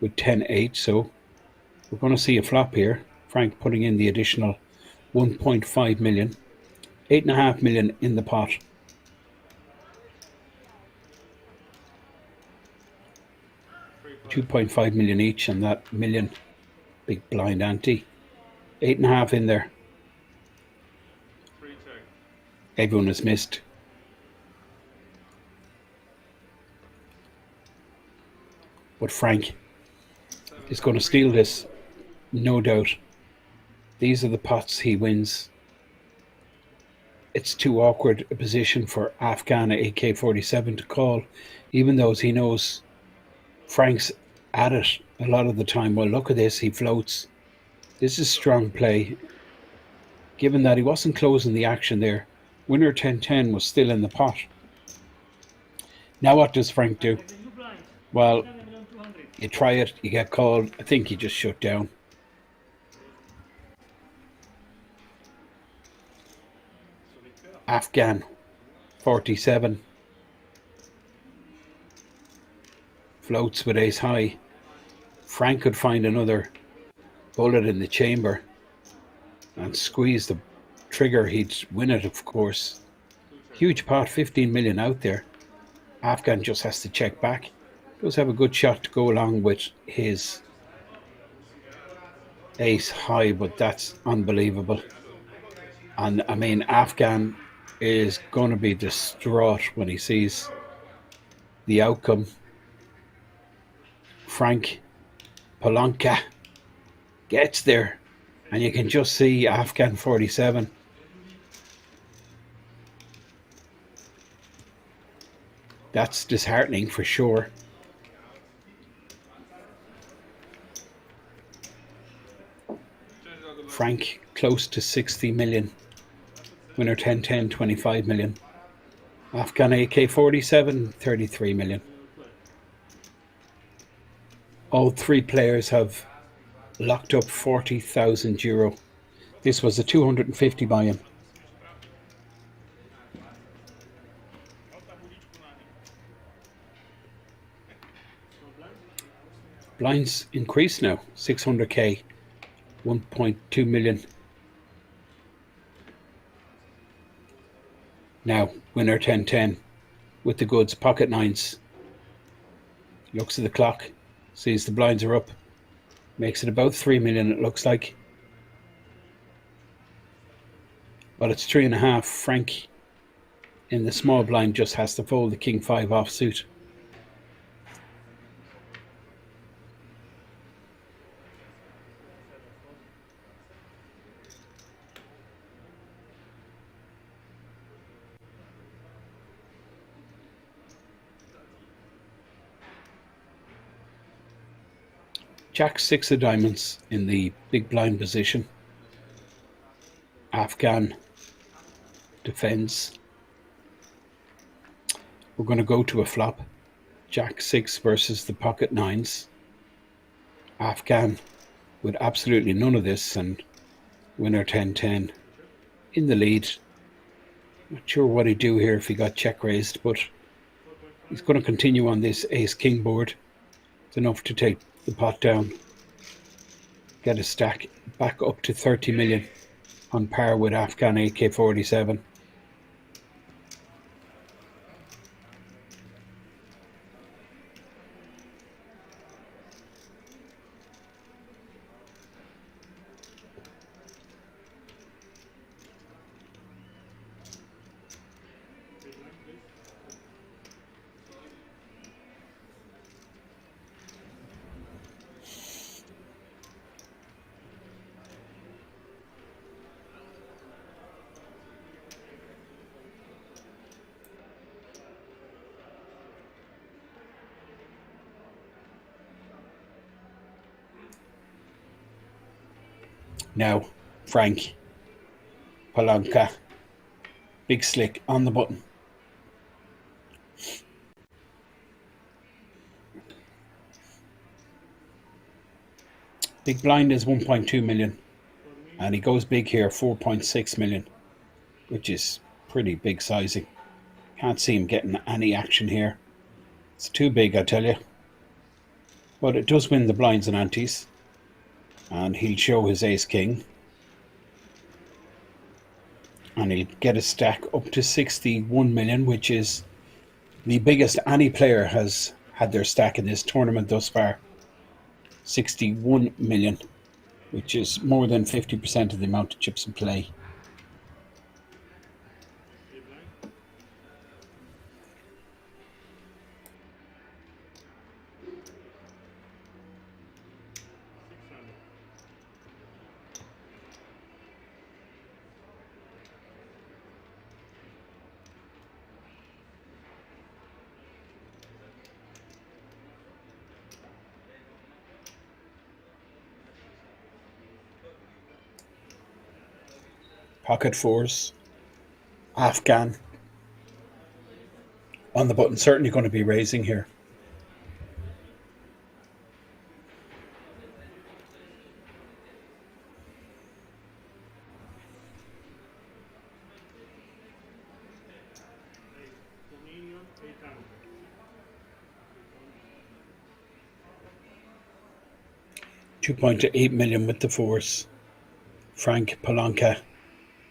with 10-8. So we're going to see a flop here. Frank putting in the additional 1.5 million. 8.5 million in the pot. $2.5 million each, and that million big blind ante. 8.5 in there. 3 check. Everyone has missed. But Frank is going to steal this, no doubt. These are the pots he wins. It's too awkward a position for Afghan AK-47 to call, even though he knows Frank's at it a lot of the time. Well, look at this, he floats. This is strong play. Given that he wasn't closing the action there, winner 10-10 was still in the pot. Now what does Frank do? Well, you try it, you get called. I think he just shut down. Afghan 47 floats with ace high. Frank could find another bullet in the chamber and squeeze the trigger. He'd win it, of course. Huge pot, 15 million out there. Afghan just has to check back. Does have a good shot to go along with his ace high, but that's unbelievable. And I mean, Afghan is going to be distraught when he sees the outcome. Frank Polanka gets there, and you can just see Afghan 47. That's disheartening for sure. Frank close to 60 million. Winner 10-10, 25 million. Afghan AK-47, 33 million. All three players have locked up 40,000 euro. This was a 250 buy-in. Blinds increase now, 600k, 1.2 million. Now, winner 10-10 with the goods, pocket nines. Looks at the clock, sees the blinds are up, makes it about 3 million it looks like. Well, it's 3.5. Frank in the small blind just has to fold the king 5 offsuit. Jack 6 of diamonds in the big blind position. Afghan defends. We're going to go to a flop. Jack 6 versus the pocket nines. Afghan with absolutely none of this, and winner 10-10 in the lead. Not sure what he'd do here if he got check raised, but he's going to continue on this ace-king board. It's enough to take the pot down, get a stack back up to 30 million on par with Afghan AK-47. Now, Frank Polanka, big slick on the button. Big blind is 1.2 million, and he goes big here, 4.6 million, which is pretty big sizing. Can't see him getting any action here. It's too big, I tell you. But it does win the blinds and antes. And he'll show his ace-king. And he'll get a stack up to 61 million, which is the biggest any player has had their stack in this tournament thus far. 61 million, which is more than 50% of the amount of chips in play. Pocket fours. Afghan on the button, certainly going to be raising here. $2.8 million with the fours. Frank Polanka,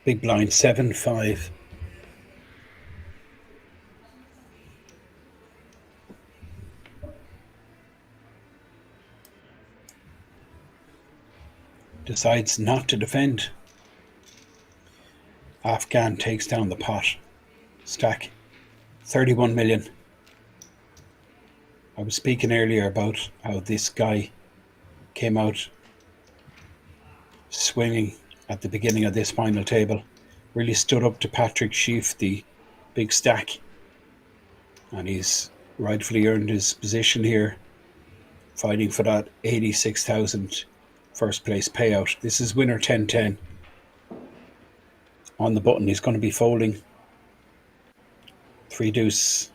big blind, 7-5. Decides not to defend. Afghan takes down the pot. Stack 31 million. I was speaking earlier about how this guy came out swinging at the beginning of this final table. Really stood up to Patrick Schiff, the big stack. And he's rightfully earned his position here, fighting for that 86,000 first place payout. This is winner 10-10. On the button, he's going to be folding. 3 deuce,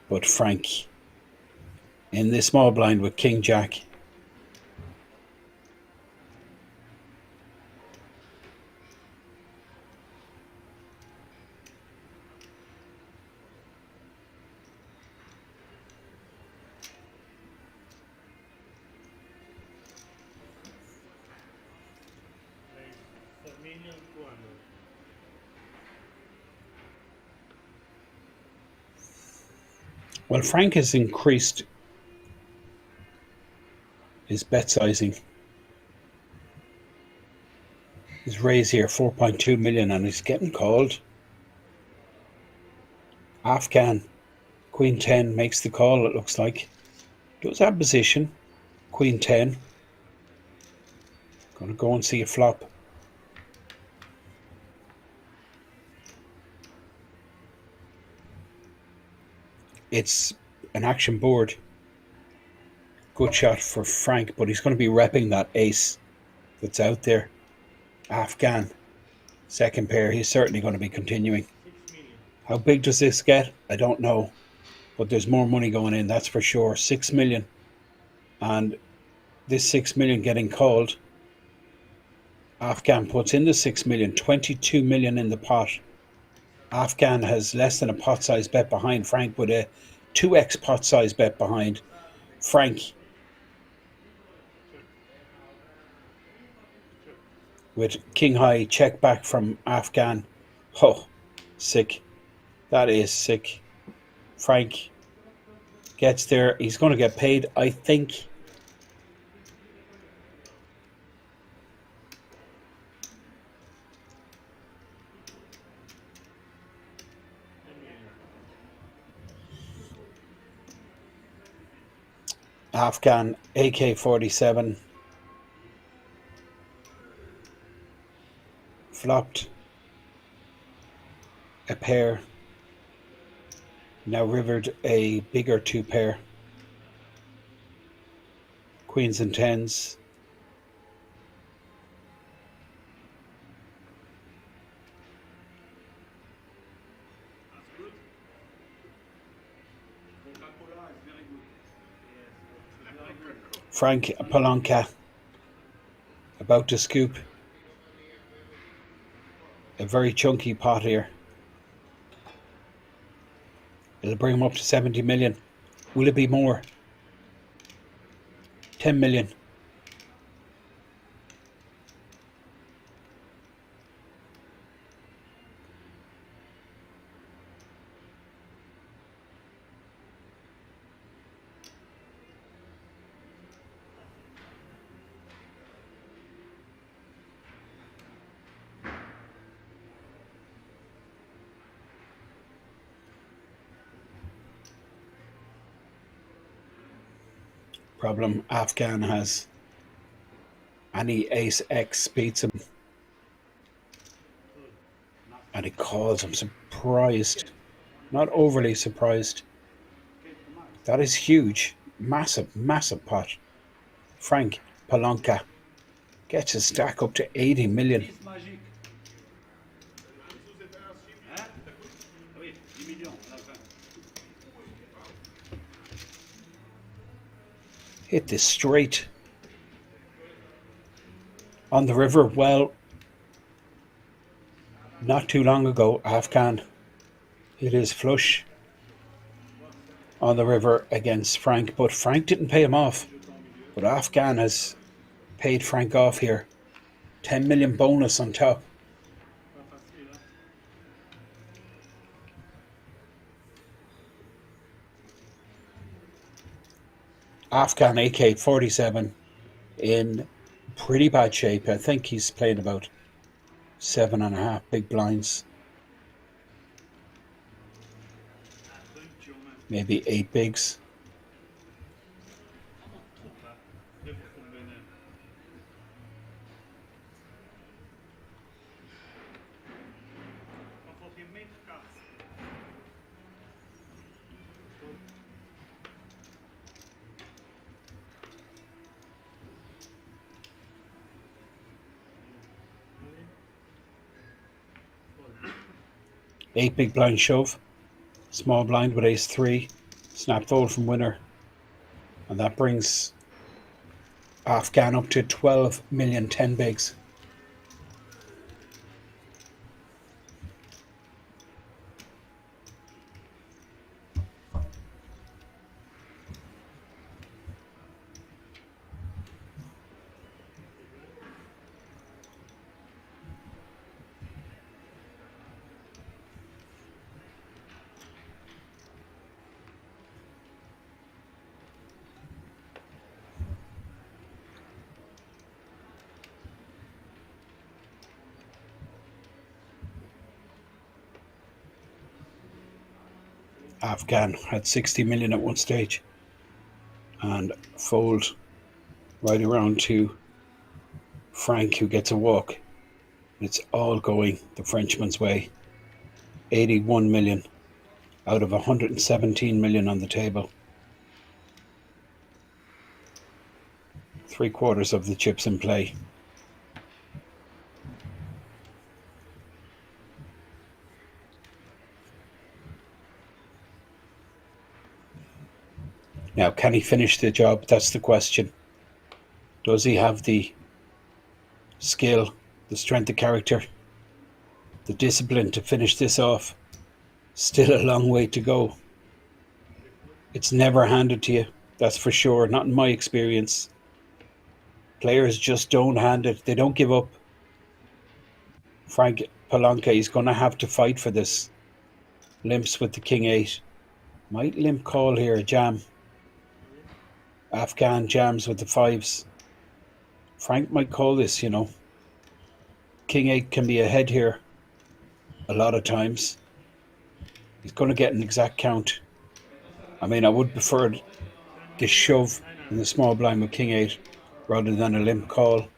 but Frank in the small blind with King Jack. For million 200. Well, Frank has increased his bet sizing. His raise here 4.2 million, and he's getting called. Afghan Queen 10 makes the call, it looks like. Does have position. Queen 10. Gonna go and see a flop. It's an action board. Good shot for Frank, but he's going to be repping that ace that's out there. Afghan, second pair. He's certainly going to be continuing. 6 million. How big does this get? I don't know. But there's more money going in, that's for sure. 6 million. And this 6 million getting called. Afghan puts in the 6 million, 22 million in the pot. Afghan has less than a pot size bet behind Frank, with a 2x pot size bet behind Frank. With king high check back from Afghan. Oh, sick. That is sick. Frank gets there. He's going to get paid, I think. Afghan AK-47 flopped a pair, now rivered a bigger 2 pair, queens and tens. Frank Palanca about to scoop a very chunky pot here. It'll bring him up to 70 million. Will it be more? 10 million. Problem Afghan has. Any ace X beats him. And he calls. I'm surprised. Not overly surprised. That is huge. Massive, massive pot. Frank Palanca gets his stack up to 80 million. Hit this straight on the river. Well, not too long ago, Afghan hit his flush on the river against Frank, but Frank didn't pay him off. But Afghan has paid Frank off here. 10 million bonus on top. Afghan AK-47 in pretty bad shape. I think he's playing about 7.5 big blinds. Maybe 8 bigs. 8 big blind shove, small blind with ace 3, snap fold from winner, and that brings Afghan up to 12 million 10 bigs. Afghan had 60 million at one stage and fold right around to Frank, who gets a walk. It's all going the Frenchman's way. 81 million out of 117 million on the table. 3/4 of the chips in play. Now, can he finish the job? That's the question. Does he have the skill, the strength of character, the discipline to finish this off? Still a long way to go. It's never handed to you, that's for sure, not in my experience. Players just don't hand it, they don't give up. Frank Palanca is going to have to fight for this. Limps with the king 8. Might limp call here, jam. Afghan jams with the 5s. Frank might call this, you know. King 8 can be ahead here a lot of times. He's going to get an exact count. I mean, I would prefer the shove in the small blind with king 8 rather than a limp call.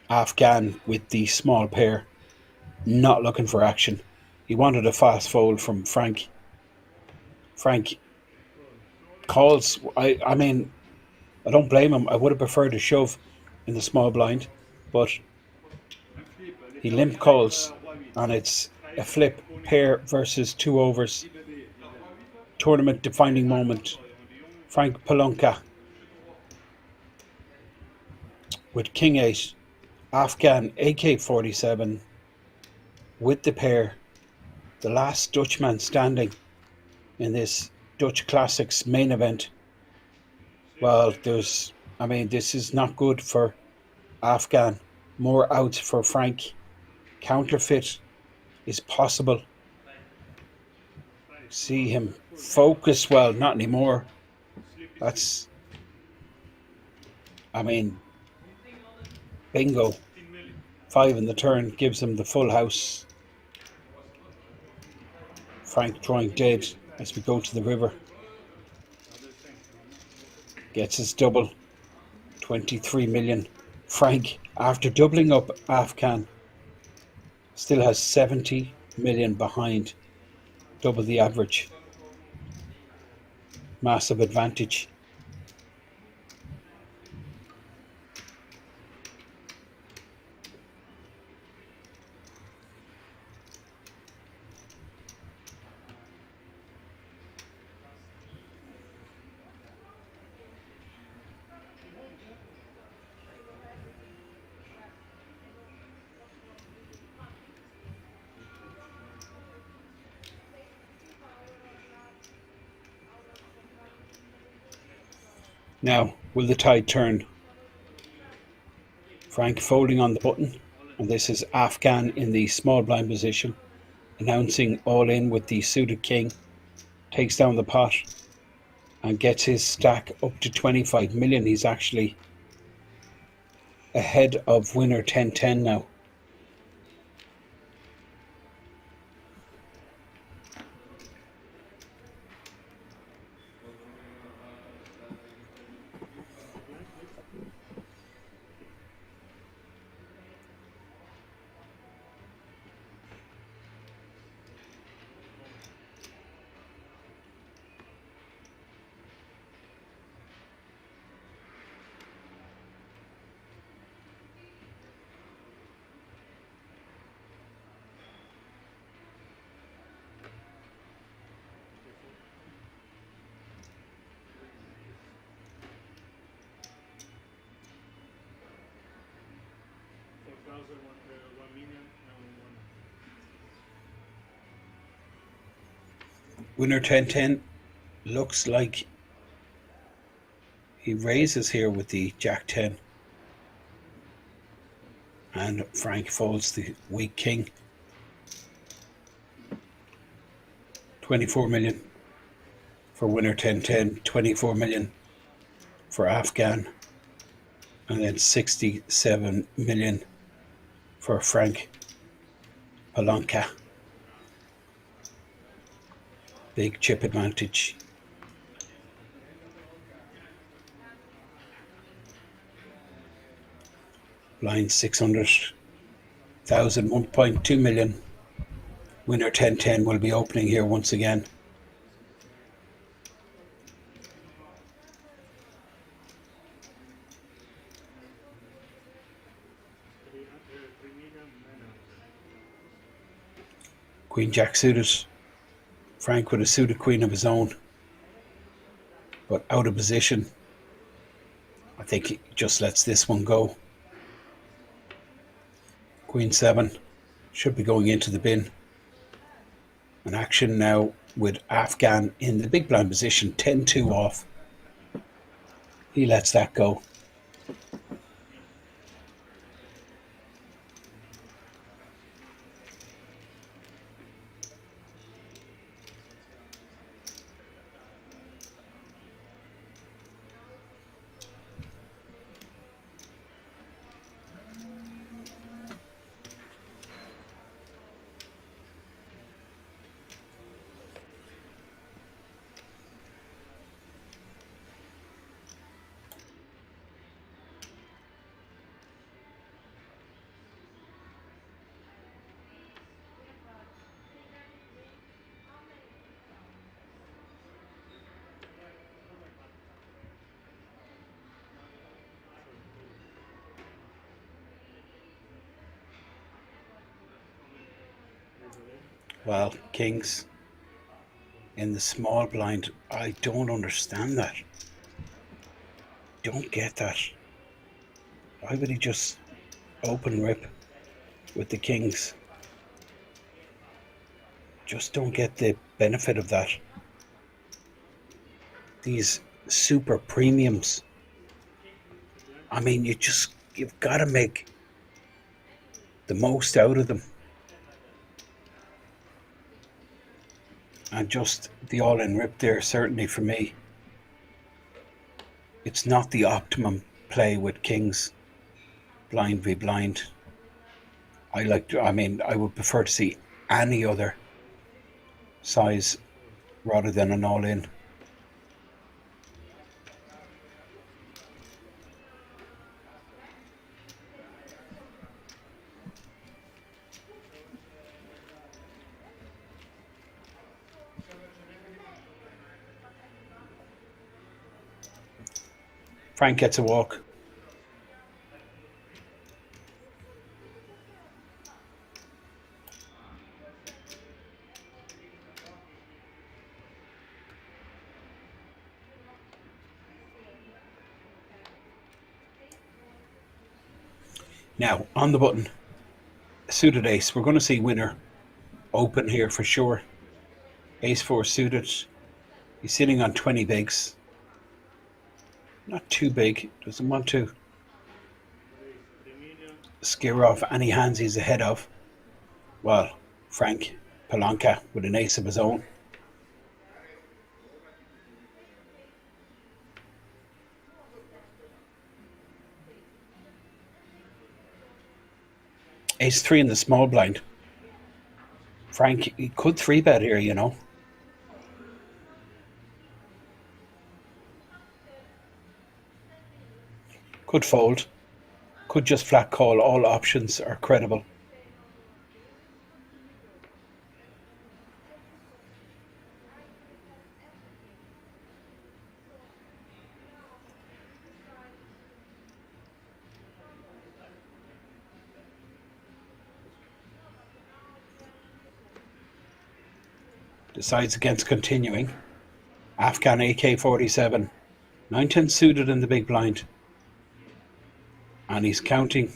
Afghan with the small pair, not looking for action. He wanted a fast fold from Frank. Frank calls. I mean, I don't blame him. I would have preferred a shove in the small blind, but he limp calls, and it's a flip, pair versus 2 overs. Tournament defining moment. Frank Palanca with king 8, Afghan AK-47 with the pair, the last Dutchman standing in this Dutch Classics main event. Well, this is not good for Afghan. More outs for Frank. Counterfeit is possible. See him focus. Well, not anymore. That's, bingo. 5 in the turn gives him the full house. Frank drawing dead as we go to the river. Gets his double. 23 million. Frank, after doubling up Afghan, still has 70 million behind. Double the average. Massive advantage. Now, will the tide turn? Frank folding on the button, and this is Afghan in the small blind position, announcing all in with the suited king, takes down the pot, and gets his stack up to 25 million. He's actually ahead of winner 10-10 now. 1 million, and 1. Winner 10-10 looks like he raises here with the Jack 10. And Frank folds the weak king. 24 million for winner 10-10, 24 million for Afghan, and then 67 million for Frank Palanca. Big chip advantage. Blind 600,000, 1.2 million. Winner 10-10 will be opening here once again. Queen Jack suited. Frank with a suited queen of his own, but out of position. I think he just lets this one go. Queen 7 should be going into the bin. An action now with Afghan in the big blind position, 10-2 off. He lets that go. Well, kings in the small blind, I don't understand that. Don't get that. Why would he just open rip with the kings? Just don't get the benefit of that. These super premiums. I mean, you've got to make the most out of them. And just the all-in rip there, certainly for me. It's not the optimum play with kings, blind v blind. I would prefer to see any other size rather than an all-in. Frank gets a walk. Now, on the button, suited ace. We're going to see winner open here for sure. Ace 4 suited. He's sitting on 20 bigs. Not too big. Doesn't want to scare off any hands he's ahead of. Well, Frank Palanca with an ace of his own. Ace 3 in the small blind. Frank, he could 3-bet here, you know. Could fold. Could just flat call. All options are credible. Decides against continuing. Afghan AK-47. 9-10 suited in the big blind. And he's counting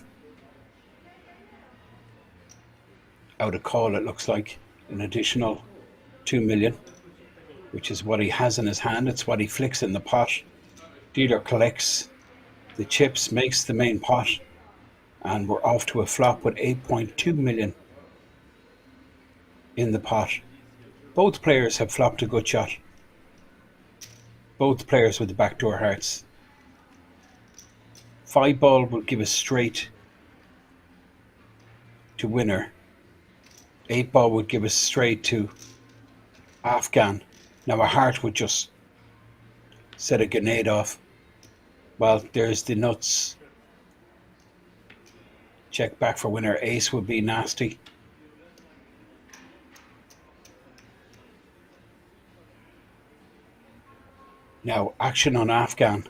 out a call, it looks like an additional 2 million, which is what he has in his hand. It's what he flicks in the pot. Dealer collects the chips, makes the main pot, and we're off to a flop with 8.2 million in the pot. Both players have flopped a good shot. Both players with the backdoor hearts. 5 ball will give us straight to winner. 8 ball would give us straight to Afghan. Now a heart would just set a grenade off. Well, there's the nuts. Check back for winner. Ace would be nasty. Now action on Afghan,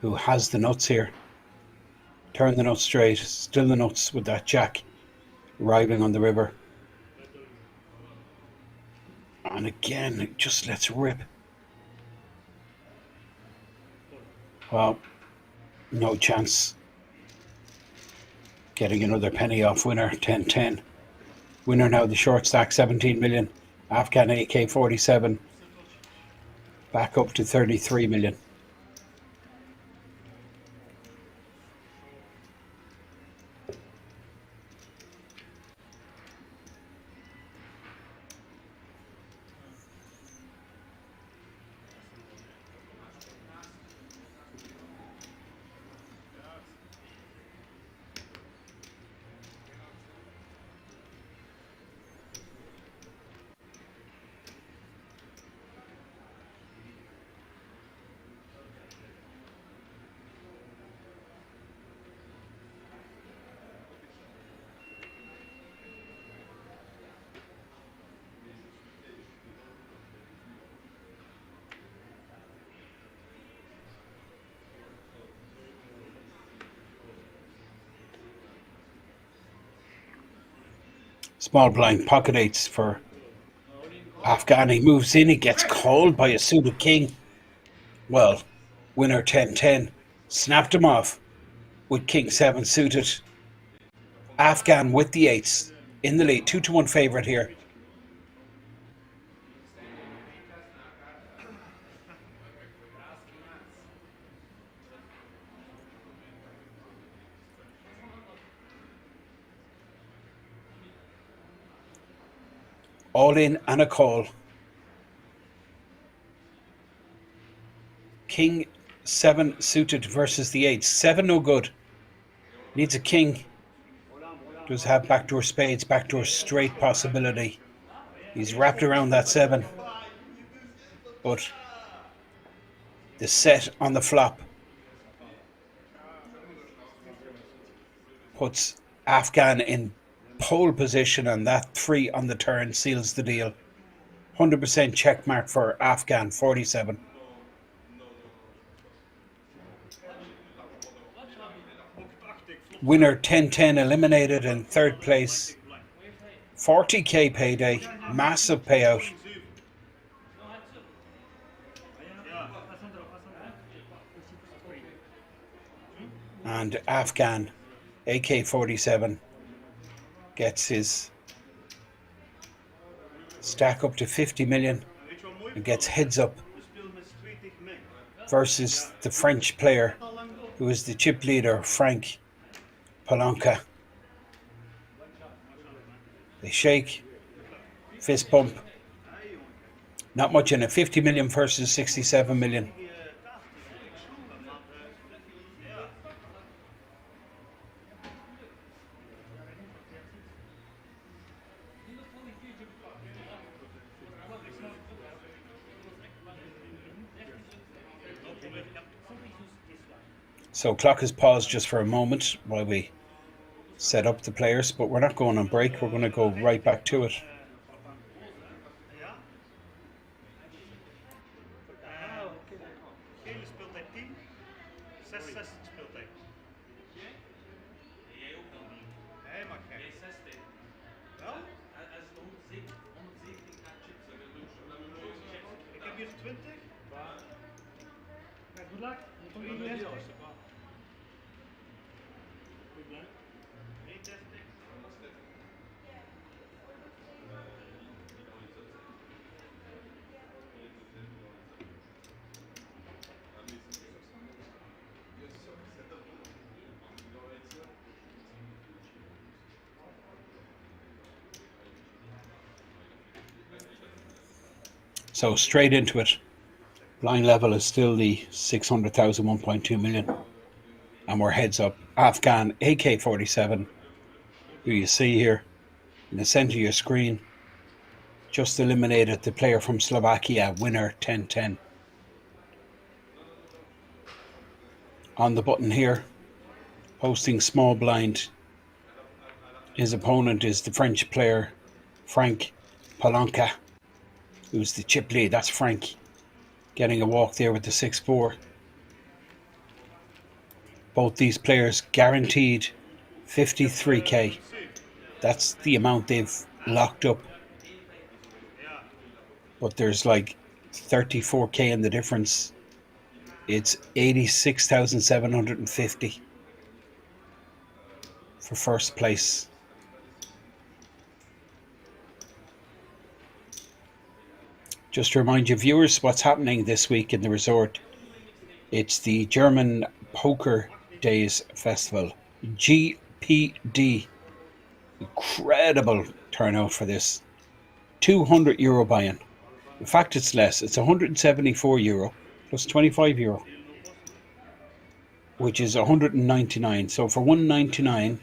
who has the nuts here. Turn the nuts straight. Still the nuts with that jack arriving on the river. And again, it just lets rip. Well, no chance. Getting another penny off winner, 10-10. Winner now the short stack, 17 million. Afghan AK-47. Back up to 33 million. Small blind pocket eights for Afghan. He moves in, he gets called by a suited king. Well, winner 10-10. Snapped him off with king 7 suited. Afghan with the eights in the lead. 2-1 favourite here. All in and a call. King 7 suited versus the 8. 7 no good. Needs a king. Does have backdoor spades, backdoor straight possibility. He's wrapped around that 7. But the set on the flop puts Afghan in pole position, and that 3 on the turn seals the deal. 100% check mark for Afghan, 47. Winner 10-10 eliminated in 3rd place. 40k payday, massive payout. And Afghan, AK-47, gets his stack up to 50 million and gets heads up versus the French player who is the chip leader, Frank Palanca. They shake, fist bump. Not much in it. 50 million versus 67 million. So clock is paused just for a moment while we set up the players, but we're not going on break. We're going to go right back to it. Gele speelt hij 10, 6-6 speelt hij. Jij ook dan niet? Hij mag geen. Nee, 60. Wel? Hij is 117 chips. Ik heb hier 20. Ja, good luck. Goed luck. Nee, testing. So straight into it. Blind level is still the 600,000, 1.2 million. And we're heads up. Afghan AK-47, who you see here in the center of your screen, just eliminated the player from Slovakia, winner 10-10. On the button here, posting small blind. His opponent is the French player Frank Palanca, who's the chip lead. That's Frank getting a walk there with the 6-4. Both these players guaranteed 53k. That's the amount they've locked up. But there's like 34k in the difference. It's 86,750 for first place. Just to remind you viewers what's happening this week in the resort. It's the German Poker Days Festival, GPD. Incredible turnout for this. €200 buy-in. In fact, it's less. It's €174 plus €25, which is $199. So for $199,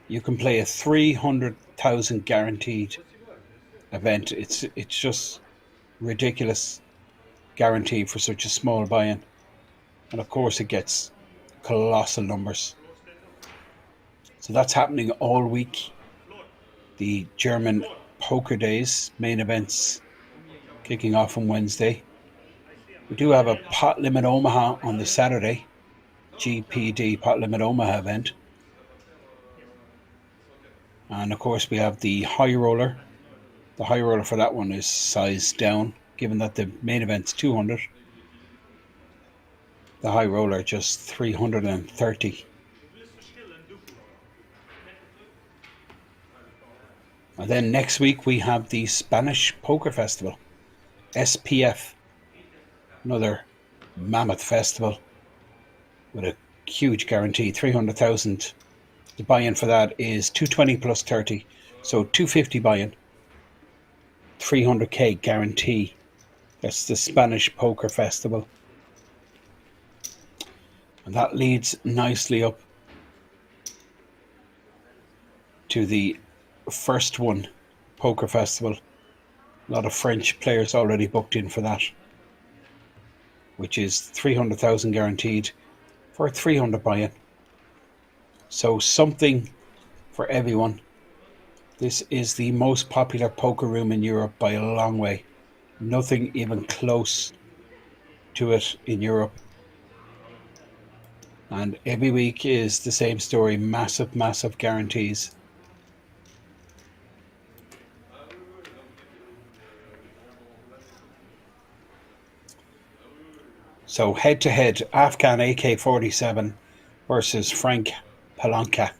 you can play a 300,000 guaranteed event. It's just ridiculous guarantee for such a small buy-in, and of course it gets colossal numbers. So that's happening all week. The German Poker Days main events kicking off on Wednesday. We do have a Pot Limit Omaha on the Saturday, GPD Pot Limit Omaha event, and of course we have the High Roller. The High Roller for that one is sized down, given that the main event's 200. The High Roller just 330. And then next week we have the Spanish Poker Festival, SPF, another mammoth festival with a huge guarantee, 300,000. The buy-in for that is 220 plus 30, so 250 buy-in, 300k guarantee. That's the Spanish Poker Festival. And that leads nicely up to the first one, Poker Festival. A lot of French players already booked in for that, which is 300,000 guaranteed for 300 buy-in. So something for everyone. This is the most popular poker room in Europe by a long way. Nothing even close to it in Europe. And every week is the same story. Massive, massive guarantees. So head to head, Afghan AK-47 versus Frank Palanca.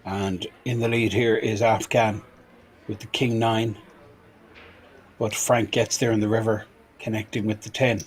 And in the lead here is Afghan with the King 9. But Frank gets there in the river, connecting with the 10.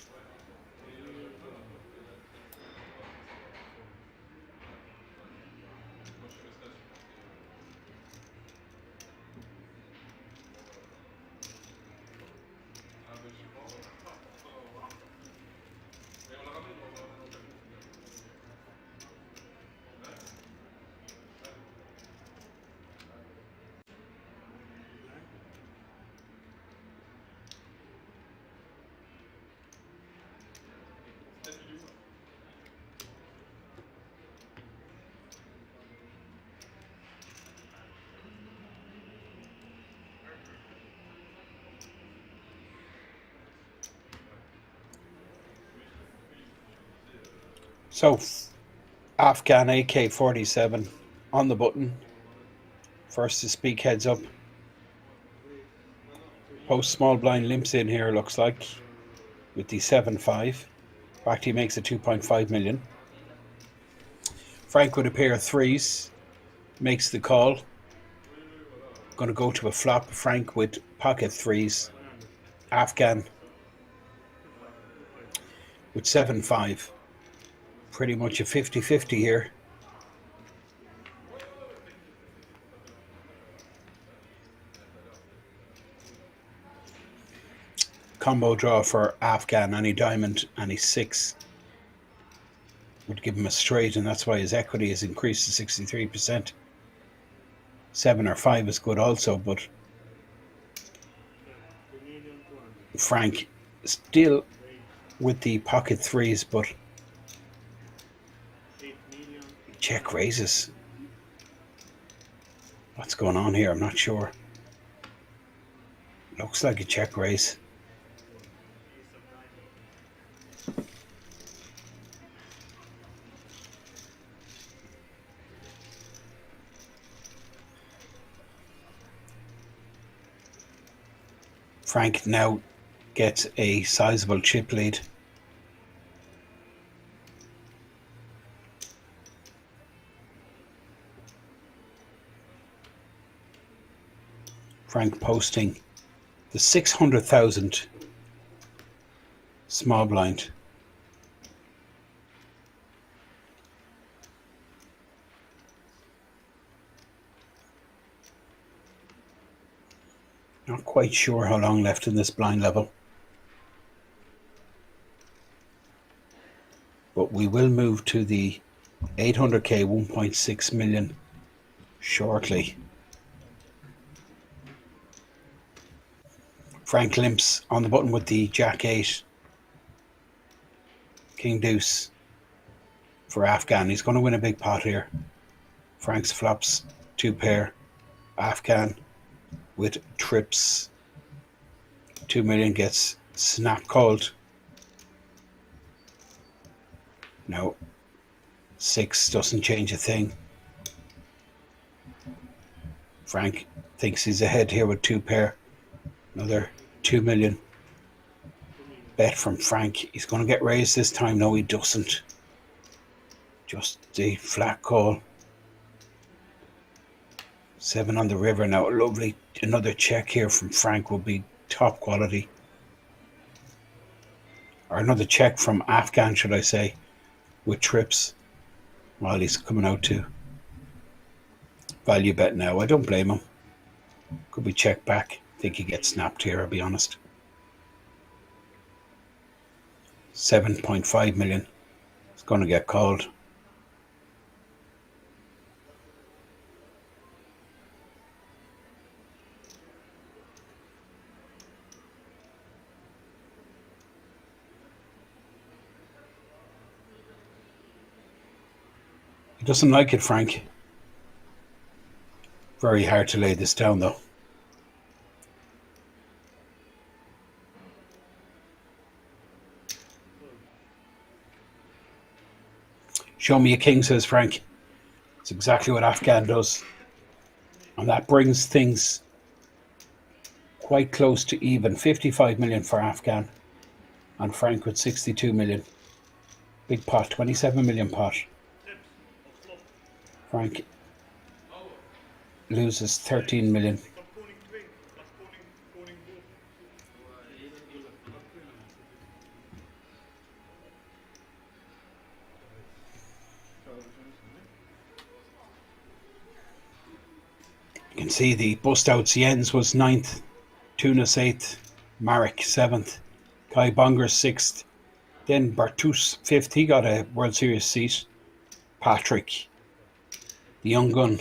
So, Afghan AK-47 on the button. First to speak heads up. Post small blind limps in here, looks like, with the 7-5. In fact, he makes a 2.5 million. Frank with a pair of threes makes the call. Going to go to a flop. Frank with pocket threes. Afghan with 7-5. Pretty much a 50-50 here. combo draw for Afghan. Any diamond, any 6 would give him a straight, and that's why his equity has increased to 63%. 7 or 5 is good also, but 2,200,000. Frank still with the pocket 3s, but 8 million. check raises. What's going on here? I'm not sure. Looks like a check raise. Frank now gets a sizable chip lead. Frank posting the 600,000 small blind. Not quite sure how long left in this blind level, but we will move to the 800k 1.6 million shortly. Frank limps on the button with the Jack 8, King Deuce for Afghan. He's going to win a big pot here. Frank's flops 2 pair. Afghan with trips. 2 million gets snap called. No. 6 doesn't change a thing. Frank thinks he's ahead here with 2 pair. Another 2 million. Bet from Frank. He's going to get raised this time. No, he doesn't. Just the flat call. 7 on the river now. Lovely. Another check here from Frank will be top quality. Or another check from Afghan, should I say, with trips. While he's coming out to value bet now. I don't blame him. Could be checked back. I think he gets snapped here, I'll be honest. 7.5 million. It's going to get called. He doesn't like it, Frank. Very hard to lay this down, though. Show me a king, says Frank. It's exactly what Afghan does. And that brings things quite close to even. 55 million for Afghan. And Frank with 62 million. Big pot, 27 million pot. Frank loses 13 million. You can see the bust out Siens was 9th, Tunis 8th, Marek 7th, Kai Bonger 6th, then Bartus 5th, he got a World Series seat. Patrick, the young gun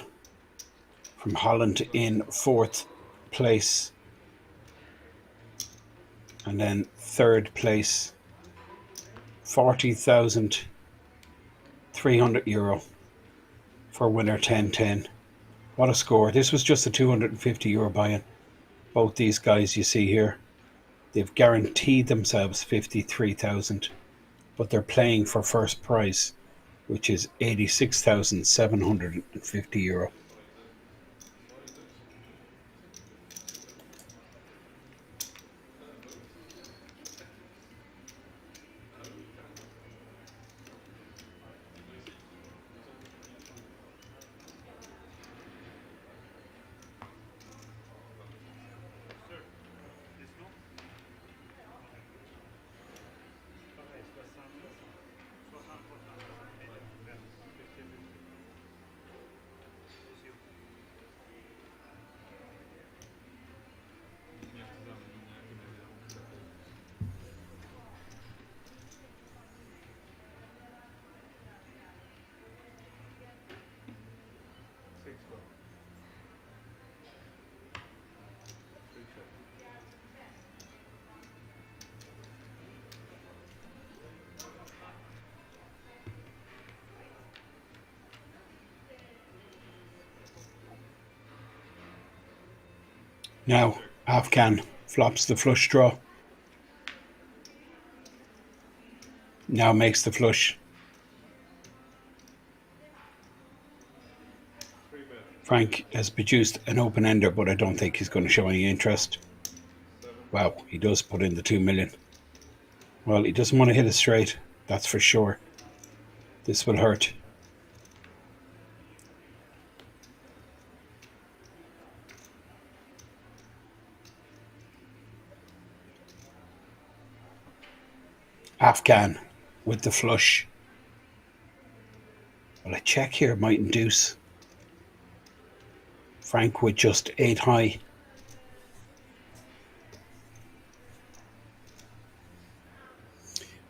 from Holland, in 4th place. And then 3rd place, €40,300 for winner 10-10. What a score. This was just a €250 buy-in. Both these guys you see here, they've guaranteed themselves 53,000, but they're playing for first prize, which is €86,750. Now Afghan flops the flush draw. Now makes the flush. Frank has produced an open ender, but I don't think he's going to show any interest. Wow, he does put in the 2 million. Well, he doesn't want to hit it straight, that's for sure. This will hurt. Afghan with the flush. Well, a check here might induce. Frank with just 8 high.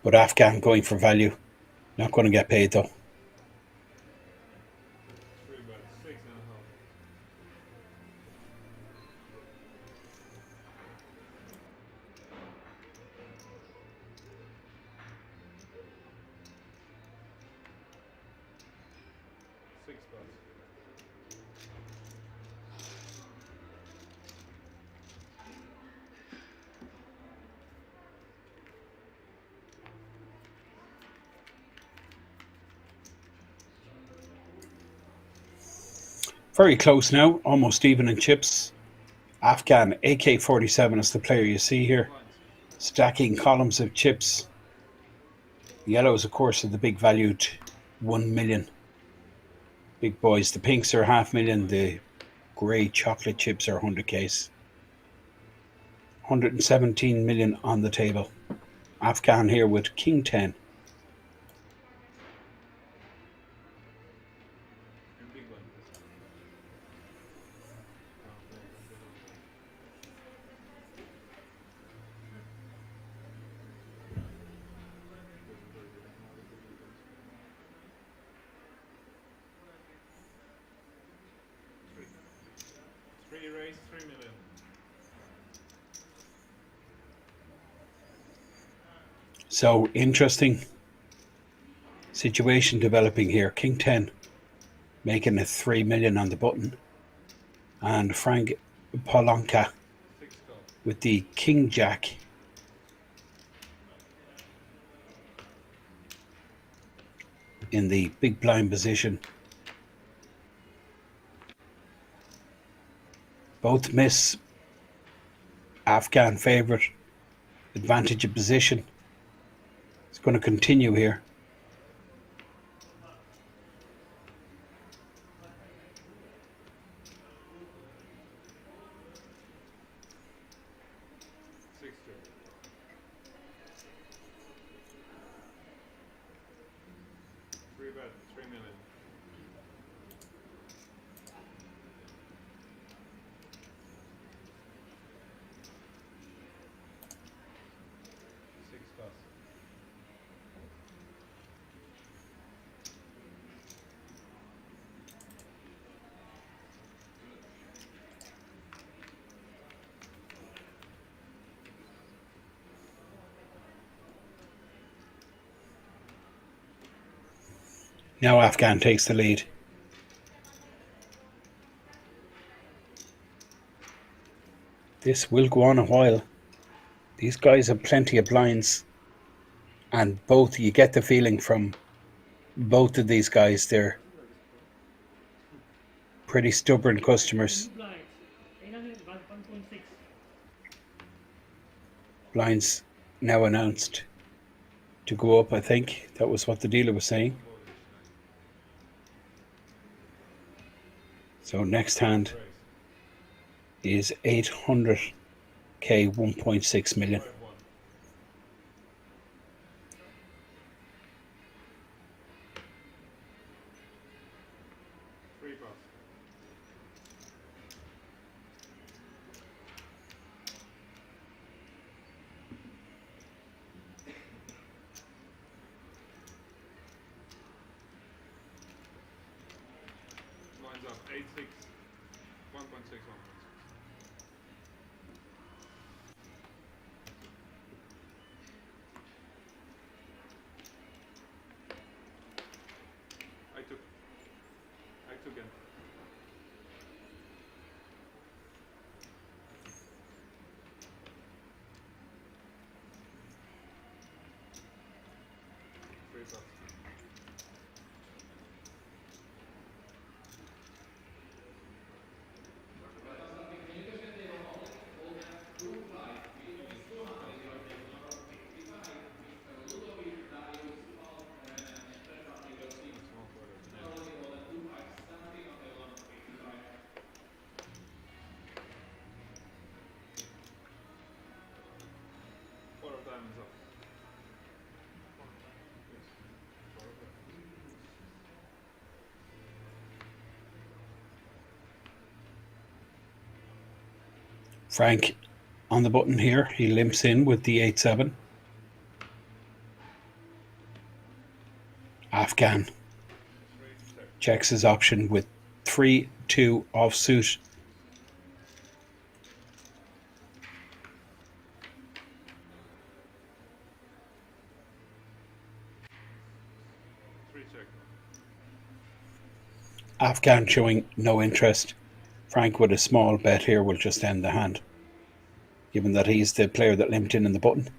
But Afghan going for value. Not going to get paid though. Very close now, almost even in chips. Afghan AK-47 is the player you see here. Stacking columns of chips. The yellows, of course, are the big valued 1 million. Big boys. The pinks are 500,000. The grey chocolate chips are 100Ks. 117 million on the table. Afghan here with King 10. Raise 3 million. So interesting situation developing here. King 10 making it 3 million on the button. And Frank Polanka with the King Jack. In the big blind position. Both miss. Afghan favourite. Advantage of position. It's going to continue here. Now Afghan takes the lead. This will go on a while. These guys have plenty of blinds. And both, you get the feeling from both of these guys, they're pretty stubborn customers. Blinds now announced to go up, I think. That was what the dealer was saying. So next hand is 800K, 1.6 million. Lines up 8-6, 1.6, 1.6. I took it. Frank on the button here. He limps in with the 8-7. Afghan checks his option with 3-2 offsuit. Afghan showing no interest. Frank with a small bet here will just end the hand. Given that he's the player that limped in the button,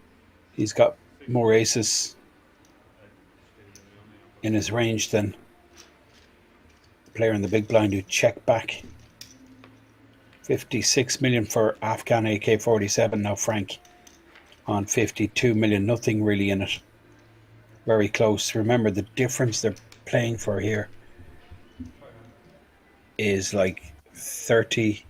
he's got more aces in his range than the player in the big blind who checked back. 56 million for Afghan AK-47. Now Frank on 52 million. Nothing really in it. Very close. Remember, the difference they're playing for here is like 33k.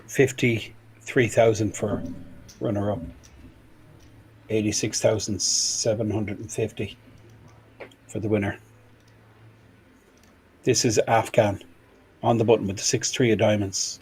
$53,000 for runner-up. 86,750 for the winner. This is Afghan on the button with the 6-3 of diamonds.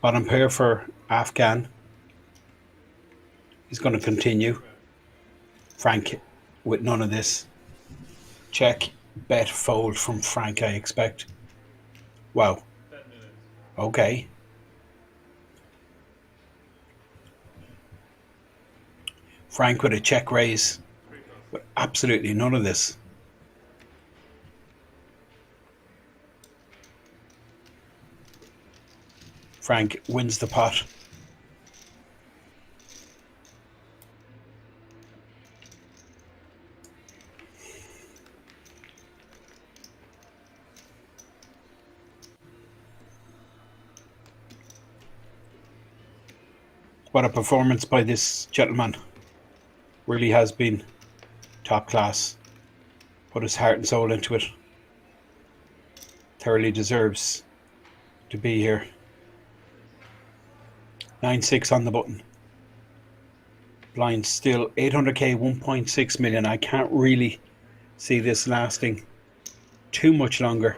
Bottom pair for Afghan. He's going to continue. Frank with none of this. Check, bet, fold from Frank, I expect. Wow. Okay. Frank with a check raise. With absolutely none of this. Frank wins the pot. What a performance by this gentleman. Really has been top class. Put his heart and soul into it. Thoroughly deserves to be here. 9-6 on the button. Blind still 800k, 1.6 million. I can't really see this lasting too much longer.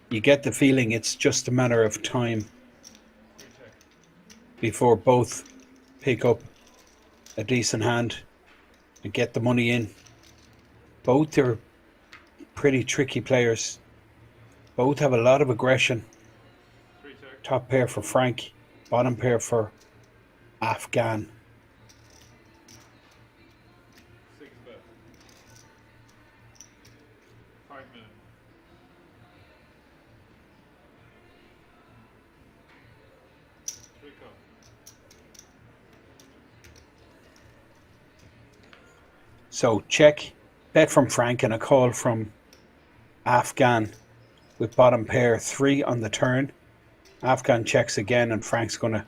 You get the feeling it's just a matter of time before both pick up a decent hand and get the money in. Both are pretty tricky players. Both have a lot of aggression. Top pair for Frank. Bottom pair for Afghan. So check, bet from Frank and a call from Afghan with bottom pair 3 on the turn. Afghan checks again and Frank's going to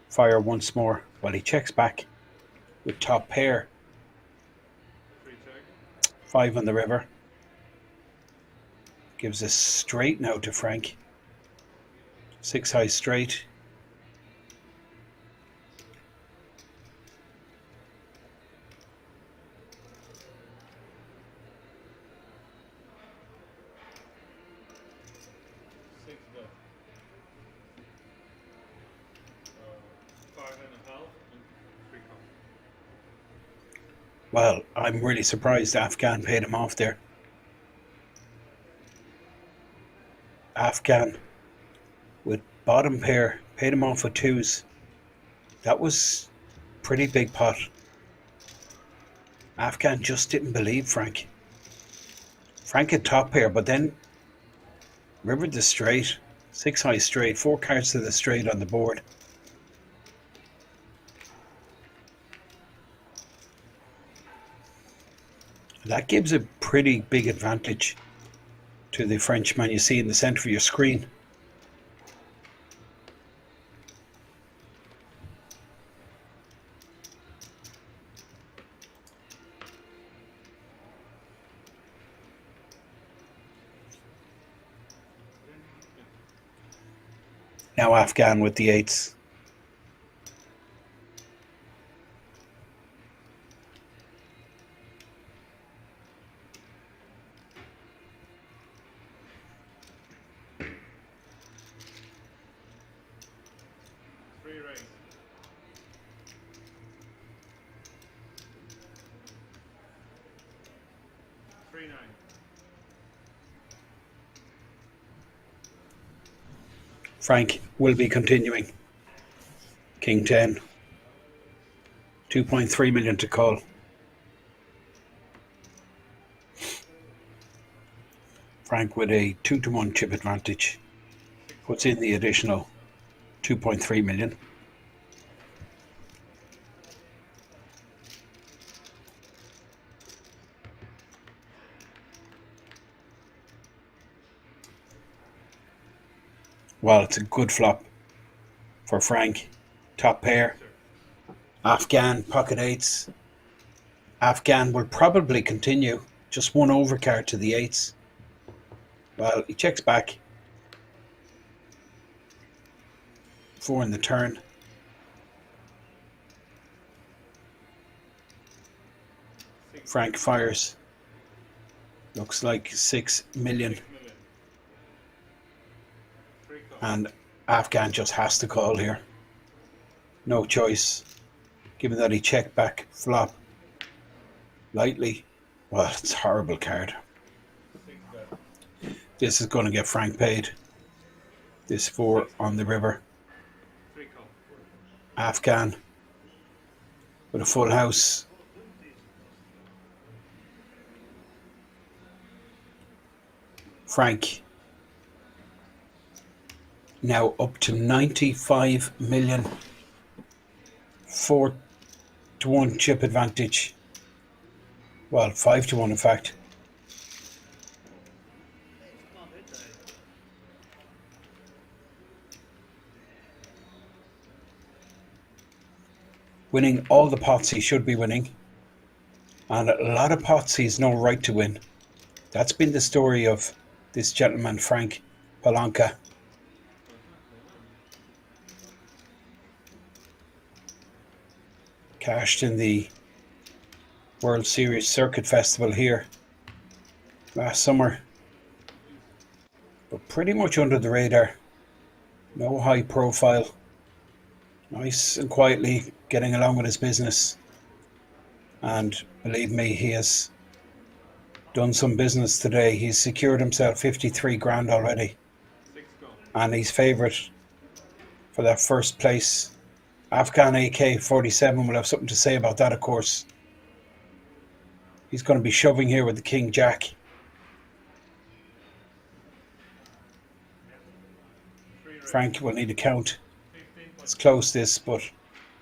fire once more while he checks back with top pair. 5 on the river. Gives a straight now to Frank. 6 high straight. Well, I'm really surprised Afghan paid him off there. Afghan with bottom pair paid him off with 2s. That was pretty big pot. Afghan just didn't believe Frank. Frank had top pair, but then rivered the straight. 6 high straight, 4 cards to the straight on the board. That gives a pretty big advantage to the Frenchman you see in the centre of your screen. Now Afghan with the 8s. Free raise. 3-9. Frank will be continuing. King 10. 2.3 million to call. Frank with a 2-1 chip advantage puts in the additional 2.3 million. Well, it's a good flop for Frank. Top pair. Afghan, pocket 8s. Afghan will probably continue. Just one overcard to the 8s. Well, he checks back. 4 in the turn. Frank fires. Looks like 6 million. And Afghan just has to call here. No choice. Given that he checked back flop lightly. Well, it's a horrible card. This is going to get Frank paid. This 4 on the river. Afghan with a full house. Frank now up to 95 million. 4-1 chip advantage. Well, 5-1 in fact. Winning all the pots he should be winning. And a lot of pots he's no right to win. That's been the story of this gentleman, Frank Palanca. Cashed in the World Series Circuit Festival here last summer. But pretty much under the radar. No high profile. Nice and quietly getting along with his business. And believe me, he has done some business today. He's secured himself 53 grand already. And he's favourite for that first place. Afghan AK-47 will have something to say about that, of course. He's going to be shoving here with the King Jack. Frank will need a count. It's close this, but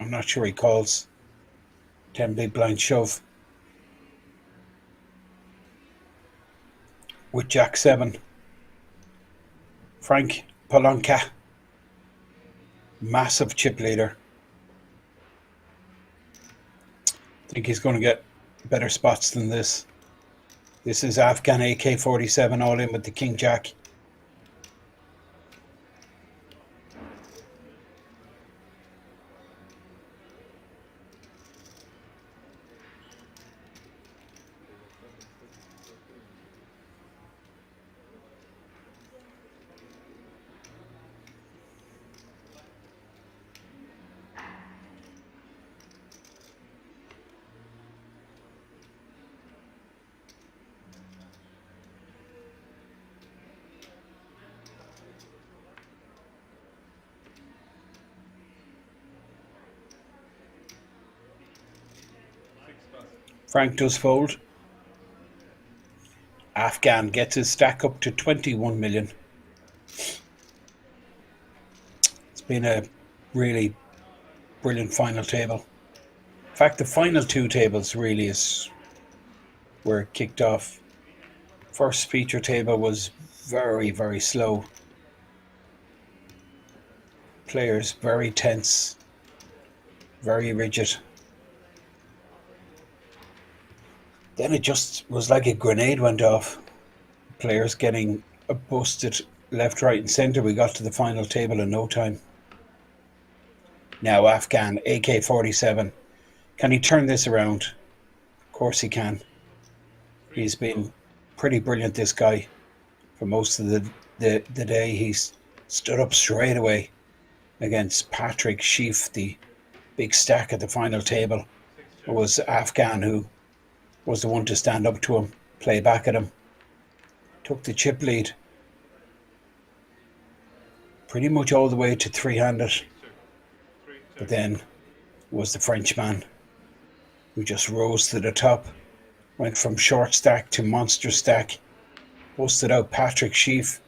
I'm not sure he calls. 10 big blind shove. With Jack 7. Frank Palanca. Massive chip leader. I think he's going to get better spots than this. This is Afghan AK-47 all in with the King Jack. Frank does fold. Afghan gets his stack up to 21 million. It's been a really brilliant final table. In fact, the final two tables really is where it kicked off. First feature table was very, very slow. Players very tense, very rigid. Then it just was like a grenade went off. Players getting busted left, right and centre. We got to the final table in no time. Now Afghan, AK-47. Can he turn this around? Of course he can. He's been pretty brilliant, this guy. For most of the day, he's stood up straight away against Patrick Schiff, the big stack at the final table. It was Afghan who was the one to stand up to him, play back at him. Took the chip lead pretty much all the way to three-handed. But then was the Frenchman who just rose to the top, went from short stack to monster stack, busted out Patrick Schiff.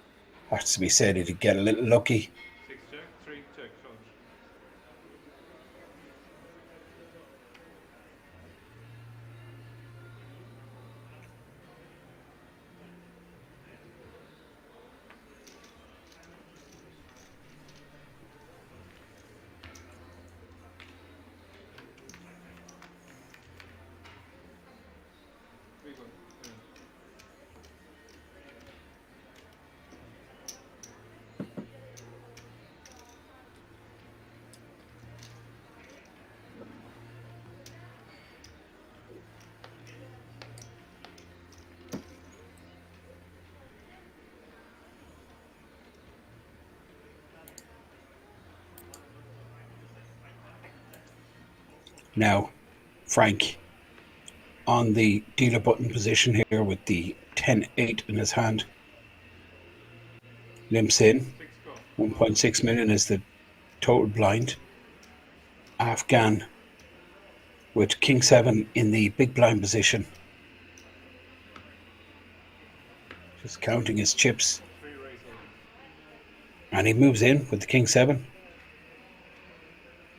Has to be said, he did get a little lucky. Now, Frank on the dealer button position here with the 10-8 in his hand. Limps in. 1.6 million is the total blind. Afghan with King 7 in the big blind position. Just counting his chips. And he moves in with the King 7.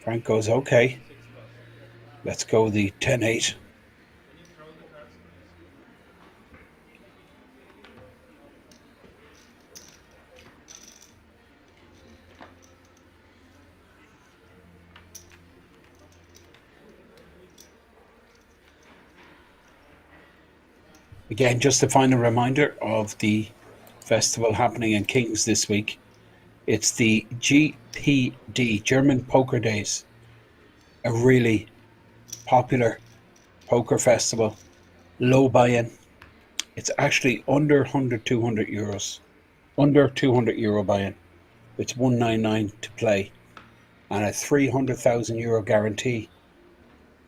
Frank goes, okay. Let's go the 10-8. Again, just a final reminder of the festival happening in Kings this week. It's the GPD, German Poker Days. A really popular poker festival, low buy-in. It's actually under 100, 200 euros. Under 200 euro buy-in. It's 199 to play. And a 300,000 euro guarantee.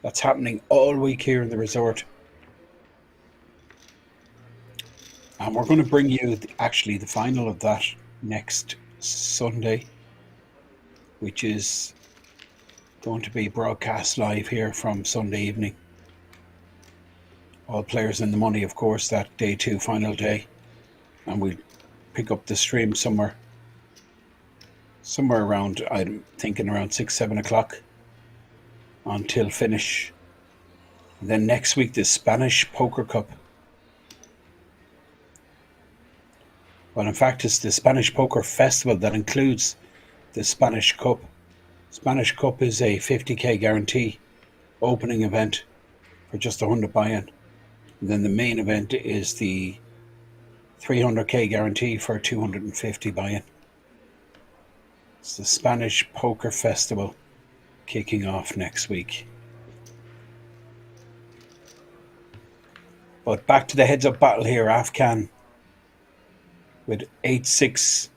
That's happening all week here in the resort. And we're going to bring you actually the final of that next Sunday, which is going to be broadcast live here from Sunday evening. All players in the money, of course, that day 2 final day. And we'll pick up the stream somewhere around, I'm thinking around 6-7 o'clock until finish. And then next week, the Spanish Poker Cup. Well, in fact, it's the Spanish Poker Festival that includes the Spanish Cup. Spanish Cup is a 50k guarantee opening event for just 100 buy-in. And then the main event is the 300k guarantee for 250 buy-in. It's the Spanish Poker Festival kicking off next week. But back to the heads-up battle here. Afghan with 8-6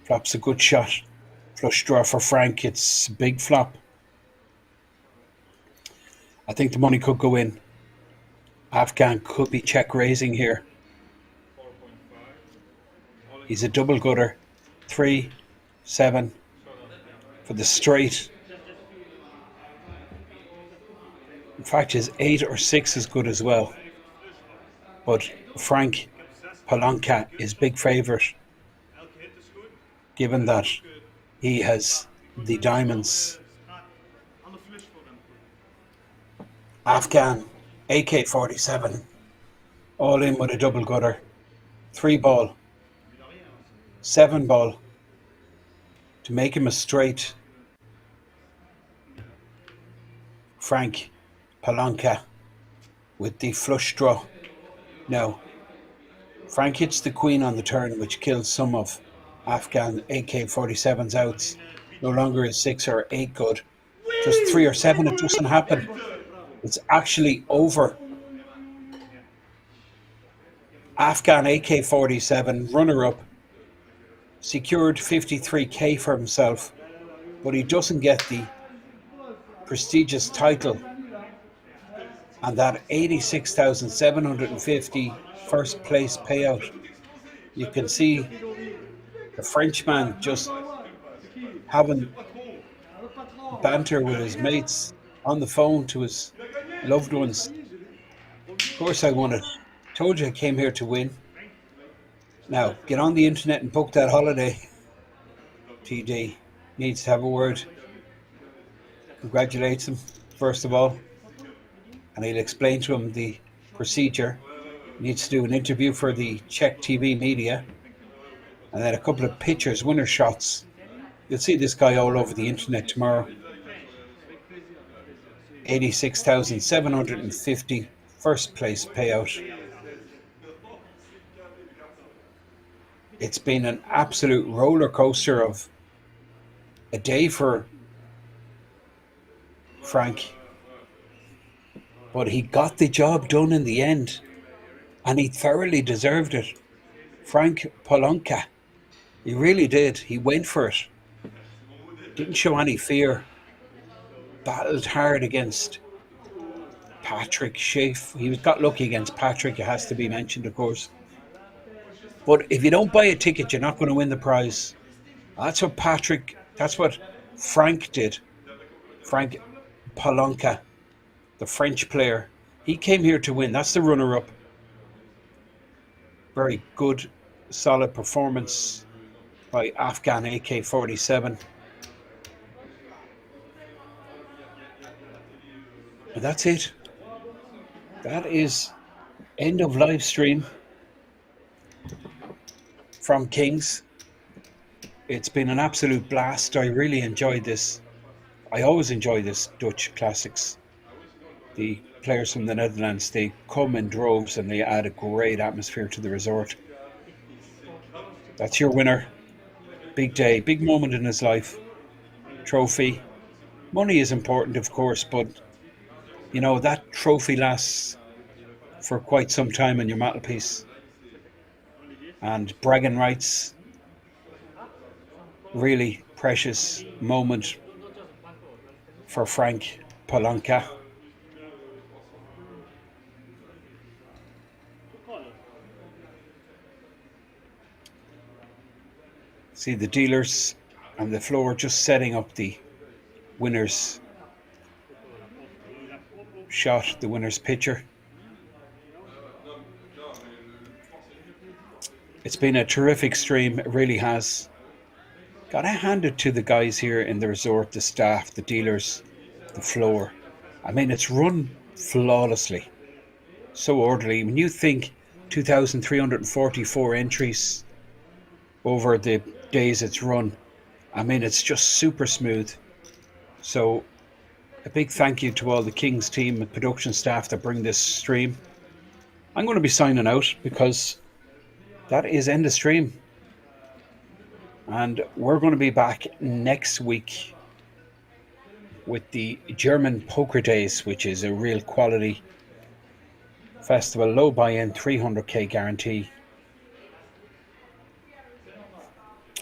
flops a good shot. Flush draw for Frank. It's a big flop. I think the money could go in. Afghan could be check raising here. He's a double gutter. 3, 7 for the straight. In fact, his 8 or 6 is good as well. But Frank Palanca is big favourite, given that he has the diamonds. Afghan AK-47, all in with a double gutter, 3 ball, 7 ball, to make him a straight. Frank Palanca with the flush draw. Now, Frank hits the queen on the turn, which kills some of Afghan AK-47's outs. No longer is 6 or 8 good. Just 3 or 7, it doesn't happen. It's actually over. Afghan AK-47, runner-up, secured 53k for himself, but he doesn't get the prestigious title and that 86,750 first place payout. You can see the Frenchman just having banter with his mates on the phone to his loved ones. Of course I won it. Told you I came here to win. Now, get on the internet and book that holiday. TD needs to have a word. Congratulates him, first of all. And he'll explain to him the procedure. He needs to do an interview for the Czech TV media. And then a couple of pictures, winner shots. You'll see this guy all over the internet tomorrow. 86,750 first place payout. It's been an absolute roller coaster of a day for Frank. But he got the job done in the end. And he thoroughly deserved it. Frank Palanca. He really did. He went for it. Didn't show any fear. Battled hard against Patrick Schaaf. He got lucky against Patrick, it has to be mentioned, of course. But if you don't buy a ticket, you're not going to win the prize. That's what Frank did. Frank Palanca, the French player. He came here to win. That's the runner-up. Very good, solid performance by Afghan AK-47. And that's it. That is end of live stream from Kings. It's been an absolute blast. I really enjoyed this. I always enjoy this Dutch Classics. The players from the Netherlands, they come in droves and they add a great atmosphere to the resort. That's your winner. Big day, big moment in his life. Trophy. Money is important, of course, but you know, that trophy lasts for quite some time on your mantelpiece. And bragging rights, really precious moment for Frank Palanca. See the dealers on the floor just setting up the winners shot, the winner's picture. It's been a terrific stream, it really has. Gotta hand it to the guys here in the resort, the staff, the dealers, the floor. I mean, it's run flawlessly, so orderly. When you think 2,344 entries over the days it's run, I mean, it's just super smooth. So a big thank you to all the Kings team and production staff that bring this stream. I'm going to be signing out because that is end of stream. And we're going to be back next week with the German Poker Days, which is a real quality festival. Low buy-in, 300k guarantee.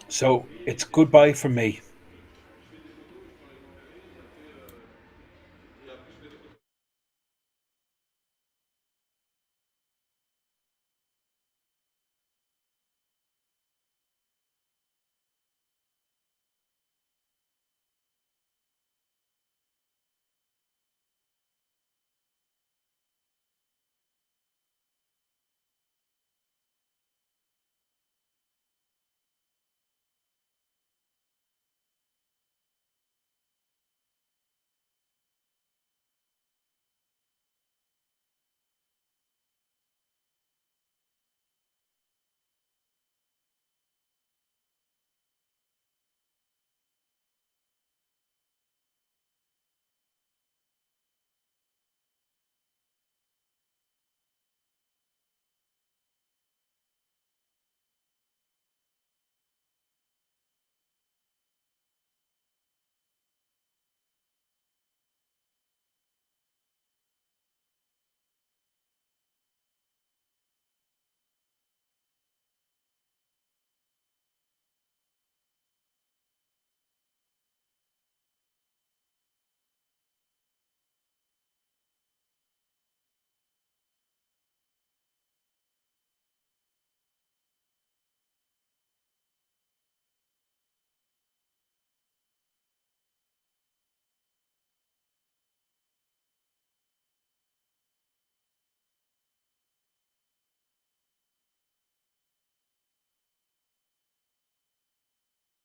So it's goodbye from me.